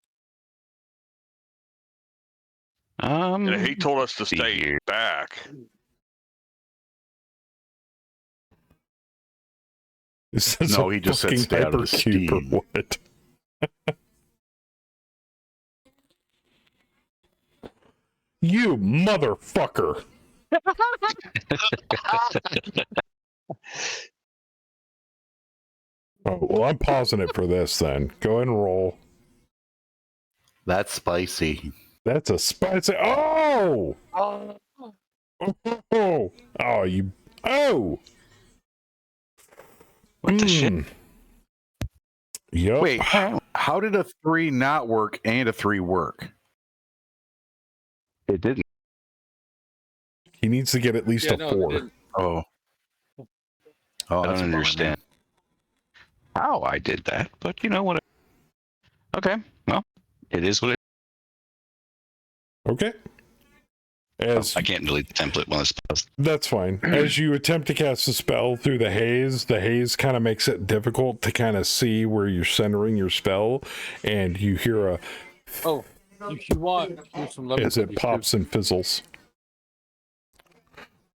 And he told us to see stay here. back. This is No, a he just said fucking stay out of the hypercube or steam. what? You motherfucker! Oh, well, I'm pausing it for this then. Go ahead and roll. That's spicy. That's a spicy. Oh! Oh! Oh, you. Oh! What the shit? Yup. Wait, how did a 3 not work and a 3 work? It didn't. He needs to get at least Yeah, a no, 4. they didn't. Oh. I That's a don't bummer, understand how I did that, but you know what? Okay, well, it is what it Okay. As I can't delete the template while it's paused. That's fine. As you attempt to cast a spell through the haze kind of makes it difficult to kind of see where you're centering your spell, and you hear a Oh, if you want, here's some lemon as it cookies, pops and fizzles.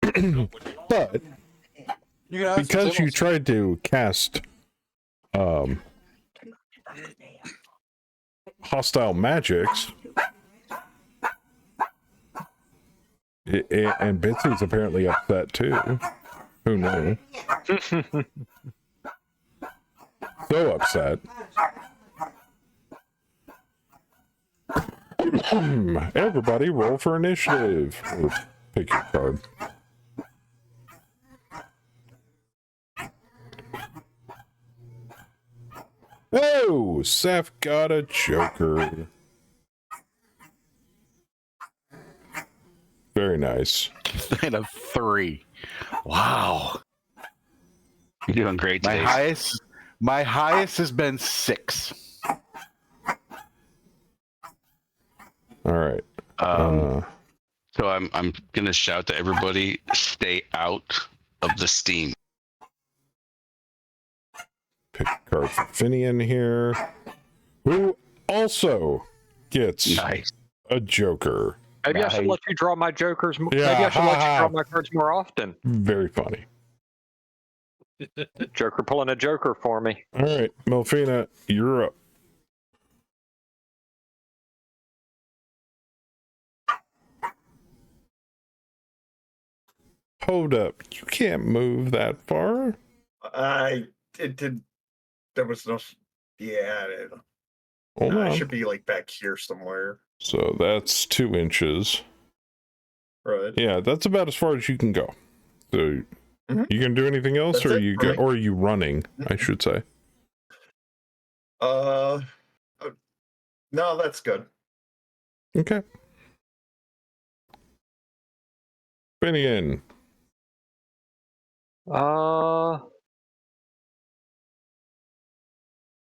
But You can have some because you Zimmels. tried to cast hostile magics, and Bitsy's apparently upset too. Who knew? So upset. Everybody roll for initiative. Or pick your card. Whoa! Seth got a joker. Very nice. And a 3. Wow. You're doing great today. My highest has been 6. All right. Uh, So I'm gonna shout to everybody: stay out of the steam. pick a card for Finian here, who also gets Nice. a Joker. Maybe I should Nice. let you draw my jokers. Yeah, Maybe I should let you ha, draw ha. my cards more often. Very funny. Joker pulling a joker for me. All right, Melfina, you're up. Hold up. You can't move that far. It did. There was no. Yeah, Hold I on. should be like back here somewhere. So that's 2 inches. Right. Yeah, that's about as far as you can go. So Mhm. you can do anything else, That's or it you for go, me. or are you running? I should say. No, that's good. Okay. Finian.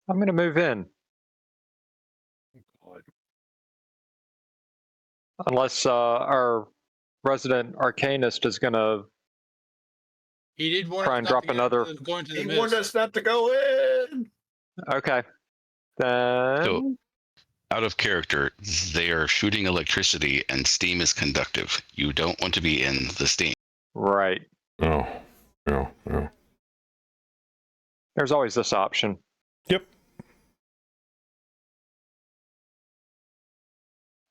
I'm gonna move in. Unless our resident arcanist is gonna He did warn try us and not drop to get another. into go into the He mist. warned us not to go in. Okay. Then So, out of character, they are shooting electricity and steam is conductive. You don't want to be in the steam. right. Oh. Oh. There's always this option. Yep.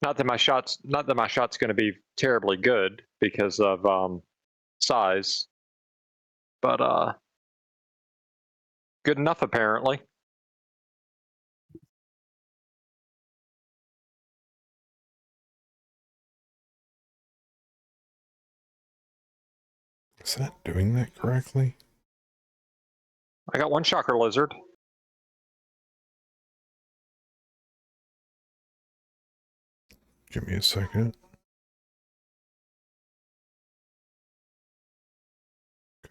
Not that my shot's going to be terribly good because of size, but good enough apparently. Is that doing that correctly? I got one shocker lizard. Give me a second.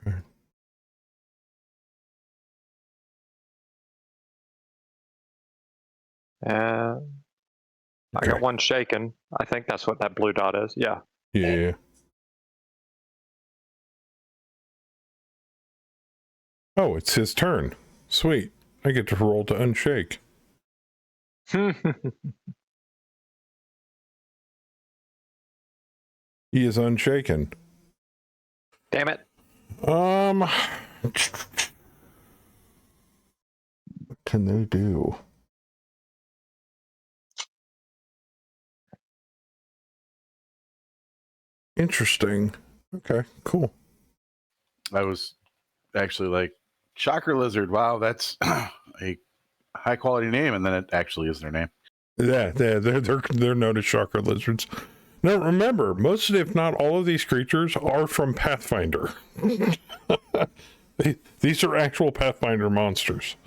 Okay. And I Okay. got one shaken. I think that's what that blue dot is. Yeah. Yeah. Oh, it's his turn. Sweet. I get to roll to unshake. He is unshaken. Damn it. What can they do? Interesting. Okay, cool. I was actually like, Shocker Lizard. Wow, that's a high quality name, and then it actually is their name. Yeah, they're known as chakra lizards. Now remember, most, if not all, of these creatures are from Pathfinder. These are actual Pathfinder monsters.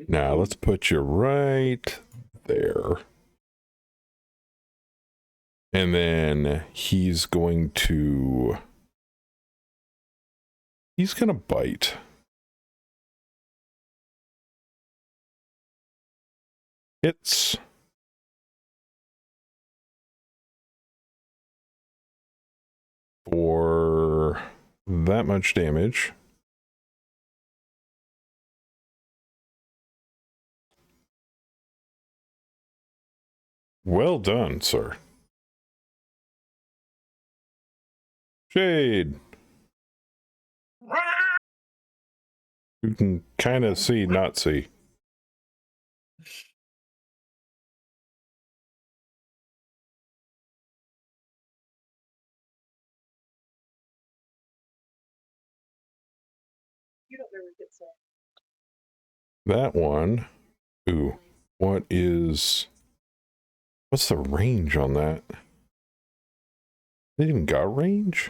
Now let's put you right there. And then he's going to bite. It's for that much damage. Well done, sir. Shade. You can kind of see, not see. You don't really get so. That one. Ooh. What's the range on that? They even got range?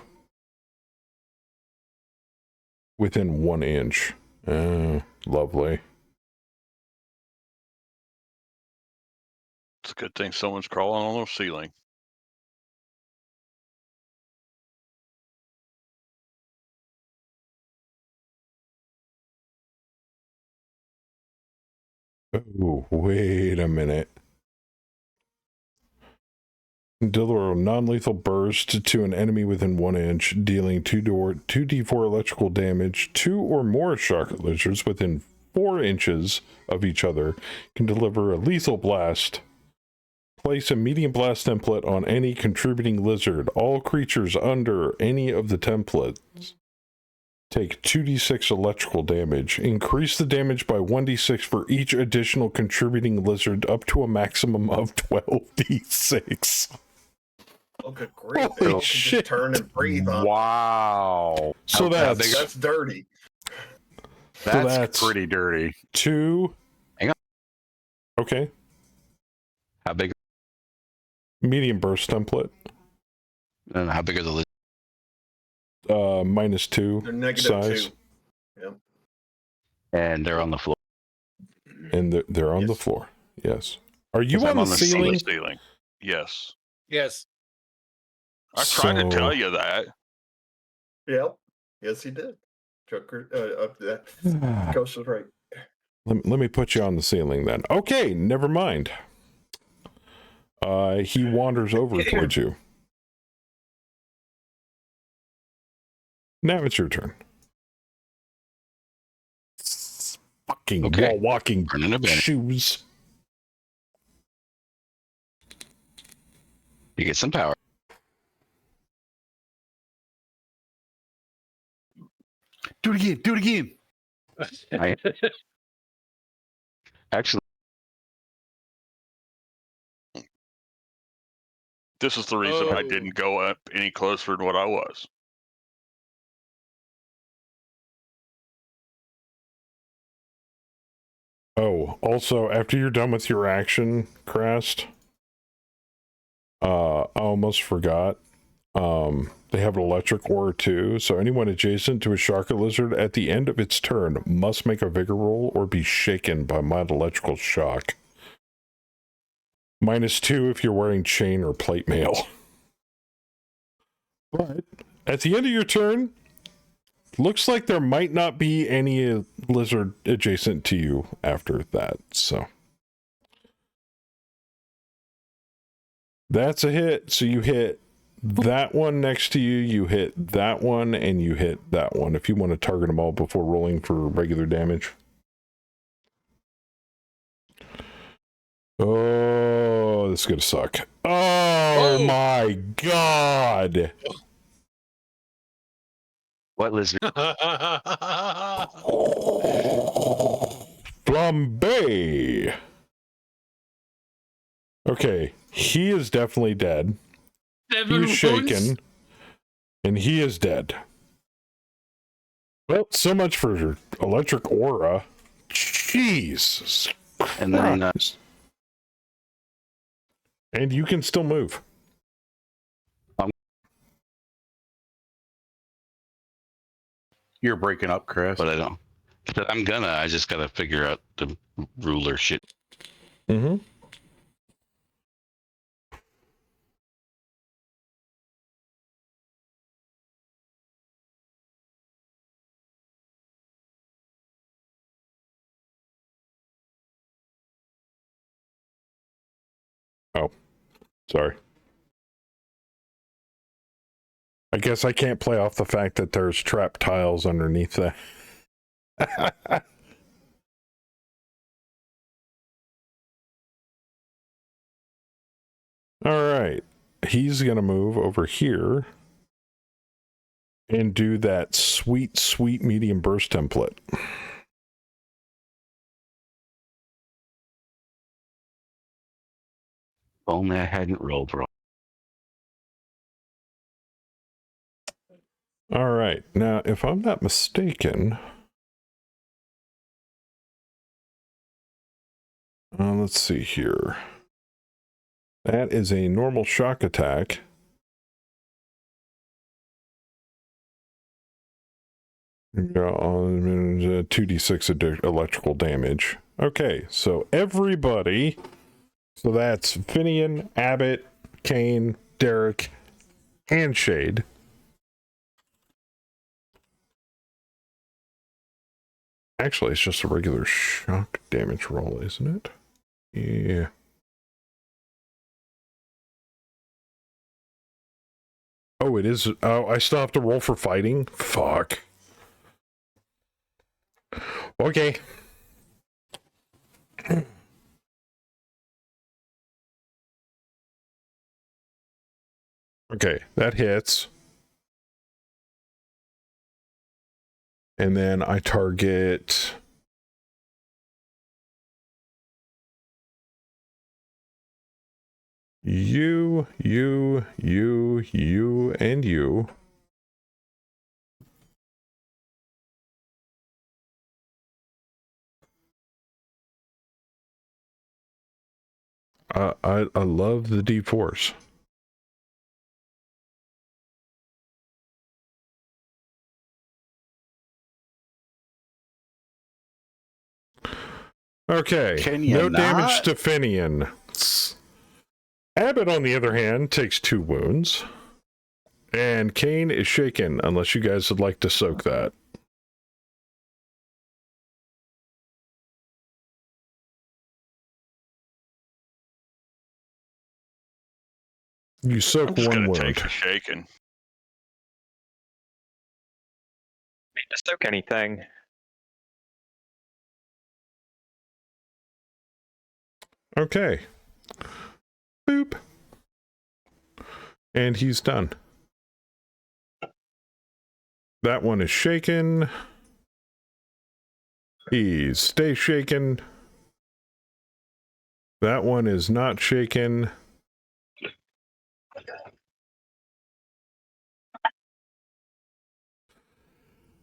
Within 1 inch. Lovely. It's a good thing someone's crawling on the ceiling. Oh, wait a minute. Deliver a non-lethal burst to an enemy within 1 inch, dealing 2d4 electrical damage. 2 or more shock lizards within 4 inches of each other can deliver a lethal blast. Place a medium blast template on any contributing lizard. All creatures under any of the templates take 2d6 electrical damage. Increase the damage by 1d6 for each additional contributing lizard up to a maximum of 12d6. Oh, good grief. Holy You can shit. just turn and breathe on. Wow. So That's dirty. That's pretty dirty. 2. Hang on. Okay. How big? Medium burst template. And how big are the lizards? -2 They're negative size. 2. Yep. And they're on the floor. And they're on the Yes. floor. Yes. Are you Yes, on I'm the on the ceiling? The ceiling. Yes. Yes. I tried to So- tell you that. Yep. Yes, he did. Joker, that Ghost was right. Let me put you on the ceiling then. Okay, never mind. He wanders over towards you. Now it's your turn. Fucking Okay. wall walking Running a bit. shoes. You get some power. Do it again. Do it again. Actually, This is the reason I Oh. didn't go up any closer than what I was. Oh, also, after you're done with your action, Crest, I almost forgot. They have an electric aura too, so anyone adjacent to a shark lizard at the end of its turn must make a vigor roll or be shaken by mild electrical shock. -2 if you're wearing chain or plate mail. But at the end of your turn, looks like there might not be any lizard adjacent to you after that, so. That's a hit, so you hit that one next to you, you hit that one, and you hit that one, if you want to target them all before rolling for regular damage. Oh, this is gonna suck. Oh my god! what lizard? Flambe! Okay, he is definitely dead. He is shaken, and he is dead. Well, so much for electric aura. Jesus And then Christ. And you can still move. You're breaking up, Chris. but I don't. But I just gotta figure out the ruler shit. Mm-hmm. Oh, sorry. I guess I can't play off the fact that there's trap tiles underneath that. All right. He's going to move over here and do that sweet, sweet medium burst template. Only I hadn't rolled wrong. All right. Now, if I'm not mistaken, let's see here. That is a normal shock attack. Yeah, 2d6 electrical damage. Okay, so everybody, so that's Finian, Abbott, Kane, Derek, and Shade. Actually, it's just a regular shock damage roll, isn't it? Yeah. Oh, it is. Oh, I still have to roll for fighting? Fuck. Okay. Okay, that hits. And then I target you, and you. I love the D4s. Okay, Can you no not? damage to Finian. Abbott, on the other hand, takes 2 wounds. And Kane is shaken, unless you guys would like to soak that. You soak I'm just 1 gonna wound. take the shaking. Need to soak anything. Okay. Boop. And he's done. That one is shaken. He stays shaken. That one is not shaken.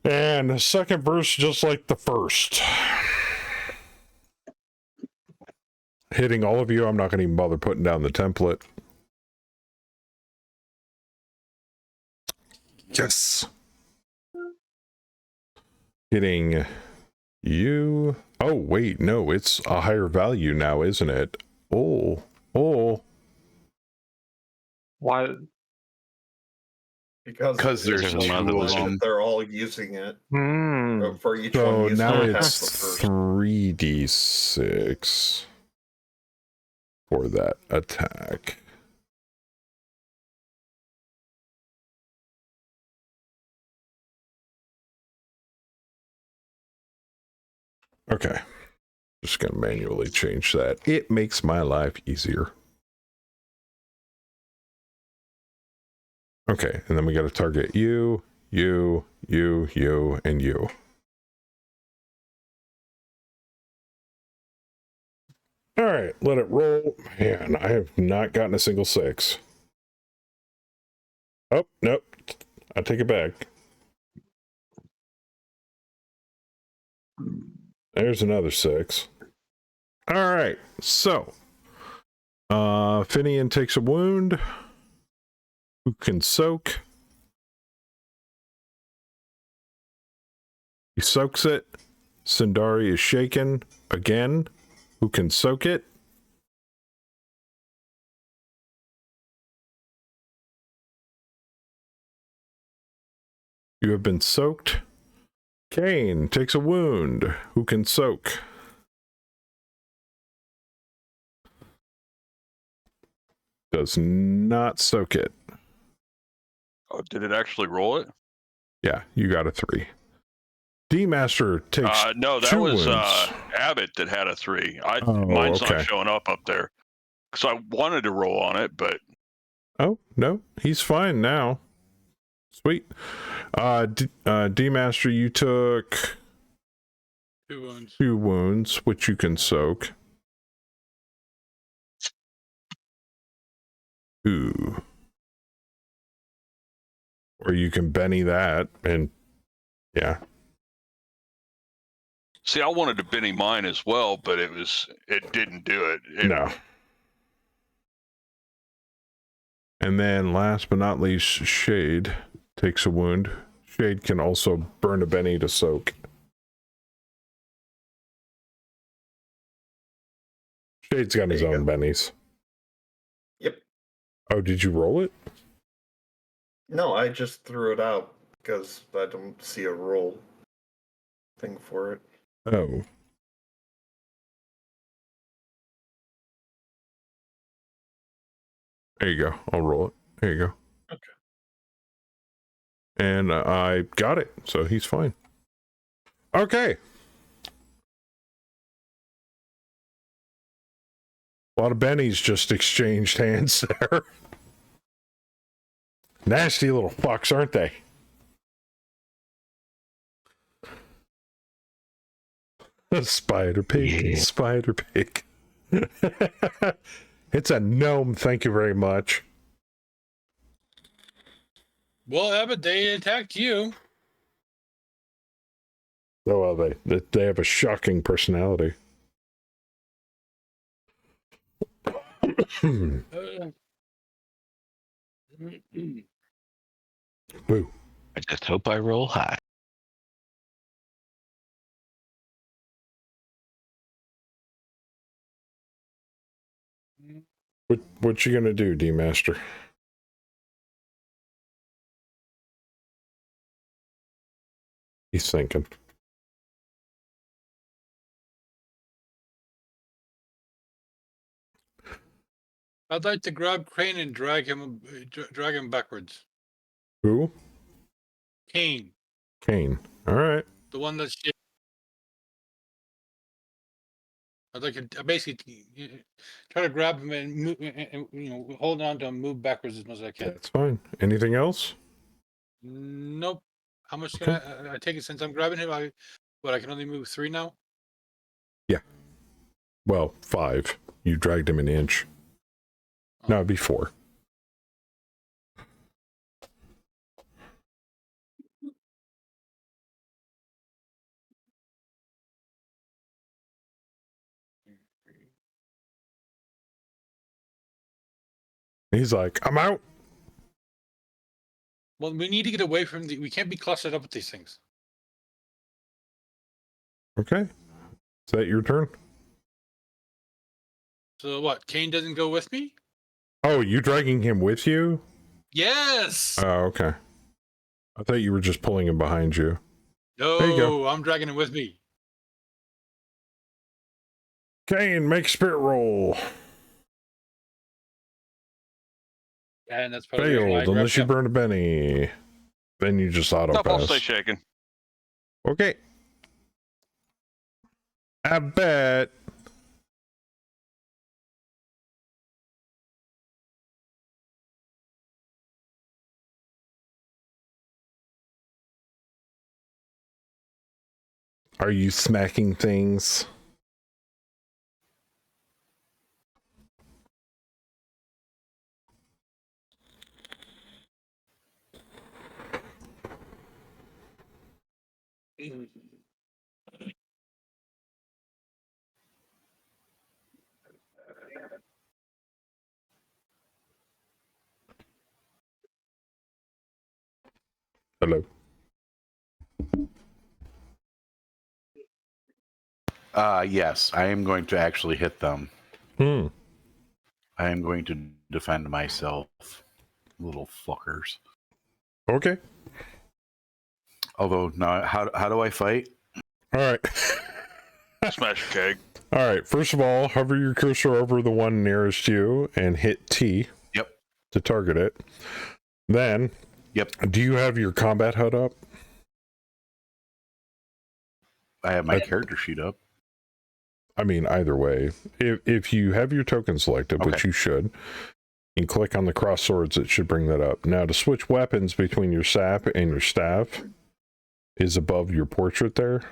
And the second verse, just like the first. Hitting all of you. I'm not going to even bother putting down the template. Yes. Hitting you. Oh, wait. No, it's a higher value now, isn't it? Oh. Why? Because there's There's 2 another of one. them. They're all using it. Hmm. For each So one, now you it's the first. 3d6 for that attack. Okay. Just going to manually change that. It makes my life easier. Okay, and then we got to target you, and you. All right, let it roll. Man, I have not gotten a single 6. Oh, nope. I take it back. There's another 6. All right, so Finian takes a wound. Who can soak? He soaks it. Sindari is shaken again. Who can soak it? You have been soaked. Kane takes a wound. Who can soak? Does not soak it. Oh, did it actually roll it? Yeah, you got a 3. D-Master takes No, that 2 was wounds. Abbott that had a 3. Mine's okay. not showing up there. So I wanted to roll on it, but Oh, no, he's fine now. Sweet. D-Master, you took 2 wounds. 2 wounds, which you can soak. Ooh. Or you can Benny that, and yeah. see, I wanted to Benny mine as well, but it didn't do it. No. And then last but not least, Shade takes a wound. Shade can also burn a Benny to soak. Shade's got his There you own go. bennies. Yep. Oh, did you roll it? No, I just threw it out because I don't see a roll thing for it. Oh. There you go. I'll roll it. There you go. Okay. And I got it, so he's fine. Okay. A lot of Bennies just exchanged hands there. Nasty little fucks, aren't they? Spider pig, Yeah. spider pig. It's a gnome, thank you very much. Well, Abbott, they attacked you. Oh, well, they have a shocking personality. Boo. I just hope I roll high. What you gonna do, D-Master? He's thinking. I'd like to grab Crane and drag him backwards. Who? Kane, Kane. All right. the one that's. I'd like to basically try to grab him and move, and hold on to him, move backwards as much as I can. That's fine. Anything else? Nope. How much Okay. can I take it since I'm grabbing him? I can only move 3 now. Well, 5. You dragged him an inch. No, it'd be 4. He's like, I'm out. Well, we need to get away from we can't be clustered up with these things. Okay. Is that your turn? So what? Kane doesn't go with me? Oh, you dragging him with you? Yes. Oh, okay. I thought you were just pulling him behind you. No, there you go. I'm dragging him with me. Kane, make spirit roll. And that's probably why I Failed, grabbed unless you him. burn a Benny. Then you just auto Nope, I'll pass. stay shaking. Okay. I bet. Are you smacking things? Hello. Yes, I am going to actually hit them. Hmm. I am going to defend myself, little fuckers. Okay. Although, no, how do I fight? All right. Smash a keg. All right. First of all, hover your cursor over the one nearest you and hit T. Yep. To target it. Then. Yep. Do you have your combat HUD up? I have my character sheet up. I mean, either way, if you have your token selected, which you should, and click on the cross swords, it should bring that up. Now, to switch weapons between your sap and your staff is above your portrait there.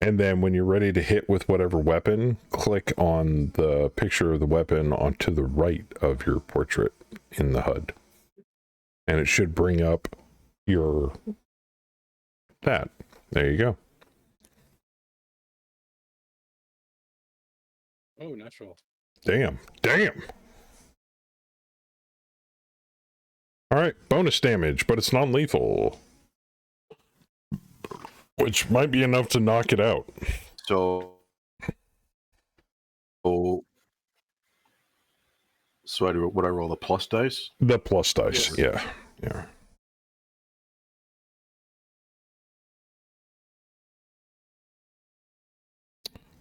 And then when you're ready to hit with whatever weapon, click on the picture of the weapon onto the right of your portrait in the HUD. And it should bring up your that. There you go. Oh, natural. Damn. All right, bonus damage, but it's non-lethal, which might be enough to knock it out. So would I roll the plus dice? The plus dice, Yes. yeah.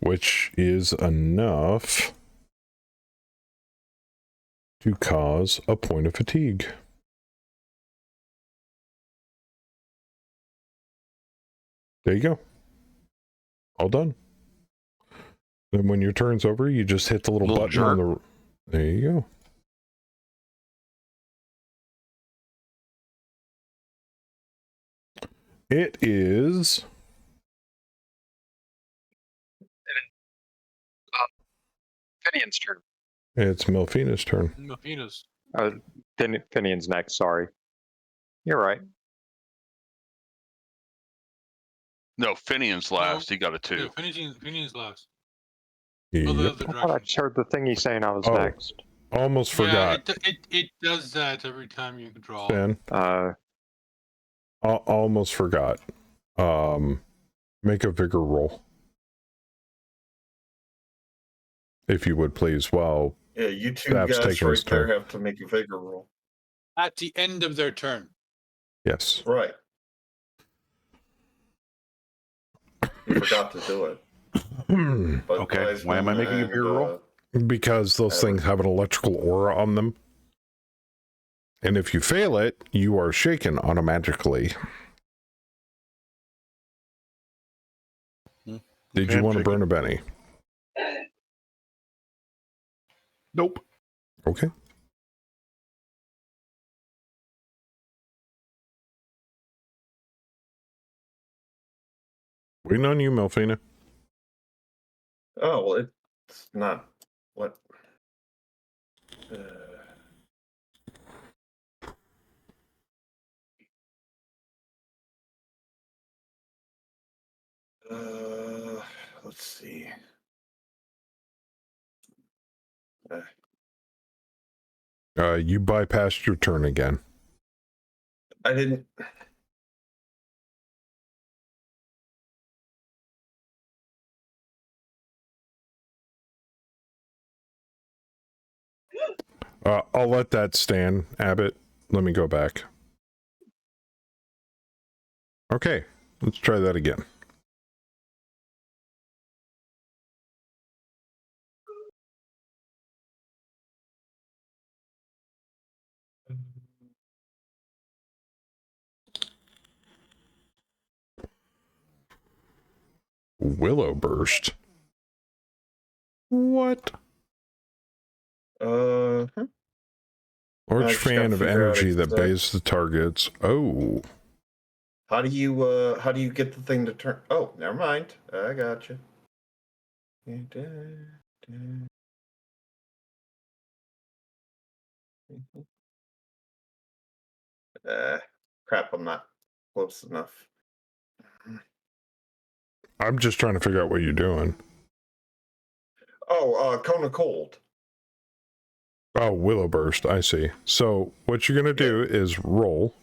which is enough to cause a point of fatigue. There you go. All done. Then when your turn's over, you just hit the little button on the... There you go. It is... Finian's turn. It's Melfina's turn. Melfina's. Finian's next, sorry. You're right. No, Finian's last. He got a 2. Yeah, Finian's last. Yep. I thought I just heard the thingy saying I was next. Almost forgot. Yeah, it does that every time you draw. Ben, almost forgot. Make a vigor roll. If you would please, while Yeah, you two Bab's guys taking his right there turn. have to make a vigor roll. At the end of their turn. Yes. Right. You forgot to do it. But Okay, why am I making a vigor roll? Because those things have an electrical aura on them. And if you fail it, you are shaken automatically. Did you want to burn a Benny? Nope. Okay. Waiting on you, Melfina. Oh, well, it's not what. Let's see. You bypassed your turn again. I didn't. I'll let that stand, Abbott. Let me go back. Okay, let's try that again. Willow burst. What? I Large just fan gotta of figure out energy that exact- bathes the targets. Oh. How do you get the thing to turn? Oh, never mind. I got you. Crap, I'm not close enough. I'm just trying to figure out what you're doing. Oh, cone of cold. Oh, Willow burst. I see. So what you're going to do is roll.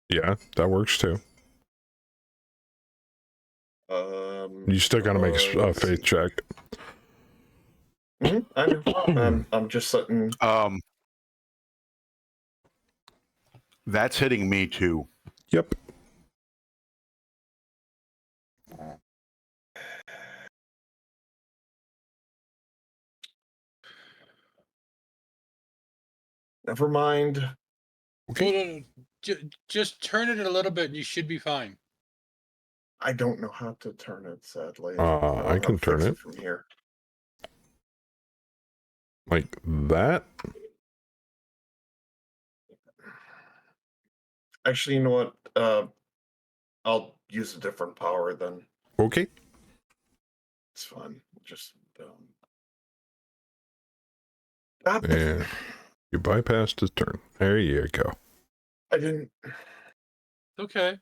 Yeah, that works too. You still got to make a faith check. I know. I'm just sitting. That's hitting me too. Yep. Never mind. Okay. No. Just turn it a little bit and you should be fine. I don't know how to turn it, sadly. I can turn it from here. like that. Actually, you know what? I'll use a different power then. Okay. It's fine. Just And you bypassed his turn. There you go. I didn't. Okay.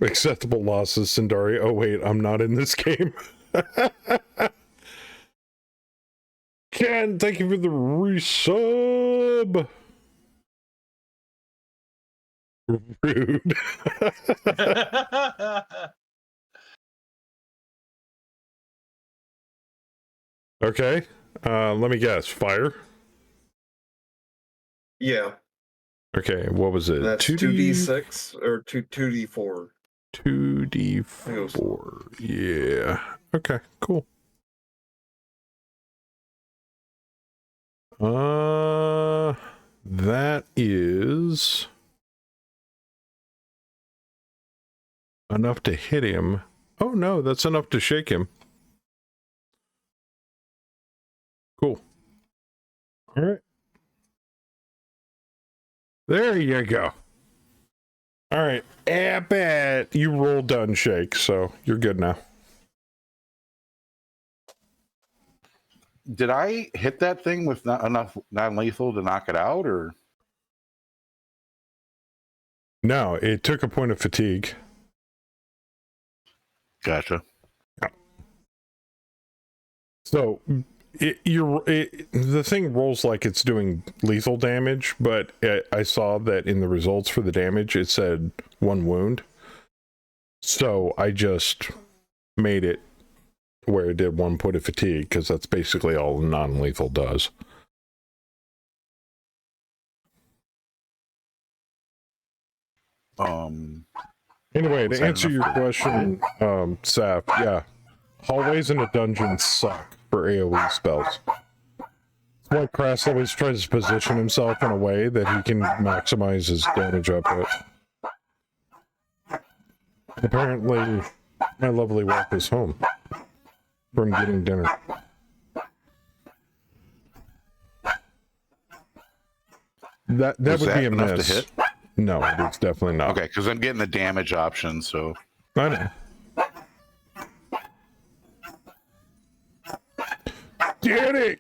Acceptable losses, Sindari. Oh, wait, I'm not in this game. Ken, thank you for the resub. Rude. Okay. Let me guess. Fire? Yeah. Okay, what was it? That's 2d6 or 2d4. 2d4. Yeah. Okay, cool. That is enough to hit him. Oh no, that's enough to shake him. Cool. All right. There you go. All right. I bet you rolled unshake, so you're good now. Did I hit that thing with not enough non-lethal to knock it out, or? No, it took a point of fatigue. Gotcha. So the thing rolls like it's doing lethal damage, but I saw that in the results for the damage it said 1 wound. So I just made it where it did 1 point of fatigue, because that's basically all non-lethal does. Anyway, to answer your question, Saf, yeah, hallways in a dungeon suck for AoE spells. That's why Crass always tries to position himself in a way that he can maximize his damage output. Apparently, my lovely wife is home from getting dinner. That would be a enough miss. to hit? No, it's definitely not. Okay, because I'm getting the damage option, so. I know. Get it!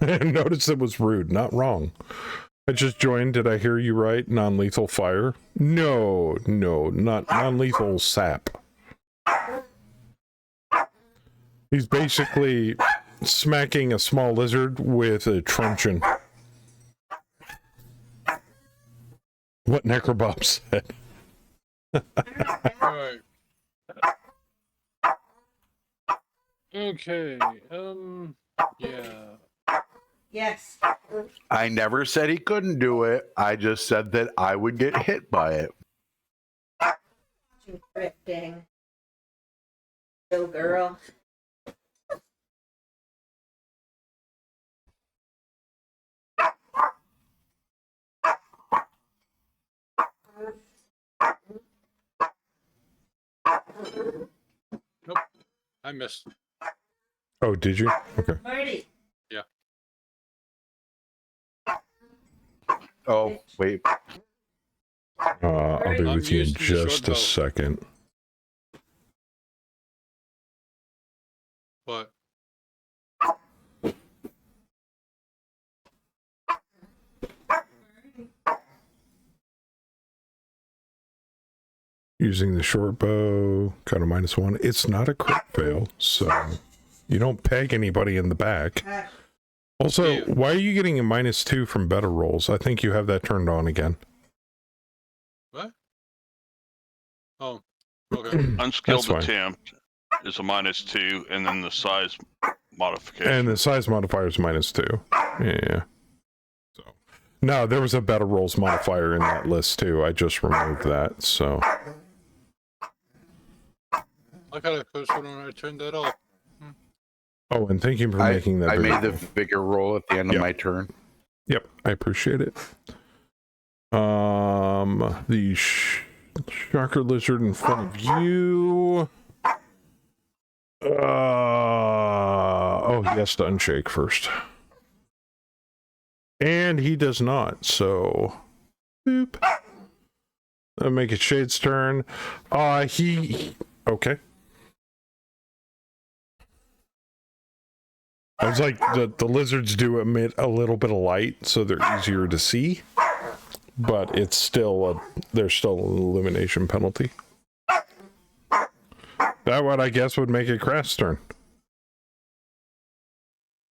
Notice it was rude, not wrong. I just joined. Did I hear you right? Non-lethal fire? No, not non-lethal sap. He's basically smacking a small lizard with a truncheon. What Necrobob said. Alright. Okay, yeah. Yes. I never said he couldn't do it. I just said that I would get hit by it. You drifting. Go girl. Nope. I missed. Oh, did you? Okay. Marty. Yeah. Oh, wait. I'll be I'm with you in using the just short a bow. second. What? Using the short bow, got a -1. It's not a crit fail, so you don't peg anybody in the back. Also, Yeah. why are you getting a -2 from better rolls? I think you have that turned on again. What? Oh, okay. Unskilled That's fine. attempt is a -2, and then the size modification. And the size modifier is -2. Yeah. So no, there was a better rolls modifier in that list too. I just removed that. So I got a first one when I turned that off. oh, and thank you for I making that. made the video. bigger roll at the end Yep. of my turn. Yep, I appreciate it. The shocker lizard in front of you. Oh, he has to unshake first. And he does not, so boop. That'll make it Shade's turn. Okay. I was like, the lizards do emit a little bit of light, so they're easier to see. But it's still there's still an illumination penalty. That one, I guess, would make it Craft's turn.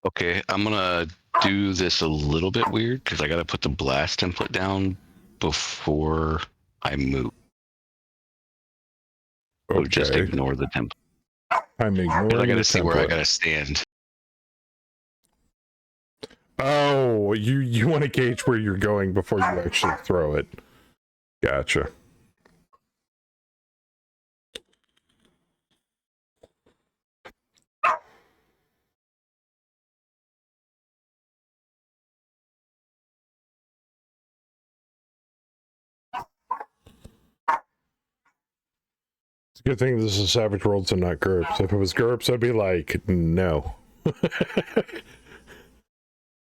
Okay, I'm gonna do this a little bit weird because I gotta put the blast template down before I move. So just Okay. ignore the template. I'm ignoring 'Cause I the gotta see where I template. gotta stand. Oh, you want to gauge where you're going before you actually throw it. Gotcha. It's a good thing this is Savage Worlds and not GURPS. If it was GURPS, I'd be like, no.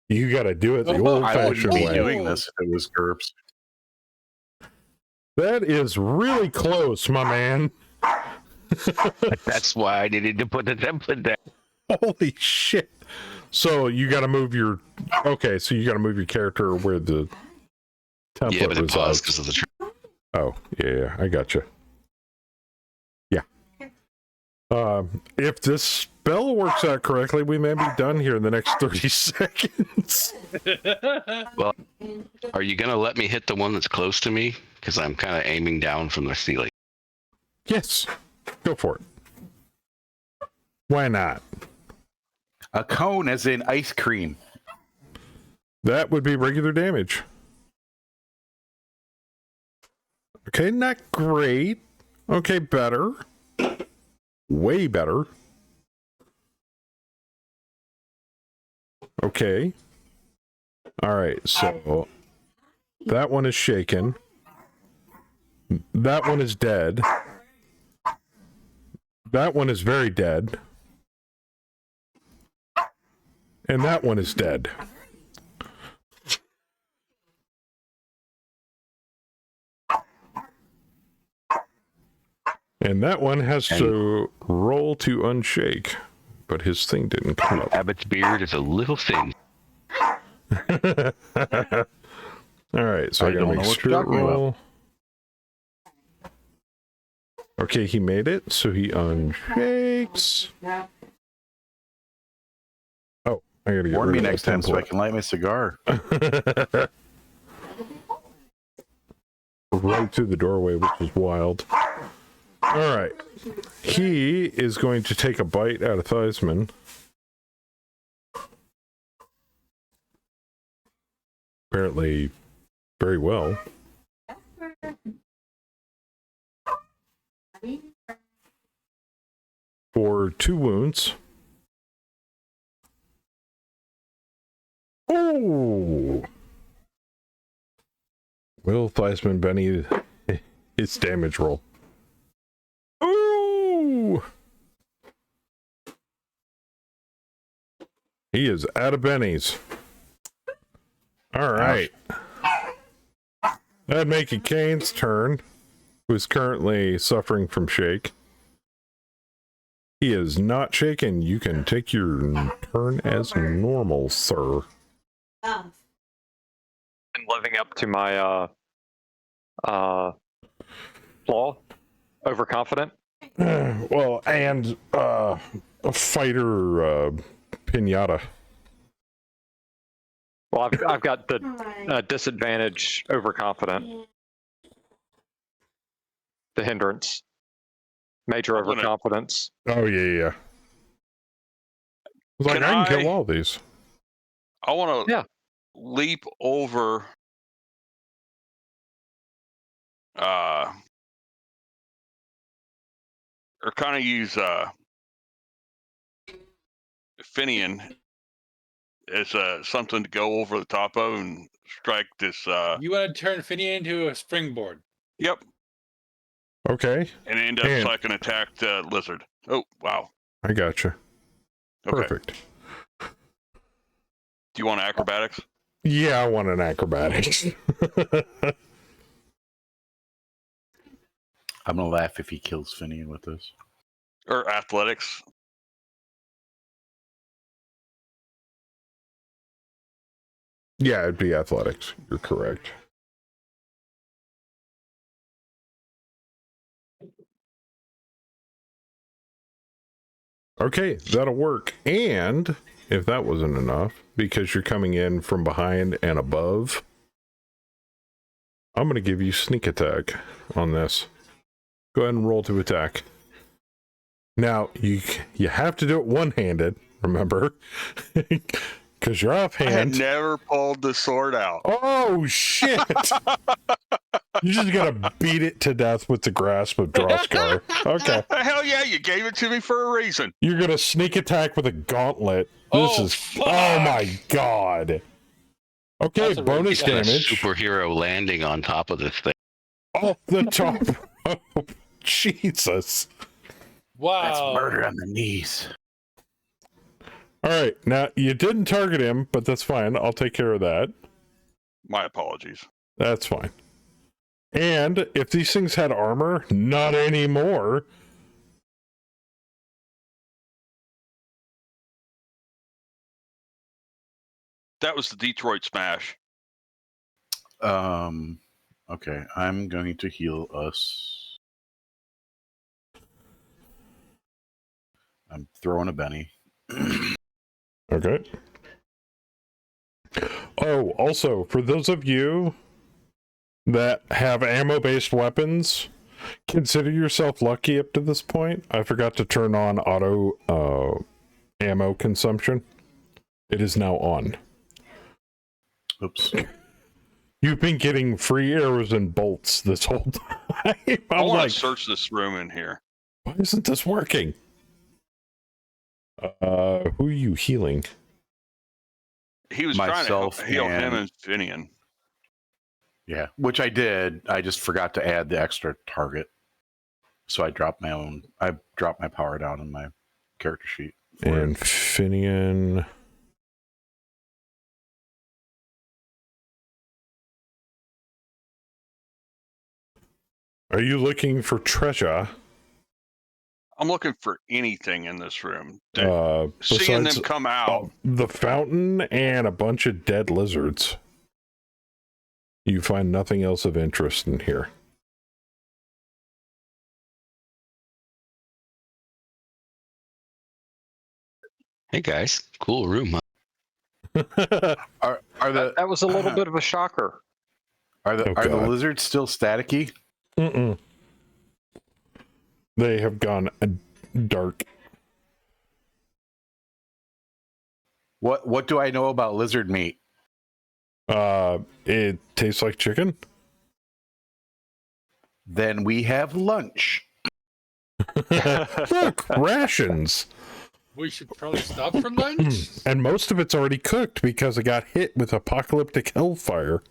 You gotta do it the I wouldn't old-fashioned be way. doing this if it was GURPS. That is really close, my man. That's why I needed to put the template down. Holy shit. So you gotta move your... Okay, so you gotta move your character where the template Yeah, but it paused resides. because of the tree. Oh, yeah, I gotcha. Yeah. If this spell works out correctly, we may be done here in the next 30 seconds. Well, are you going to let me hit the one that's close to me? Because I'm kind of aiming down from the ceiling. Yes. Go for it. Why not? A cone as in ice cream. That would be regular damage. Okay, not great. Okay, better. Way better. Okay. All right, so that one is shaken. That one is dead. That one is very dead. And that one is dead. And that one has to roll to unshake, but his thing didn't come up. Abbott's beard is a little thin. All right, so I gotta don't know make what you're spirit talking about. roll. Okay, he made it, so he unshakes. Oh, I gotta get Warn rid me of next that time so I template. can light my cigar. Right through the doorway, which is wild. All right, he is going to take a bite out of Theismann. Apparently, very well. For 2 wounds. Oh! Will Theismann Benny his damage roll? Ooh! He is out of bennies. All right. That'd make it Kane's turn, who's currently suffering from shake. He is not shaken. You can take your turn as normal, sir. And living up to my flaw, overconfident. Well, and a fighter pinata. Well, I've got the disadvantage overconfident. The hindrance. Major overconfidence. Oh, yeah. I was like, Can I can I- kill all these. I want to Yeah. leap over or kind of use Finian as something to go over the top of and strike this. You want to turn Finian into a springboard. Yep, Okay, and end up And- so I can attack the lizard. Oh wow! I gotcha. Okay. Perfect. Do you want acrobatics? Yeah, I want an acrobatics. I'm gonna laugh if he kills Finian with this. Or athletics? Yeah, it'd be athletics. You're correct. Okay, that'll work. And if that wasn't enough, because you're coming in from behind and above, I'm going to give you sneak attack on this. Go ahead and roll to attack. Now, you have to do it one-handed, remember? Because you're I had offhand. never pulled the sword out. Oh, shit. You're just going to beat it to death with the grasp of Droskar. Okay. Hell yeah, you gave it to me for a reason. You're going to sneak attack with a gauntlet. Oh, This is. fuck. Oh, my God. Okay, That's a bonus Got a damage. superhero landing on top of this thing. Off the top. Oh, Jesus. Wow. That's murder on the knees. All right. Now, you didn't target him, but that's fine. I'll take care of that. My apologies. That's fine. And if these things had armor, not anymore. That was the Detroit Smash. Okay, I'm going to heal us. I'm throwing a Benny. Okay. Oh, also, for those of you that have ammo-based weapons, consider yourself lucky up to this point. I forgot to turn on auto ammo consumption. It is now on. Oops. You've been getting free arrows and bolts this whole time. I I'm want like, to search this room in here. why isn't this working? Who are you healing? He was Myself trying to heal him and- and Finian. Yeah, which I did. I just forgot to add the extra target. So I dropped my power down in my character sheet. And Finian. Are you looking for treasure? I'm looking for anything in this room. Seeing Besides them come out. the fountain and a bunch of dead lizards. You find nothing else of interest in here. Hey guys, cool room. Huh? Are the That was a little bit of a shocker. are the Oh, are the God. lizards still staticky? Mm-mm. They have gone dark. What do I know about lizard meat? It tastes like chicken. Then we have lunch. Look, rations. We should probably stop for lunch. And most of it's already cooked because it got hit with apocalyptic hellfire.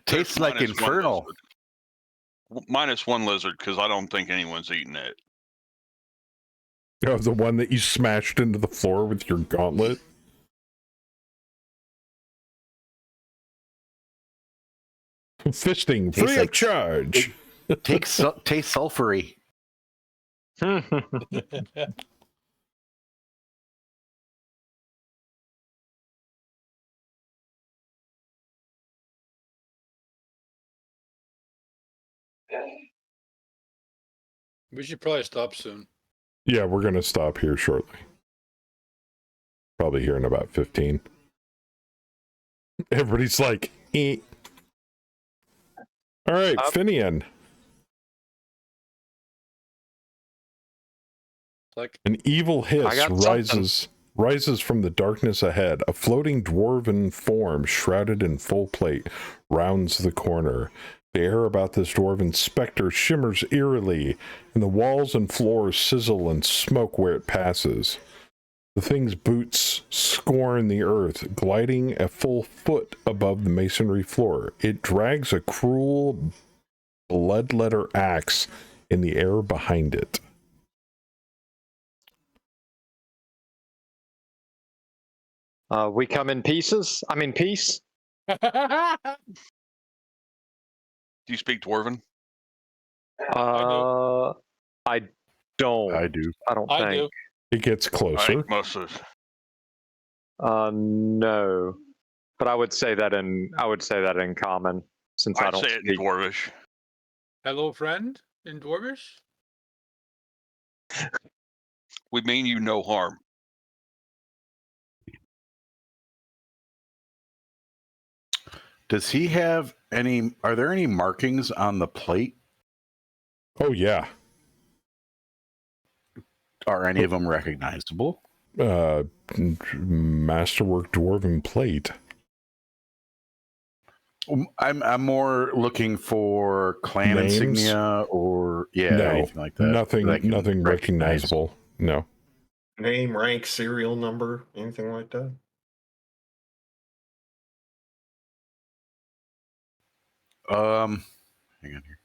Tastes like minus one infernal. lizard. Minus one lizard, because I don't think anyone's eaten it. Oh, the one that you smashed into the floor with your gauntlet. Fisting, free Tastes of like- charge. Tastes sulfury. We should probably stop soon. Yeah, we're going to stop here shortly. Probably here in about 15. Everybody's like, eh. All right, Finian. Like, An evil hiss I got rises from the darkness ahead. A floating dwarven form, shrouded in full plate, rounds the corner. The air about this dwarven specter shimmers eerily, and the walls and floors sizzle and smoke where it passes. The thing's boots scorn the earth, gliding a full foot above the masonry floor. It drags a cruel blood-letter axe in the air behind it. We come in pieces. I mean, peace. Do you speak Dwarven? I don't. I do. I don't I think. do. It gets I closer. think most of No, but I would say that in common since I I'd don't say it in speak. Dwarvish. Hello, friend, in Dwarvish. We mean you no harm. Does he have any? Are there any markings on the plate? Oh, yeah. Are any of them recognizable? Masterwork dwarven plate. I'm more looking for clan Names? insignia or No, anything like that. Nothing, that I can nothing recognize. recognizable. No. Name, rank, serial number, anything like that? Hang on here.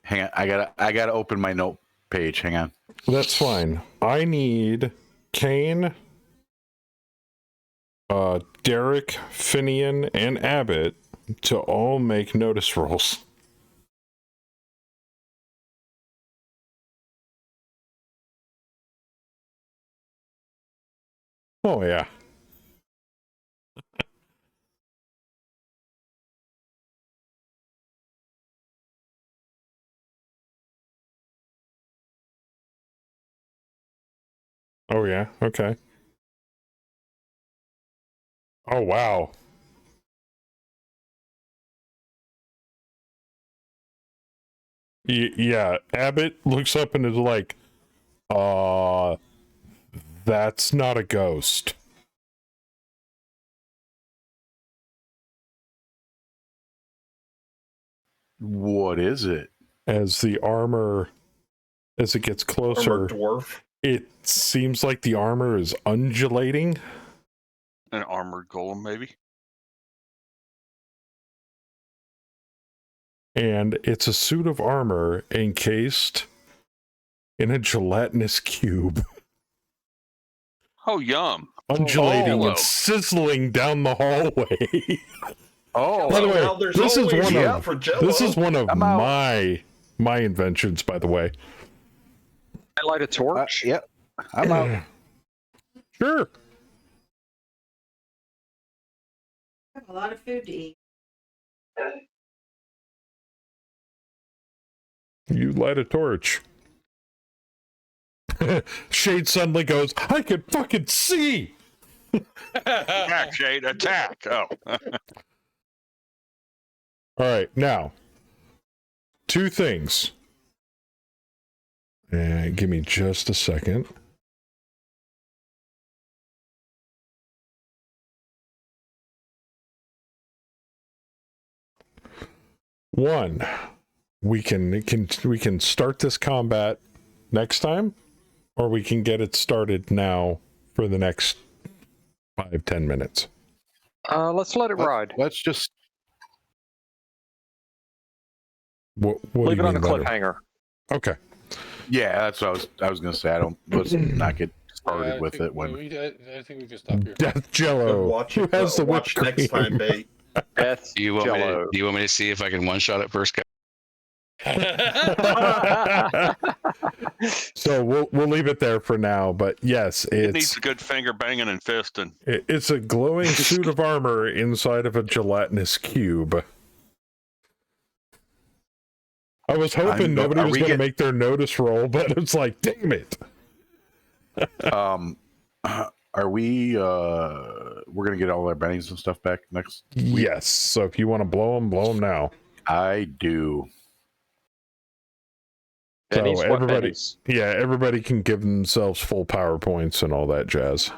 Hang on. I gotta open my note page. Hang on. That's fine. I need Kane, Derek, Finian, and Abbott to all make notice rolls. Oh, yeah. Oh, yeah. Okay. Oh, wow. Yeah. Abbott looks up and is like, that's not a ghost. What is it? As the armor, as it gets closer, Armored dwarf. it seems like the armor is undulating. An armored golem, maybe. And it's a suit of armor encased in a gelatinous cube. Oh, yum! Undulating hello. and sizzling down the hallway. Oh, By the way, Now there's this is always one room of for Jell-O. this is one of I'm out. my inventions, by the way. I light a torch. Yep. I'm out. Sure. I have a lot of food to eat. You light a torch. Shade suddenly goes, I can fucking see! Attack, Shade! Attack! Oh. Alright, now. Two things. And give me just a second. One, we can start this combat next time, or we can get it started now for the next 5-10 minutes. Let's let it ride. Let's just What Leave do it you on a mean better? cliffhanger. Okay. yeah. That's what I was gonna say. Let's not get started with it when. I think we can stop here. Death Good Jello. watch Who it. has the Watch whipped next cream? time, bait. Death Do you want Jello. me to see if I can one shot it first? So we'll leave it there for now. But yes, It needs it's a good finger banging and fisting. it's a glowing suit of armor inside of a gelatinous cube. I was hoping nobody are was we going to get- make their notice roll, but it's like, damn it. Are we? We're gonna get all our bennies and stuff back next. Yes. So if you want to blow them now. I do. Bennies, So what everybody, bennies? yeah, everybody can give themselves full PowerPoints and all that jazz.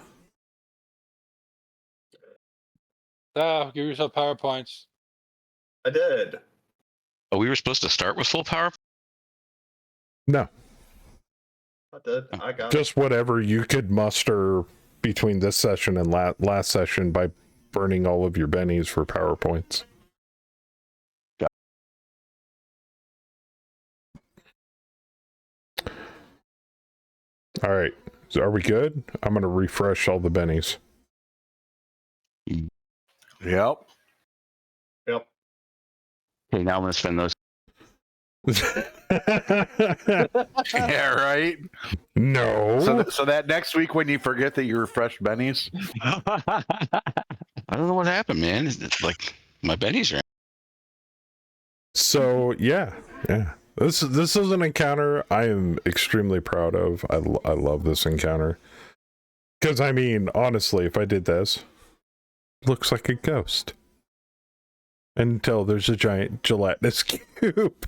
Give yourself PowerPoints. I did. Oh, we were supposed to start with full power? No, I did. I got it. just whatever you could muster between this session and last session by burning all of your bennies for PowerPoints. All right. So are we good? I'm going to refresh all the bennies. Yep. Yep. Okay, now I'm going to spend those. Yeah. Right. No. So that next week when you forget that you refreshed bennies. I don't know what happened, man. It's like my bennies are. So yeah. This is an encounter I am extremely proud of. I love this encounter because I mean, honestly, if I did this, it looks like a ghost until there's a giant gelatinous cube.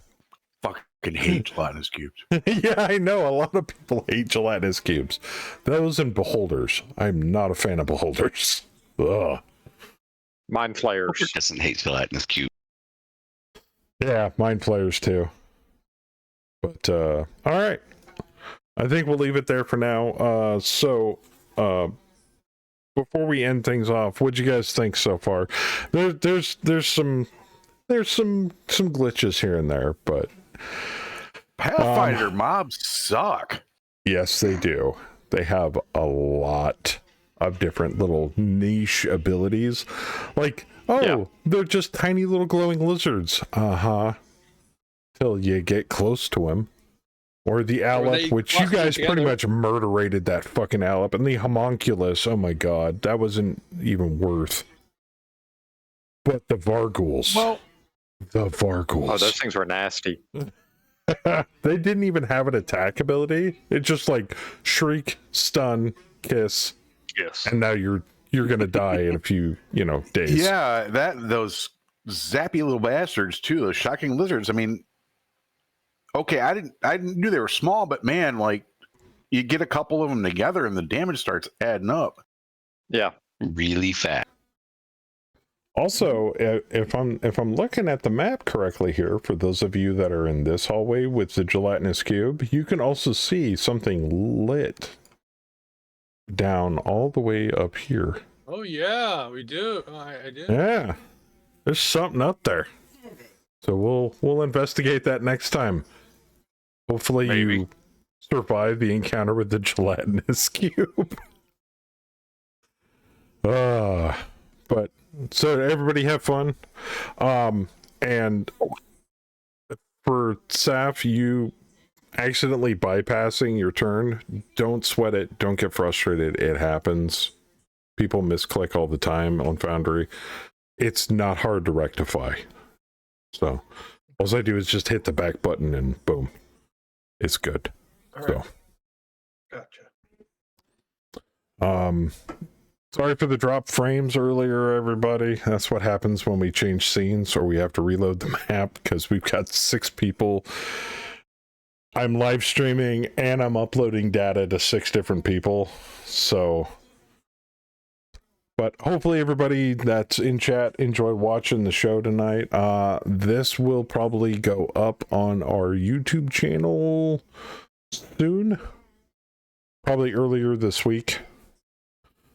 Fuck. Can hate gelatinous cubes. Yeah, I know. A lot of people hate gelatinous cubes. Those and beholders. I'm not a fan of beholders. Ugh. Mind flayers. Doesn't hate gelatinous cube. Yeah, mind flayers too. But all right. I think we'll leave it there for now. So before we end things off, what'd you guys think so far? There's some glitches here and there, but Pathfinder mobs suck. yes, they do. They have a lot of different little niche abilities. Like, they're just tiny little glowing lizards. Till you get close to him. Or the Alep, which you guys pretty much murderated that fucking Alep. And the homunculus, oh my god, that wasn't even worth. But the Varghouls. Well, the Varghouls. Oh, those things were nasty. They didn't even have an attack ability. It just like shriek, stun, kiss, Yes. and now you're gonna die in a few days. Yeah, those zappy little bastards too. Those shocking lizards. I mean, okay, I knew they were small, but man, like you get a couple of them together and the damage starts adding up. Yeah. Really fast. Also, if I'm looking at the map correctly here, for those of you that are in this hallway with the gelatinous cube, you can also see something lit down all the way up here. Oh yeah, we do. I did. Yeah, there's something up there. So we'll investigate that next time. Hopefully you survive the encounter with the gelatinous cube. But so everybody have fun. And for Saf, you accidentally bypassing your turn, don't sweat it. Don't get frustrated. It happens. People misclick all the time on Foundry. It's not hard to rectify. So all I do is just hit the back button and boom. It's good. All right. Gotcha. Sorry for the drop frames earlier, everybody. That's what happens when we change scenes or we have to reload the map because we've got 6 people. I'm live streaming and I'm uploading data to 6 different people. So, but hopefully everybody that's in chat enjoyed watching the show tonight. This will probably go up on our YouTube channel soon. Probably earlier this week.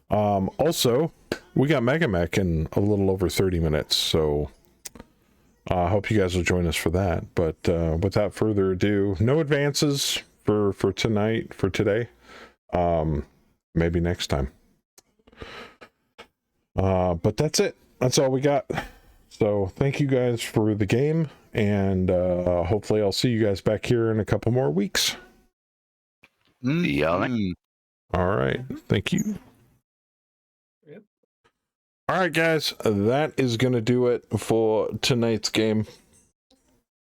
Also, we got Mega Mech in a little over 30 minutes, so I hope you guys will join us for that. But without further ado, no advances for today. Maybe next time. But that's it. That's all we got. So thank you guys for the game, and hopefully I'll see you guys back here in a couple more weeks. Yeah. All right. Thank you. All right, guys, that is going to do it for tonight's game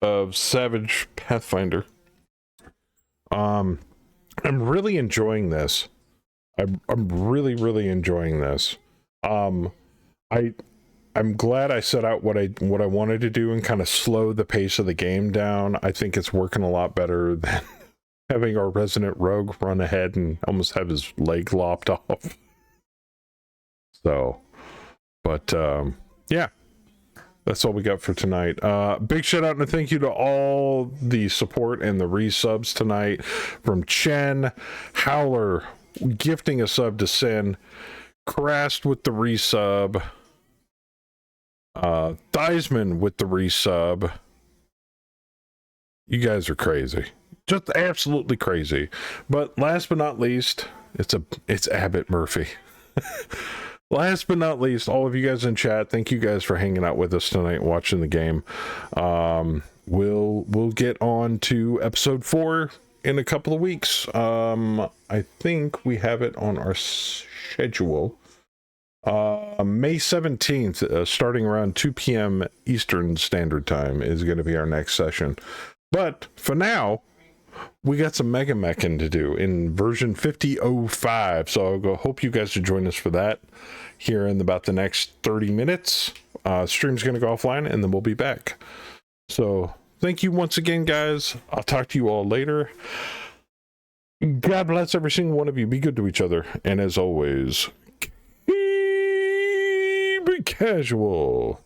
of Savage Pathfinder. I'm really enjoying this. I'm really, really enjoying this. I'm glad I set out what I wanted to do and kind of slow the pace of the game down. I think it's working a lot better than having our resident rogue run ahead and almost have his leg lopped off. So, but yeah, that's all we got for tonight. Big shout out and thank you to all the support and the resubs tonight from Chen, Howler gifting a sub to Sin, Crast with the resub, Theisman with the resub. You guys are crazy, just absolutely crazy. But last but not least, it's Abbott Murphy. Last but not least, all of you guys in chat, thank you guys for hanging out with us tonight, watching the game. We'll get on to episode 4 in a couple of weeks. I think we have it on our schedule. May 17th, starting around 2 p.m. Eastern Standard Time is going to be our next session. But for now, we got some Mega Mechin to do in version 50.05, so I hope you guys will join us for that here in about the next 30 minutes. Stream's going to go offline, and then we'll be back. So thank you once again, guys. I'll talk to you all later. God bless every single one of you. Be good to each other. And as always, keep it casual.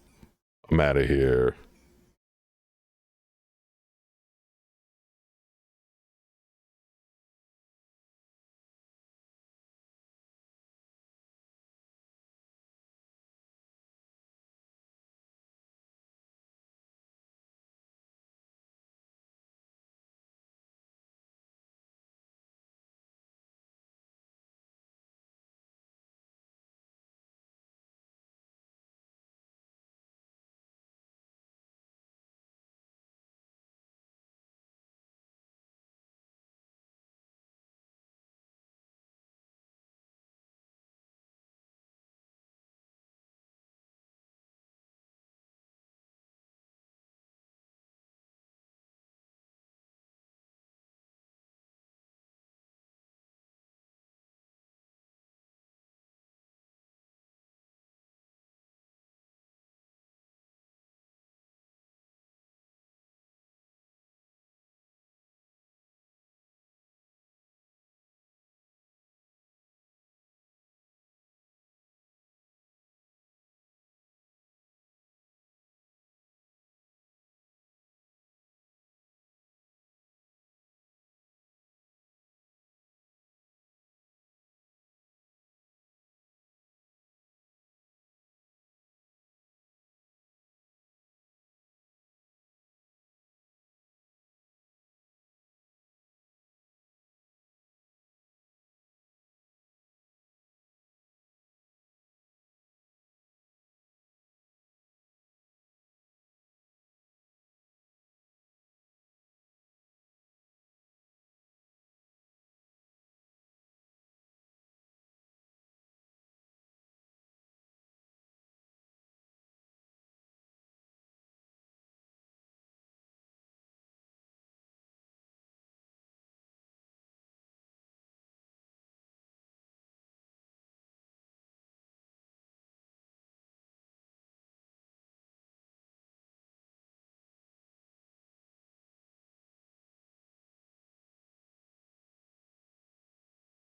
I'm out of here.